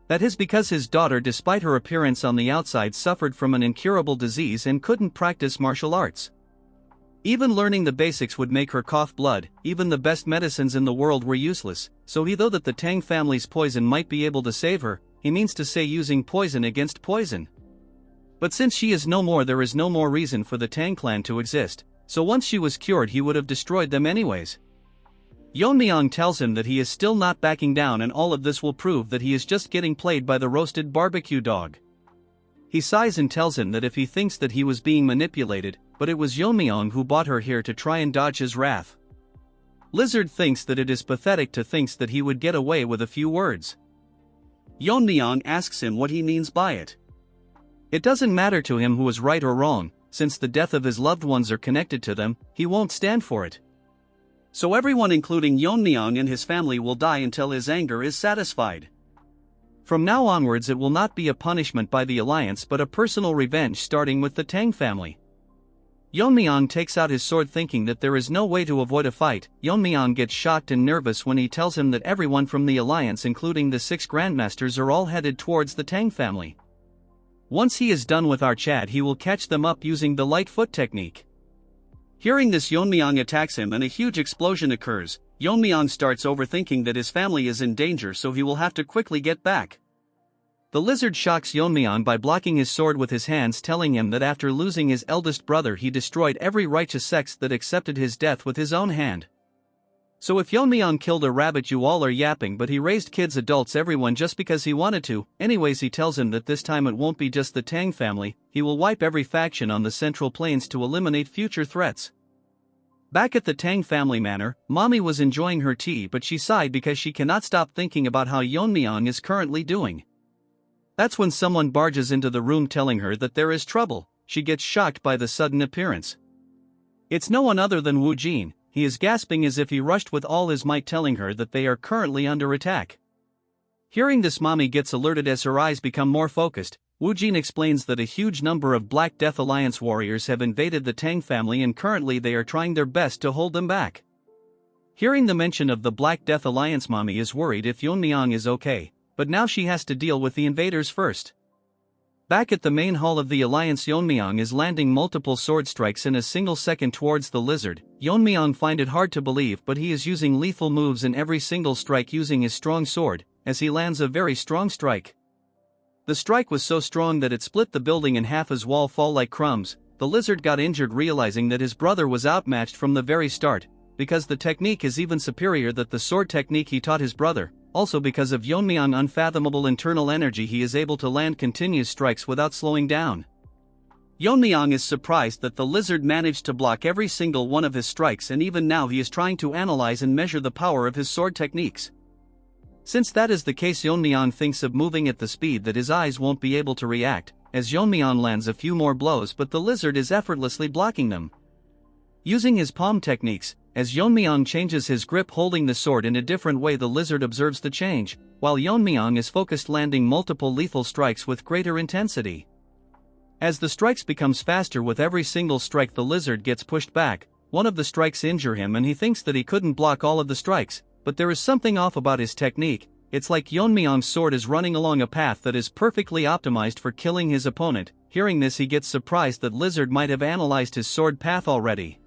That is because his daughter, despite her appearance on the outside, suffered from an incurable disease and couldn't practice martial arts. Even learning the basics would make her cough blood. Even the best medicines in the world were useless, so he thought that the Tang family's poison might be able to save her. He means to say using poison against poison. But since she is no more, there is no more reason for the Tang clan to exist, so once she was cured he would have destroyed them anyways. Yeon-myeong tells him that he is still not backing down, and all of this will prove that he is just getting played by the roasted barbecue dog. He sighs and tells him that if he thinks that he was being manipulated, but it was Yeon-myeong who brought her here to try and dodge his wrath. Lizard thinks that it is pathetic to think that he would get away with a few words. Yeon-myeong asks him what he means by it. It doesn't matter to him who is right or wrong, since the death of his loved ones are connected to them, he won't stand for it. So everyone including Yeon-myeong and his family will die until his anger is satisfied. From now onwards it will not be a punishment by the alliance but a personal revenge, starting with the Tang family. Yeon-myeong takes out his sword thinking that there is no way to avoid a fight. Yeon-myeong gets shocked and nervous when he tells him that everyone from the alliance, including the 6 grandmasters, are all headed towards the Tang family. Once he is done with our chat, he will catch them up using the light foot technique. Hearing this, Yeon-myeong attacks him and a huge explosion occurs. Yeon-myeong starts overthinking that his family is in danger, so he will have to quickly get back. The lizard shocks Yeon-myeong by blocking his sword with his hands, telling him that after losing his eldest brother he destroyed every righteous sect that accepted his death with his own hand. So if Yeon-myeong killed a rabbit, you all are yapping, but he raised kids, adults, everyone just because he wanted to. Anyways, he tells him that this time it won't be just the Tang family, he will wipe every faction on the Central Plains to eliminate future threats. Back at the Tang family manor, Mommy was enjoying her tea, but she sighed because she cannot stop thinking about how Yeon-myeong is currently doing. That's when someone barges into the room telling her that there is trouble. She gets shocked by the sudden appearance. It's no one other than Wu Jin. He is gasping as if he rushed with all his might, telling her that they are currently under attack. Hearing this, Mommy gets alerted as her eyes become more focused. Wu Jin explains that a huge number of Black Death Alliance warriors have invaded the Tang family and currently they are trying their best to hold them back. Hearing the mention of the Black Death Alliance, Mommy is worried if Yeon-myeong is okay, but now she has to deal with the invaders first. Back at the main hall of the alliance, Yeon-myeong is landing multiple sword strikes in a single second towards the lizard. Yeon-myeong find it hard to believe, but he is using lethal moves in every single strike using his strong sword, as he lands a very strong strike. The strike was so strong that it split the building in half as wall fall like crumbs. the lizard got injured realizing that his brother was outmatched from the very start, because the technique is even superior than the sword technique he taught his brother. Also because of Yeon-myeong's unfathomable internal energy, he is able to land continuous strikes without slowing down. Yeon-myeong is surprised that the lizard managed to block every single one of his strikes, and even now he is trying to analyze and measure the power of his sword techniques. Since that is the case, Yeon-myeong thinks of moving at the speed that his eyes won't be able to react, as Yeon-myeong lands a few more blows, but the lizard is effortlessly blocking them. Using his palm techniques, as Yeon-myeong changes his grip holding the sword in a different way, the lizard observes the change, while Yeon-myeong is focused landing multiple lethal strikes with greater intensity. As the strikes becomes faster with every single strike, the lizard gets pushed back. One of the strikes injure him and he thinks that he couldn't block all of the strikes, but there is something off about his technique. It's like Yeon-myeong's sword is running along a path that is perfectly optimized for killing his opponent. Hearing this, he gets surprised that lizard might have analyzed his sword path already.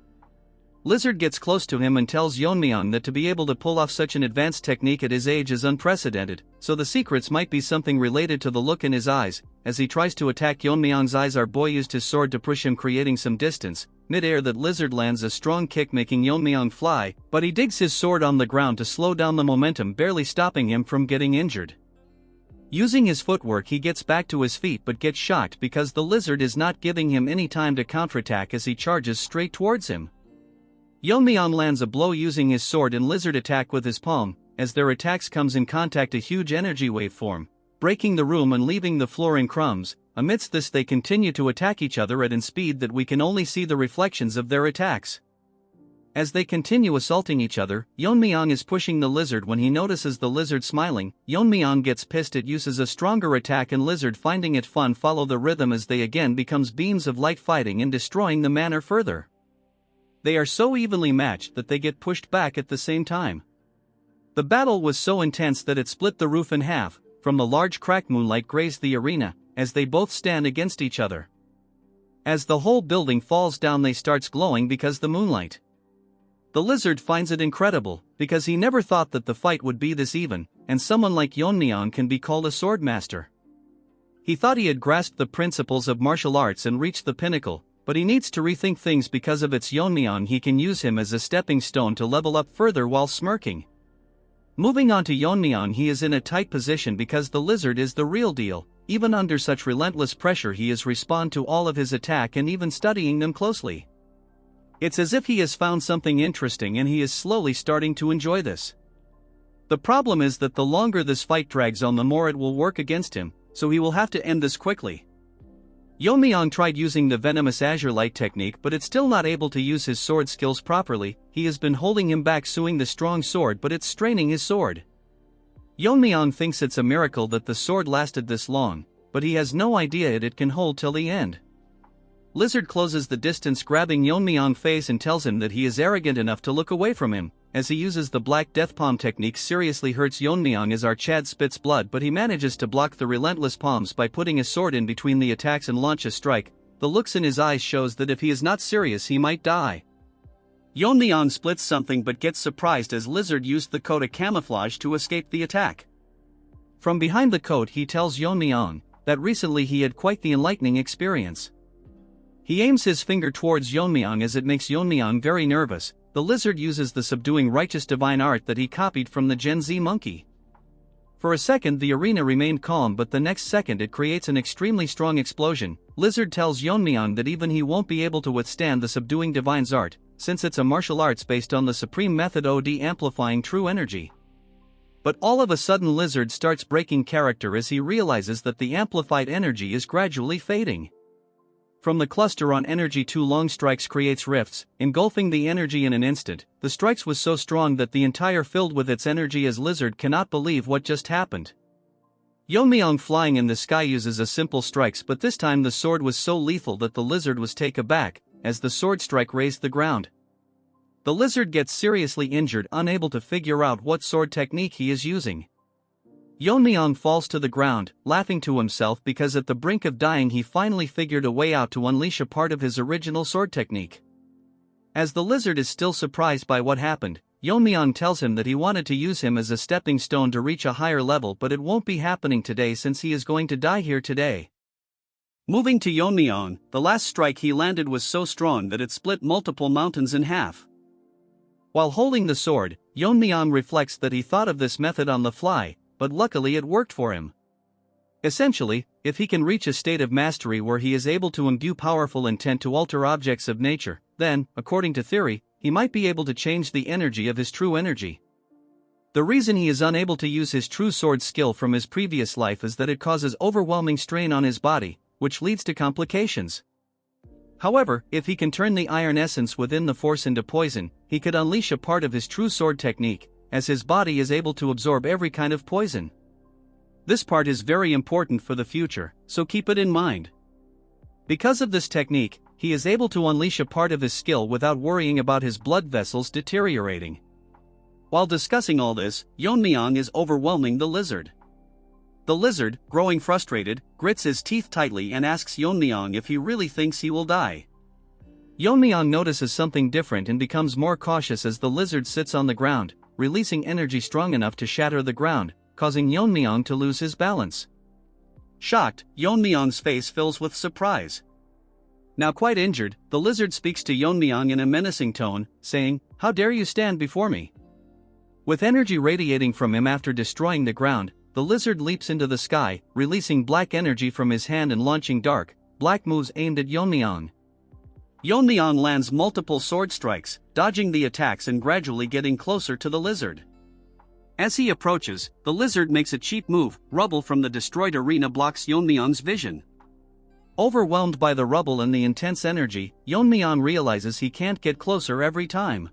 Lizard gets close to him and tells Yeon-myeong that to be able to pull off such an advanced technique at his age is unprecedented, so the secrets might be something related to the look in his eyes. As he tries to attack Yeon-myeong's eyes, our boy used his sword to push him, creating some distance. Mid-air, that lizard lands a strong kick making Yeon-myeong fly, but he digs his sword on the ground to slow down the momentum, barely stopping him from getting injured. Using his footwork, he gets back to his feet but gets shocked because the lizard is not giving him any time to counterattack as he charges straight towards him. Yeon-myeong lands a blow using his sword and lizard attack with his palm. As their attacks comes in contact, a huge energy wave form, breaking the room and leaving the floor in crumbs. Amidst this, they continue to attack each other at a speed that we can only see the reflections of their attacks. As they continue assaulting each other, Yeon-myeong is pushing the lizard. When he notices the lizard smiling, Yeon-myeong gets pissed. It uses a stronger attack and lizard, finding it fun, follow the rhythm as they again becomes beams of light fighting and destroying the manor further. They are so evenly matched that they get pushed back at the same time. The battle was so intense that it split the roof in half. From the large crack, moonlight grazed the arena, as they both stand against each other. As the whole building falls down, they starts glowing because the moonlight. The lizard finds it incredible, because he never thought that the fight would be this even, and someone like Yeon-myeong can be called a swordmaster. He thought he had grasped the principles of martial arts and reached the pinnacle, but he needs to rethink things because of its Yeon-myeong. He can use him as a stepping stone to level up further while smirking. Moving on to Yeon-myeong, he is in a tight position because the lizard is the real deal. Even under such relentless pressure, he is respond to all of his attack and even studying them closely. It's as if he has found something interesting and he is slowly starting to enjoy this. The problem is that the longer this fight drags on, the more it will work against him, so he will have to end this quickly. Yeon-myeong tried using the venomous azure light technique, but it's still not able to use his sword skills properly. He has been holding him back, suing the strong sword, but it's straining his sword. Yeon-myeong thinks it's a miracle that the sword lasted this long, but he has no idea it can hold till the end. Lizard closes the distance, grabbing Yeon-myeong's face and tells him that he is arrogant enough to look away from him. As he uses the black death palm technique, seriously hurts Yeon-myeong as our Chad spits blood, but he manages to block the relentless palms by putting a sword in between the attacks and launch a strike. The looks in his eyes shows that if he is not serious, he might die. Yeon-myeong splits something but gets surprised as lizard used the coat of camouflage to escape the attack. From behind the coat, he tells Yeon-myeong that recently he had quite the enlightening experience. He aims his finger towards Yeon-myeong as it makes Yeon-myeong very nervous. The lizard uses the subduing righteous divine art that he copied from the Gen Z monkey. For a second the arena remained calm, but the next second it creates an extremely strong explosion. Lizard tells Yeon-myeong that even he won't be able to withstand the subduing divine's art, since it's a martial arts based on the supreme method of amplifying true energy. But all of a sudden lizard starts breaking character as he realizes that the amplified energy is gradually fading. From the cluster on energy, 2 long strikes creates rifts, engulfing the energy in an instant. The strikes was so strong that the entire filled with its energy as lizard cannot believe what just happened. Yeon-myeong flying in the sky uses a simple strikes, but this time the sword was so lethal that the lizard was taken aback as the sword strike razed the ground. The lizard gets seriously injured, unable to figure out what sword technique he is using. Yeon-myeong falls to the ground, laughing to himself because at the brink of dying he finally figured a way out to unleash a part of his original sword technique. As the lizard is still surprised by what happened, Yeon-myeong tells him that he wanted to use him as a stepping stone to reach a higher level, but it won't be happening today since he is going to die here today. Moving to Yeon-myeong, the last strike he landed was so strong that it split multiple mountains in half. While holding the sword, Yeon-myeong reflects that he thought of this method on the fly, but luckily it worked for him. Essentially, if he can reach a state of mastery where he is able to imbue powerful intent to alter objects of nature, then, according to theory, he might be able to change the energy of his true energy. The reason he is unable to use his true sword skill from his previous life is that it causes overwhelming strain on his body, which leads to complications. However, if he can turn the iron essence within the force into poison, he could unleash a part of his true sword technique, as his body is able to absorb every kind of poison. This part is very important for the future, so keep it in mind. Because of this technique, he is able to unleash a part of his skill without worrying about his blood vessels deteriorating. While discussing all this, Yeon-myeong is overwhelming the lizard. The lizard, growing frustrated, grits his teeth tightly and asks Yeon-myeong if he really thinks he will die. Yeon-myeong notices something different and becomes more cautious as the lizard sits on the ground, releasing energy strong enough to shatter the ground, causing Yeon-myeong to lose his balance. Shocked, Yeon-myeong's face fills with surprise. Now quite injured, the lizard speaks to Yeon-myeong in a menacing tone, saying, "How dare you stand before me?" With energy radiating from him after destroying the ground, the lizard leaps into the sky, releasing black energy from his hand and launching dark, black moves aimed at Yeon-myeong. Yeon-myeong lands multiple sword strikes, dodging the attacks and gradually getting closer to the lizard. As he approaches, the lizard makes a cheap move. Rubble from the destroyed arena blocks Yeon-myeong's vision. Overwhelmed by the rubble and the intense energy, Yeon-myeong realizes he can't get closer every time.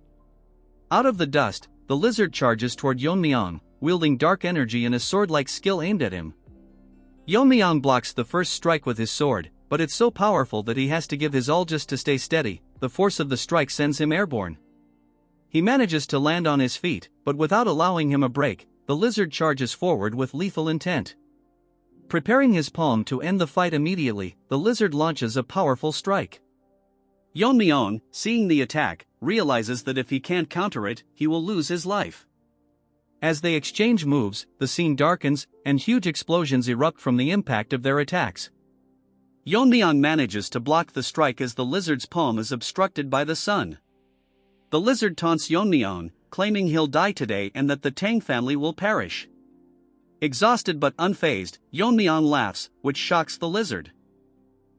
Out of the dust, the lizard charges toward Yeon-myeong, wielding dark energy and a sword-like skill aimed at him. Yeon-myeong blocks the first strike with his sword, but it's so powerful that he has to give his all just to stay steady. The force of the strike sends him airborne. He manages to land on his feet, but without allowing him a break, the lizard charges forward with lethal intent. Preparing his palm to end the fight immediately, the lizard launches a powerful strike. Yeon-myeong, seeing the attack, realizes that if he can't counter it, he will lose his life. As they exchange moves, the scene darkens, and huge explosions erupt from the impact of their attacks. Yeon-myeong manages to block the strike as the lizard's palm is obstructed by the sun. The lizard taunts Yeon-myeong, claiming he'll die today and that the Tang family will perish. Exhausted but unfazed, Yeon-myeong laughs, which shocks the lizard.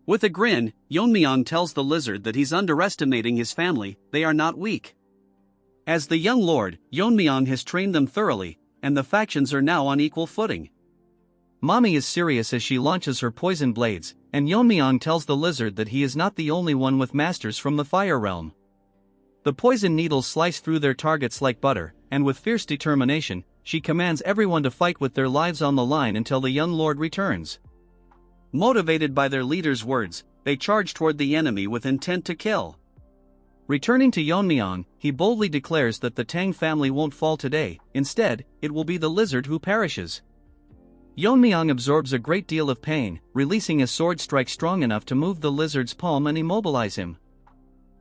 With a grin, Yeon-myeong tells the lizard that he's underestimating his family. They are not weak. As the young lord, Yeon-myeong has trained them thoroughly, and the factions are now on equal footing. Mommy is serious as she launches her poison blades, and Yeon-myeong tells the lizard that he is not the only one with masters from the fire realm. The poison needles slice through their targets like butter, and with fierce determination, she commands everyone to fight with their lives on the line until the young lord returns. Motivated by their leader's words, they charge toward the enemy with intent to kill. Returning to Yeon-myeong, he boldly declares that the Tang family won't fall today. Instead, it will be the lizard who perishes. Yeon-myeong absorbs a great deal of pain, releasing a sword strike strong enough to move the lizard's palm and immobilize him.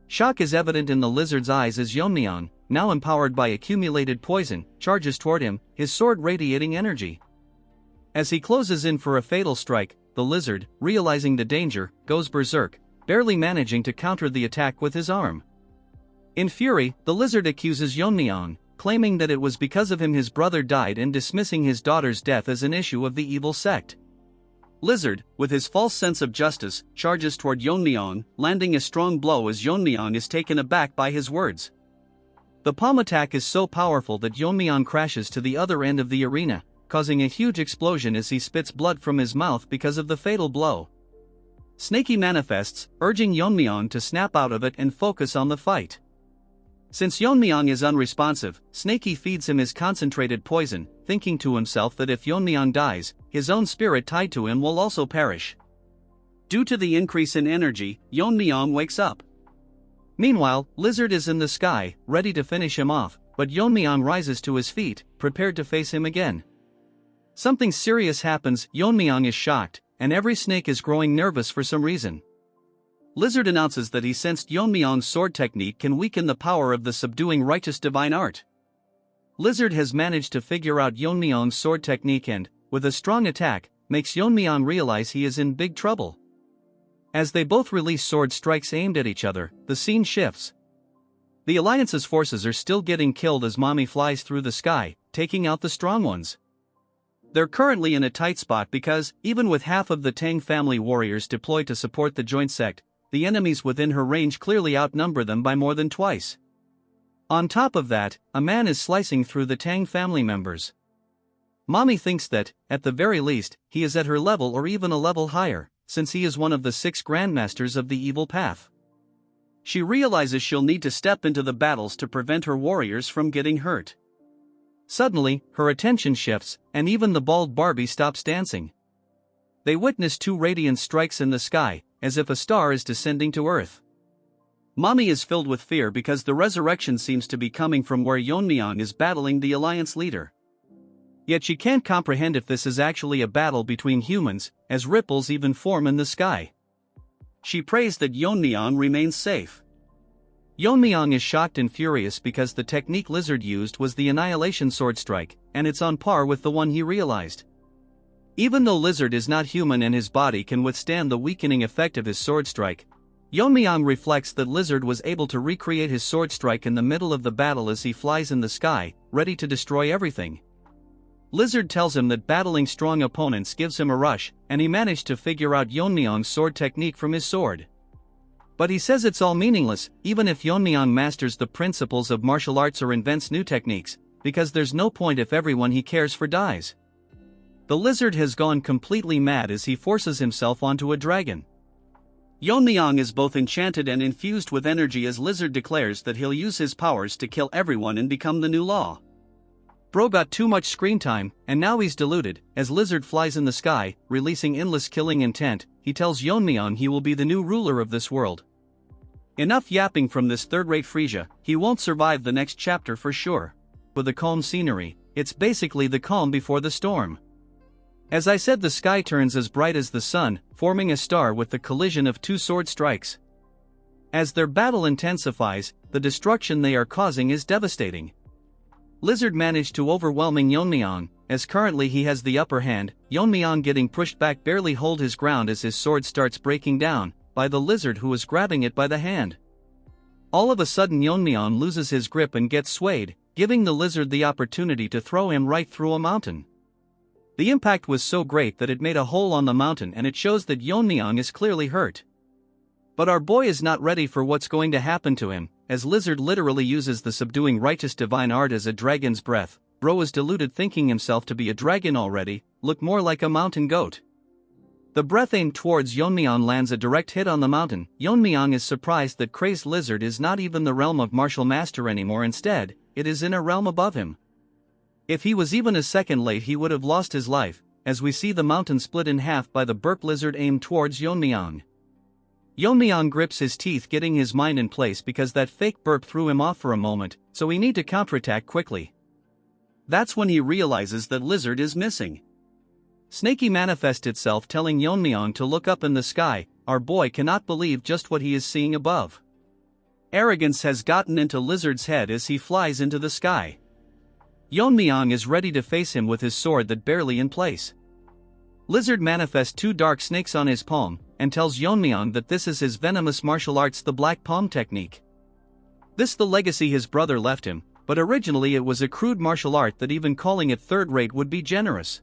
Shock is evident in the lizard's eyes as Yeon-myeong, now empowered by accumulated poison, charges toward him, his sword radiating energy. As he closes in for a fatal strike, the lizard, realizing the danger, goes berserk, barely managing to counter the attack with his arm. In fury, the lizard accuses Yeon-myeong, claiming that it was because of him his brother died and dismissing his daughter's death as an issue of the evil sect. Lizard, with his false sense of justice, charges toward Yeon-myeong, landing a strong blow as Yeon-myeong is taken aback by his words. The palm attack is so powerful that Yeon-myeong crashes to the other end of the arena, causing a huge explosion as he spits blood from his mouth because of the fatal blow. Snaky manifests, urging Yeon-myeong to snap out of it and focus on the fight. Since Yeon-myeong is unresponsive, Snaky feeds him his concentrated poison, thinking to himself that if Yeon-myeong dies, his own spirit tied to him will also perish. Due to the increase in energy, Yeon-myeong wakes up. Meanwhile, Lizard is in the sky, ready to finish him off, but Yeon-myeong rises to his feet, prepared to face him again. Something serious happens. Yeon-myeong is shocked, and every snake is growing nervous for some reason. Lizard announces that he sensed Yeon-myeong's sword technique can weaken the power of the subduing righteous divine art. Lizard has managed to figure out Yeon-myeong's sword technique and, with a strong attack, makes Yeon-myeong realize he is in big trouble. As they both release sword strikes aimed at each other, the scene shifts. The Alliance's forces are still getting killed as Mommy flies through the sky, taking out the strong ones. They're currently in a tight spot because, even with half of the Tang family warriors deployed to support the joint sect, the enemies within her range clearly outnumber them by more than twice. On top of that, a man is slicing through the Tang family members. Mommy thinks that, at the very least, he is at her level or even a level higher, since he is one of the 6 grandmasters of the evil path. She realizes she'll need to step into the battles to prevent her warriors from getting hurt. Suddenly, her attention shifts, and even the bald Barbie stops dancing. They witness 2 radiant strikes in the sky, as if a star is descending to Earth. Mommy is filled with fear because the resurrection seems to be coming from where Yeon-myeong is battling the Alliance leader. Yet she can't comprehend if this is actually a battle between humans, as ripples even form in the sky. She prays that Yeon-myeong remains safe. Yeon-myeong is shocked and furious because the technique Lizard used was the Annihilation Sword Strike, and it's on par with the one he realized. Even though Lizard is not human and his body can withstand the weakening effect of his sword strike, Yeon-myeong reflects that Lizard was able to recreate his sword strike in the middle of the battle as he flies in the sky, ready to destroy everything. Lizard tells him that battling strong opponents gives him a rush, and he managed to figure out Yeon-myeong's sword technique from his sword. But he says it's all meaningless, even if Yeon-myeong masters the principles of martial arts or invents new techniques, because there's no point if everyone he cares for dies. The Lizard has gone completely mad as he forces himself onto a dragon. Yeon-myeong is both enchanted and infused with energy as Lizard declares that he'll use his powers to kill everyone and become the new law. Bro got too much screen time, and now he's deluded. As Lizard flies in the sky, releasing endless killing intent, he tells Yeon-myeong he will be the new ruler of this world. Enough yapping from this third-rate Frisia, he won't survive the next chapter for sure. With the calm scenery, it's basically the calm before the storm. As I said, the sky turns as bright as the sun, forming a star with the collision of 2 sword strikes. As their battle intensifies, the destruction they are causing is devastating. Lizard managed to overwhelming Yeon-myeong, as currently he has the upper hand. Yeon-myeong getting pushed back barely hold his ground as his sword starts breaking down, by the Lizard who is grabbing it by the hand. All of a sudden Yeon-myeong loses his grip and gets swayed, giving the Lizard the opportunity to throw him right through a mountain. The impact was so great that it made a hole on the mountain, and it shows that Yeon-myeong is clearly hurt. But our boy is not ready for what's going to happen to him, as Lizard literally uses the subduing righteous divine art as a dragon's breath. Bro is deluded thinking himself to be a dragon already, look more like a mountain goat. The breath aimed towards Yeon-myeong lands a direct hit on the mountain. Yeon-myeong is surprised that crazed Lizard is not even the realm of martial master anymore, instead, it is in a realm above him. If he was even a second late he would have lost his life, as we see the mountain split in half by the burp Lizard aimed towards Yeon-myeong. Yeon-myeong grips his teeth, getting his mind in place because that fake burp threw him off for a moment, so he need to counterattack quickly. That's when he realizes that Lizard is missing. Snaky manifests itself telling Yeon-myeong to look up in the sky. Our boy cannot believe just what he is seeing above. Arrogance has gotten into Lizard's head as he flies into the sky. Yeon-myeong is ready to face him with his sword that barely in place. Lizard manifests 2 dark snakes on his palm, and tells Yeon-myeong that this is his venomous martial arts, the Black Palm technique. This the legacy his brother left him, but originally it was a crude martial art that even calling it third-rate would be generous.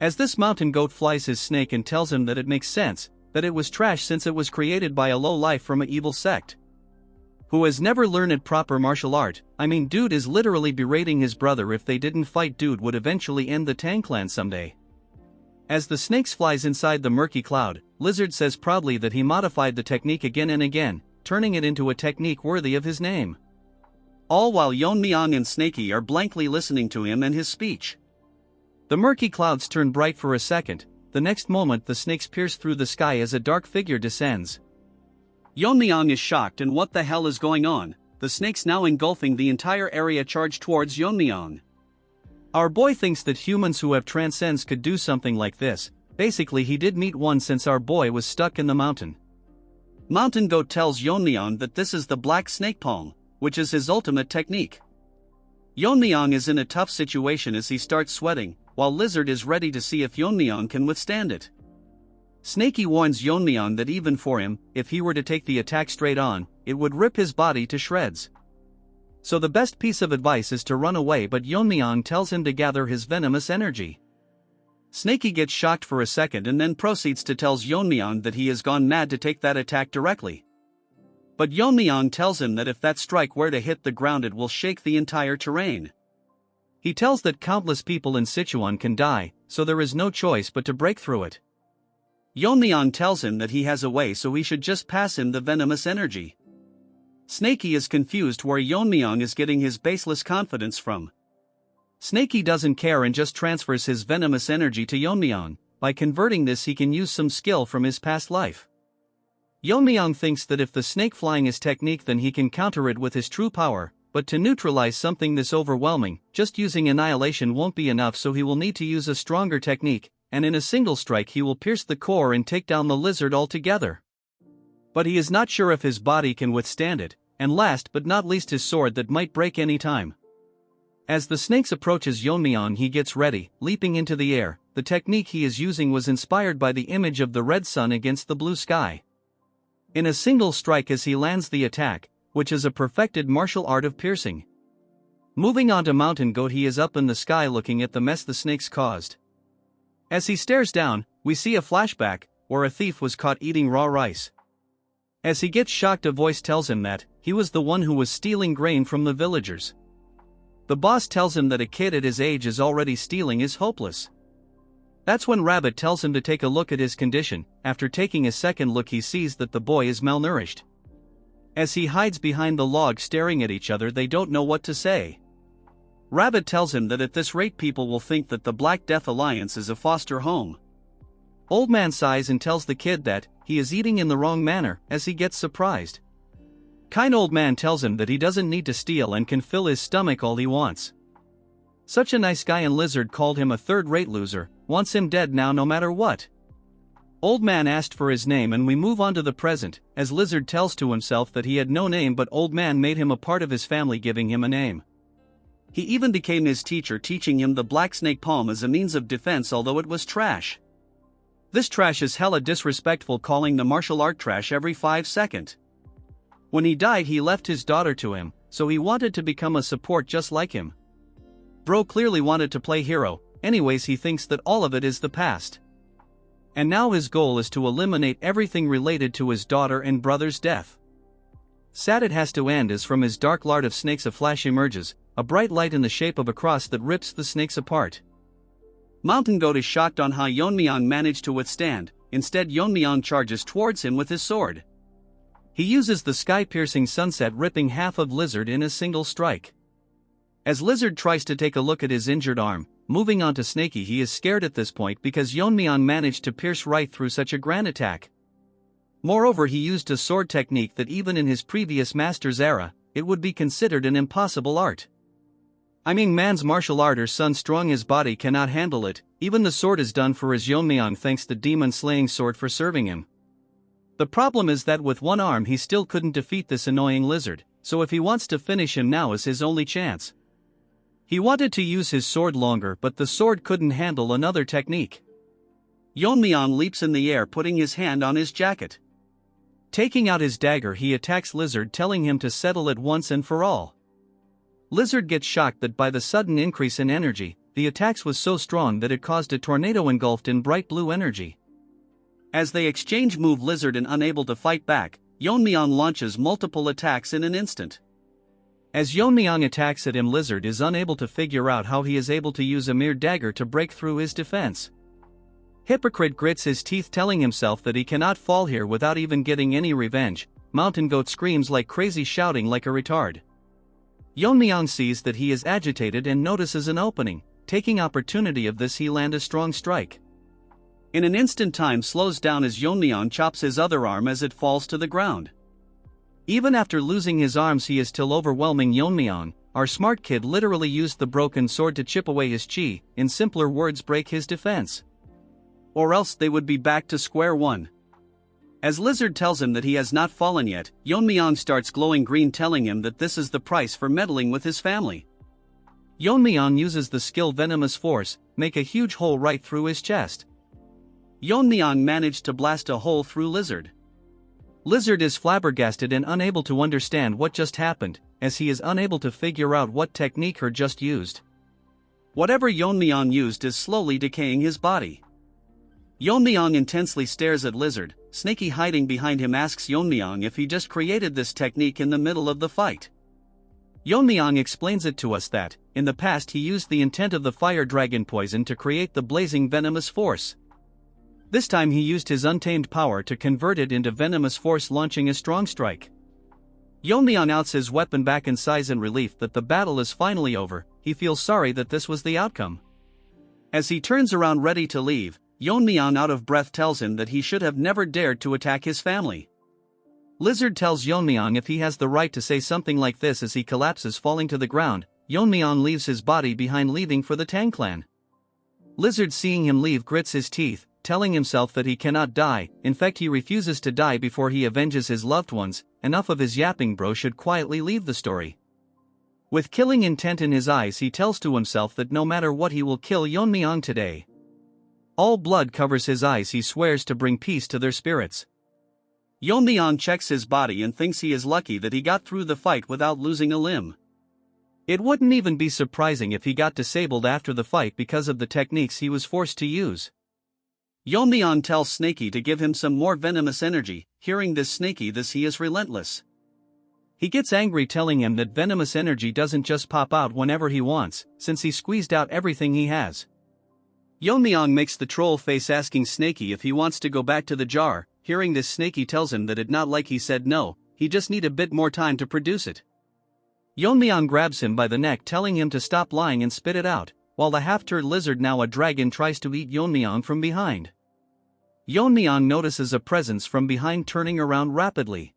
As this mountain goat flies his snake and tells him that it makes sense, that it was trash since it was created by a low-life from a evil sect. Who has never learned proper martial art. I mean, dude is literally berating his brother. If they didn't fight, dude would eventually end the Tang clan someday. As the snakes flies inside the murky cloud, Lizard says proudly that he modified the technique again and again, turning it into a technique worthy of his name. All while Yeon-myeong and Snaky are blankly listening to him and his speech. The murky clouds turn bright for a second, the next moment the snakes pierce through the sky as a dark figure descends. Yeon-myeong is shocked and what the hell is going on, the snakes now engulfing the entire area charge towards Yeon-myeong. Our boy thinks that humans who have transcends could do something like this. Basically he did meet one since our boy was stuck in the mountain. Mountain Goat tells Yeon-myeong that this is the Black Snake Palm, which is his ultimate technique. Yeon-myeong is in a tough situation as he starts sweating, while Lizard is ready to see if Yeon-myeong can withstand it. Snakey warns Yeon-myeong that even for him, if he were to take the attack straight on, it would rip his body to shreds. So the best piece of advice is to run away, but Yeon-myeong tells him to gather his venomous energy. Snakey gets shocked for a second and then proceeds to tell Yeon-myeong that he has gone mad to take that attack directly. But Yeon-myeong tells him that if that strike were to hit the ground it will shake the entire terrain. He tells that countless people in Sichuan can die, so there is no choice but to break through it. Yeon-myeong tells him that he has a way, so he should just pass him the venomous energy. Snakey is confused where Yeon-myeong is getting his baseless confidence from. Snakey doesn't care and just transfers his venomous energy to Yeon-myeong. By converting this he can use some skill from his past life. Yeon-myeong thinks that if the snake flying is technique then he can counter it with his true power, but to neutralize something this overwhelming, just using annihilation won't be enough, so he will need to use a stronger technique, and in a single strike he will pierce the core and take down the lizard altogether. But he is not sure if his body can withstand it, and last but not least his sword that might break any time. As the snake approaches Yeon-myeong he gets ready, leaping into the air. The technique he is using was inspired by the image of the red sun against the blue sky. In a single strike as he lands the attack, which is a perfected martial art of piercing. Moving on to Mountain Goat, he is up in the sky looking at the mess the snakes caused. As he stares down, we see a flashback, where a thief was caught eating raw rice. As he gets shocked, a voice tells him that he was the one who was stealing grain from the villagers. The boss tells him that a kid at his age is already stealing is hopeless. That's when Rabbit tells him to take a look at his condition. After taking a second look he sees that the boy is malnourished. As he hides behind the log staring at each other, they don't know what to say. Rabbit tells him that at this rate people will think that the Black Death Alliance is a foster home. Old Man sighs and tells the kid that he is eating in the wrong manner, as he gets surprised. Kind Old Man tells him that he doesn't need to steal and can fill his stomach all he wants. Such a nice guy, and Lizard called him a third-rate loser, wants him dead now no matter what. Old Man asked for his name and we move on to the present, as Lizard tells to himself that he had no name, but Old Man made him a part of his family, giving him a name. He even became his teacher, teaching him the black snake palm as a means of defense, although it was trash. This trash is hella disrespectful, calling the martial art trash every 5 seconds. When he died he left his daughter to him, so he wanted to become a support just like him. Bro clearly wanted to play hero, anyways he thinks that all of it is the past. And now his goal is to eliminate everything related to his daughter and brother's death. Sad it has to end, as from his dark lard of snakes a flash emerges, a bright light in the shape of a cross that rips the snakes apart. Mountain Goat is shocked on how Yeon-myeong managed to withstand. Instead Yeon-myeong charges towards him with his sword. He uses the sky-piercing sunset, ripping half of Lizard in a single strike. As Lizard tries to take a look at his injured arm, moving on to Snakey, he is scared at this point because Yeon-myeong managed to pierce right through such a grand attack. Moreover, he used a sword technique that even in his previous master's era, it would be considered an impossible art. I mean, man's martial art or son strong, his body cannot handle it. Even the sword is done for, as Yeon-myeong thanks the demon slaying sword for serving him. The problem is that with one arm he still couldn't defeat this annoying Lizard, so if he wants to finish him, now is his only chance. He wanted to use his sword longer, but the sword couldn't handle another technique. Yeon-myeong leaps in the air, putting his hand on his jacket. Taking out his dagger he attacks Lizard, telling him to settle it once and for all. Lizard gets shocked that by the sudden increase in energy, the attacks was so strong that it caused a tornado engulfed in bright blue energy. As they exchange move, Lizard and unable to fight back, Yeon-myeong launches multiple attacks in an instant. As Yeon-myeong attacks at him, Lizard is unable to figure out how he is able to use a mere dagger to break through his defense. Hypocrite grits his teeth, telling himself that he cannot fall here without even getting any revenge. Mountain Goat screams like crazy, shouting like a retard. Yeon-myeong sees that he is agitated and notices an opening. Taking opportunity of this, he lands a strong strike. In an instant, time slows down as Yeon-myeong chops his other arm as it falls to the ground. Even after losing his arms, he is still overwhelming Yeon-myeong. Our smart kid literally used the broken sword to chip away his chi, in simpler words, break his defense. Or else they would be back to square one. As Lizard tells him that he has not fallen yet, Yeon-myeong starts glowing green, telling him that this is the price for meddling with his family. Yeon-myeong uses the skill Venomous Force, make a huge hole right through his chest. Yeon-myeong managed to blast a hole through Lizard. Lizard is flabbergasted and unable to understand what just happened, as he is unable to figure out what technique her just used. Whatever Yeon-myeong used is slowly decaying his body. Yeon-myeong intensely stares at Lizard. Snaky hiding behind him asks Yeon-myeong if he just created this technique in the middle of the fight. Yeon-myeong explains it to us that, in the past he used the intent of the fire dragon poison to create the blazing venomous force. This time he used his untamed power to convert it into venomous force, launching a strong strike. Yeon-myeong outs his weapon back in sighs in relief that the battle is finally over. He feels sorry that this was the outcome. As he turns around ready to leave, Yeon-myeong out of breath tells him that he should have never dared to attack his family. Lizard tells Yeon-myeong if he has the right to say something like this as he collapses, falling to the ground. Yeon-myeong leaves his body behind, leaving for the Tang clan. Lizard, seeing him leave, grits his teeth, telling himself that he cannot die. In fact, he refuses to die before he avenges his loved ones. Enough of his yapping, bro should quietly leave the story. With killing intent in his eyes, he tells to himself that no matter what he will kill Yeon-myeong today. All blood covers his eyes. He swears to bring peace to their spirits. Yeon-myeong checks his body and thinks he is lucky that he got through the fight without losing a limb. It wouldn't even be surprising if he got disabled after the fight because of the techniques he was forced to use. Yeon-myeong tells Snaky to give him some more venomous energy. Hearing this, Snaky he is relentless. He gets angry, telling him that venomous energy doesn't just pop out whenever he wants, since he squeezed out everything he has. Yeon-myeong makes the troll face, asking Snaky if he wants to go back to the jar. Hearing this, Snaky tells him that it's not like he said no, he just need a bit more time to produce it. Yeon-myeong grabs him by the neck, telling him to stop lying and spit it out, while the half-turd lizard, now a dragon, tries to eat Yeon-myeong from behind. Yeon-myeong notices a presence from behind, turning around rapidly.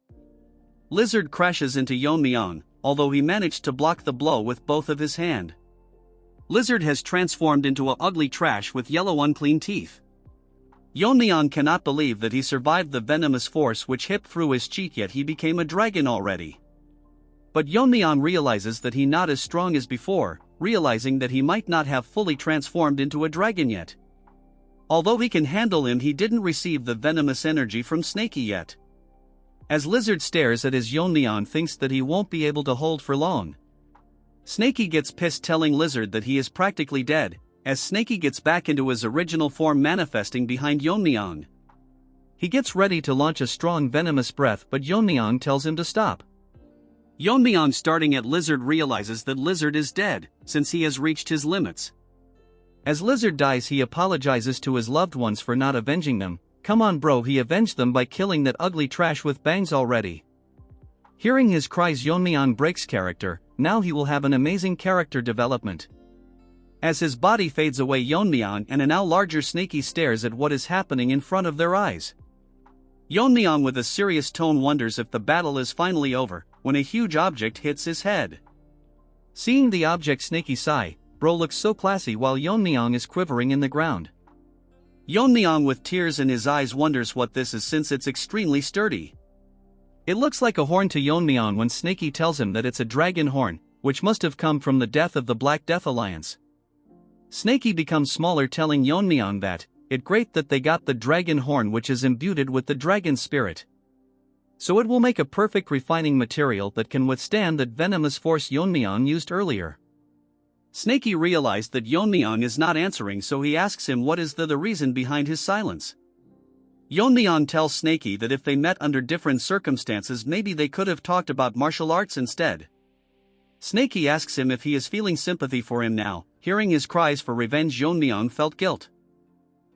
Lizard crashes into Yeon-myeong, although he managed to block the blow with both of his hand. Lizard has transformed into a ugly trash with yellow unclean teeth. Yeon-myeong cannot believe that he survived the venomous force which hit through his cheek, yet he became a dragon already. But Yeon-myeong realizes that he not as strong as before, realizing that he might not have fully transformed into a dragon yet. Although he can handle him, he didn't receive the venomous energy from Snaky yet. As Lizard stares at his, Yeon-myeong thinks that he won't be able to hold for long. Snaky gets pissed, telling Lizard that he is practically dead, as Snaky gets back into his original form, manifesting behind Yeon-myeong. He gets ready to launch a strong venomous breath, but Yeon-myeong tells him to stop. Yeon-myeong, starting at Lizard, realizes that Lizard is dead, since he has reached his limits. As Lizard dies, he apologizes to his loved ones for not avenging them. Come on, bro, he avenged them by killing that ugly trash with bangs already. Hearing his cries, Yeon-myeong breaks character. Now he will have an amazing character development. As his body fades away, Yeon-myeong and a now larger Snaky stares at what is happening in front of their eyes. Yeon-myeong with a serious tone wonders if the battle is finally over, when a huge object hits his head. Seeing the object, Snaky sigh. Bro looks so classy while Yeon-myeong is quivering in the ground. Yeon-myeong with tears in his eyes wonders what this is, since it's extremely sturdy. It looks like a horn to Yeon-myeong when Snaky tells him that it's a dragon horn, which must have come from the death of the Black Death Alliance. Snaky becomes smaller, telling Yeon-myeong that it's great that they got the dragon horn, which is imbued with the dragon spirit. So it will make a perfect refining material that can withstand that venomous force Yeon-myeong used earlier. Snaky realized that Yeon-myeong is not answering, so he asks him what is the reason behind his silence. Yeon-myeong tells Snaky that if they met under different circumstances, maybe they could have talked about martial arts instead. Snaky asks him if he is feeling sympathy for him now. Hearing his cries for revenge, Yeon-myeong felt guilt.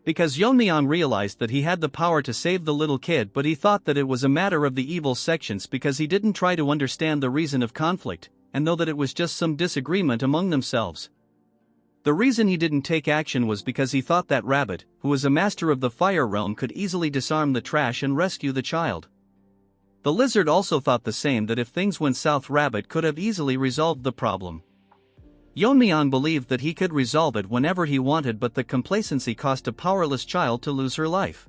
Because Yeon-myeong realized that he had the power to save the little kid, but he thought that it was a matter of the evil sections because he didn't try to understand the reason of conflict, and know that it was just some disagreement among themselves. The reason he didn't take action was because he thought that Rabbit, who was a master of the fire realm, could easily disarm the trash and rescue the child. The lizard also thought the same, that if things went south, Rabbit could have easily resolved the problem. Yeon-myeong believed that he could resolve it whenever he wanted, but the complacency caused a powerless child to lose her life.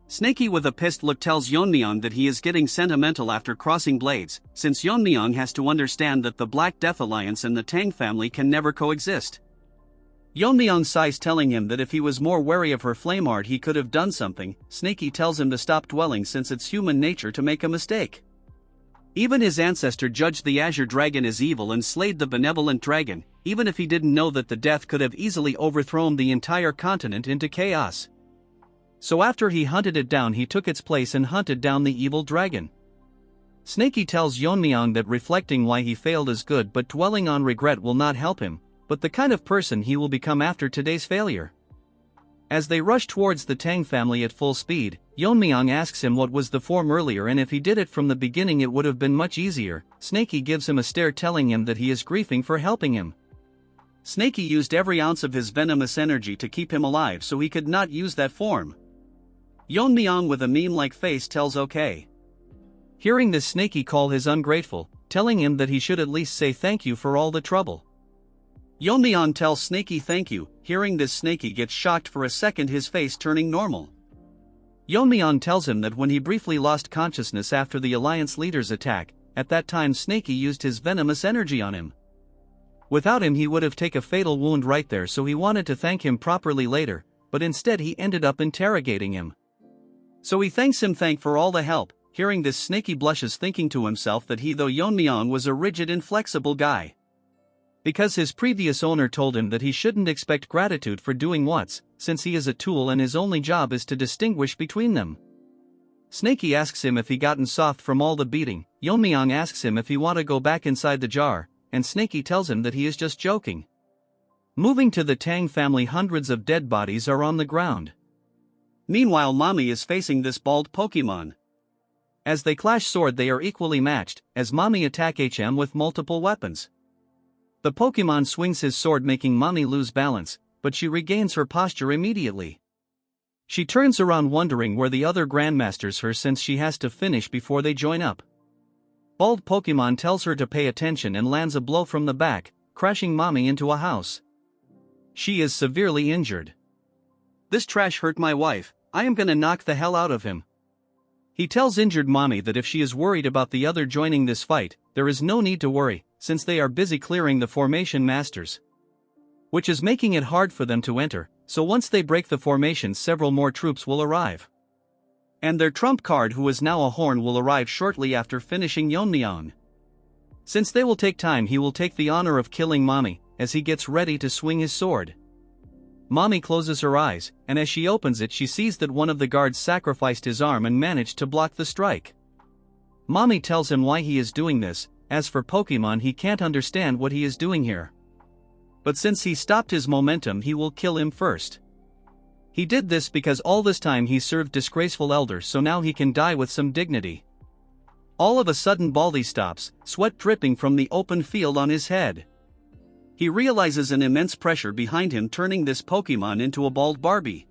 Snaky with a pissed look tells Yeon-myeong that he is getting sentimental after crossing blades, since Yeon-myeong has to understand that the Black Death Alliance and the Tang family can never coexist. Yeon-myeong sighs, telling him that if he was more wary of her flame art he could have done something. Snaky tells him to stop dwelling since it's human nature to make a mistake. Even his ancestor judged the Azure Dragon as evil and slayed the benevolent dragon, even if he didn't know that the death could have easily overthrown the entire continent into chaos. So after he hunted it down, he took its place and hunted down the evil dragon. Snaky tells Yeon-myeong that reflecting why he failed is good, but dwelling on regret will not help him, but the kind of person he will become after today's failure. As they rush towards the Tang family at full speed, Yeon-myeong asks him what was the form earlier and if he did it from the beginning it would have been much easier. Snaky gives him a stare, telling him that he is grieving for helping him. Snaky used every ounce of his venomous energy to keep him alive, so he could not use that form. Yeon-myeong with a meme-like face tells okay. Hearing this, Snaky call his ungrateful, telling him that he should at least say thank you for all the trouble. Yeon-myeong tells Snaky thank you. Hearing this, Snaky gets shocked for a second, his face turning normal. Yeon-myeong tells him that when he briefly lost consciousness after the Alliance leader's attack, at that time Snaky used his venomous energy on him. Without him he would have taken a fatal wound right there, so he wanted to thank him properly later, but instead he ended up interrogating him. So he thanks him for all the help. Hearing this, Snaky blushes, thinking to himself that though Yeon-myeong was a rigid, inflexible guy. Because his previous owner told him that he shouldn't expect gratitude for doing what's, since he is a tool and his only job is to distinguish between them. Snaky asks him if he gotten soft from all the beating. Yeon-myeong asks him if he want to go back inside the jar, and Snaky tells him that he is just joking. Moving to the Tang family, hundreds of dead bodies are on the ground. Meanwhile, Mommy is facing this bald Pokemon. As they clash sword, they are equally matched, as Mommy attack HM with multiple weapons. The Pokemon swings his sword, making Mommy lose balance, but she regains her posture immediately. She turns around wondering where the other Grandmasters are, since she has to finish before they join up. Bald Pokemon tells her to pay attention and lands a blow from the back, crashing Mommy into a house. She is severely injured. This trash hurt my wife, I am gonna knock the hell out of him. He tells injured Mommy that if she is worried about the other joining this fight, there is no need to worry, since they are busy clearing the formation masters. Which is making it hard for them to enter, so once they break the formation several more troops will arrive. And their trump card, who is now a horn, will arrive shortly after finishing Yeon-myeong. Since they will take time, he will take the honor of killing Mommy, as he gets ready to swing his sword. Mommy closes her eyes, and as she opens it she sees that one of the guards sacrificed his arm and managed to block the strike. Mommy tells him why he is doing this. As for Pokemon, he can't understand what he is doing here. But since he stopped his momentum, he will kill him first. He did this because all this time he served disgraceful elders, so now he can die with some dignity. All of a sudden Baldy stops, sweat dripping from the open field on his head. He realizes an immense pressure behind him, turning this Pokemon into a bald Barbie.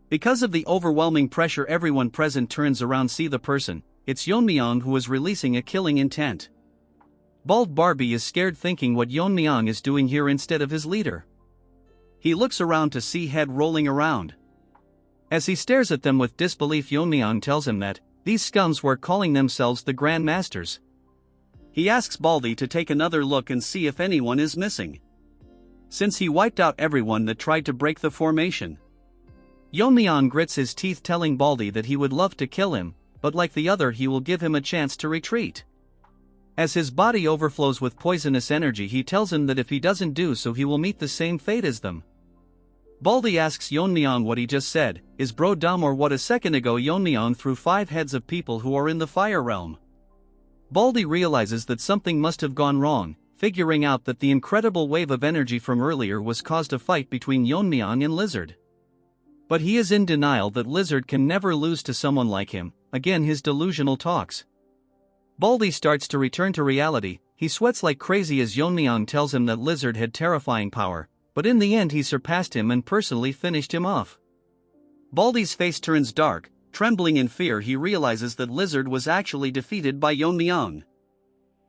Because of the overwhelming pressure, everyone present turns around, see the person. It's Yeon-myeong, who is releasing a killing intent. Bald Barbie is scared, thinking what Yeon-myeong is doing here instead of his leader. He looks around to see head rolling around. As he stares at them with disbelief, Yeon-myeong tells him that these scums were calling themselves the Grandmasters. He asks Baldy to take another look and see if anyone is missing, since he wiped out everyone that tried to break the formation. Yeon-myeong grits his teeth, telling Baldy that he would love to kill him, but like the other he will give him a chance to retreat. As his body overflows with poisonous energy, he tells him that if he doesn't do so he will meet the same fate as them. Baldy asks Yeon-myeong what he just said. Is bro dumb or what? A second ago Yeon-myeong threw 5 heads of people who are in the fire realm. Baldy realizes that something must have gone wrong, figuring out that the incredible wave of energy from earlier was caused a fight between Yeon-myeong and Lizard. But he is in denial that Lizard can never lose to someone like him. Again his delusional talks. Baldy starts to return to reality. He sweats like crazy as Yeon-myeong tells him that Lizard had terrifying power, but in the end he surpassed him and personally finished him off. Baldy's face turns dark. Trembling in fear, he realizes that Lizard was actually defeated by Yeon-myeong.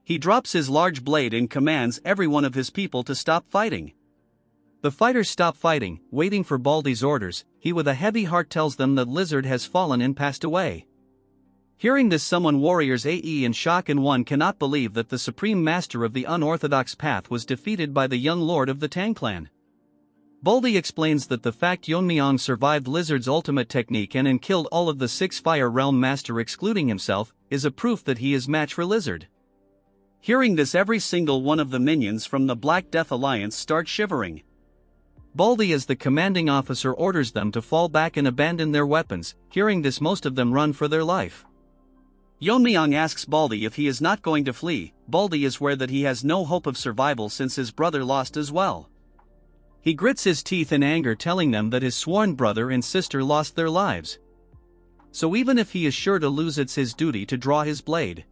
He drops his large blade and commands every one of his people to stop fighting. The fighters stop fighting, waiting for Baldy's orders. He with a heavy heart tells them that Lizard has fallen and passed away. Hearing this, summon warriors AE in shock, and one cannot believe that the supreme master of the unorthodox path was defeated by the young lord of the Tang clan. Baldy explains that the fact Yeon-myeong survived Lizard's ultimate technique and killed all of the 6 Fire Realm Master excluding himself, is a proof that he is match for Lizard. Hearing this, every single one of the minions from the Black Death Alliance start shivering. Baldy as the commanding officer orders them to fall back and abandon their weapons. Hearing this, most of them run for their life. Yeon-myeong asks Baldy if he is not going to flee. Baldy is aware that he has no hope of survival since his brother lost as well. He grits his teeth in anger, telling them that his sworn brother and sister lost their lives. So even if he is sure to lose, it's his duty to draw his blade.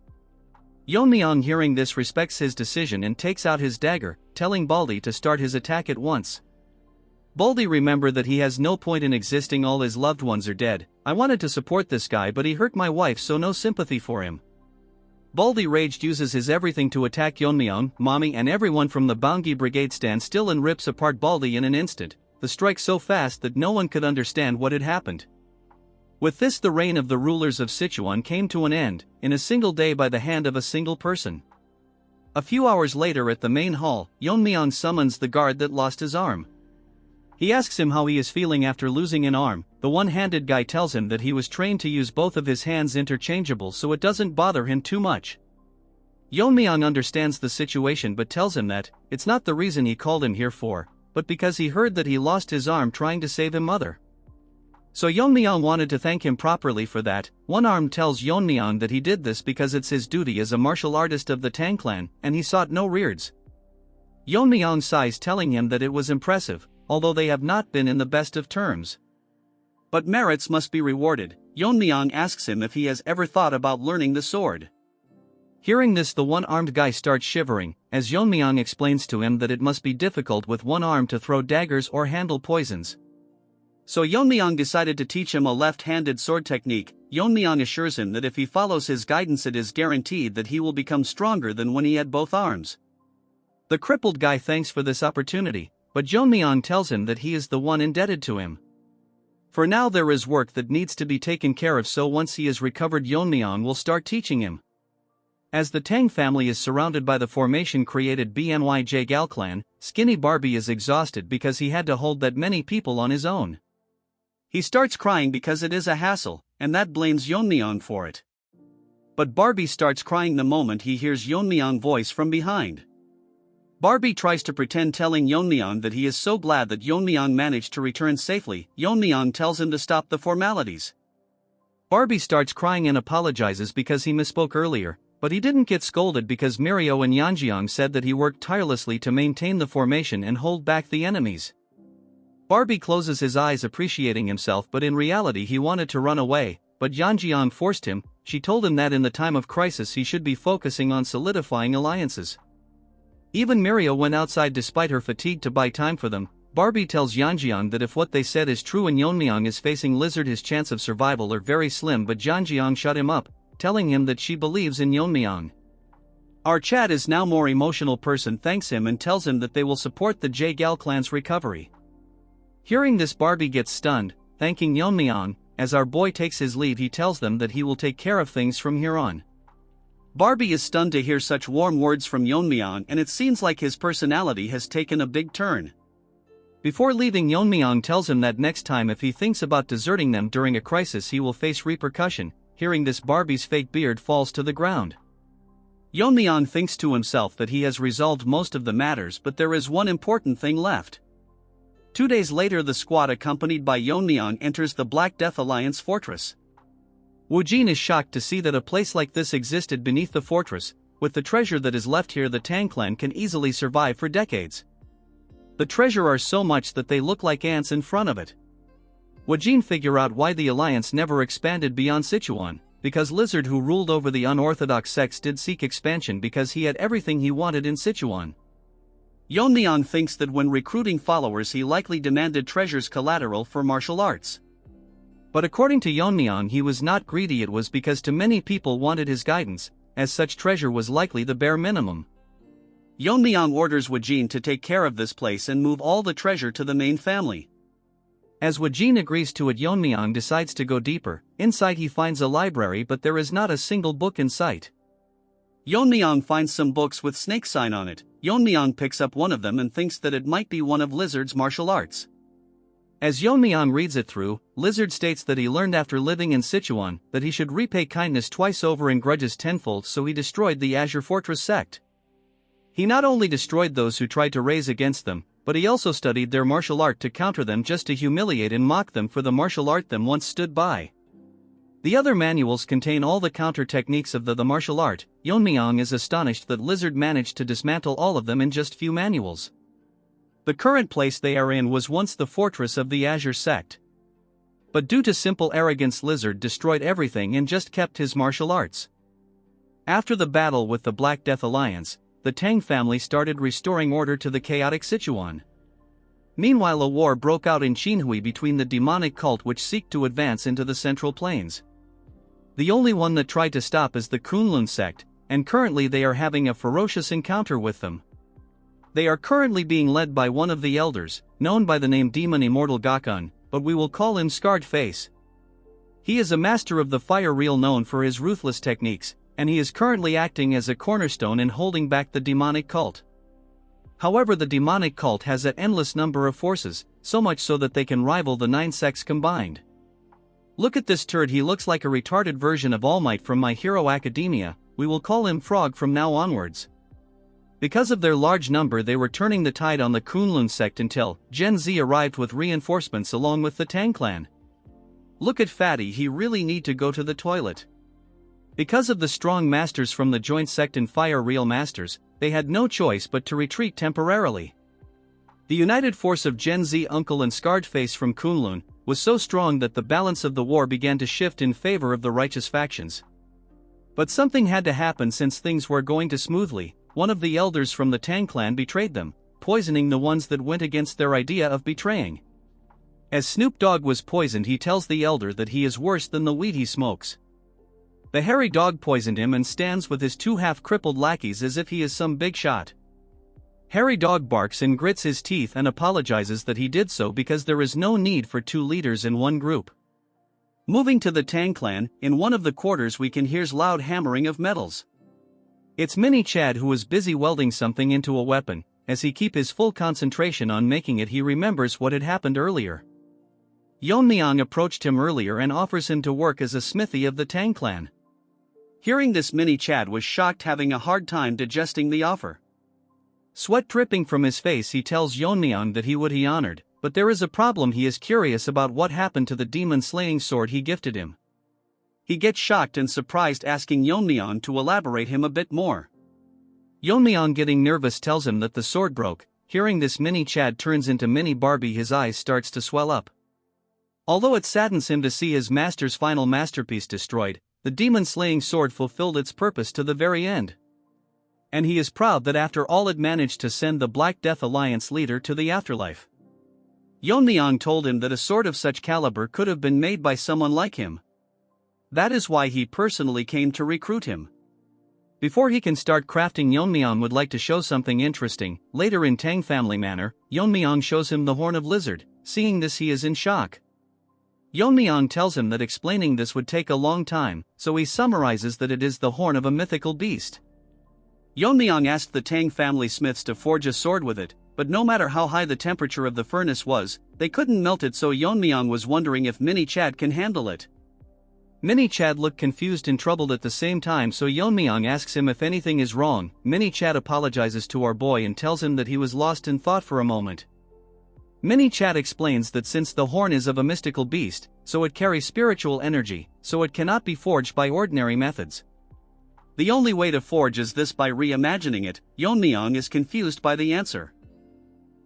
Yeon-myeong hearing this respects his decision and takes out his dagger, telling Baldy to start his attack at once. Baldy remember that he has no point in existing, all his loved ones are dead. I wanted to support this guy but he hurt my wife, so no sympathy for him. Baldy raged uses his everything to attack Yeon-myeong, Mommy and everyone from the Baungi Brigade stand still and rips apart Baldy in an instant, the strike so fast that no one could understand what had happened. With this, the reign of the rulers of Sichuan came to an end, in a single day by the hand of a single person. A few hours later at the main hall, Yeon-myeong summons the guard that lost his arm. He asks him how he is feeling after losing an arm. The one-handed guy tells him that he was trained to use both of his hands interchangeable, so it doesn't bother him too much. Yeon-myeong understands the situation but tells him that it's not the reason he called him here for, but because he heard that he lost his arm trying to save his mother. So Yeon-myeong wanted to thank him properly for that. One arm tells Yeon-myeong that he did this because it's his duty as a martial artist of the Tang clan, and he sought no rewards. Yeon-myeong sighs, telling him that it was impressive, although they have not been in the best of terms. But merits must be rewarded. Yeon-myeong asks him if he has ever thought about learning the sword. Hearing this, the one-armed guy starts shivering, as Yeon-myeong explains to him that it must be difficult with one arm to throw daggers or handle poisons. So Yeon-myeong decided to teach him a left-handed sword technique. Yeon-myeong assures him that if he follows his guidance, it is guaranteed that he will become stronger than when he had both arms. The crippled guy thanks for this opportunity, but Yeon-myeong tells him that he is the one indebted to him. For now there is work that needs to be taken care of, so once he is recovered Yeon-myeong will start teaching him. As the Tang family is surrounded by the formation created by Gal clan, Skinny Barbie is exhausted because he had to hold that many people on his own. He starts crying because it is a hassle, and that blames Yeon-myeong for it. But Barbie starts crying the moment he hears Yeon-myeong's voice from behind. Barbie tries to pretend, telling Yeon-myeong that he is so glad that Yeon-myeong managed to return safely. Yeon-myeong tells him to stop the formalities. Barbie starts crying and apologizes because he misspoke earlier, but he didn't get scolded because Mirio and Yeonjeong said that he worked tirelessly to maintain the formation and hold back the enemies. Barbie closes his eyes appreciating himself, but in reality he wanted to run away, but Yeonjeong forced him. She told him that in the time of crisis he should be focusing on solidifying alliances. Even Mirio went outside despite her fatigue to buy time for them. Barbie tells Yeonjeong that if what they said is true and Yeon-myeong is facing Lizard, his chance of survival are very slim, but Yeonjeong shut him up, telling him that she believes in Yeon-myeong. Our Chad is now more emotional person, thanks him and tells him that they will support the Gal clan's recovery. Hearing this, Barbie gets stunned, thanking Yeon-myeong. As our boy takes his leave, he tells them that he will take care of things from here on. Barbie is stunned to hear such warm words from Yeon-myeong, and it seems like his personality has taken a big turn. Before leaving, Yeon-myeong tells him that next time if he thinks about deserting them during a crisis he will face repercussion. Hearing this, Barbie's fake beard falls to the ground. Yeon-myeong thinks to himself that he has resolved most of the matters, but there is one important thing left. 2 days later, the squad accompanied by Yeon-myeong enters the Black Death Alliance fortress. Woojin is shocked to see that a place like this existed beneath the fortress. With the treasure that is left here, the Tang clan can easily survive for decades. The treasure are so much that they look like ants in front of it. Woojin figure out why the alliance never expanded beyond Sichuan, because Lizard, who ruled over the unorthodox sects, did seek expansion because he had everything he wanted in Sichuan. Yeon-myeong thinks that when recruiting followers he likely demanded treasures collateral for martial arts. But according to Yeon-myeong, he was not greedy, it was because too many people wanted his guidance, as such treasure was likely the bare minimum. Yeon-myeong orders Woojin to take care of this place and move all the treasure to the main family. As Woojin agrees to it, Yeon-myeong decides to go deeper. Inside he finds a library, but there is not a single book in sight. Yeon-myeong finds some books with snake sign on it. Yeon-myeong picks up one of them and thinks that it might be one of Lizard's martial arts. As Yeon-myeong reads it through, Lizard states that he learned after living in Sichuan that he should repay kindness twice over and grudges tenfold, so he destroyed the Azure Fortress sect. He not only destroyed those who tried to raise against them, but he also studied their martial art to counter them, just to humiliate and mock them for the martial art them once stood by. The other manuals contain all the counter techniques of the martial art. Yeon-myeong is astonished that Lizard managed to dismantle all of them in just few manuals. The current place they are in was once the fortress of the Azure sect. But due to simple arrogance, Lizard destroyed everything and just kept his martial arts. After the battle with the Black Death Alliance, the Tang family started restoring order to the chaotic Sichuan. Meanwhile, a war broke out in Qinhui between the demonic cult which seek to advance into the Central Plains. The only one that tried to stop is the Kunlun sect, and currently they are having a ferocious encounter with them. They are currently being led by one of the elders, known by the name Demon Immortal Gakun, but we will call him Scarred Face. He is a master of the fire reel, known for his ruthless techniques, and he is currently acting as a cornerstone in holding back the demonic cult. However, the demonic cult has an endless number of forces, so much so that they can rival the 9 sects combined. Look at this turd, he looks like a retarded version of All Might from My Hero Academia. We will call him Frog from now onwards. Because of their large number, they were turning the tide on the Kunlun sect until Gen Z arrived with reinforcements along with the Tang clan. Look at Fatty, he really need to go to the toilet. Because of the strong masters from the joint sect and fire reel masters, they had no choice but to retreat temporarily. The united force of Gen Z Uncle and Scarred Face from Kunlun was so strong that the balance of the war began to shift in favor of the righteous factions. But something had to happen. Since things were going too smoothly, one of the elders from the Tang clan betrayed them, poisoning the ones that went against their idea of betraying. As Snoop Dogg was poisoned, he tells the elder that he is worse than the weed he smokes. The hairy dog poisoned him and stands with his 2 half-crippled lackeys as if he is some big shot. Hairy Dog barks and grits his teeth and apologizes that he did so because there is no need for 2 leaders in one group. Moving to the Tang clan, in one of the quarters we can hear loud hammering of metals. It's Mini Chad, who is busy welding something into a weapon. As he keep his full concentration on making it, he remembers what had happened earlier. Yeon-myeong approached him earlier and offers him to work as a smithy of the Tang clan. Hearing this, Mini Chad was shocked, having a hard time digesting the offer. Sweat dripping from his face, he tells Yeon-myeong that he would be honored, but there is a problem. He is curious about what happened to the demon-slaying sword he gifted him. He gets shocked and surprised, asking Yeon-myeong to elaborate him a bit more. Yeon-myeong, getting nervous, tells him that the sword broke. Hearing this, Mini Chad turns into Mini Barbie. His eyes starts to swell up. Although it saddens him to see his master's final masterpiece destroyed, the demon-slaying sword fulfilled its purpose to the very end. And he is proud that after all it managed to send the Black Death Alliance leader to the afterlife. Yeon-myeong told him that a sword of such caliber could have been made by someone like him. That is why he personally came to recruit him. Before he can start crafting, Yeon-myeong would like to show something interesting. Later, in Tang family manner, Yeon-myeong shows him the horn of Lizard. Seeing this, he is in shock. Yeon-myeong tells him that explaining this would take a long time, so he summarizes that it is the horn of a mythical beast. Yeon-myeong asked the Tang family smiths to forge a sword with it, but no matter how high the temperature of the furnace was, they couldn't melt it, so Yeon-myeong was wondering if Mini Chad can handle it. Mini Chad looked confused and troubled at the same time, so Yeon-myeong asks him if anything is wrong. Mini Chad apologizes to our boy and tells him that he was lost in thought for a moment. Mini Chad explains that since the horn is of a mystical beast, so it carries spiritual energy, so it cannot be forged by ordinary methods. The only way to forge is this, by reimagining it. Yeon-myeong is confused by the answer.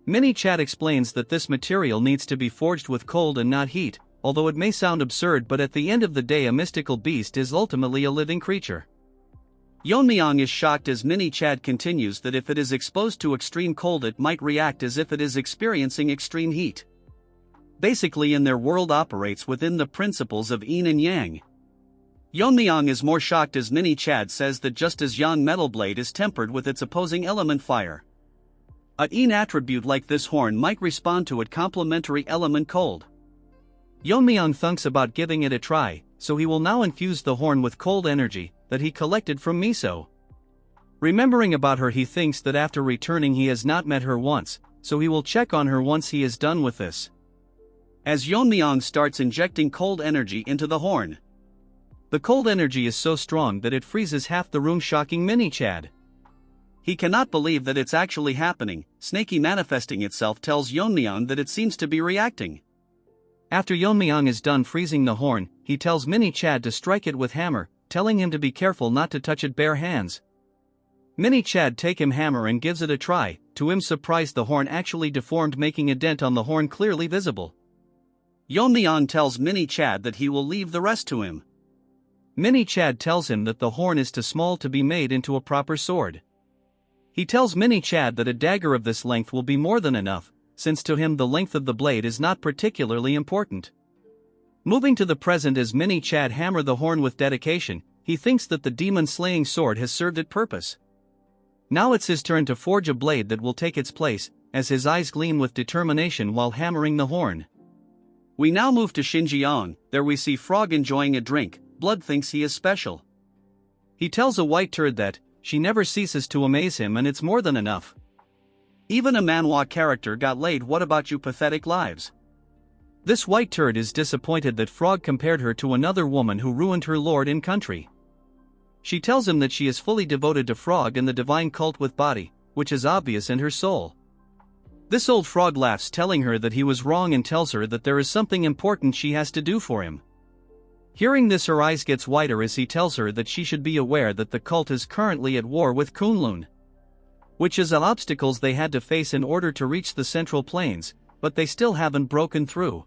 Mini Chad explains that this material needs to be forged with cold and not heat, although it may sound absurd, but at the end of the day a mystical beast is ultimately a living creature. Yeon-myeong is shocked as Mini Chad continues that if it is exposed to extreme cold it might react as if it is experiencing extreme heat. Basically, in their world operates within the principles of yin and yang. Yeon-myeong is more shocked as Mini Chad says that just as Yang Metal Blade is tempered with its opposing element fire, a yin attribute like this horn might respond to its complementary element cold. Yeon-myeong thinks about giving it a try, so he will now infuse the horn with cold energy that he collected from Miso. Remembering about her, he thinks that after returning he has not met her once, so he will check on her once he is done with this. As Yeon-myeong starts injecting cold energy into the horn. The cold energy is so strong that it freezes half the room, shocking Mini-Chad. He cannot believe that it's actually happening. Snaky manifesting itself tells Yeon-myeong that it seems to be reacting. After Yeon-myeong is done freezing the horn, he tells Mini-Chad to strike it with hammer, telling him to be careful not to touch it bare hands. Mini-Chad take him hammer and gives it a try. To him surprise, the horn actually deformed, making a dent on the horn clearly visible. Yeon-myeong tells Mini-Chad that he will leave the rest to him. Mini-Chad tells him that the horn is too small to be made into a proper sword. He tells Mini-Chad that a dagger of this length will be more than enough, since to him the length of the blade is not particularly important. Moving to the present as Mini-Chad hammer the horn with dedication, he thinks that the demon-slaying sword has served its purpose. Now it's his turn to forge a blade that will take its place, as his eyes gleam with determination while hammering the horn. We now move to Xinjiang. There we see Frog enjoying a drink. Blood thinks he is special. He tells a white turd that she never ceases to amaze him and it's more than enough. Even a Manhwa character got laid. What about you pathetic lives? This white turd is disappointed that Frog compared her to another woman who ruined her lord and country. She tells him that she is fully devoted to Frog and the divine cult with body, which is obvious in her soul. This old frog laughs, telling her that he was wrong and tells her that there is something important she has to do for him. Hearing this, her eyes gets wider as he tells her that she should be aware that the cult is currently at war with Kunlun, which is an obstacles they had to face in order to reach the Central Plains, but they still haven't broken through.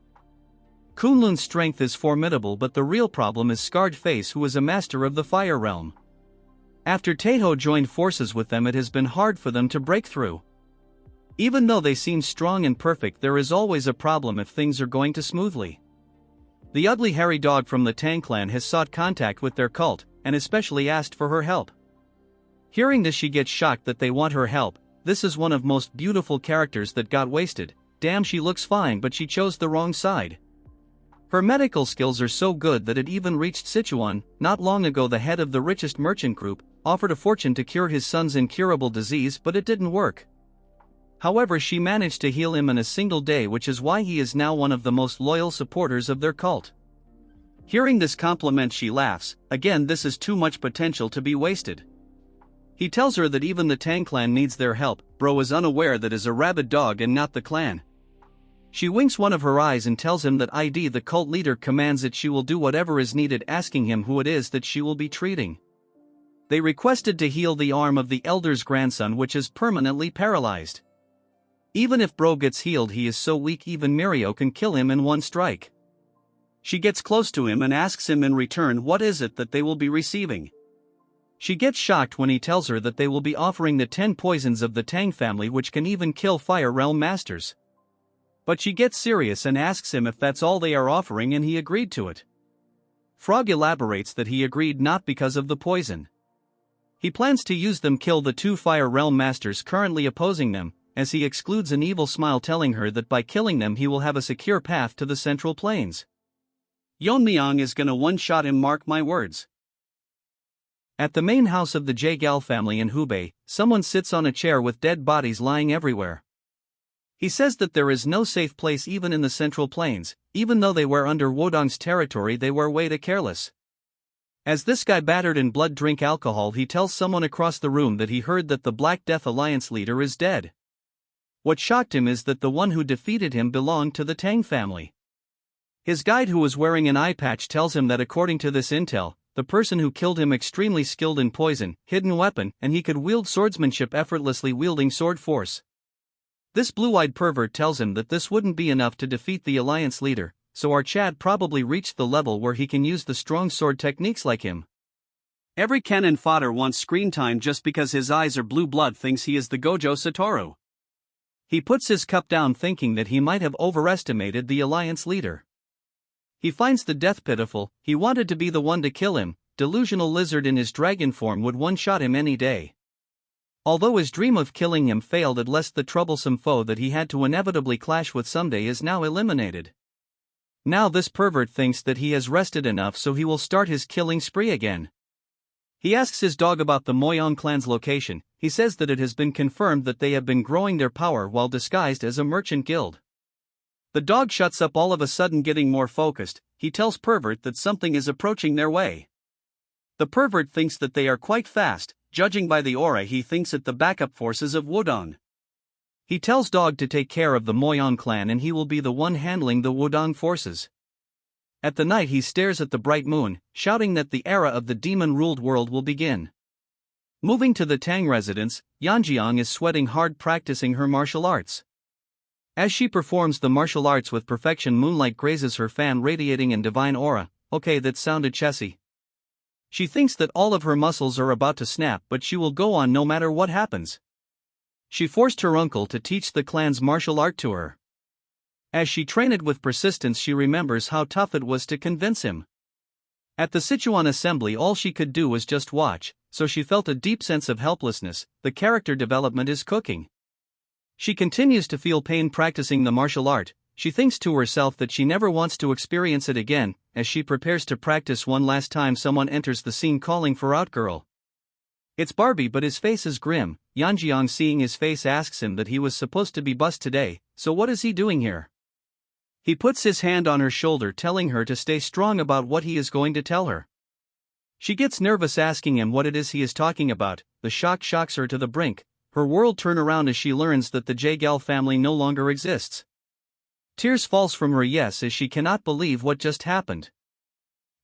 Kunlun's strength is formidable, but the real problem is Scarred Face, who is a master of the Fire Realm. After Taeho joined forces with them, it has been hard for them to break through. Even though they seem strong and perfect, there is always a problem if things are going too smoothly. The ugly hairy dog from the Tang clan has sought contact with their cult, and especially asked for her help. Hearing this, she gets shocked that they want her help. This is one of most beautiful characters that got wasted. Damn, she looks fine, but she chose the wrong side. Her medical skills are so good that it even reached Sichuan. Not long ago, the head of the richest merchant group offered a fortune to cure his son's incurable disease, but it didn't work. However, she managed to heal him in a single day, which is why he is now one of the most loyal supporters of their cult. Hearing this compliment, she laughs. Again, this is too much potential to be wasted. He tells her that even the Tang clan needs their help. Bro is unaware that is a rabid dog and not the clan. She winks one of her eyes and tells him that the cult leader commands that she will do whatever is needed, asking him who it is that she will be treating. They requested to heal the arm of the elder's grandson, which is permanently paralyzed. Even if Bro gets healed, he is so weak even Mirio can kill him in one strike. She gets close to him and asks him in return what is it that they will be receiving. She gets shocked when he tells her that they will be offering the 10 poisons of the Tang family, which can even kill Fire Realm masters. But she gets serious and asks him if that's all they are offering, and he agreed to it. Frog elaborates that he agreed not because of the poison. He plans to use them kill the 2 Fire Realm masters currently opposing them, as he excludes an evil smile, telling her that by killing them he will have a secure path to the Central Plains. Yeon-myeong is gonna one-shot him, mark my words. At the main house of the Jaegal family in Hubei, someone sits on a chair with dead bodies lying everywhere. He says that there is no safe place even in the Central Plains. Even though they were under Wodong's territory, they were way too careless. As this guy battered in blood drink alcohol, he tells someone across the room that he heard that the Black Death Alliance leader is dead. What shocked him is that the one who defeated him belonged to the Tang family. His guide, who was wearing an eye patch, tells him that according to this intel, the person who killed him extremely skilled in poison, hidden weapon, and he could wield swordsmanship effortlessly, wielding sword force. This blue-eyed pervert tells him that this wouldn't be enough to defeat the alliance leader, so our Chad probably reached the level where he can use the strong sword techniques like him. Every cannon fodder wants screen time just because his eyes are blue. Blood thinks he is the Gojo Satoru. He puts his cup down, thinking that he might have overestimated the alliance leader. He finds the death pitiful. He wanted to be the one to kill him. Delusional lizard in his dragon form would one-shot him any day. Although his dream of killing him failed, at least the troublesome foe that he had to inevitably clash with someday is now eliminated. Now this pervert thinks that he has rested enough, so he will start his killing spree again. He asks his dog about the Myeong clan's location. He says that it has been confirmed that they have been growing their power while disguised as a merchant guild. The dog shuts up all of a sudden, getting more focused. He tells Pervert that something is approaching their way. The Pervert thinks that they are quite fast. Judging by the aura, he thinks it the backup forces of Wudong. He tells Dog to take care of the Myeong clan and he will be the one handling the Wudong forces. At the night he stares at the bright moon, shouting that the era of the demon-ruled world will begin. Moving to the Tang residence, Yeon-myeong is sweating hard practicing her martial arts. As she performs the martial arts with perfection, moonlight grazes her fan, radiating in divine aura. Okay, that sounded chessy. She thinks that all of her muscles are about to snap, but she will go on no matter what happens. She forced her uncle to teach the clan's martial art to her. As she trained it with persistence, she remembers how tough it was to convince him. At the Sichuan assembly, all she could do was just watch, so she felt a deep sense of helplessness. The character development is cooking. She continues to feel pain practicing the martial art. She thinks to herself that she never wants to experience it again. As she prepares to practice one last time, someone enters the scene calling for Outgirl. It's Barbie, but his face is grim. Yeon-myeong, seeing his face, asks him that he was supposed to be bussed today, so what is he doing here? He puts his hand on her shoulder, telling her to stay strong about what he is going to tell her. She gets nervous, asking him what it is he is talking about. The shock shocks her to the brink. Her world turns around as she learns that the Yahello family no longer exists. Tears falls from her eyes as she cannot believe what just happened.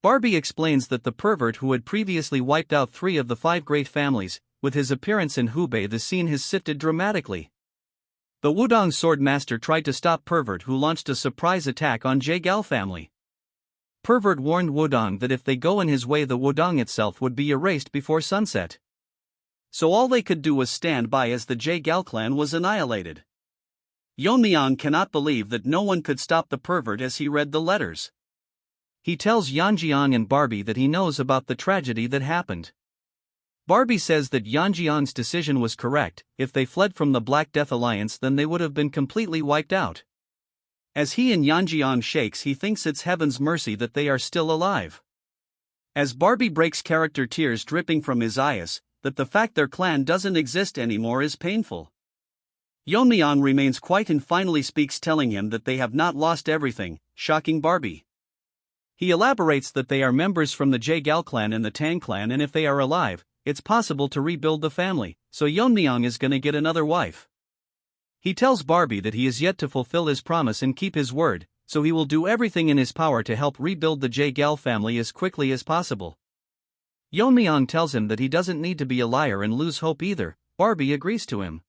Barbie explains that the Pervert, who had previously wiped out 3 of the 5 great families, with his appearance in Hubei, the scene has shifted dramatically. The Wudong Swordmaster tried to stop Pervert, who launched a surprise attack on Yahello family. Pervert warned Wudong that if they go in his way, the Wudong itself would be erased before sunset. So all they could do was stand by as the Yahello clan was annihilated. Yeon-myeong cannot believe that no one could stop the Pervert as he read the letters. He tells Yeon-myeong and Barbie that he knows about the tragedy that happened. Barbie says that Yeon-myeong's decision was correct. If they fled from the Black Death Alliance, then they would have been completely wiped out. As he and Yeon-myeong shakes, he thinks it's heaven's mercy that they are still alive. As Barbie breaks character, tears dripping from his eyes, that the fact their clan doesn't exist anymore is painful. Yeon-myeong remains quiet and finally speaks, telling him that they have not lost everything, shocking Barbie. He elaborates that they are members from the Yahello clan and the Tang clan, and if they are alive, it's possible to rebuild the family, so Yeon-myeong is gonna get another wife. He tells Barbie that he is yet to fulfill his promise and keep his word, so he will do everything in his power to help rebuild the Yahello family as quickly as possible. Yeon-myeong tells him that he doesn't need to be a liar and lose hope either. Barbie agrees to him.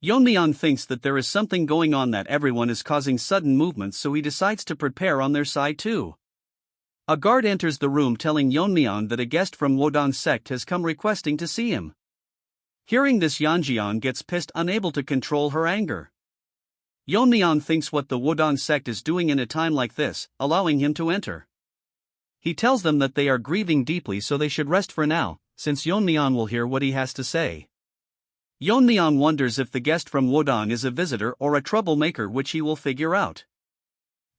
Yeon-myeong thinks that there is something going on, that everyone is causing sudden movements, so he decides to prepare on their side too. A guard enters the room, telling Yeon-myeong that a guest from Wudong sect has come requesting to see him. Hearing this, Yeon-myeong gets pissed, unable to control her anger. Yeon-myeong thinks what the Wudong sect is doing in a time like this, allowing him to enter. He tells them that they are grieving deeply, so they should rest for now, since Yeon-myeong will hear what he has to say. Yeon-myeong wonders if the guest from Wudong is a visitor or a troublemaker, which he will figure out.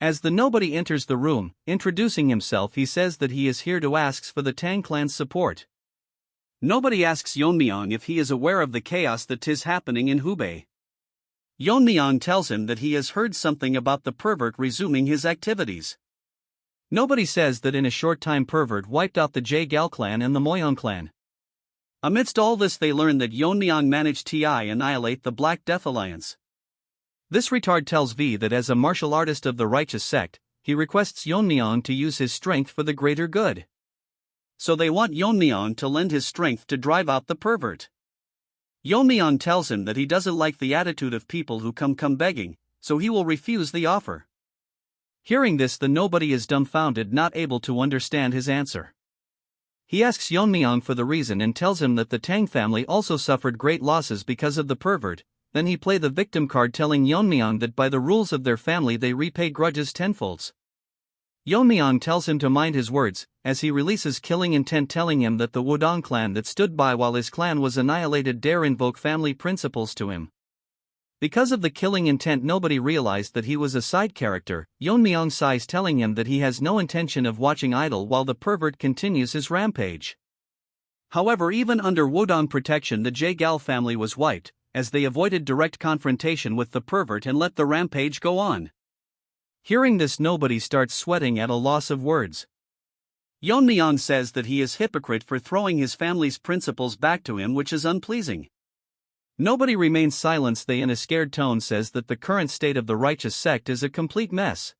As the nobody enters the room, introducing himself, he says that he is here to ask for the Tang clan's support. Nobody asks Yeon-myeong if he is aware of the chaos that is happening in Hubei. Yeon-myeong tells him that he has heard something about the Pervert resuming his activities. Nobody says that in a short time Pervert wiped out the Yahello clan and the Myeong clan. Amidst all this, they learn that Yeon-myeong managed to annihilate the Black Death Alliance. This retard tells V that as a martial artist of the righteous sect, he requests Yeon-myeong to use his strength for the greater good. So they want Yeon-myeong to lend his strength to drive out the Pervert. Yeon-myeong tells him that he doesn't like the attitude of people who come begging, so he will refuse the offer. Hearing this, the nobody is dumbfounded, not able to understand his answer. He asks Yeon-myeong for the reason and tells him that the Tang family also suffered great losses because of the Pervert. Then he plays the victim card, telling Yeon-myeong that by the rules of their family they repay grudges tenfolds. Yeon-myeong tells him to mind his words, as he releases killing intent, telling him that the Wudong clan that stood by while his clan was annihilated dare invoke family principles to him. Because of the killing intent, nobody realized that he was a side character. Yeon-myeong sighs, telling him that he has no intention of watching idle while the Pervert continues his rampage. However, even under Wudong protection, the Jaegal family was wiped, as they avoided direct confrontation with the pervert and let the rampage go on. Hearing this, nobody starts sweating at a loss of words. Yeon-myeong says that he is hypocrite for throwing his family's principles back to him, which is unpleasing. Nobody remains silent. They in a scared tone says that the current state of the righteous sect is a complete mess.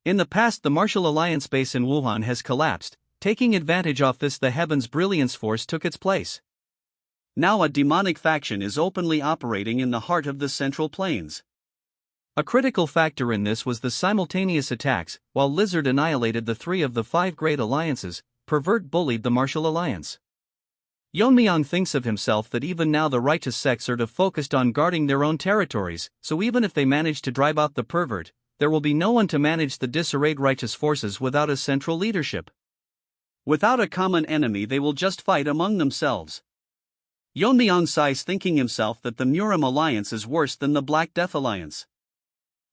In the past, the martial alliance base in Wuhan has collapsed. Taking advantage of this, the Heaven's Brilliance Force took its place. Now a demonic faction is openly operating in the heart of the Central Plains. A critical factor in this was the simultaneous attacks. While Lizard annihilated the 3 of the 5 great alliances, Pervert bullied the Martial Alliance. Yeon-myeong thinks of himself that even now the righteous sects are focused on guarding their own territories, so even if they manage to drive out the pervert, there will be no one to manage the disarrayed righteous forces without a central leadership. Without a common enemy, they will just fight among themselves. Yeon-myeong sighs, thinking himself that the Murim Alliance is worse than the Black Death Alliance.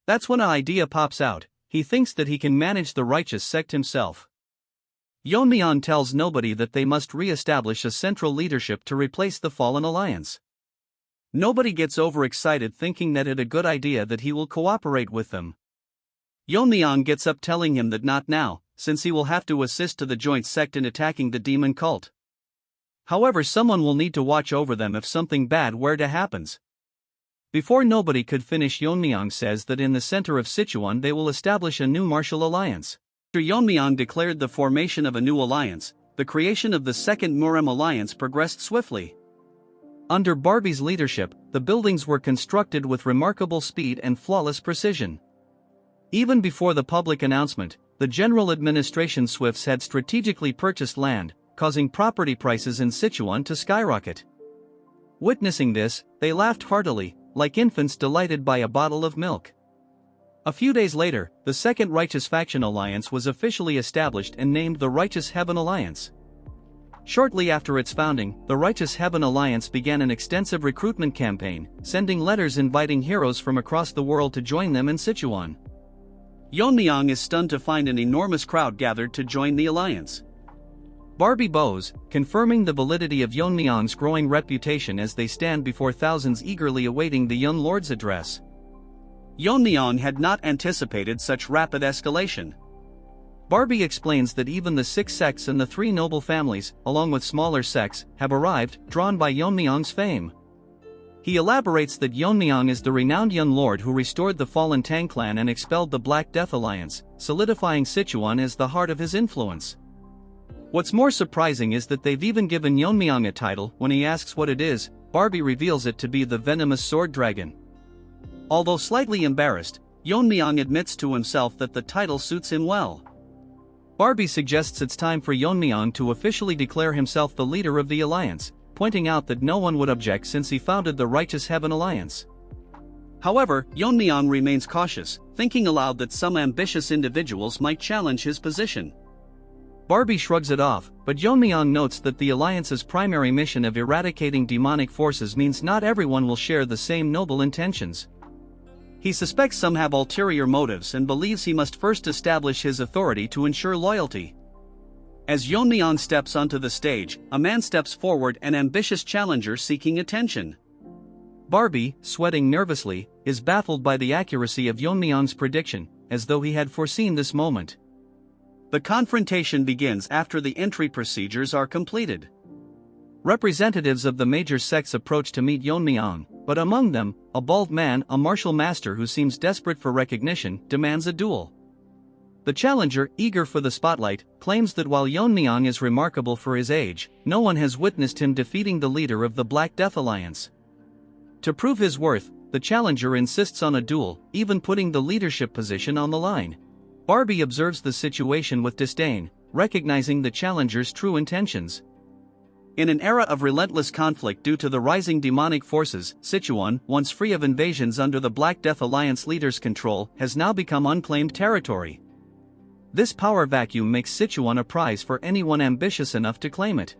That's when an idea pops out. He thinks that he can manage the righteous sect himself. Yeon-myeong tells nobody that they must re-establish a central leadership to replace the fallen alliance. Nobody gets overexcited, thinking that it's a good idea that he will cooperate with them. Yeon-myeong gets up, telling him that not now, since he will have to assist to the joint sect in attacking the demon cult. However, someone will need to watch over them if something bad were to happen. Before nobody could finish, Yeon-myeong says that in the center of Sichuan they will establish a new martial alliance. After Yeon-myeong declared the formation of a new alliance, the creation of the second Murim alliance progressed swiftly. Under Barbie's leadership, the buildings were constructed with remarkable speed and flawless precision. Even before the public announcement, the General Administration Swifts had strategically purchased land, causing property prices in Sichuan to skyrocket. Witnessing this, they laughed heartily, like infants delighted by a bottle of milk. A few days later, the Second Righteous Faction Alliance was officially established and named the Righteous Heaven Alliance. Shortly after its founding, the Righteous Heaven Alliance began an extensive recruitment campaign, sending letters inviting heroes from across the world to join them in Sichuan. Yeon-myeong is stunned to find an enormous crowd gathered to join the alliance. Barbie bows, confirming the validity of Yeon-myeong's growing reputation as they stand before thousands eagerly awaiting the young lord's address. Yeon-myeong had not anticipated such rapid escalation. Barbie explains that even the 6 sects and the 3 noble families, along with smaller sects, have arrived, drawn by Yeon-myeong's fame. He elaborates that Yeon-myeong is the renowned young lord who restored the fallen Tang clan and expelled the Black Death Alliance, solidifying Sichuan as the heart of his influence. What's more surprising is that they've even given Yeon-myeong a title. When he asks what it is, Barbie reveals it to be the Venomous Sword Dragon. Although slightly embarrassed, Yeon-myeong admits to himself that the title suits him well. Barbie suggests it's time for Yeon-myeong to officially declare himself the leader of the alliance, pointing out that no one would object since he founded the Righteous Heaven Alliance. However, Yeon-myeong remains cautious, thinking aloud that some ambitious individuals might challenge his position. Barbie shrugs it off, but Yeon-myeong notes that the alliance's primary mission of eradicating demonic forces means not everyone will share the same noble intentions. He suspects some have ulterior motives and believes he must first establish his authority to ensure loyalty. As Yeon-myeong steps onto the stage, a man steps forward, an ambitious challenger seeking attention. Barbie, sweating nervously, is baffled by the accuracy of Yeon-myeong's prediction, as though he had foreseen this moment. The confrontation begins after the entry procedures are completed. Representatives of the major sects approach to meet Yeon-myeong, but among them, a bald man, a martial master who seems desperate for recognition, demands a duel. The challenger, eager for the spotlight, claims that while Yeon-myeong is remarkable for his age, no one has witnessed him defeating the leader of the Black Death Alliance. To prove his worth, the challenger insists on a duel, even putting the leadership position on the line. Barbie observes the situation with disdain, recognizing the challenger's true intentions. In an era of relentless conflict due to the rising demonic forces, Sichuan, once free of invasions under the Black Death Alliance leader's control, has now become unclaimed territory. This power vacuum makes Sichuan a prize for anyone ambitious enough to claim it.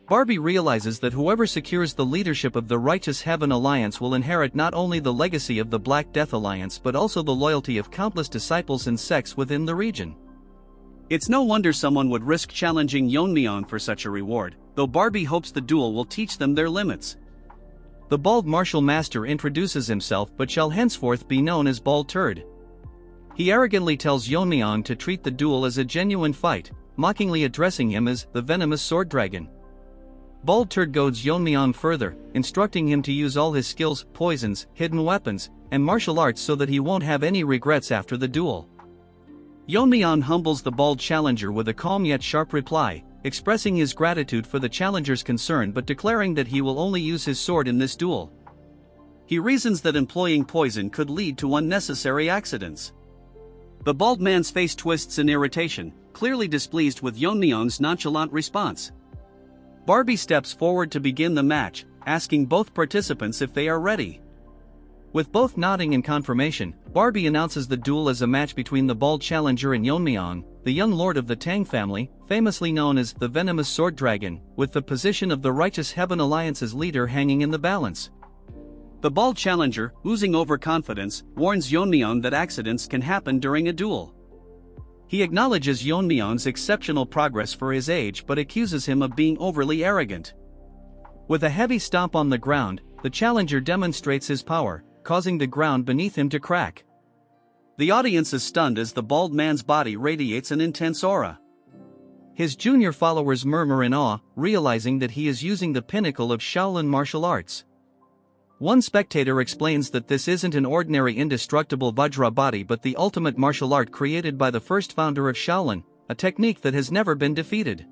Barbie realizes that whoever secures the leadership of the Righteous Heaven Alliance will inherit not only the legacy of the Black Death Alliance but also the loyalty of countless disciples and sects within the region. It's no wonder someone would risk challenging Yeon-myeong for such a reward, though Barbie hopes the duel will teach them their limits. The bald martial master introduces himself but shall henceforth be known as Bald Turd. He arrogantly tells Yeon-myeong to treat the duel as a genuine fight, mockingly addressing him as the venomous sword dragon. Bald Turd goads Yeon-myeong further, instructing him to use all his skills, poisons, hidden weapons, and martial arts so that he won't have any regrets after the duel. Yeon-myeong humbles the bald challenger with a calm yet sharp reply, expressing his gratitude for the challenger's concern but declaring that he will only use his sword in this duel. He reasons that employing poison could lead to unnecessary accidents. The bald man's face twists in irritation, clearly displeased with Yeon-myeong's nonchalant response. Barbie steps forward to begin the match, asking both participants if they are ready. With both nodding in confirmation, Barbie announces the duel as a match between the bald challenger and Yeon-myeong, the young lord of the Tang family, famously known as the venomous sword dragon, with the position of the Righteous Heaven Alliance's leader hanging in the balance. The bald challenger, oozing overconfidence, warns Yeon-myeong that accidents can happen during a duel. He acknowledges Yeon-myeong's exceptional progress for his age but accuses him of being overly arrogant. With a heavy stomp on the ground, the challenger demonstrates his power, causing the ground beneath him to crack. The audience is stunned as the bald man's body radiates an intense aura. His junior followers murmur in awe, realizing that he is using the pinnacle of Shaolin martial arts. One spectator explains that this isn't an ordinary indestructible Vajra body but the ultimate martial art created by the first founder of Shaolin, a technique that has never been defeated.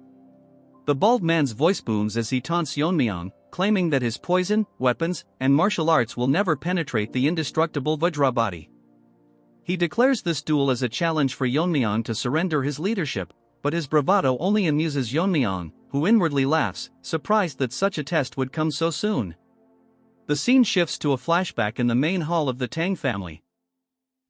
The bald man's voice booms as he taunts Yeon-myeong, claiming that his poison, weapons, and martial arts will never penetrate the indestructible Vajra body. He declares this duel as a challenge for Yeon-myeong to surrender his leadership, but his bravado only amuses Yeon-myeong, who inwardly laughs, surprised that such a test would come so soon. The scene shifts to a flashback in the main hall of the Tang family.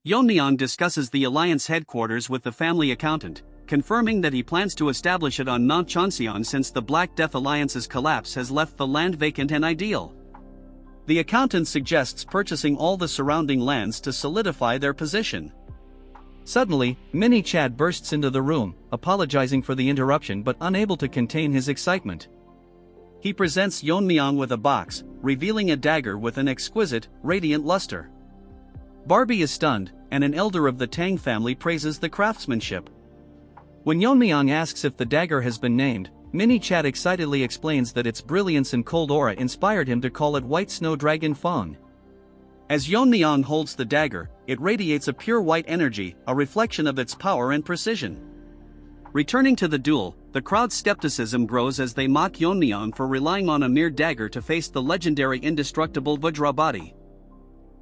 Yeon-myeong discusses the alliance headquarters with the family accountant, confirming that he plans to establish it on Mount Cheonseon since the Black Death Alliance's collapse has left the land vacant and ideal. The accountant suggests purchasing all the surrounding lands to solidify their position. Suddenly, Mini Chad bursts into the room, apologizing for the interruption but unable to contain his excitement. He presents Yeon-myeong with a box, revealing a dagger with an exquisite, radiant luster. Barbie is stunned, and an elder of the Tang family praises the craftsmanship. When Yeon-myeong asks if the dagger has been named, Mini Chad excitedly explains that its brilliance and cold aura inspired him to call it White Snow Dragon Fong. As Yeon-myeong holds the dagger, it radiates a pure white energy, a reflection of its power and precision. Returning to the duel, the crowd's skepticism grows as they mock Yeon-myeong for relying on a mere dagger to face the legendary indestructible Vajra body.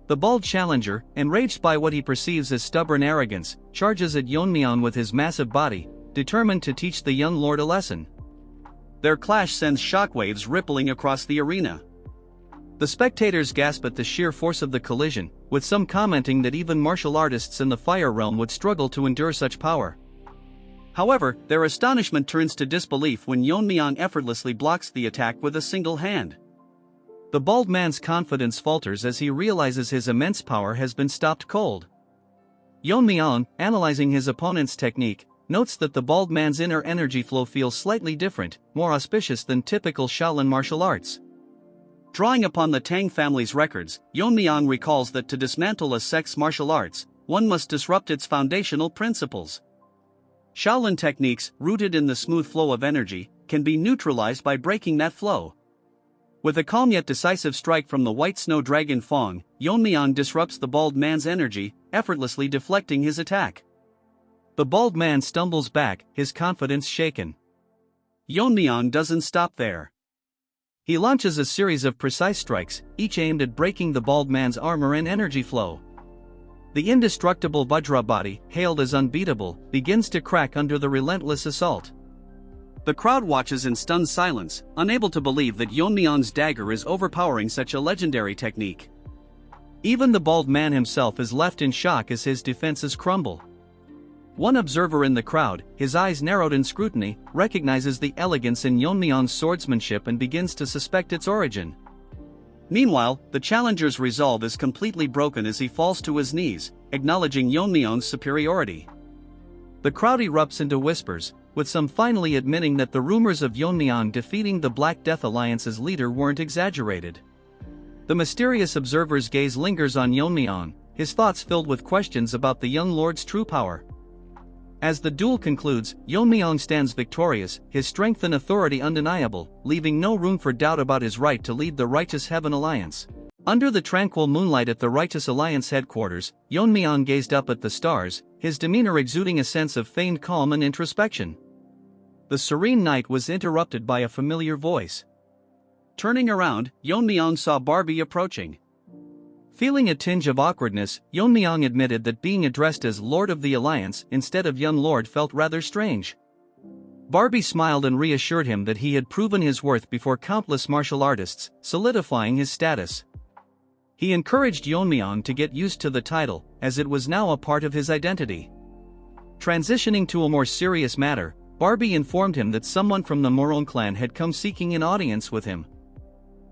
The bald challenger, enraged by what he perceives as stubborn arrogance, charges at Yeon-myeong with his massive body, determined to teach the young lord a lesson. Their clash sends shockwaves rippling across the arena. The spectators gasp at the sheer force of the collision, with some commenting that even martial artists in the fire realm would struggle to endure such power. However, their astonishment turns to disbelief when Yeon-myeong effortlessly blocks the attack with a single hand. The bald man's confidence falters as he realizes his immense power has been stopped cold. Yeon-myeong, analyzing his opponent's technique, notes that the bald man's inner energy flow feels slightly different, more auspicious than typical Shaolin martial arts. Drawing upon the Tang family's records, Yeon-myeong recalls that to dismantle a sect's martial arts, one must disrupt its foundational principles. Shaolin techniques, rooted in the smooth flow of energy, can be neutralized by breaking that flow. With a calm yet decisive strike from the White Snow Dragon Fong, Yeon-myeong disrupts the bald man's energy, effortlessly deflecting his attack. The bald man stumbles back, his confidence shaken. Yeon-myeong doesn't stop there. He launches a series of precise strikes, each aimed at breaking the bald man's armor and energy flow. The indestructible Vajra body, hailed as unbeatable, begins to crack under the relentless assault. The crowd watches in stunned silence, unable to believe that Yeon-myeong's dagger is overpowering such a legendary technique. Even the bald man himself is left in shock as his defenses crumble. One observer in the crowd, his eyes narrowed in scrutiny, recognizes the elegance in Yeon-myeong's swordsmanship and begins to suspect its origin. Meanwhile, the challenger's resolve is completely broken as he falls to his knees, acknowledging Yeon-myeong's superiority. The crowd erupts into whispers, with some finally admitting that the rumors of Yeon-myeong defeating the Black Death Alliance's leader weren't exaggerated. The mysterious observer's gaze lingers on Yeon-myeong, his thoughts filled with questions about the young lord's true power. As the duel concludes, Yeon-myeong stands victorious, his strength and authority undeniable, leaving no room for doubt about his right to lead the Righteous Heaven Alliance. Under the tranquil moonlight at the Righteous Alliance headquarters, Yeon-myeong gazed up at the stars, his demeanor exuding a sense of feigned calm and introspection. The serene night was interrupted by a familiar voice. Turning around, Yeon-myeong saw Barbie approaching. Feeling a tinge of awkwardness, Yeon-myeong admitted that being addressed as Lord of the Alliance instead of Young Lord felt rather strange. Barbie smiled and reassured him that he had proven his worth before countless martial artists, solidifying his status. He encouraged Yeon-myeong to get used to the title, as it was now a part of his identity. Transitioning to a more serious matter, Barbie informed him that someone from the Morong clan had come seeking an audience with him.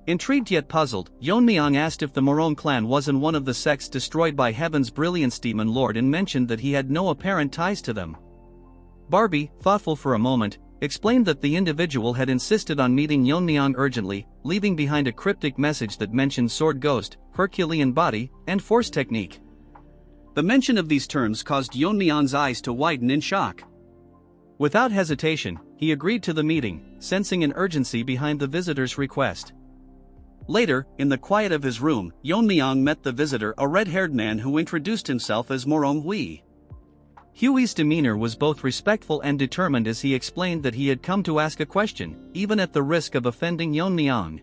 Intrigued yet puzzled, Yeon-myeong asked if the Morong clan wasn't one of the sects destroyed by Heaven's Brilliance Demon Lord and mentioned that he had no apparent ties to them. Barbie, thoughtful for a moment, explained that the individual had insisted on meeting Yeon-myeong urgently, leaving behind a cryptic message that mentioned sword ghost, Herculean body, and force technique. The mention of these terms caused Yeon-myeong's eyes to widen in shock. Without hesitation, he agreed to the meeting, sensing an urgency behind the visitor's request. Later, in the quiet of his room, Yeon-myeong met the visitor, a red-haired man who introduced himself as Morong Hui. Hui's demeanor was both respectful and determined as he explained that he had come to ask a question, even at the risk of offending Yeon-myeong.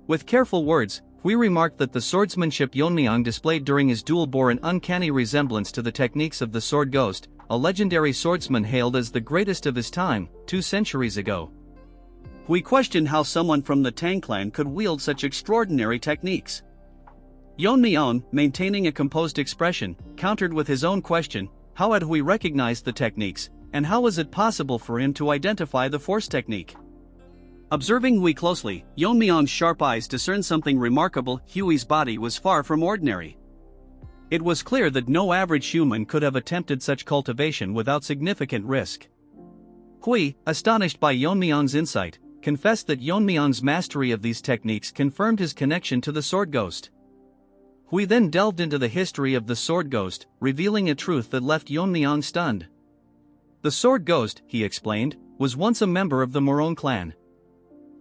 With careful words, Hui remarked that the swordsmanship Yeon-myeong displayed during his duel bore an uncanny resemblance to the techniques of the Sword Ghost, a legendary swordsman hailed as the greatest of his time, 2 centuries ago. Hui questioned how someone from the Tang clan could wield such extraordinary techniques. Yeon-myeong, maintaining a composed expression, countered with his own question: how had Hui recognized the techniques, and how was it possible for him to identify the force technique? Observing Hui closely, Yeon-myeong's sharp eyes discerned something remarkable. Hui's body was far from ordinary. It was clear that no average human could have attempted such cultivation without significant risk. Hui, astonished by Yeon-myeong's insight, confessed that Yeon-myeong's mastery of these techniques confirmed his connection to the Sword Ghost. Hui then delved into the history of the Sword Ghost, revealing a truth that left Yeon-myeong stunned. The Sword Ghost, he explained, was once a member of the Morong clan.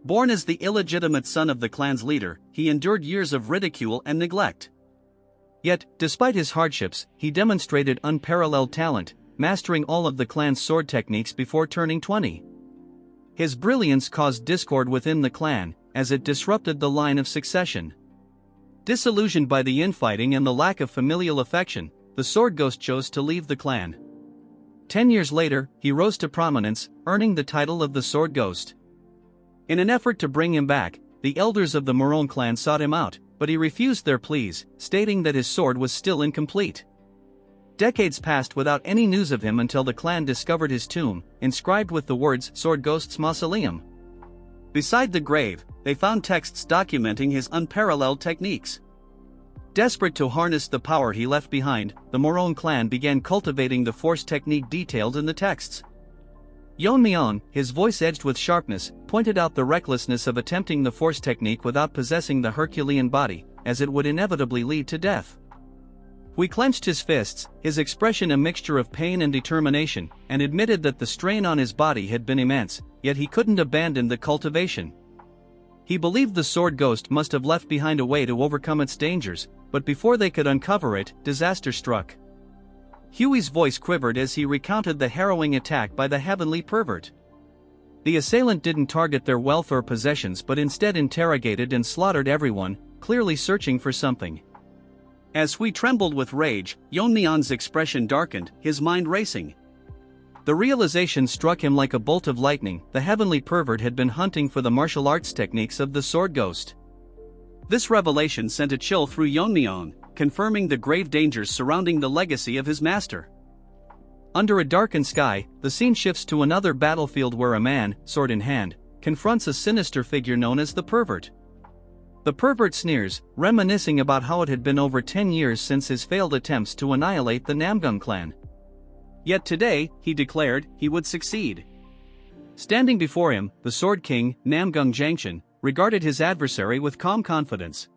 Born as the illegitimate son of the clan's leader, he endured years of ridicule and neglect. Yet, despite his hardships, he demonstrated unparalleled talent, mastering all of the clan's sword techniques before turning 20. His brilliance caused discord within the clan, as it disrupted the line of succession. Disillusioned by the infighting and the lack of familial affection, the Sword Ghost chose to leave the clan. 10 years later, he rose to prominence, earning the title of the Sword Ghost. In an effort to bring him back, the elders of the Morong clan sought him out, but he refused their pleas, stating that his sword was still incomplete. Decades passed without any news of him until the clan discovered his tomb, inscribed with the words Sword Ghost's Mausoleum. Beside the grave, they found texts documenting his unparalleled techniques. Desperate to harness the power he left behind, the Morong clan began cultivating the force technique detailed in the texts. Yeon-myeong, his voice edged with sharpness, pointed out the recklessness of attempting the force technique without possessing the Herculean body, as it would inevitably lead to death. Hui clenched his fists, his expression a mixture of pain and determination, and admitted that the strain on his body had been immense, yet he couldn't abandon the cultivation. He believed the Sword Ghost must have left behind a way to overcome its dangers, but before they could uncover it, disaster struck. Hui's voice quivered as he recounted the harrowing attack by the heavenly pervert. The assailant didn't target their wealth or possessions but instead interrogated and slaughtered everyone, clearly searching for something. As Hui trembled with rage, Yeon-myeong's expression darkened, his mind racing. The realization struck him like a bolt of lightning: the heavenly pervert had been hunting for the martial arts techniques of the Sword Ghost. This revelation sent a chill through Yeon-myeong, confirming the grave dangers surrounding the legacy of his master. Under a darkened sky, the scene shifts to another battlefield where a man, sword in hand, confronts a sinister figure known as the pervert. The pervert sneers, reminiscing about how it had been over 10 years since his failed attempts to annihilate the Namgung clan. Yet today, he declared, he would succeed. Standing before him, the Sword King, Namgung Jangshan, regarded his adversary with calm confidence.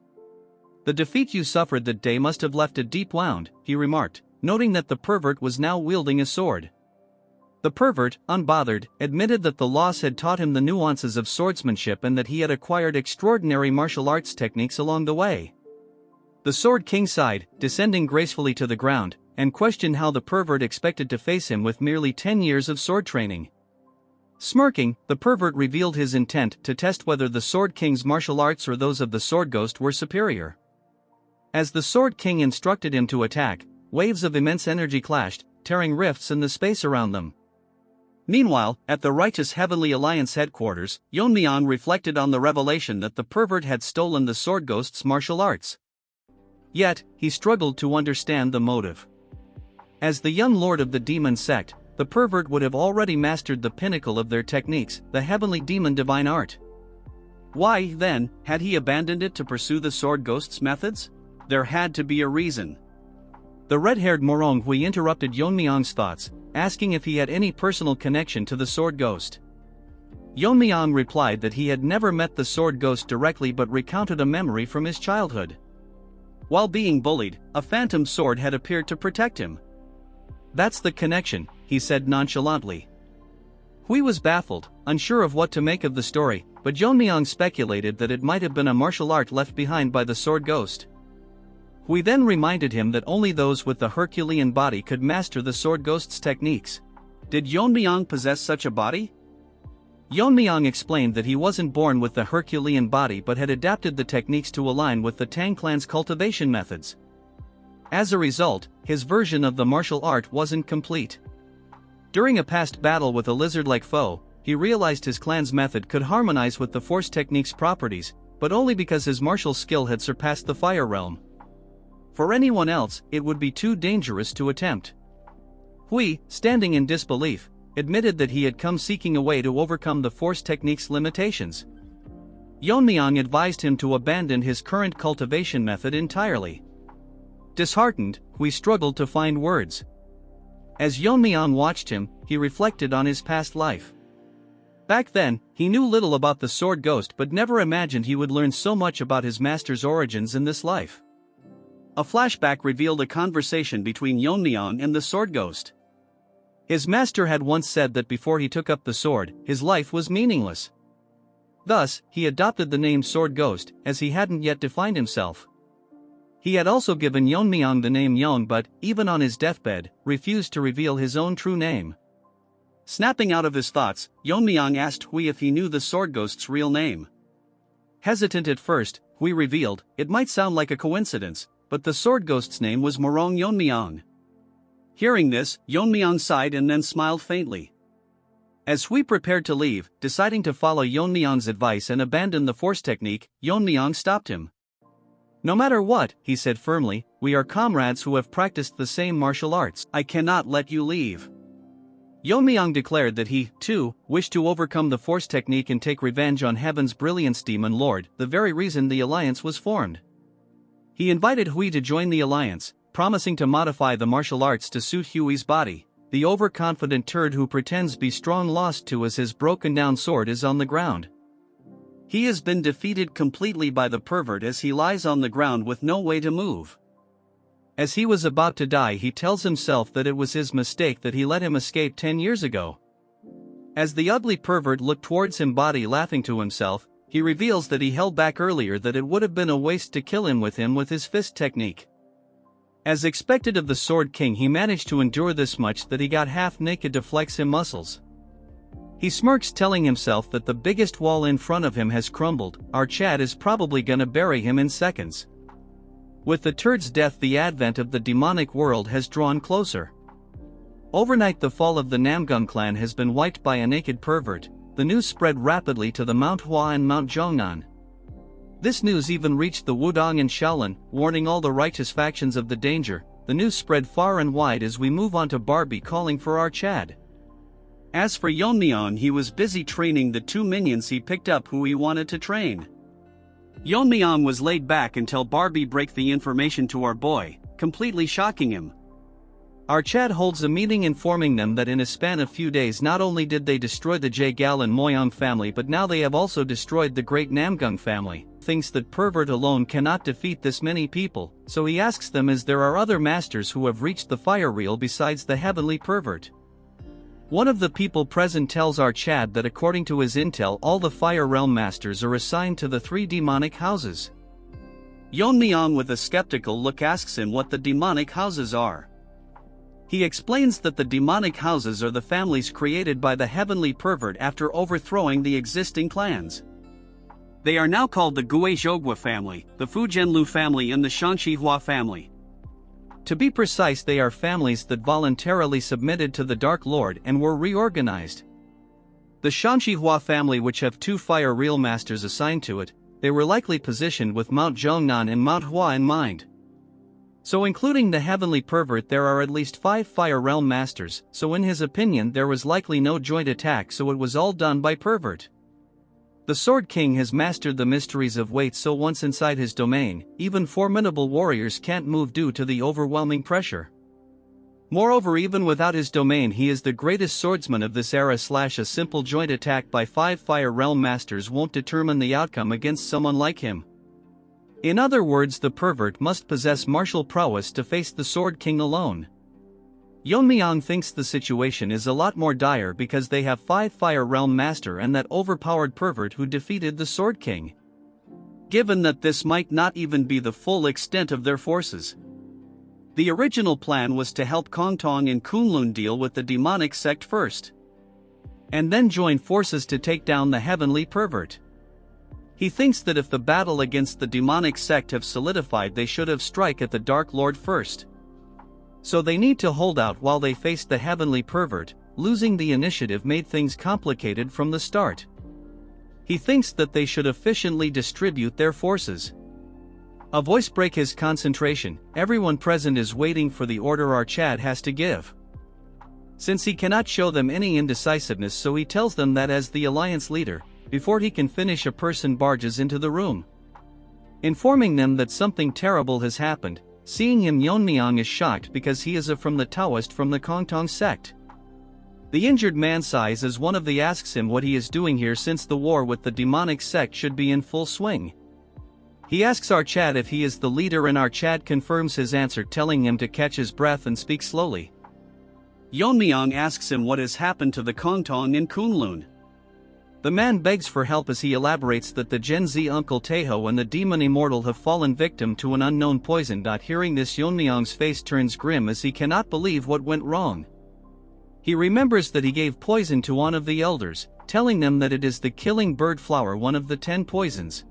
"The defeat you suffered that day must have left a deep wound," he remarked, noting that the pervert was now wielding a sword. The pervert, unbothered, admitted that the loss had taught him the nuances of swordsmanship and that he had acquired extraordinary martial arts techniques along the way. The Sword King sighed, descending gracefully to the ground, and questioned how the pervert expected to face him with merely 10 years of sword training. Smirking, the pervert revealed his intent to test whether the Sword King's martial arts or those of the Sword Ghost were superior. As the Sword King instructed him to attack, waves of immense energy clashed, tearing rifts in the space around them. Meanwhile, at the Righteous Heavenly Alliance headquarters, Yeon-myeong reflected on the revelation that the pervert had stolen the Sword Ghost's martial arts. Yet, he struggled to understand the motive. As the young lord of the demon sect, the pervert would have already mastered the pinnacle of their techniques, the heavenly demon divine art. Why, then, had he abandoned it to pursue the Sword Ghost's methods? There had to be a reason. The red-haired Morong Hui interrupted Yeon-myeong's thoughts, asking if he had any personal connection to the Sword Ghost. Yeon-myeong replied that he had never met the Sword Ghost directly but recounted a memory from his childhood. While being bullied, a phantom sword had appeared to protect him. "That's the connection," he said nonchalantly. Hui was baffled, unsure of what to make of the story, but Yeon-myeong speculated that it might have been a martial art left behind by the Sword Ghost. Hui then reminded him that only those with the Herculean body could master the Sword Ghost's techniques. Did Yeon-myeong possess such a body? Yeon-myeong explained that he wasn't born with the Herculean body but had adapted the techniques to align with the Tang clan's cultivation methods. As a result, his version of the martial art wasn't complete. During a past battle with a lizard-like foe, he realized his clan's method could harmonize with the Force technique's properties, but only because his martial skill had surpassed the Fire realm. For anyone else, it would be too dangerous to attempt. Hui, standing in disbelief, admitted that he had come seeking a way to overcome the Force technique's limitations. Yeon-myeong advised him to abandon his current cultivation method entirely. Disheartened, Hui struggled to find words. As Yeon-myeong watched him, he reflected on his past life. Back then, he knew little about the Sword Ghost but never imagined he would learn so much about his master's origins in this life. A flashback revealed a conversation between Yeon-myeong and the Sword Ghost. His master had once said that before he took up the sword, his life was meaningless. Thus, he adopted the name Sword Ghost, as he hadn't yet defined himself. He had also given Yeon-myeong the name Yeong but, even on his deathbed, refused to reveal his own true name. Snapping out of his thoughts, Yeon-myeong asked Hui if he knew the Sword Ghost's real name. Hesitant at first, Hui revealed, it might sound like a coincidence, but the Sword Ghost's name was Morong Yeon-myeong. Hearing this, Yeon-myeong sighed and then smiled faintly. As Hui prepared to leave, deciding to follow Yeon-myeong's advice and abandon the Force technique, Yeon-myeong stopped him. "No matter what," he said firmly, "we are comrades who have practiced the same martial arts. I cannot let you leave." Yeon-myeong declared that he, too, wished to overcome the Force technique and take revenge on Heaven's Brilliance Demon Lord, the very reason the alliance was formed. He invited Hui to join the alliance, promising to modify the martial arts to suit Hui's body. The overconfident turd who pretends be strong lost to as his broken-down sword is on the ground. He has been defeated completely by the pervert as he lies on the ground with no way to move. As he was about to die, he tells himself that it was his mistake that he let him escape 10 years ago. As the ugly pervert looked towards him, body laughing to himself, he reveals that he held back earlier, that it would have been a waste to kill him with his fist technique. As expected of the Sword King, he managed to endure this much that he got half naked to flex his muscles. He smirks, telling himself that the biggest wall in front of him has crumbled. Our Chad is probably gonna bury him in seconds. With the turd's death, the advent of the demonic world has drawn closer. Overnight, the fall of the Namgung clan has been wiped by a naked pervert. The news spread rapidly to the Manhwa and Mount Zhongnan. This news even reached the Wudong and Shaolin, warning all the righteous factions of the danger. The news spread far and wide as we move on to Barbie calling for our Chad. As for Yeon-myeong, he was busy training the 2 minions he picked up who he wanted to train. Yeon-myeong was laid back until Barbie break the information to our boy, completely shocking him. Our Chad holds a meeting informing them that in a span of few days not only did they destroy the Yahello family but now they have also destroyed the great Namgung family. Thinks that pervert alone cannot defeat this many people, so he asks them as there are other masters who have reached the fire realm besides the heavenly pervert. One of the people present tells our Chad that according to his intel all the fire realm masters are assigned to the 3 demonic houses. Yeon-myeong with a skeptical look asks him what the demonic houses are. He explains that the demonic houses are the families created by the heavenly pervert after overthrowing the existing clans. They are now called the Guizhogwa family, the Fujianlu family and the Shanxihua family. To be precise, they are families that voluntarily submitted to the Dark Lord and were reorganized. The Shanxihua family, which have 2 fire realm masters assigned to it, they were likely positioned with Mount Zhongnan and Manhwa in mind. So including the heavenly pervert there are at least 5 fire realm masters, so in his opinion there was likely no joint attack, so it was all done by pervert. The Sword King has mastered the mysteries of weight, so once inside his domain, even formidable warriors can't move due to the overwhelming pressure. Moreover, even without his domain he is the greatest swordsman of this era. A simple joint attack by 5 fire realm masters won't determine the outcome against someone like him. In other words, the pervert must possess martial prowess to face the Sword King alone. Yeon-myeong thinks the situation is a lot more dire because they have 5 fire realm master and that overpowered pervert who defeated the Sword King. Given that this might not even be the full extent of their forces. The original plan was to help Kongtong and Kunlun deal with the demonic sect first, and then join forces to take down the heavenly pervert. He thinks that if the battle against the demonic sect have solidified they should have strike at the Dark Lord first. So they need to hold out while they face the heavenly pervert. Losing the initiative made things complicated from the start. He thinks that they should efficiently distribute their forces. A voice breaks his concentration. Everyone present is waiting for the order our Chad has to give. Since he cannot show them any indecisiveness, so he tells them that as the alliance leader, before he can finish a person barges into the room, informing them that something terrible has happened. Seeing him, Yeon-myeong is shocked because he is from the Taoist from the Kongtong sect. The injured man sighs as one of the asks him what he is doing here since the war with the demonic sect should be in full swing. He asks our Chad if he is the leader and our Chad confirms his answer, telling him to catch his breath and speak slowly. Yeon-myeong asks him what has happened to the Kongtong and Kunlun. The man begs for help as he elaborates that the Gen Z Uncle Taeho and the demon immortal have fallen victim to an unknown poison. Hearing this, Yeon-myeong's face turns grim as he cannot believe what went wrong. He remembers that he gave poison to one of the elders, telling them that it is the killing bird flower, one of the 10 poisons.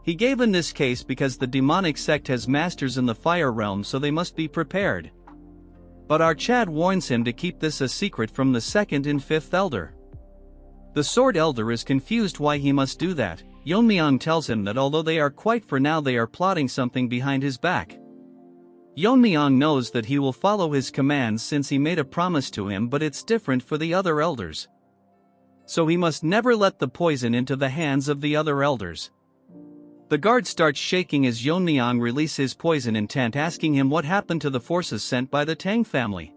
He gave in this case because the demonic sect has masters in the fire realm, so they must be prepared. But our Chad warns him to keep this a secret from the 2nd and 5th elder. The Sword Elder is confused why he must do that. Yeon-myeong tells him that although they are quiet for now, they are plotting something behind his back. Yeon-myeong knows that he will follow his commands since he made a promise to him, but it's different for the other elders. So he must never let the poison into the hands of the other elders. The guard starts shaking as Yeon-myeong releases his poison intent, asking him what happened to the forces sent by the Tang family.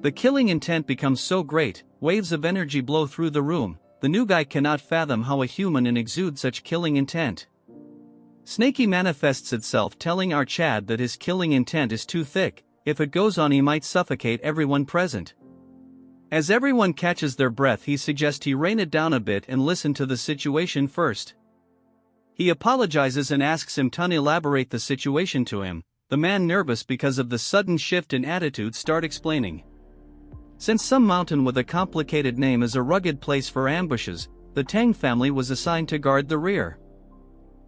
The killing intent becomes so great, waves of energy blow through the room. The new guy cannot fathom how a human can exude such killing intent. Snaky manifests itself, telling our Chad that his killing intent is too thick. If it goes on he might suffocate everyone present. As everyone catches their breath, he suggests he rein it down a bit and listen to the situation first. He apologizes and asks him to elaborate the situation to him. The man, nervous because of the sudden shift in attitude, starts explaining. Since some mountain with a complicated name is a rugged place for ambushes, the Tang family was assigned to guard the rear.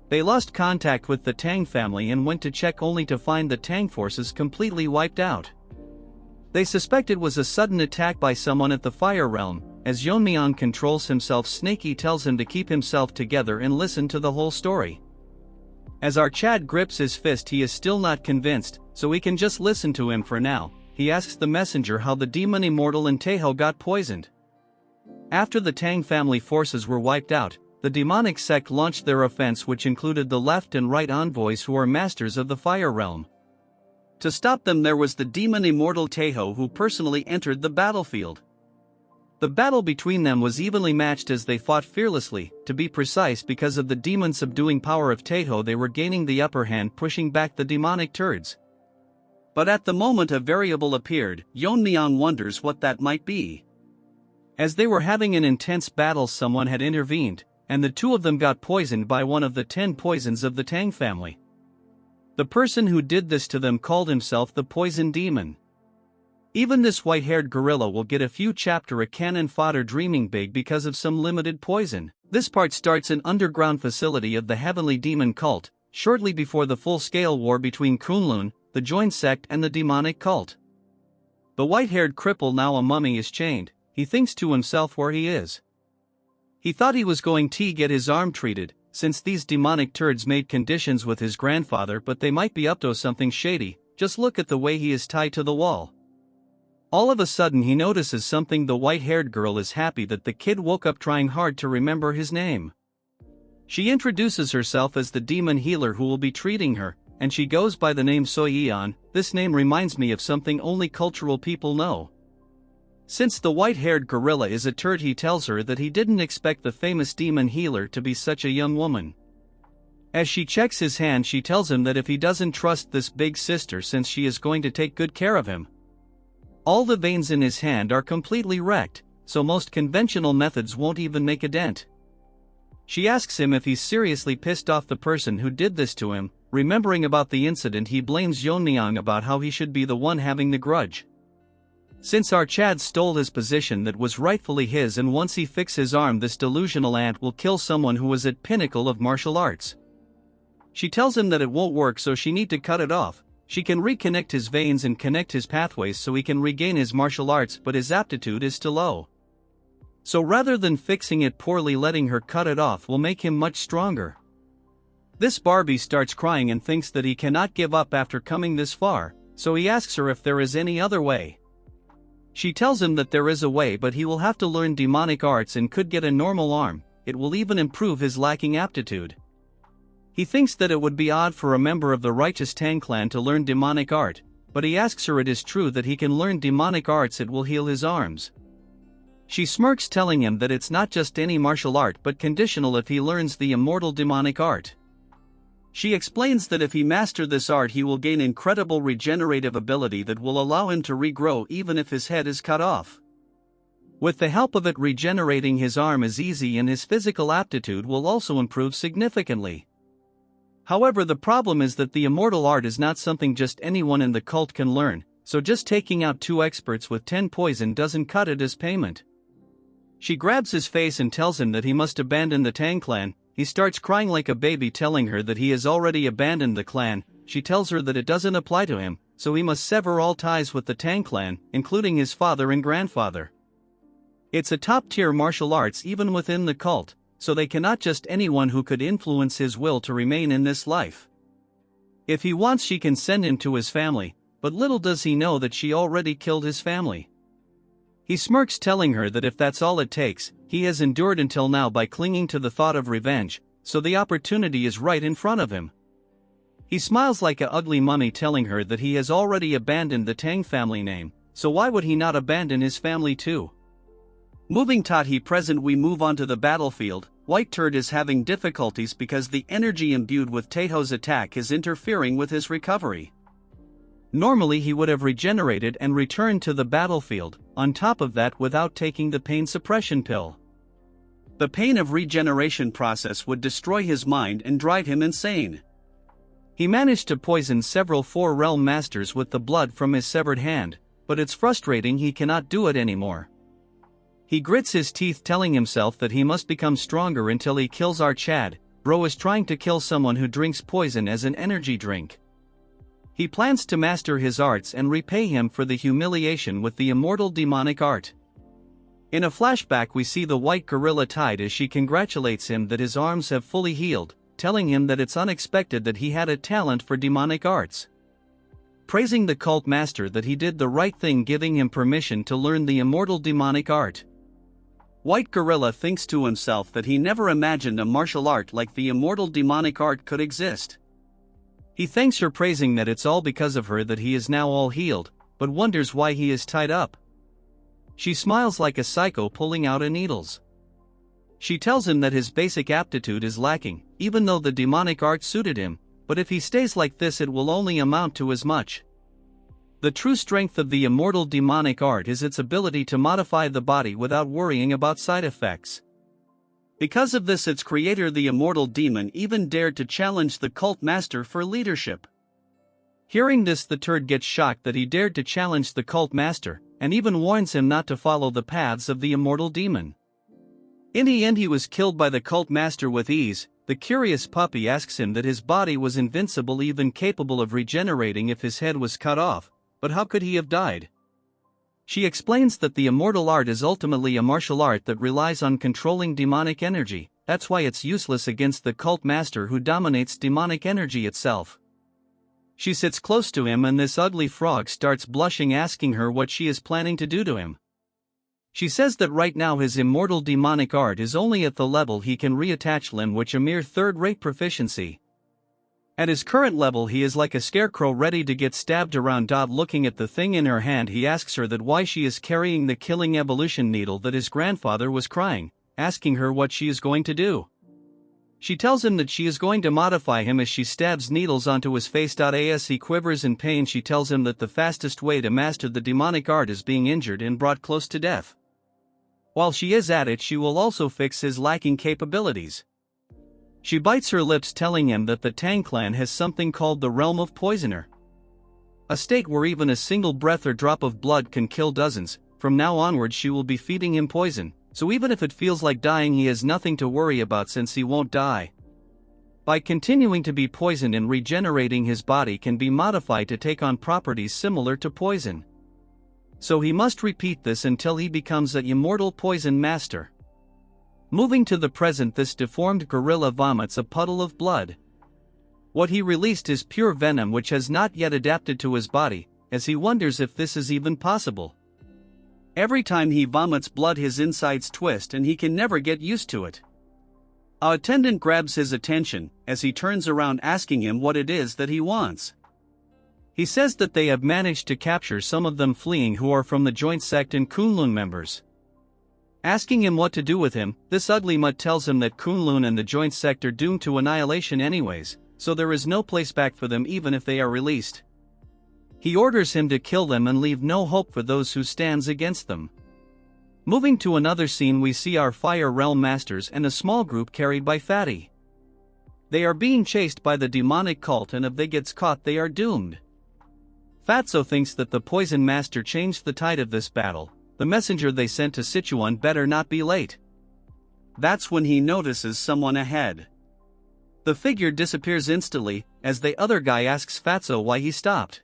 They lost contact with the Tang family and went to check only to find the Tang forces completely wiped out. They suspect it was a sudden attack by someone at the fire realm. As Yeon-myeong controls himself, Snaky tells him to keep himself together and listen to the whole story. As our Chad grips his fist, he is still not convinced, so we can just listen to him for now. He asks the messenger how the demon immortal and Taeho got poisoned. After the Tang family forces were wiped out, the demonic sect launched their offense, which included the left and right envoys who are masters of the fire realm. To stop them there was the demon immortal Taeho who personally entered the battlefield. The battle between them was evenly matched as they fought fearlessly. To be precise, because of the demon subduing power of Taeho they were gaining the upper hand, pushing back the demonic turds. But at the moment a variable appeared. Yeon-myeong wonders what that might be. As they were having an intense battle someone had intervened, and the two of them got poisoned by one of the 10 poisons of the Tang family. The person who did this to them called himself the Poison Demon. Even this white-haired gorilla will get a few chapter a cannon fodder dreaming big because of some limited poison. This part starts an underground facility of the Heavenly Demon cult, shortly before the full-scale war between Kunlun, the joined sect and the demonic cult. The white-haired cripple, now a mummy, is chained. He thinks to himself where he is. He thought he was going to get his arm treated, since these demonic turds made conditions with his grandfather, but they might be up to something shady. Just look at the way he is tied to the wall. All of a sudden he notices something. The white-haired girl is happy that the kid woke up, trying hard to remember his name. She introduces herself as the demon healer who will be treating her, and she goes by the name Soyeon. This name reminds me of something only cultural people know. Since the white-haired gorilla is a turd, he tells her that he didn't expect the famous demon healer to be such a young woman. As she checks his hand, she tells him that if he doesn't trust this big sister, since she is going to take good care of him. All the veins in his hand are completely wrecked, so most conventional methods won't even make a dent. She asks him if he's seriously pissed off the person who did this to him. Remembering about the incident, he blames Yeon-myeong about how he should be the one having the grudge. Since our Chad stole his position that was rightfully his, and once he fixes his arm, this delusional ant will kill someone who was at pinnacle of martial arts. She tells him that it won't work, so she need to cut it off. She can reconnect his veins and connect his pathways so he can regain his martial arts, but his aptitude is too low. So rather than fixing it poorly, letting her cut it off will make him much stronger. This Barbie starts crying and thinks that he cannot give up after coming this far, so he asks her if there is any other way. She tells him that there is a way, but he will have to learn demonic arts and could get a normal arm. It will even improve his lacking aptitude. He thinks that it would be odd for a member of the righteous Tang clan to learn demonic art, but he asks her if it is true that he can learn demonic arts, it will heal his arms. She smirks, telling him that it's not just any martial art but conditional if he learns the immortal demonic art. She explains that if he masters this art he will gain incredible regenerative ability that will allow him to regrow even if his head is cut off. With the help of it, regenerating his arm is easy, and his physical aptitude will also improve significantly. However, the problem is that the immortal art is not something just anyone in the cult can learn, so just taking out 2 experts with 10 poison doesn't cut it as payment. She grabs his face and tells him that he must abandon the Tang clan. He starts crying like a baby, telling her that he has already abandoned the clan. She tells her that it doesn't apply to him, so he must sever all ties with the Tang clan, including his father and grandfather. It's a top-tier martial arts even within the cult, so they cannot just anyone who could influence his will to remain in this life. If he wants, she can send him to his family, but little does he know that she already killed his family. He smirks, telling her that if that's all it takes, he has endured until now by clinging to the thought of revenge, so the opportunity is right in front of him. He smiles like a ugly mummy, telling her that he has already abandoned the Tang family name, so why would he not abandon his family too? Moving Tati present, we move on to the battlefield. White Turd is having difficulties because the energy imbued with Taeho's attack is interfering with his recovery. Normally he would have regenerated and returned to the battlefield, on top of that without taking the pain suppression pill. The pain of regeneration process would destroy his mind and drive him insane. He managed to poison several 4-realm masters with the blood from his severed hand, but it's frustrating he cannot do it anymore. He grits his teeth, telling himself that he must become stronger until he kills our Chad. Bro is trying to kill someone who drinks poison as an energy drink. He plans to master his arts and repay him for the humiliation with the immortal demonic art. In a flashback we see the white gorilla tied as she congratulates him that his arms have fully healed, telling him that it's unexpected that he had a talent for demonic arts. Praising the cult master that he did the right thing, giving him permission to learn the immortal demonic art. White gorilla thinks to himself that he never imagined a martial art like the immortal demonic art could exist. He thanks her, praising that it's all because of her that he is now all healed, but wonders why he is tied up. She smiles like a psycho, pulling out a needles. She tells him that his basic aptitude is lacking, even though the demonic art suited him, but if he stays like this it will only amount to as much. The true strength of the immortal demonic art is its ability to modify the body without worrying about side effects. Because of this, its creator, the immortal demon, even dared to challenge the cult master for leadership. Hearing this, the turd gets shocked that he dared to challenge the cult master, and even warns him not to follow the paths of the immortal demon. In the end, he was killed by the cult master with ease. The curious puppy asks him that his body was invincible, even capable of regenerating if his head was cut off, but how could he have died? She explains that the immortal art is ultimately a martial art that relies on controlling demonic energy. That's why it's useless against the cult master who dominates demonic energy itself. She sits close to him and this ugly frog starts blushing, asking her what she is planning to do to him. She says that right now his immortal demonic art is only at the level he can reattach limb, which a mere third-rate proficiency. At his current level he is like a scarecrow ready to get stabbed around. Looking at the thing in her hand, he asks her that why she is carrying the killing evolution needle that his grandfather was crying, asking her what she is going to do. She tells him that she is going to modify him as she stabs needles onto his face. As he quivers in pain, she tells him that the fastest way to master the demonic art is being injured and brought close to death. While she is at it, she will also fix his lacking capabilities. She bites her lips, telling him that the Tang clan has something called the Realm of Poisoner. A state where even a single breath or drop of blood can kill dozens. From now onward she will be feeding him poison, so even if it feels like dying he has nothing to worry about since he won't die. By continuing to be poisoned and regenerating, his body can be modified to take on properties similar to poison. So he must repeat this until he becomes an immortal poison master. Moving to the present, this deformed gorilla vomits a puddle of blood. What he released is pure venom which has not yet adapted to his body, as he wonders if this is even possible. Every time he vomits blood his insides twist and he can never get used to it. Our attendant grabs his attention as he turns around, asking him what it is that he wants. He says that they have managed to capture some of them fleeing who are from the joint sect and Kunlun members. Asking him what to do with him, this ugly mutt tells him that Kunlun and the joint sect are doomed to annihilation anyways, so there is no place back for them even if they are released. He orders him to kill them and leave no hope for those who stands against them. Moving to another scene, we see our Fire Realm Masters and a small group carried by Fatty. They are being chased by the demonic cult, and if they get caught they are doomed. Fatso thinks that the Poison Master changed the tide of this battle. The messenger they sent to Sichuan better not be late. That's when he notices someone ahead. The figure disappears instantly, as the other guy asks Fatso why he stopped.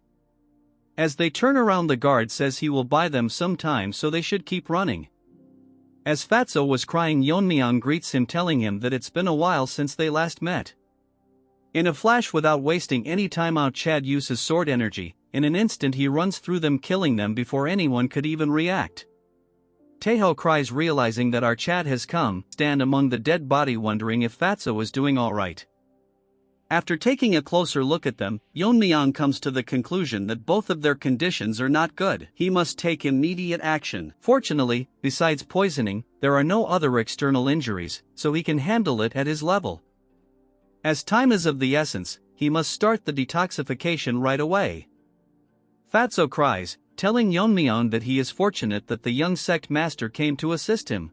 As they turn around, the guard says he will buy them some time, so they should keep running. As Fatso was crying, Yeon-myeong greets him, telling him that it's been a while since they last met. In a flash, without wasting any time out, Chad uses sword energy. In an instant he runs through them, killing them before anyone could even react. Taeho cries, realizing that our Chad has come, stand among the dead body, wondering if Fatso is doing alright. After taking a closer look at them, Yeon-myeong comes to the conclusion that both of their conditions are not good. He must take immediate action. Fortunately, besides poisoning, there are no other external injuries, so he can handle it at his level. As time is of the essence, he must start the detoxification right away. Fatso cries, telling Yeon-myeong that he is fortunate that the young sect master came to assist him.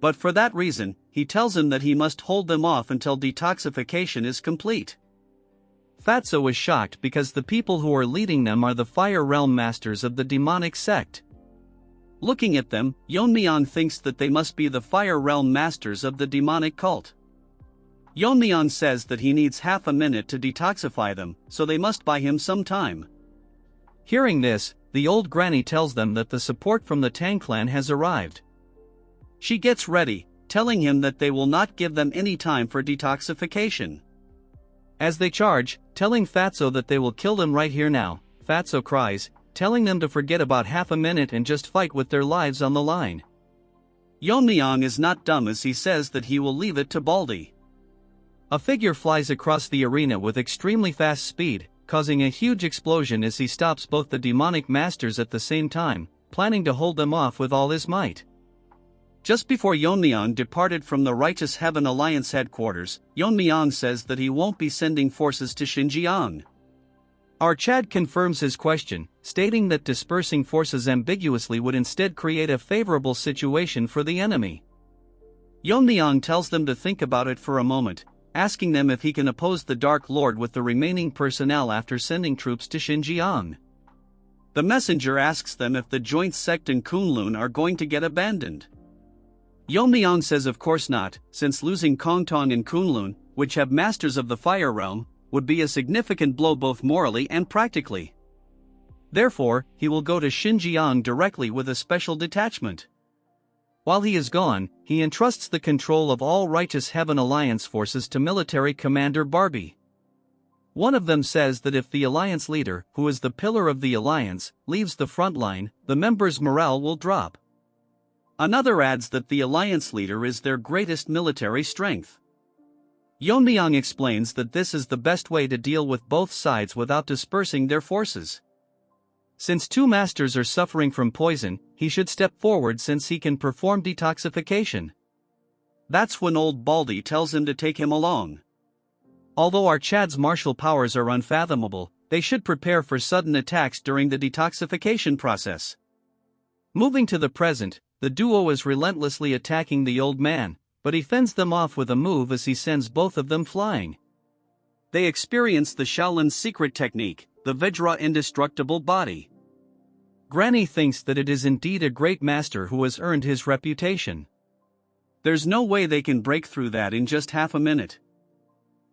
But for that reason, he tells him that he must hold them off until detoxification is complete. Fatso is shocked because the people who are leading them are the Fire Realm Masters of the demonic sect. Looking at them, Yeon-myeong thinks that they must be the Fire Realm Masters of the demonic cult. Yeon-myeong says that he needs half a minute to detoxify them, so they must buy him some time. Hearing this, the old granny tells them that the support from the Tang clan has arrived. She gets ready, telling him that they will not give them any time for detoxification. As they charge, telling Fatso that they will kill them right here now, Fatso cries, telling them to forget about half a minute and just fight with their lives on the line. Yeon-myeong is not dumb, as he says that he will leave it to Baldy. A figure flies across the arena with extremely fast speed, causing a huge explosion as he stops both the demonic masters at the same time, planning to hold them off with all his might. Just before Yeon-myeong departed from the Righteous Heaven Alliance headquarters, Yeon-myeong says that he won't be sending forces to Xinjiang. Our Chad confirms his question, stating that dispersing forces ambiguously would instead create a favorable situation for the enemy. Yeon-myeong tells them to think about it for a moment, asking them if he can oppose the Dark Lord with the remaining personnel after sending troops to Xinjiang. The messenger asks them if the joint sect and Kunlun are going to get abandoned. Yeon-myeong says of course not, since losing Kongtong and Kunlun, which have masters of the fire realm, would be a significant blow both morally and practically. Therefore, he will go to Xinjiang directly with a special detachment. While he is gone, he entrusts the control of all Righteous Heaven Alliance forces to military commander Barbie. One of them says that if the Alliance leader, who is the pillar of the Alliance, leaves the front line, the members' morale will drop. Another adds that the Alliance leader is their greatest military strength. Yeon-myeong explains that this is the best way to deal with both sides without dispersing their forces. Since two masters are suffering from poison, he should step forward since he can perform detoxification. That's when old Baldy tells him to take him along. Although our Chad's martial powers are unfathomable, they should prepare for sudden attacks during the detoxification process. Moving to the present, the duo is relentlessly attacking the old man, but he fends them off with a move as he sends both of them flying. They experience the Shaolin's secret technique, the Vajra indestructible body. Granny thinks that it is indeed a great master who has earned his reputation. There's no way they can break through that in just half a minute.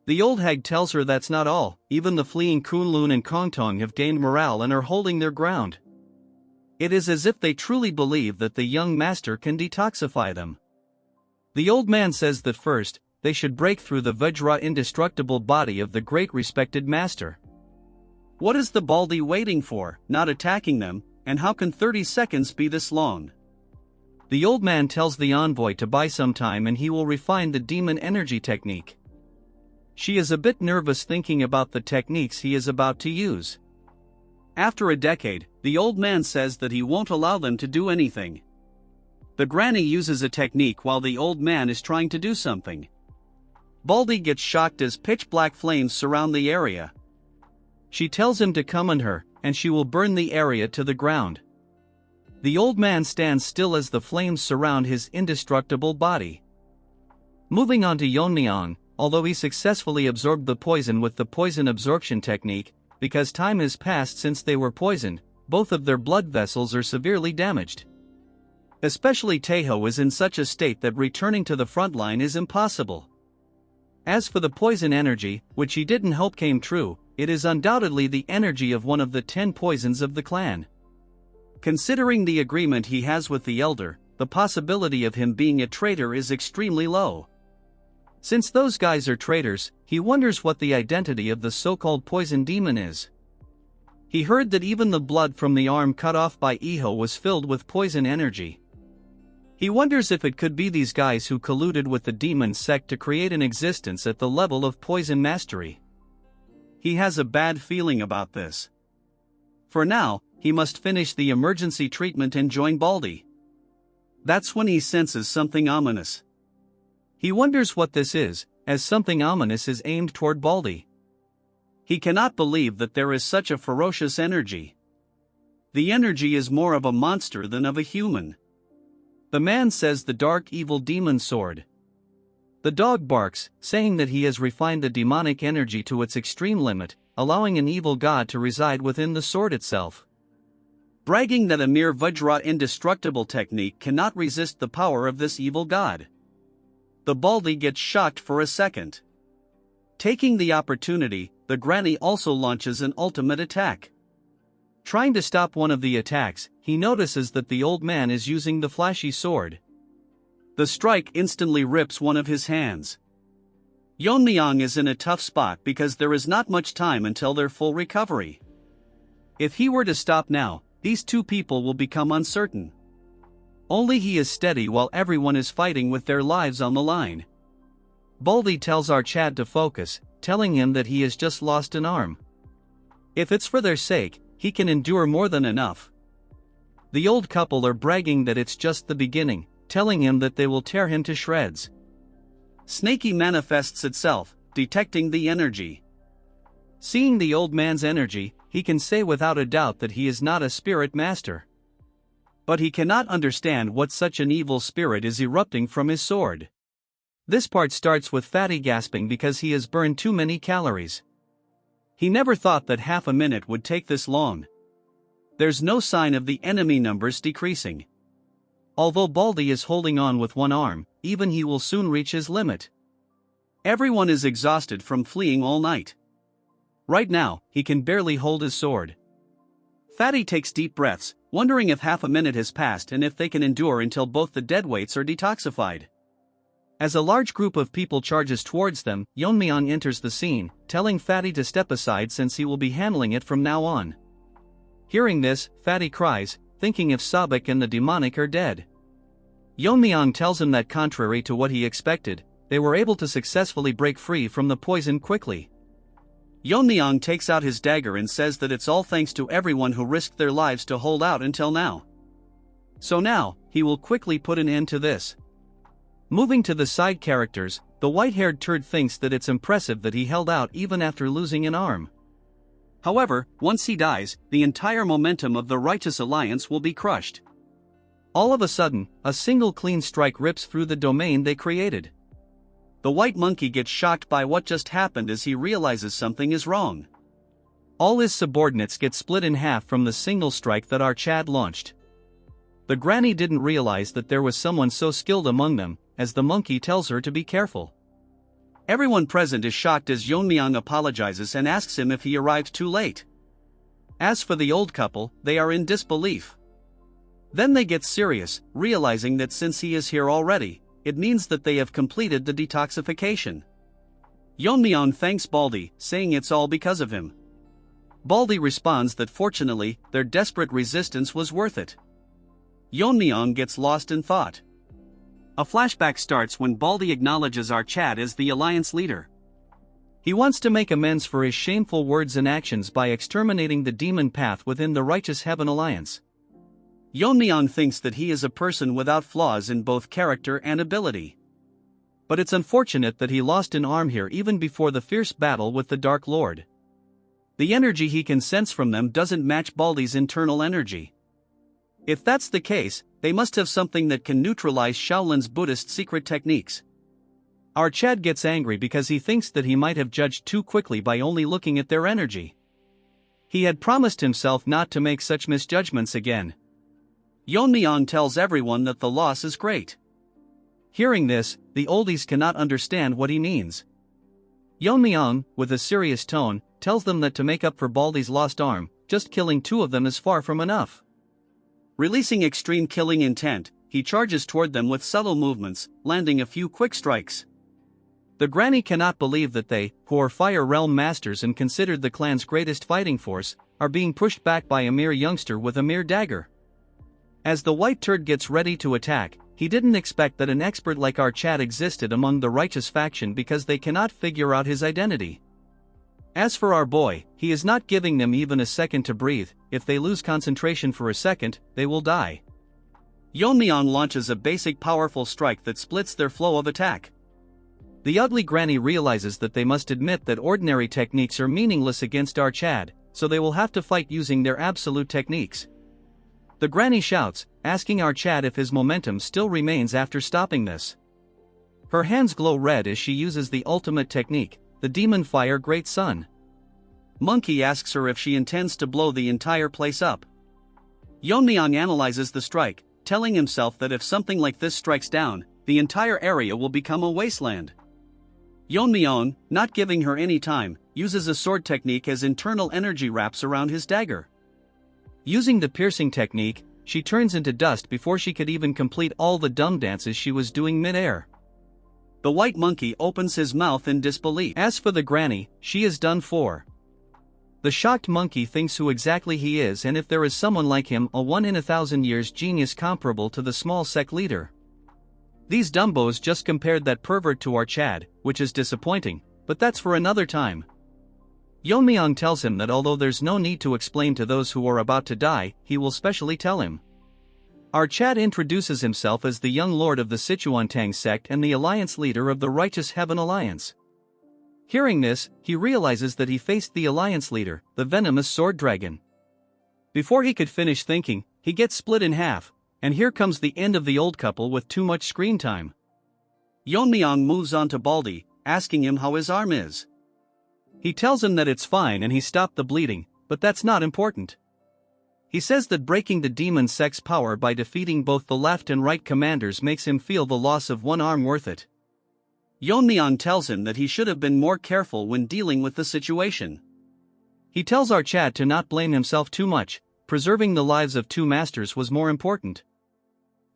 The old hag tells her that's not all, even the fleeing Kunlun and Kongtong have gained morale and are holding their ground. It is as if they truly believe that the young master can detoxify them. The old man says that first, they should break through the Vajra indestructible body of the great respected master. What is the Baldy waiting for, not attacking them, and how can 30 seconds be this long? The old man tells the envoy to buy some time and he will refine the demon energy technique. She is a bit nervous thinking about the techniques he is about to use. After a decade, the old man says that he won't allow them to do anything. The granny uses a technique while the old man is trying to do something. Baldy gets shocked as pitch-black flames surround the area. She tells him to come on her, and she will burn the area to the ground. The old man stands still as the flames surround his indestructible body. Moving on to Yeon-myeong, although he successfully absorbed the poison with the poison absorption technique, because time has passed since they were poisoned, both of their blood vessels are severely damaged. Especially Taeho is in such a state that returning to the front line is impossible. As for the poison energy, which he didn't hope came true, it is undoubtedly the energy of one of the 10 poisons of the clan. Considering the agreement he has with the elder, the possibility of him being a traitor is extremely low. Since those guys are traitors, he wonders what the identity of the so-called poison demon is. He heard that even the blood from the arm cut off by Iho was filled with poison energy. He wonders if it could be these guys who colluded with the demon sect to create an existence at the level of poison mastery. He has a bad feeling about this. For now, he must finish the emergency treatment and join Baldy. That's when he senses something ominous. He wonders what this is, as something ominous is aimed toward Baldy. He cannot believe that there is such a ferocious energy. The energy is more of a monster than of a human. The man says the dark evil demon sword. The dog barks, saying that he has refined the demonic energy to its extreme limit, allowing an evil god to reside within the sword itself. Bragging that a mere Vajra indestructible technique cannot resist the power of this evil god. The Baldy gets shocked for a second. Taking the opportunity, the granny also launches an ultimate attack. Trying to stop one of the attacks, he notices that the old man is using the flashy sword. The strike instantly rips one of his hands. Yeon-myeong is in a tough spot because there is not much time until their full recovery. If he were to stop now, these two people will become uncertain. Only he is steady while everyone is fighting with their lives on the line. Baldy tells our Chad to focus, telling him that he has just lost an arm. If it's for their sake, he can endure more than enough. The old couple are bragging that it's just the beginning, telling him that they will tear him to shreds. Snaky manifests itself, detecting the energy. Seeing the old man's energy, he can say without a doubt that he is not a spirit master. But he cannot understand what such an evil spirit is erupting from his sword. This part starts with Fatty gasping because he has burned too many calories. He never thought that half a minute would take this long. There's no sign of the enemy numbers decreasing. Although Baldy is holding on with one arm, even he will soon reach his limit. Everyone is exhausted from fleeing all night. Right now, he can barely hold his sword. Fatty takes deep breaths, wondering if half a minute has passed and if they can endure until both the deadweights are detoxified. As a large group of people charges towards them, Yeon-myeong enters the scene, telling Fatty to step aside since he will be handling it from now on. Hearing this, Fatty cries, thinking if Sabak and the demonic are dead. Yeon-myeong tells him that contrary to what he expected, they were able to successfully break free from the poison quickly. Yeon-myeong takes out his dagger and says that it's all thanks to everyone who risked their lives to hold out until now. So now, he will quickly put an end to this. Moving to the side characters, the white-haired turd thinks that it's impressive that he held out even after losing an arm. However, once he dies, the entire momentum of the Righteous Alliance will be crushed. All of a sudden, a single clean strike rips through the domain they created. The white monkey gets shocked by what just happened as he realizes something is wrong. All his subordinates get split in half from the single strike that our Chad launched. The granny didn't realize that there was someone so skilled among them, as the monkey tells her to be careful. Everyone present is shocked as Yeon-myeong apologizes and asks him if he arrived too late. As for the old couple, they are in disbelief. Then they get serious, realizing that since he is here already, it means that they have completed the detoxification. Yeon-myeong thanks Baldy, saying it's all because of him. Baldy responds that fortunately, their desperate resistance was worth it. Yeon-myeong gets lost in thought. A flashback starts when Baldy acknowledges our Chad as the alliance leader. He wants to make amends for his shameful words and actions by exterminating the demon path within the Righteous Heaven Alliance. Yeon-myeong thinks that he is a person without flaws in both character and ability. But it's unfortunate that he lost an arm here even before the fierce battle with the Dark Lord. The energy he can sense from them doesn't match Baldy's internal energy. If that's the case, they must have something that can neutralize Shaolin's Buddhist secret techniques. Our Chad gets angry because he thinks that he might have judged too quickly by only looking at their energy. He had promised himself not to make such misjudgments again. Yeon-myeong tells everyone that the loss is great. Hearing this, the oldies cannot understand what he means. Yeon-myeong, with a serious tone, tells them that to make up for Baldy's lost arm, just killing two of them is far from enough. Releasing extreme killing intent, he charges toward them with subtle movements, landing a few quick strikes. The granny cannot believe that they, who are Fire Realm masters and considered the clan's greatest fighting force, are being pushed back by a mere youngster with a mere dagger. As the white turd gets ready to attack, he didn't expect that an expert like our Chad existed among the righteous faction because they cannot figure out his identity. As for our boy, he is not giving them even a second to breathe. If they lose concentration for a second, they will die. Yeon-myeong launches a basic powerful strike that splits their flow of attack. The ugly granny realizes that they must admit that ordinary techniques are meaningless against our Chad, so they will have to fight using their absolute techniques. The granny shouts, asking our Chad if his momentum still remains after stopping this. Her hands glow red as she uses the ultimate technique, the Demon Fire Great Sun. Monkey asks her if she intends to blow the entire place up. Yeon-myeong analyzes the strike, telling himself that if something like this strikes down, the entire area will become a wasteland. Yeon-myeong, not giving her any time, uses a sword technique as internal energy wraps around his dagger. Using the piercing technique, she turns into dust before she could even complete all the dumb dances she was doing mid-air. The white monkey opens his mouth in disbelief. As for the granny, she is done for. The shocked monkey thinks who exactly he is and if there is someone like him, a 1 in 1,000 years genius comparable to the small sect leader. These dumbos just compared that pervert to our Chad, which is disappointing, but that's for another time. Yeon-myeong tells him that although there's no need to explain to those who are about to die, he will specially tell him. Our Chad introduces himself as the young lord of the Sichuan Tang sect and the alliance leader of the Righteous Heaven Alliance. Hearing this, he realizes that he faced the alliance leader, the venomous sword dragon. Before he could finish thinking, he gets split in half, and here comes the end of the old couple with too much screen time. Yeon-myeong moves on to Baldy, asking him how his arm is. He tells him that it's fine and he stopped the bleeding, but that's not important. He says that breaking the demon sect's power by defeating both the left and right commanders makes him feel the loss of one arm worth it. Yeon-myeong tells him that he should have been more careful when dealing with the situation. He tells our Chad to not blame himself too much, preserving the lives of two masters was more important.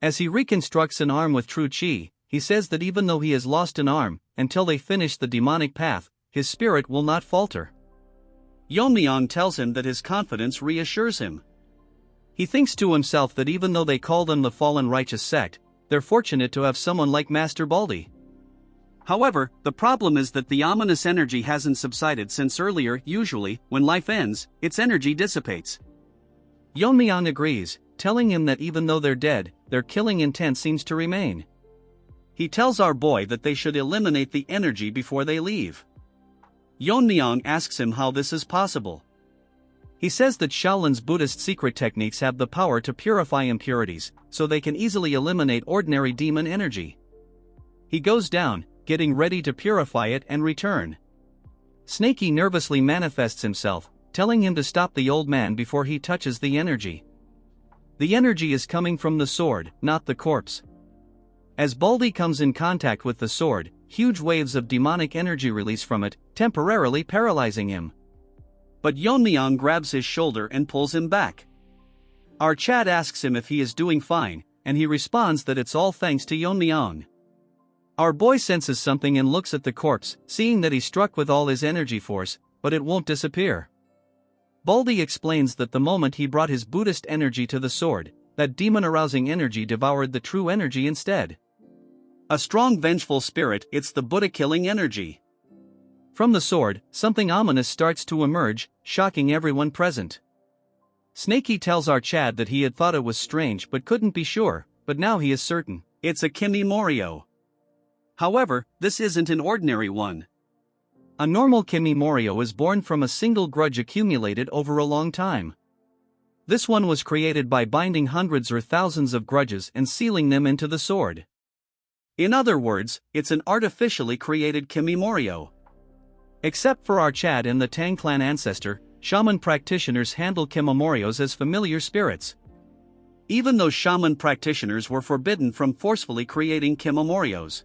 As he reconstructs an arm with true chi, he says that even though he has lost an arm, until they finish the demonic path, his spirit will not falter. Yeon-myeong tells him that his confidence reassures him. He thinks to himself that even though they call them the fallen righteous sect, they're fortunate to have someone like Master Baldy. However, the problem is that the ominous energy hasn't subsided since earlier. Usually, when life ends, its energy dissipates. Yeon-myeong agrees, telling him that even though they're dead, their killing intent seems to remain. He tells our boy that they should eliminate the energy before they leave. Yeon-myeong asks him how this is possible. He says that Shaolin's Buddhist secret techniques have the power to purify impurities, so they can easily eliminate ordinary demon energy. He goes down, getting ready to purify it and return. Snakey nervously manifests himself, telling him to stop the old man before he touches the energy. The energy is coming from the sword, not the corpse. As Baldy comes in contact with the sword, huge waves of demonic energy release from it, temporarily paralyzing him. But Yeon-myeong grabs his shoulder and pulls him back. Our Chad asks him if he is doing fine, and he responds that it's all thanks to Yeon-myeong. Our boy senses something and looks at the corpse, seeing that he's struck with all his energy force, but it won't disappear. Baldy explains that the moment he brought his Buddhist energy to the sword, that demon-arousing energy devoured the true energy instead. A strong vengeful spirit, it's the Buddha-killing energy. From the sword, something ominous starts to emerge, shocking everyone present. Snakey tells our Chad that he had thought it was strange but couldn't be sure, but now he is certain. It's a Kimimorio. However, this isn't an ordinary one. A normal Kimimorio is born from a single grudge accumulated over a long time. This one was created by binding hundreds or thousands of grudges and sealing them into the sword. In other words, it's an artificially created Kimimorio. Except for our Chad and the Tang clan ancestor, shaman practitioners handle Kimimorios as familiar spirits. Even though shaman practitioners were forbidden from forcefully creating Kimimorios.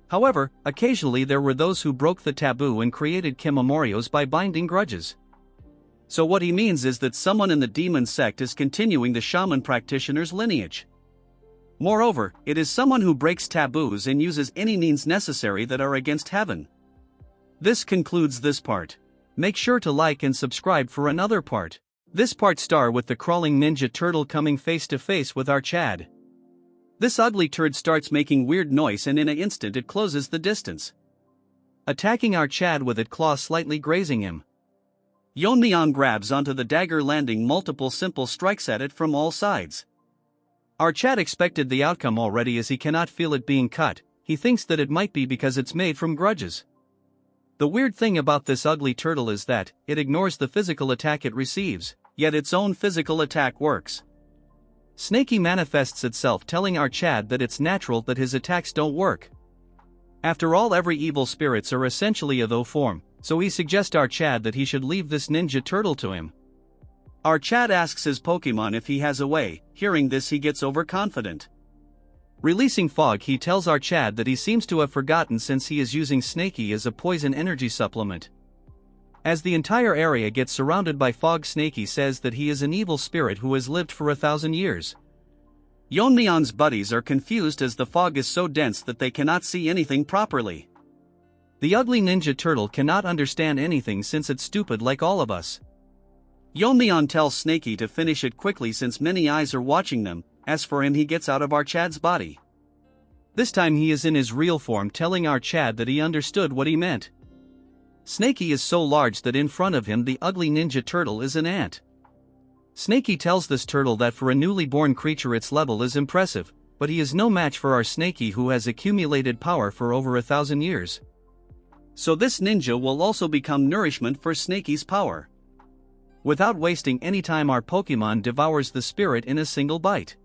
However, occasionally there were those who broke the taboo and created Kimimorios by binding grudges. So what he means is that someone in the demon sect is continuing the shaman practitioner's lineage. Moreover, it is someone who breaks taboos and uses any means necessary that are against heaven. This concludes this part. Make sure to like and subscribe for another part. This part starts with the crawling ninja turtle coming face to face with our Chad. This ugly turd starts making weird noise and in an instant it closes the distance, attacking our Chad with its claw slightly grazing him. Yeon-myeong grabs onto the dagger, landing multiple simple strikes at it from all sides. Our Chad expected the outcome already as he cannot feel it being cut. He thinks that it might be because it's made from grudges. The weird thing about this ugly turtle is that it ignores the physical attack it receives, yet its own physical attack works. Snakey manifests itself, telling our Chad that it's natural that his attacks don't work. After all, every evil spirits are essentially a though form, so he suggests our Chad that he should leave this ninja turtle to him. Our Chad asks his Pokemon if he has a way. Hearing this, he gets overconfident. Releasing fog, he tells our Chad that he seems to have forgotten since he is using Snakey as a poison energy supplement. As the entire area gets surrounded by fog, Snakey says that he is an evil spirit who has lived for 1,000 years. Yeon-myeong's buddies are confused as the fog is so dense that they cannot see anything properly. The ugly ninja turtle cannot understand anything since it's stupid like all of us. Yeon-myeong tells Snakey to finish it quickly since many eyes are watching them. As for him, he gets out of our Chad's body. This time he is in his real form, telling our Chad that he understood what he meant. Snakey is so large that in front of him the ugly ninja turtle is an ant. Snakey tells this turtle that for a newly born creature its level is impressive, but he is no match for our Snakey who has accumulated power for over 1,000 years. So this ninja will also become nourishment for Snakey's power. Without wasting any time, our Pokemon devours the spirit in a single bite.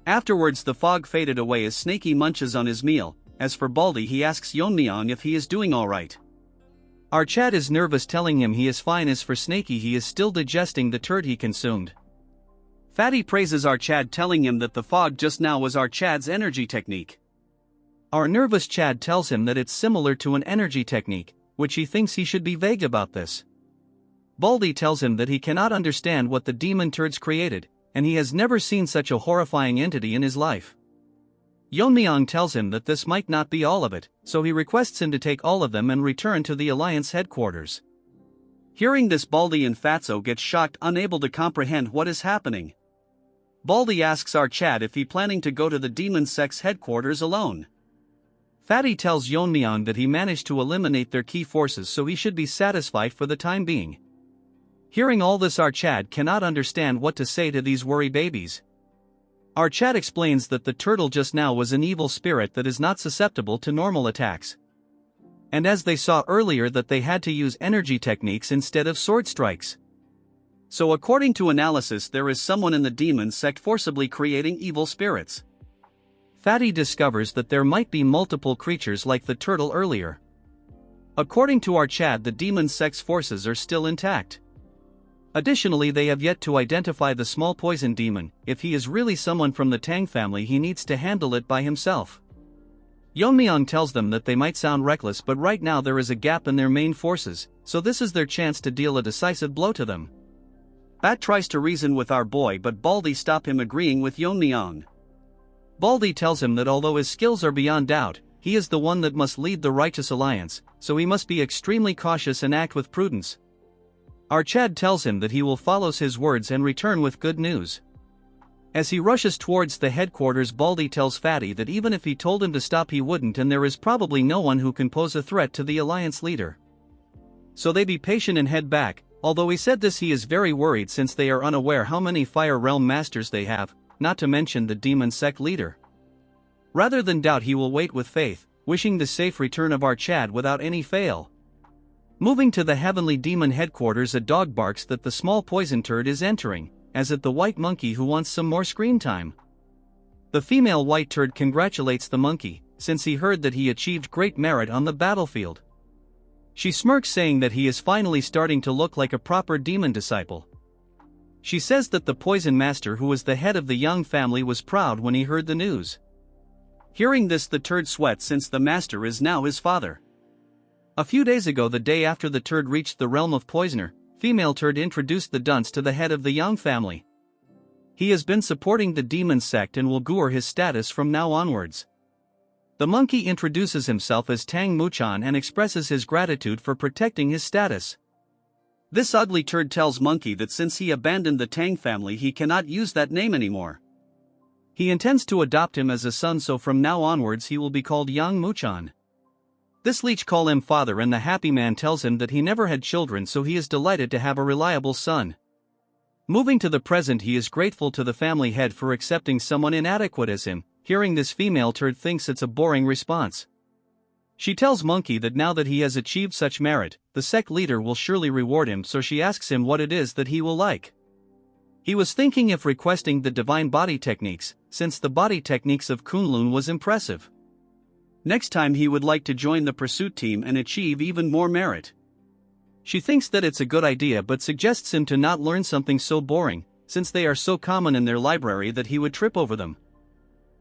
Afterwards the fog faded away as Snakey munches on his meal. As for Baldy, he asks Yeon-myeong if he is doing alright. Our Chad is nervous, telling him he is fine. As for Snakey, he is still digesting the turd he consumed. Fatty praises our Chad, telling him that the fog just now was our Chad's energy technique. Our nervous Chad tells him that it's similar to an energy technique, which he thinks he should be vague about this. Baldy tells him that he cannot understand what the demon turds created, and he has never seen such a horrifying entity in his life. Yeon-myeong tells him that this might not be all of it, so he requests him to take all of them and return to the Alliance headquarters. Hearing this, Baldy and Fatso get shocked, unable to comprehend what is happening. Baldy asks our Chad if he planning to go to the demon sect's headquarters alone. Fatty tells Yeon-myeong that he managed to eliminate their key forces, so he should be satisfied for the time being. Hearing all this, our Chad cannot understand what to say to these worry babies. Our Chad explains that the turtle just now was an evil spirit that is not susceptible to normal attacks. And as they saw earlier, that they had to use energy techniques instead of sword strikes. So according to analysis, there is someone in the demon sect forcibly creating evil spirits. Fatty discovers that there might be multiple creatures like the turtle earlier. According to our Chad, the demon sect's forces are still intact. Additionally, they have yet to identify the small poison demon. If he is really someone from the Tang family, he needs to handle it by himself. Yeon-myeong tells them that they might sound reckless, but right now there is a gap in their main forces, so this is their chance to deal a decisive blow to them. Bat tries to reason with our boy, but Baldy stops him, agreeing with Yeon-myeong. Baldy tells him that although his skills are beyond doubt, he is the one that must lead the righteous alliance, so he must be extremely cautious and act with prudence. Our Chad tells him that he will follow his words and return with good news. As he rushes towards the headquarters, Baldy tells Fatty that even if he told him to stop he wouldn't, and there is probably no one who can pose a threat to the alliance leader. So they be patient and head back. Although he said this, he is very worried since they are unaware how many Fire Realm masters they have, not to mention the demon sect leader. Rather than doubt, he will wait with faith, wishing the safe return of our Chad without any fail. Moving to the heavenly demon headquarters, a dog barks that the small poison turd is entering, as it the white monkey who wants some more screen time. The female white turd congratulates the monkey, since he heard that he achieved great merit on the battlefield. She smirks, saying that he is finally starting to look like a proper demon disciple. She says that the poison master, who was the head of the Young family, was proud when he heard the news. Hearing this, the turd sweats since the master is now his father. A few days ago, the day after the turd reached the realm of Poisoner, female turd introduced the dunce to the head of the Young family. He has been supporting the demon sect and will goor his status from now onwards. The monkey introduces himself as Tang Muchan and expresses his gratitude for protecting his status. This ugly turd tells monkey that since he abandoned the Tang family, he cannot use that name anymore. He intends to adopt him as a son, so from now onwards he will be called Yang Muchan. This leech call him father, and the happy man tells him that he never had children, so he is delighted to have a reliable son. Moving to the present, he is grateful to the family head for accepting someone inadequate as him. Hearing this, female turd thinks it's a boring response. She tells monkey that now that he has achieved such merit, the sect leader will surely reward him, so she asks him what it is that he will like. He was thinking of requesting the divine body techniques, since the body techniques of Kunlun was impressive. Next time he would like to join the pursuit team and achieve even more merit. She thinks that it's a good idea, but suggests him to not learn something so boring, since they are so common in their library that he would trip over them.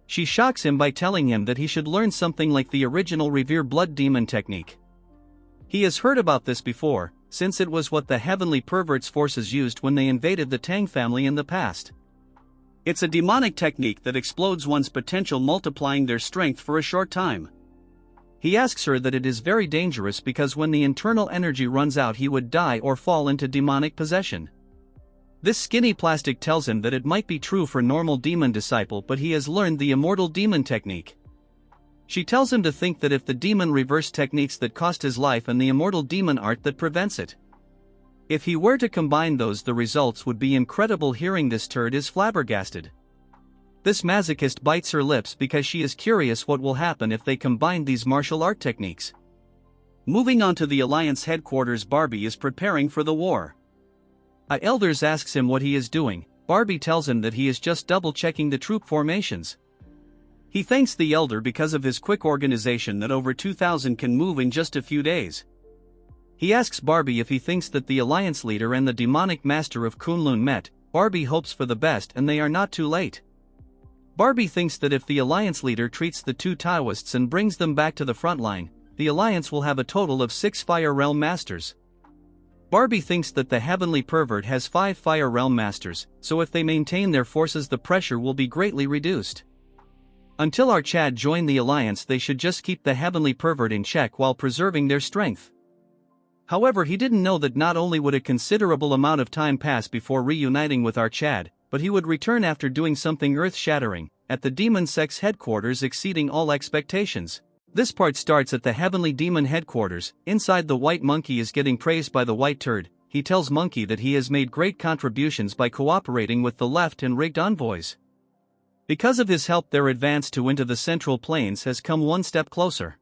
She shocks him by telling him that he should learn something like the original Revere Blood Demon technique. He has heard about this before, since it was what the heavenly perverts forces used when they invaded the Tang family in the past. It's a demonic technique that explodes one's potential, multiplying their strength for a short time. He asks her that it is very dangerous because when the internal energy runs out, he would die or fall into demonic possession. This skinny plastic tells him that it might be true for normal demon disciple, but he has learned the immortal demon technique. She tells him to think that if the demon reverse techniques that cost his life and the immortal demon art that prevents it. If he were to combine those, the results would be incredible. Hearing this, turd is flabbergasted. This masochist bites her lips because she is curious what will happen if they combine these martial art techniques. Moving on to the Alliance headquarters, Barbie is preparing for the war. A elders asks him what he is doing. Barbie tells him that he is just double-checking the troop formations. He thanks the elder because of his quick organization that over 2,000 can move in just a few days. He asks Barbie if he thinks that the Alliance leader and the demonic master of Kunlun met. Barbie hopes for the best and they are not too late. Barbie thinks that if the Alliance leader treats the two Taoists and brings them back to the front line, the Alliance will have a total of 6 Fire Realm Masters. Barbie thinks that the Heavenly Pervert has 5 Fire Realm Masters, so if they maintain their forces the pressure will be greatly reduced. Until our Chad join the Alliance, they should just keep the Heavenly Pervert in check while preserving their strength. However, he didn't know that not only would a considerable amount of time pass before reuniting with our Chad, but he would return after doing something earth-shattering, at the Demon Sect's headquarters, exceeding all expectations. This part starts at the Heavenly Demon headquarters. Inside, the White Monkey is getting praised by the White Turd. He tells Monkey that he has made great contributions by cooperating with the left and rigged envoys. Because of his help, their advance into the Central Plains has come one step closer.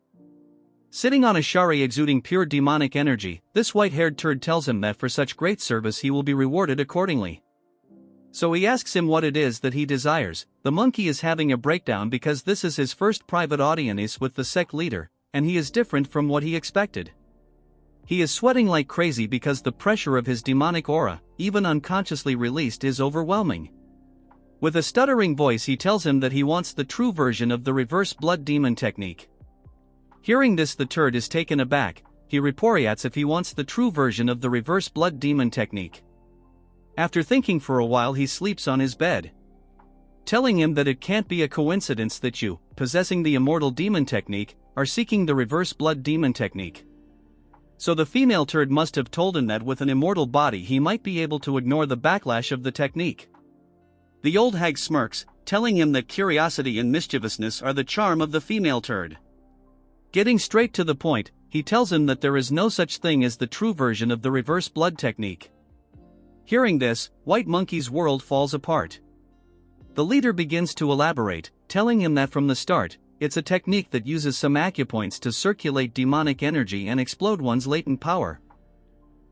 Sitting on a shari exuding pure demonic energy, this white-haired turd tells him that for such great service he will be rewarded accordingly. So he asks him what it is that he desires. The monkey is having a breakdown because this is his first private audience with the sect leader, and he is different from what he expected. He is sweating like crazy because the pressure of his demonic aura, even unconsciously released, is overwhelming. With a stuttering voice, he tells him that he wants the true version of the reverse blood demon technique. Hearing this, the turd is taken aback. He reports if he wants the true version of the reverse blood demon technique. After thinking for a while, he sleeps on his bed, telling him that it can't be a coincidence that you, possessing the immortal demon technique, are seeking the reverse blood demon technique. So the female turd must have told him that with an immortal body he might be able to ignore the backlash of the technique. The old hag smirks, telling him that curiosity and mischievousness are the charm of the female turd. Getting straight to the point, he tells him that there is no such thing as the true version of the reverse blood technique. Hearing this, White Monkey's world falls apart. The leader begins to elaborate, telling him that from the start, it's a technique that uses some acupoints to circulate demonic energy and explode one's latent power.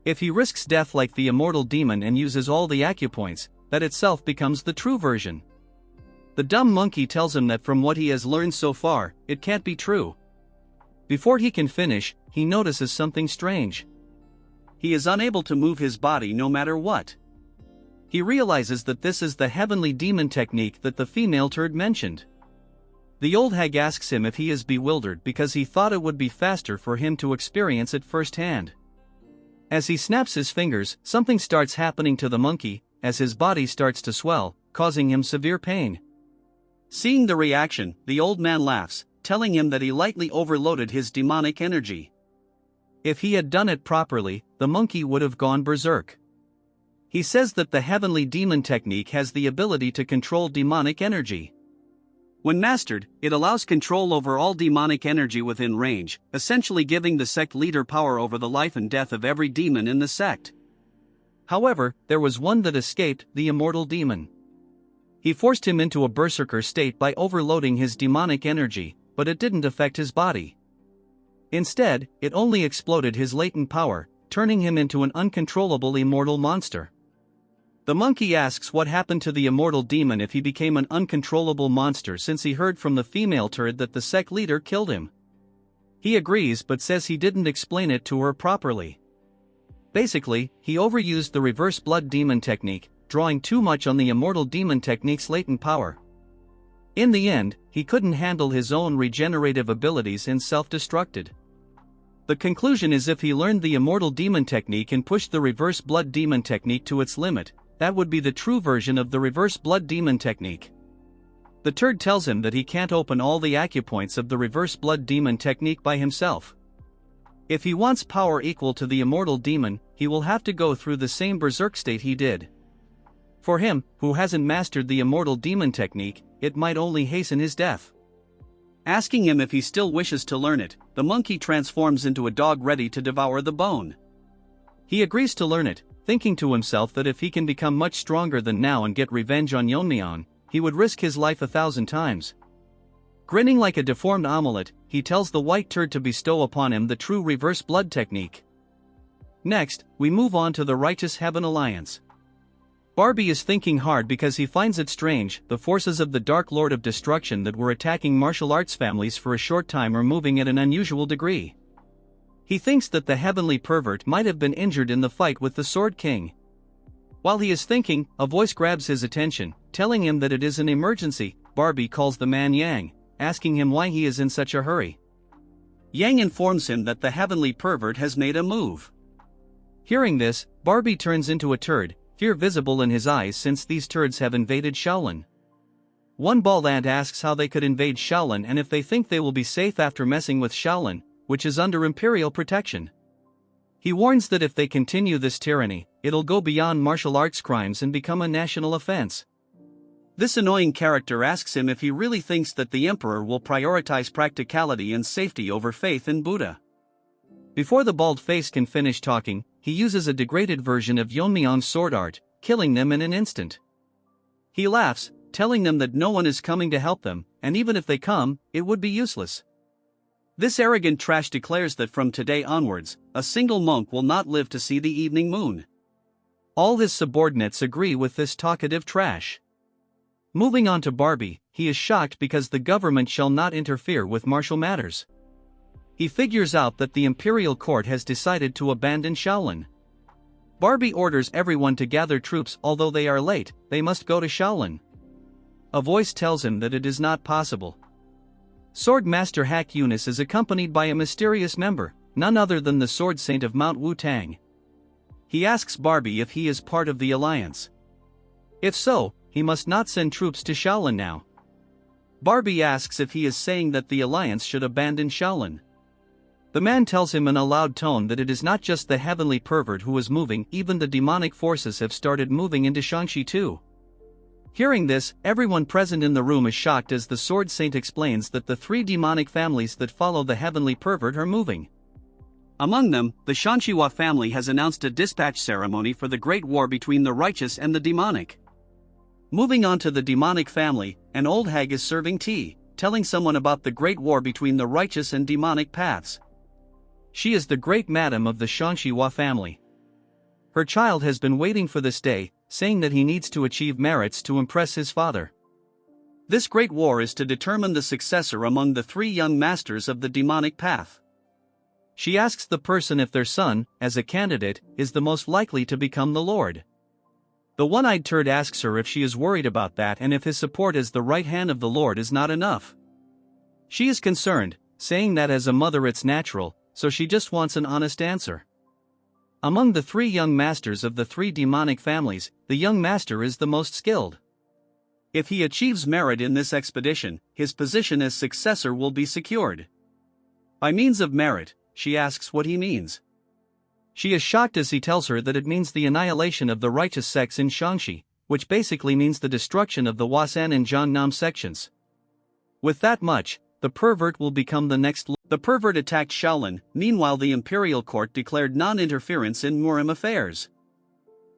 If he risks death like the immortal demon and uses all the acupoints, that itself becomes the true version. The dumb monkey tells him that from what he has learned so far, it can't be true. Before he can finish, he notices something strange. He is unable to move his body no matter what. He realizes that this is the heavenly demon technique that the female turd mentioned. The old hag asks him if he is bewildered because he thought it would be faster for him to experience it firsthand. As he snaps his fingers, something starts happening to the monkey, as his body starts to swell, causing him severe pain. Seeing the reaction, the old man laughs, telling him that he lightly overloaded his demonic energy. If he had done it properly, the monkey would have gone berserk. He says that the heavenly demon technique has the ability to control demonic energy. When mastered, it allows control over all demonic energy within range, essentially giving the sect leader power over the life and death of every demon in the sect. However, there was one that escaped, the immortal demon. He forced him into a berserker state by overloading his demonic energy, but it didn't affect his body. Instead, it only exploded his latent power, turning him into an uncontrollable immortal monster. The monkey asks what happened to the immortal demon if he became an uncontrollable monster, since he heard from the female turd that the sect leader killed him. He agrees but says he didn't explain it to her properly. Basically, he overused the reverse blood demon technique, drawing too much on the immortal demon technique's latent power. In the end, he couldn't handle his own regenerative abilities and self-destructed. The conclusion is if he learned the immortal demon technique and pushed the reverse blood demon technique to its limit, that would be the true version of the reverse blood demon technique. The turd tells him that he can't open all the acupoints of the reverse blood demon technique by himself. If he wants power equal to the immortal demon, he will have to go through the same berserk state he did. For him, who hasn't mastered the immortal demon technique, it might only hasten his death. Asking him if he still wishes to learn it, the monkey transforms into a dog ready to devour the bone. He agrees to learn it, thinking to himself that if he can become much stronger than now and get revenge on Yeon-myeong, he would risk his life 1,000 times. Grinning like a deformed omelette, he tells the white turd to bestow upon him the true reverse blood technique. Next, we move on to the Righteous Heaven Alliance. Barbie is thinking hard because he finds it strange, the forces of the Dark Lord of Destruction that were attacking martial arts families for a short time are moving at an unusual degree. He thinks that the heavenly pervert might have been injured in the fight with the Sword King. While he is thinking, a voice grabs his attention, telling him that it is an emergency. Barbie calls the man Yang, asking him why he is in such a hurry. Yang informs him that the heavenly pervert has made a move. Hearing this, Barbie turns into a turd, fear visible in his eyes since these turds have invaded Shaolin. One bald ant asks how they could invade Shaolin and if they think they will be safe after messing with Shaolin, which is under imperial protection. He warns that if they continue this tyranny, it'll go beyond martial arts crimes and become a national offense. This annoying character asks him if he really thinks that the emperor will prioritize practicality and safety over faith in Buddha. Before the bald face can finish talking, he uses a degraded version of Yeon-myeong's sword art, killing them in an instant. He laughs, telling them that no one is coming to help them, and even if they come, it would be useless. This arrogant trash declares that from today onwards, a single monk will not live to see the evening moon. All his subordinates agree with this talkative trash. Moving on to Barbie, he is shocked because the government shall not interfere with martial matters. He figures out that the imperial court has decided to abandon Shaolin. Barbie orders everyone to gather troops. Although they are late, they must go to Shaolin. A voice tells him that it is not possible. Swordmaster Hak Eunice is accompanied by a mysterious member, none other than the Sword Saint of Mount Wu-Tang. He asks Barbie if he is part of the alliance. If so, he must not send troops to Shaolin now. Barbie asks if he is saying that the alliance should abandon Shaolin. The man tells him in a loud tone that it is not just the heavenly pervert who is moving, even the demonic forces have started moving into Shaanxi too. Hearing this, everyone present in the room is shocked as the Sword Saint explains that the 3 demonic families that follow the heavenly pervert are moving. Among them, the Manhwa family has announced a dispatch ceremony for the great war between the righteous and the demonic. Moving on to the demonic family, an old hag is serving tea, telling someone about the great war between the righteous and demonic paths. She is the great madam of the Manhwa family. Her child has been waiting for this day, saying that he needs to achieve merits to impress his father. This great war is to determine the successor among the 3 young masters of the demonic path. She asks the person if their son, as a candidate, is the most likely to become the Lord. The one-eyed turd asks her if she is worried about that and if his support as the right hand of the Lord is not enough. She is concerned, saying that as a mother it's natural, so she just wants an honest answer. Among the 3 young masters of the 3 demonic families, the young master is the most skilled. If he achieves merit in this expedition, his position as successor will be secured. By means of merit, she asks what he means. She is shocked as he tells her that it means the annihilation of the righteous sects in Shaanxi, which basically means the destruction of the Wasan and Jiangnam sections. With that much, the pervert will become the next. The pervert attacked Shaolin. Meanwhile, the imperial court declared non-interference in Murim affairs.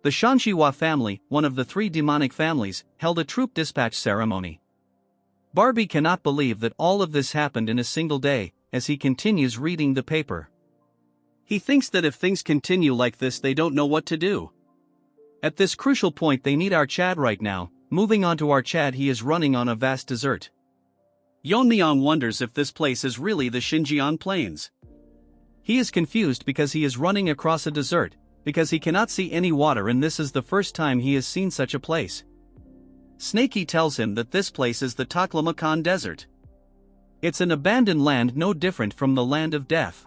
The Manhwa family, one of the 3 demonic families, held a troop dispatch ceremony. Barbie cannot believe that all of this happened in a single day, as he continues reading the paper. He thinks that if things continue like this they don't know what to do. At this crucial point they need our Chad right now. Moving on to our Chad, he is running on a vast desert. Yeon-myeong wonders if this place is really the Xinjiang Plains. He is confused because he is running across a desert, because he cannot see any water and this is the first time he has seen such a place. Snakey tells him that this place is the Taklamakan Desert. It's an abandoned land no different from the land of death.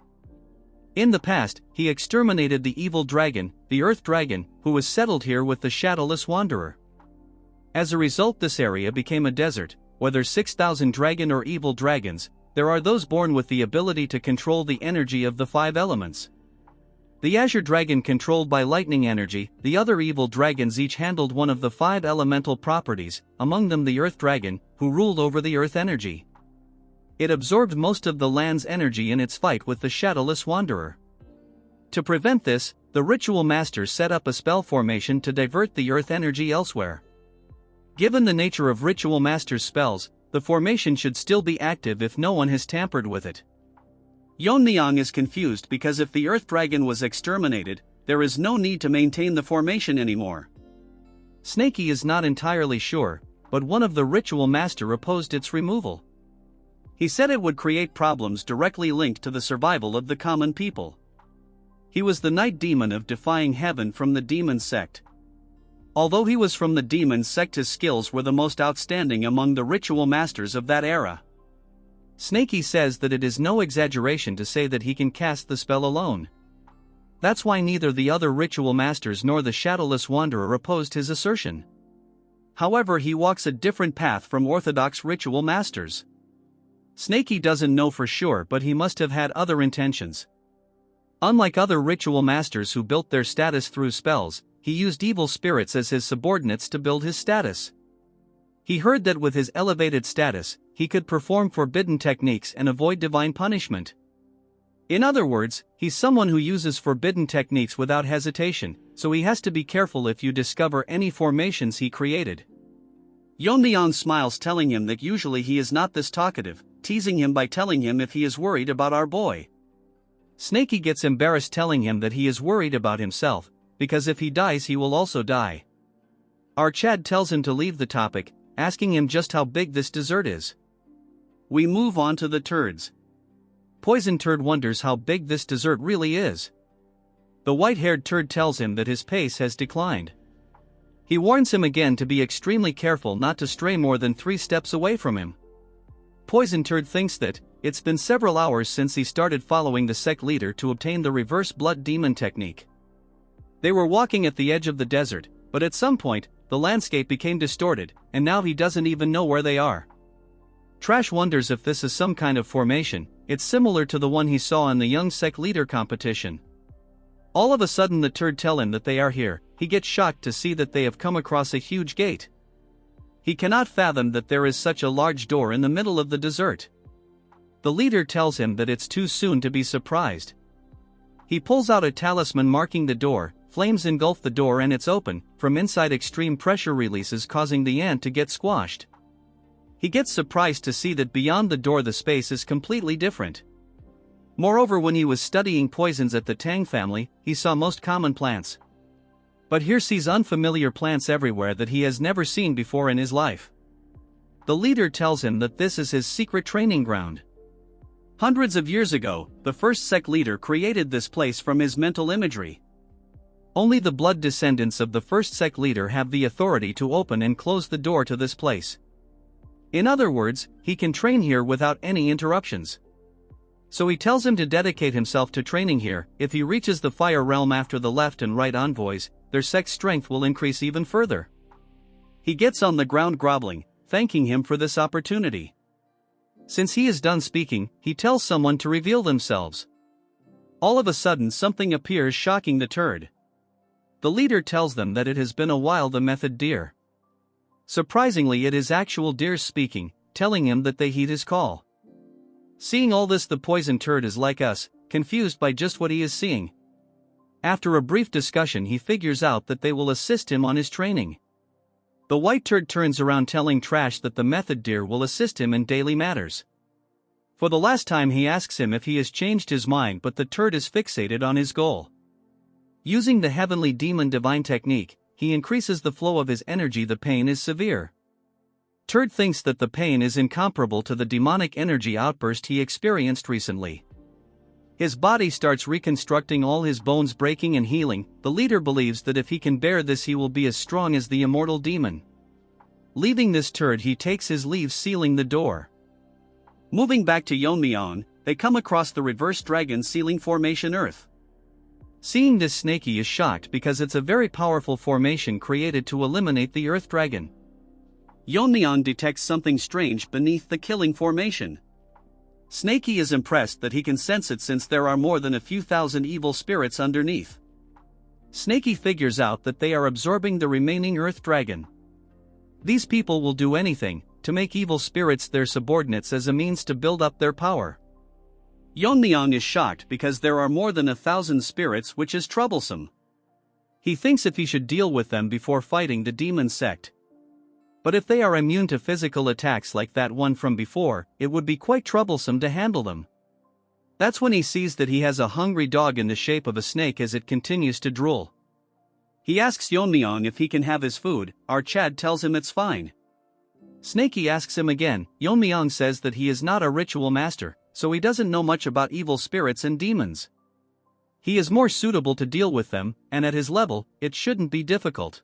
In the past, he exterminated the evil dragon, the Earth Dragon, who was settled here with the Shadowless Wanderer. As a result, this area became a desert. Whether 6,000 dragon or evil dragons, there are those born with the ability to control the energy of the 5 elements. The Azure Dragon controlled by lightning energy, the other evil dragons each handled one of the 5 elemental properties, among them the Earth Dragon, who ruled over the earth energy. It absorbed most of the land's energy in its fight with the shadowless wanderer. To prevent this, the ritual master set up a spell formation to divert the earth energy elsewhere. Given the nature of ritual master's spells, the formation should still be active if no one has tampered with it. Yeon-myeong is confused because if the earth dragon was exterminated, there is no need to maintain the formation anymore. Snakey is not entirely sure, but one of the ritual master opposed its removal. He said it would create problems directly linked to the survival of the common people. He was the night demon of defying heaven from the demon sect. Although he was from the demon sect, his skills were the most outstanding among the ritual masters of that era. Snakey says that it is no exaggeration to say that he can cast the spell alone. That's why neither the other ritual masters nor the shadowless wanderer opposed his assertion. However, he walks a different path from orthodox ritual masters. Snakey doesn't know for sure, but he must have had other intentions. Unlike other ritual masters who built their status through spells, he used evil spirits as his subordinates to build his status. He heard that with his elevated status, he could perform forbidden techniques and avoid divine punishment. In other words, he's someone who uses forbidden techniques without hesitation, so he has to be careful if you discover any formations he created. Yeon-myeong smiles, telling him that usually he is not this talkative, teasing him by telling him if he is worried about our boy. Snakey gets embarrassed, telling him that he is worried about himself, because if he dies he will also die. Our Chad tells him to leave the topic, asking him just how big this dessert is. We move on to the turds. Poison Turd wonders how big this dessert really is. The white-haired turd tells him that his pace has declined. He warns him again to be extremely careful not to stray more than 3 steps away from him. Poison Turd thinks that it's been several hours since he started following the sect leader to obtain the reverse blood demon technique. They were walking at the edge of the desert, but at some point, the landscape became distorted, and now he doesn't even know where they are. Trash wonders if this is some kind of formation. It's similar to the one he saw in the young sect leader competition. All of a sudden the turd tell him that they are here. He gets shocked to see that they have come across a huge gate. He cannot fathom that there is such a large door in the middle of the desert. The leader tells him that it's too soon to be surprised. He pulls out a talisman marking the door, flames engulf the door and it's open. From inside, extreme pressure releases, causing the ant to get squashed. He gets surprised to see that beyond the door the space is completely different. Moreover, when he was studying poisons at the Tang family, he saw most common plants. But here sees unfamiliar plants everywhere that he has never seen before in his life. The leader tells him that this is his secret training ground. Hundreds of years ago, the first sect leader created this place from his mental imagery. Only the blood descendants of the first sect leader have the authority to open and close the door to this place. In other words, he can train here without any interruptions. So he tells him to dedicate himself to training here. If he reaches the fire realm after the left and right envoys, their sect's strength will increase even further. He gets on the ground groveling, thanking him for this opportunity. Since he is done speaking, he tells someone to reveal themselves. All of a sudden something appears, shocking the turd. The leader tells them that it has been a while. The method deer. Surprisingly, it is actual deers speaking, telling him that they heed his call. Seeing all this, the poison turd is like us, confused by just what he is seeing. After a brief discussion, he figures out that they will assist him on his training. The white turd turns around, telling Trash that the method deer will assist him in daily matters. For the last time he asks him if he has changed his mind, but the turd is fixated on his goal. Using the heavenly demon divine technique, he increases the flow of his energy. The pain is severe. Turd thinks that the pain is incomparable to the demonic energy outburst he experienced recently. His body starts reconstructing, all his bones breaking and healing. The leader believes that if he can bear this, he will be as strong as the immortal demon. Leaving this turd, he takes his leave, sealing the door. Moving back to Yeon-myeong, they come across the reverse dragon sealing formation Earth. Seeing this, Snakey is shocked because it's a very powerful formation created to eliminate the Earth Dragon. Yeon-myeong detects something strange beneath the killing formation. Snakey is impressed that he can sense it, since there are more than a few thousand evil spirits underneath. Snakey figures out that they are absorbing the remaining Earth Dragon. These people will do anything, to make evil spirits their subordinates as a means to build up their power. Yeon-myeong is shocked because there are more than 1,000 spirits, which is troublesome. He thinks if he should deal with them before fighting the demon sect. But if they are immune to physical attacks like that one from before, it would be quite troublesome to handle them. That's when he sees that he has a hungry dog in the shape of a snake as it continues to drool. He asks Yeon-myeong if he can have his food. Our Chad tells him it's fine. Snakey asks him again. Yeon-myeong says that he is not a ritual master, so he doesn't know much about evil spirits and demons. He is more suitable to deal with them, and at his level, it shouldn't be difficult.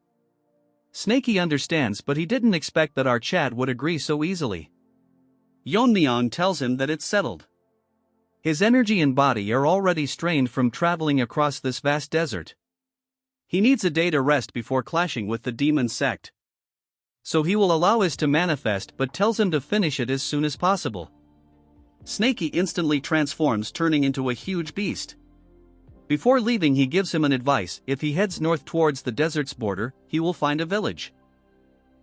Snakey understands, but he didn't expect that our Chad would agree so easily. Yeon-myeong tells him that it's settled. His energy and body are already strained from traveling across this vast desert. He needs a day to rest before clashing with the demon sect. So he will allow his to manifest, but tells him to finish it as soon as possible. Snakey instantly transforms, turning into a huge beast. Before leaving, he gives him an advice: if he heads north towards the desert's border, he will find a village.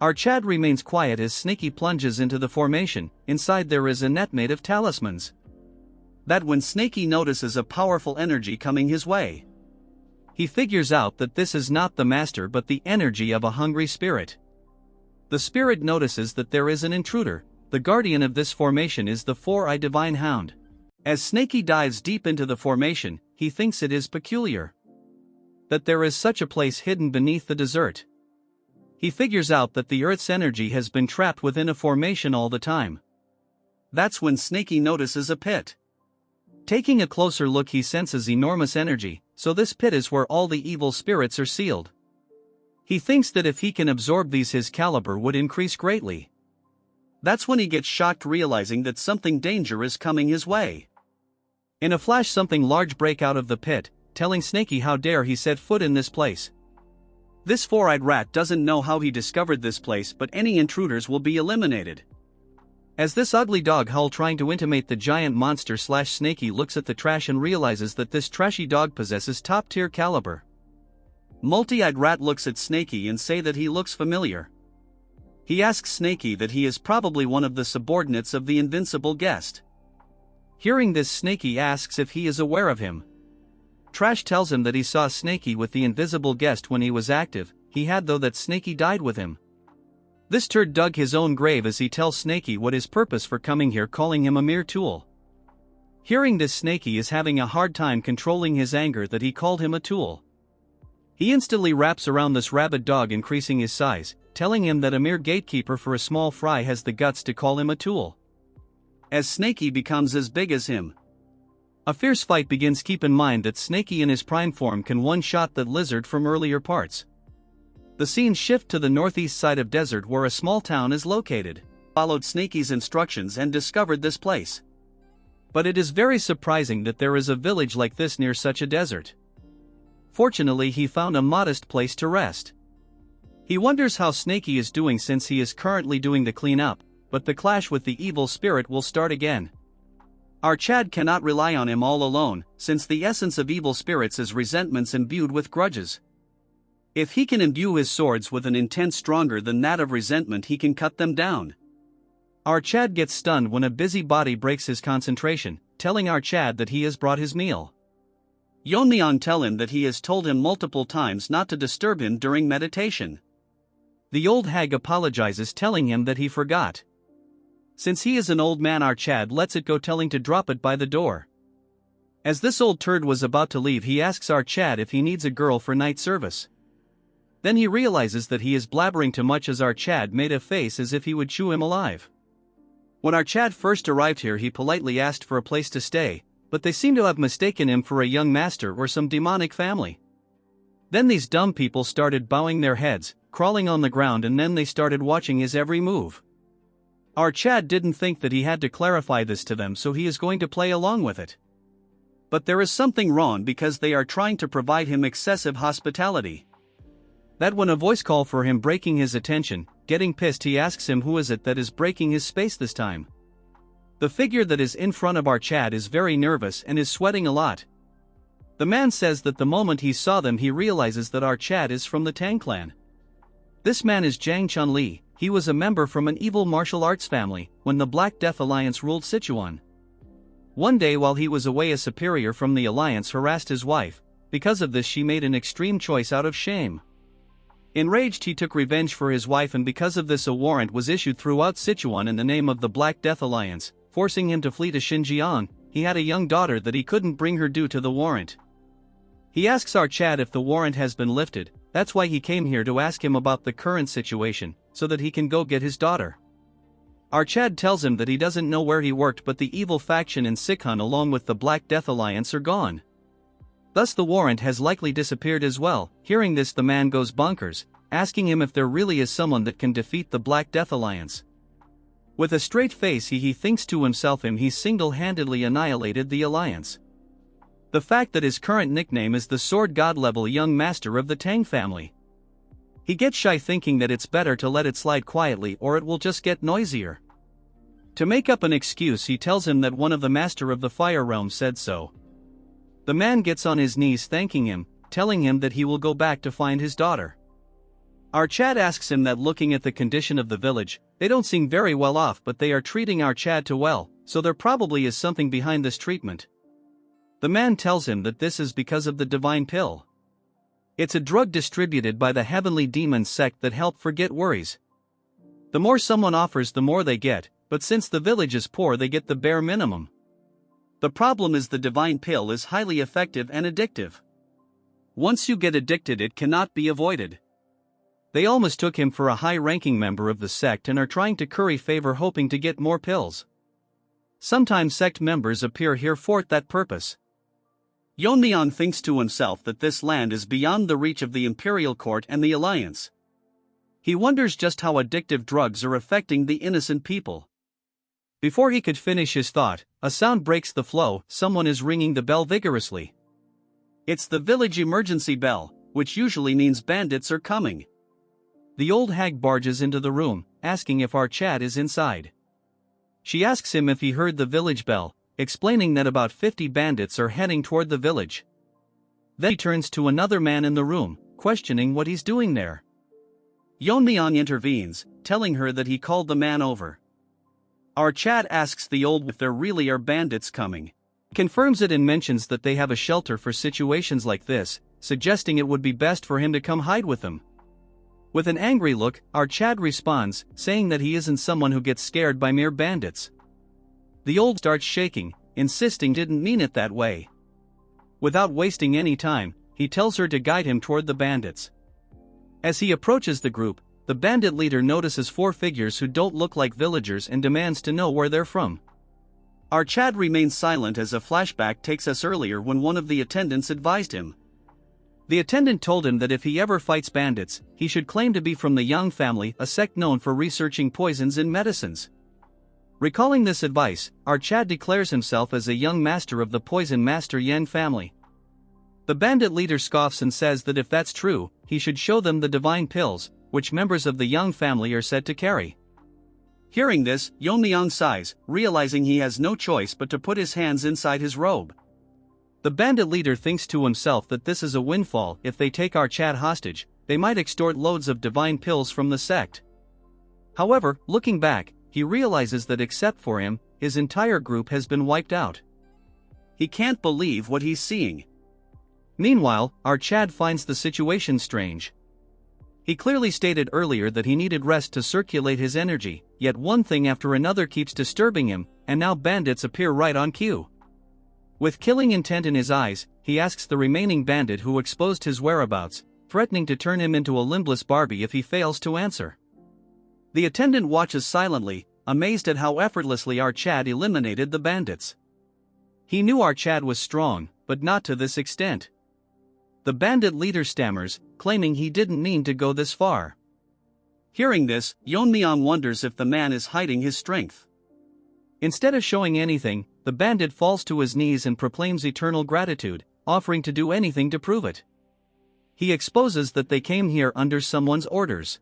Our Chad remains quiet as Snakey plunges into the formation. Inside there is a net made of talismans. That when Snakey notices a powerful energy coming his way. He figures out that this is not the master but the energy of a hungry spirit. The spirit notices that there is an intruder. The guardian of this formation is the four-eyed divine hound. As Snakey dives deep into the formation, he thinks it is peculiar that there is such a place hidden beneath the desert. He figures out that the earth's energy has been trapped within a formation all the time. That's when Snakey notices a pit. Taking a closer look, he senses enormous energy, so this pit is where all the evil spirits are sealed. He thinks that if he can absorb these, his caliber would increase greatly. That's when he gets shocked, realizing that something dangerous is coming his way. In a flash, something large break out of the pit, telling Snakey how dare he set foot in this place. This four-eyed rat doesn't know how he discovered this place, but any intruders will be eliminated. As this ugly dog howl trying to intimate the giant monster, Snakey looks at the trash and realizes that this trashy dog possesses top-tier caliber. Multi-eyed rat looks at Snakey and say that he looks familiar. He asks Snakey that he is probably one of the subordinates of the invincible guest. Hearing this, Snakey asks if he is aware of him. Trash tells him that he saw Snakey with the invisible guest when he was active. He had, though, that Snakey died with him. This turd dug his own grave as he tells Snakey what his purpose for coming here, calling him a mere tool. Hearing this, Snakey is having a hard time controlling his anger that he called him a tool. He instantly wraps around this rabid dog, increasing his size, telling him that a mere gatekeeper for a small fry has the guts to call him a tool. As Snakey becomes as big as him, a fierce fight begins. Keep in mind that Snakey in his prime form can one-shot that lizard from earlier parts. The scene shift to the northeast side of desert where a small town is located. Followed Snakey's instructions and discovered this place. But it is very surprising that there is a village like this near such a desert. Fortunately, he found a modest place to rest. He wonders how Snakey is doing since he is currently doing the cleanup, but the clash with the evil spirit will start again. Our Chad cannot rely on him all alone, since the essence of evil spirits is resentments imbued with grudges. If he can imbue his swords with an intent stronger than that of resentment, he can cut them down. Our Chad gets stunned when a busybody breaks his concentration, telling our Chad that he has brought his meal. Yeon-myeong tell him that he has told him multiple times not to disturb him during meditation. The old hag apologizes, telling him that he forgot. Since he is an old man, our Chad lets it go, telling to drop it by the door. As this old turd was about to leave, he asks our Chad if he needs a girl for night service. Then he realizes that he is blabbering too much as our Chad made a face as if he would chew him alive. When our Chad first arrived here, he politely asked for a place to stay, but they seem to have mistaken him for a young master or some demonic family. Then these dumb people started bowing their heads, crawling on the ground, and then they started watching his every move. Our Chad didn't think that he had to clarify this to them, so he is going to play along with it. But there is something wrong because they are trying to provide him excessive hospitality. That when a voice call for him, breaking his attention, getting pissed, he asks him who is it that is breaking his space this time. The figure that is in front of our Chad is very nervous and is sweating a lot. The man says that the moment he saw them, he realizes that our Chad is from the Tang clan. This man is Jang Chun-li, he was a member from an evil martial arts family when the Black Death Alliance ruled Sichuan. One day while he was away, a superior from the alliance harassed his wife. Because of this, she made an extreme choice out of shame. Enraged, he took revenge for his wife, and because of this a warrant was issued throughout Sichuan in the name of the Black Death Alliance, forcing him to flee to Xinjiang. He had a young daughter that he couldn't bring her due to the warrant. He asks our Chad if the warrant has been lifted. That's why he came here, to ask him about the current situation, so that he can go get his daughter. Our Chad tells him that he doesn't know where he worked, but the evil faction in Sichuan along with the Black Death Alliance are gone. Thus the warrant has likely disappeared as well. Hearing this, the man goes bonkers, asking him if there really is someone that can defeat the Black Death Alliance. With a straight face he thinks to himself he single-handedly annihilated the alliance. The fact that his current nickname is the sword god-level young master of the Tang family. He gets shy, thinking that it's better to let it slide quietly or it will just get noisier. To make up an excuse, he tells him that one of the master of the fire realm said so. The man gets on his knees thanking him, telling him that he will go back to find his daughter. Our Chad asks him that looking at the condition of the village, they don't seem very well off, but they are treating our Chad too well, so there probably is something behind this treatment. The man tells him that this is because of the divine pill. It's a drug distributed by the heavenly demon sect that help forget worries. The more someone offers, the more they get, but since the village is poor, they get the bare minimum. The problem is the divine pill is highly effective and addictive. Once you get addicted, it cannot be avoided. They all mistook him for a high-ranking member of the sect and are trying to curry favor, hoping to get more pills. Sometimes sect members appear here for that purpose. Yeon-myeong thinks to himself that this land is beyond the reach of the imperial court and the alliance. He wonders just how addictive drugs are affecting the innocent people. Before he could finish his thought, a sound breaks the flow. Someone is ringing the bell vigorously. It's the village emergency bell, which usually means bandits are coming. The old hag barges into the room, asking if our Chad is inside. She asks him if he heard the village bell, explaining that about 50 bandits are heading toward the village. Then he turns to another man in the room, questioning what he's doing there. Yeon-myeong intervenes, telling her that he called the man over. Our Chad asks the old if there really are bandits coming. Confirms it and mentions that they have a shelter for situations like this, suggesting it would be best for him to come hide with them. With an angry look, our Chad responds, saying that he isn't someone who gets scared by mere bandits. The old starts shaking, insisting didn't mean it that way. Without wasting any time, he tells her to guide him toward the bandits. As he approaches the group, the bandit leader notices 4 figures who don't look like villagers and demands to know where they're from. Our Chad remains silent as a flashback takes us earlier when one of the attendants advised him. The attendant told him that if he ever fights bandits, he should claim to be from the Yang family, a sect known for researching poisons in medicines. Recalling this advice, our Chad declares himself as a young master of the Poison Master Yen family. The bandit leader scoffs and says that if that's true, he should show them the divine pills, which members of the Yang family are said to carry. Hearing this, Yeon-myeong sighs, realizing he has no choice but to put his hands inside his robe. The bandit leader thinks to himself that this is a windfall. If they take our Chad hostage, they might extort loads of divine pills from the sect. However, looking back, he realizes that except for him, his entire group has been wiped out. He can't believe what he's seeing. Meanwhile, our Chad finds the situation strange. He clearly stated earlier that he needed rest to circulate his energy, yet one thing after another keeps disturbing him, and now bandits appear right on cue. With killing intent in his eyes, he asks the remaining bandit who exposed his whereabouts, threatening to turn him into a limbless Barbie if he fails to answer. The attendant watches silently, amazed at how effortlessly our Chad eliminated the bandits. He knew our Chad was strong, but not to this extent. The bandit leader stammers, claiming he didn't mean to go this far. Hearing this, Yeon-myeong wonders if the man is hiding his strength. Instead of showing anything, the bandit falls to his knees and proclaims eternal gratitude, offering to do anything to prove it. He exposes that they came here under someone's orders.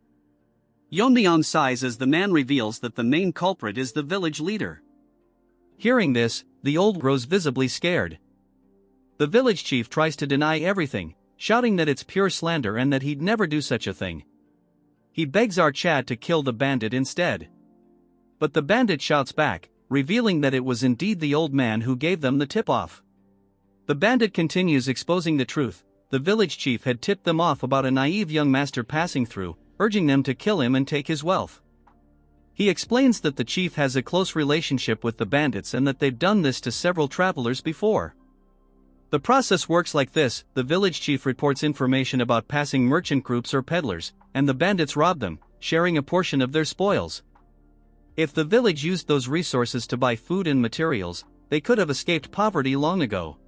Yeon-myeong sighs as the man reveals that the main culprit is the village leader. Hearing this, the old grows visibly scared. The village chief tries to deny everything, shouting that it's pure slander and that he'd never do such a thing. He begs Archad to kill the bandit instead. But the bandit shouts back, revealing that it was indeed the old man who gave them the tip-off. The bandit continues exposing the truth. The village chief had tipped them off about a naive young master passing through, urging them to kill him and take his wealth. He explains that the chief has a close relationship with the bandits and that they've done this to several travelers before. The process works like this: the village chief reports information about passing merchant groups or peddlers, and the bandits rob them, sharing a portion of their spoils. If the village used those resources to buy food and materials, they could have escaped poverty long ago.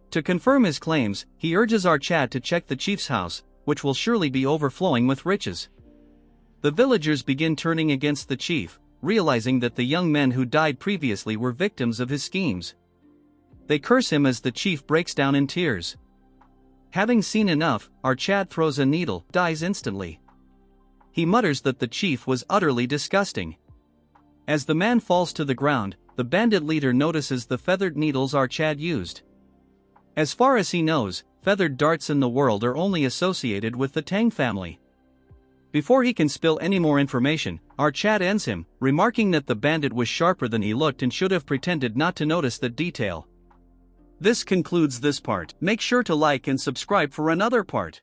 To confirm his claims, he urges Archad to check the chief's house, which will surely be overflowing with riches. The villagers begin turning against the chief, realizing that the young men who died previously were victims of his schemes. They curse him as the chief breaks down in tears. Having seen enough, Archad throws a needle, dies instantly. He mutters that the chief was utterly disgusting. As the man falls to the ground, the bandit leader notices the feathered needles Archad used. As far as he knows, feathered darts in the world are only associated with the Tang family. Before he can spill any more information, Archad ends him, remarking that the bandit was sharper than he looked and should have pretended not to notice that detail. This concludes this part. Make sure to like and subscribe for another part.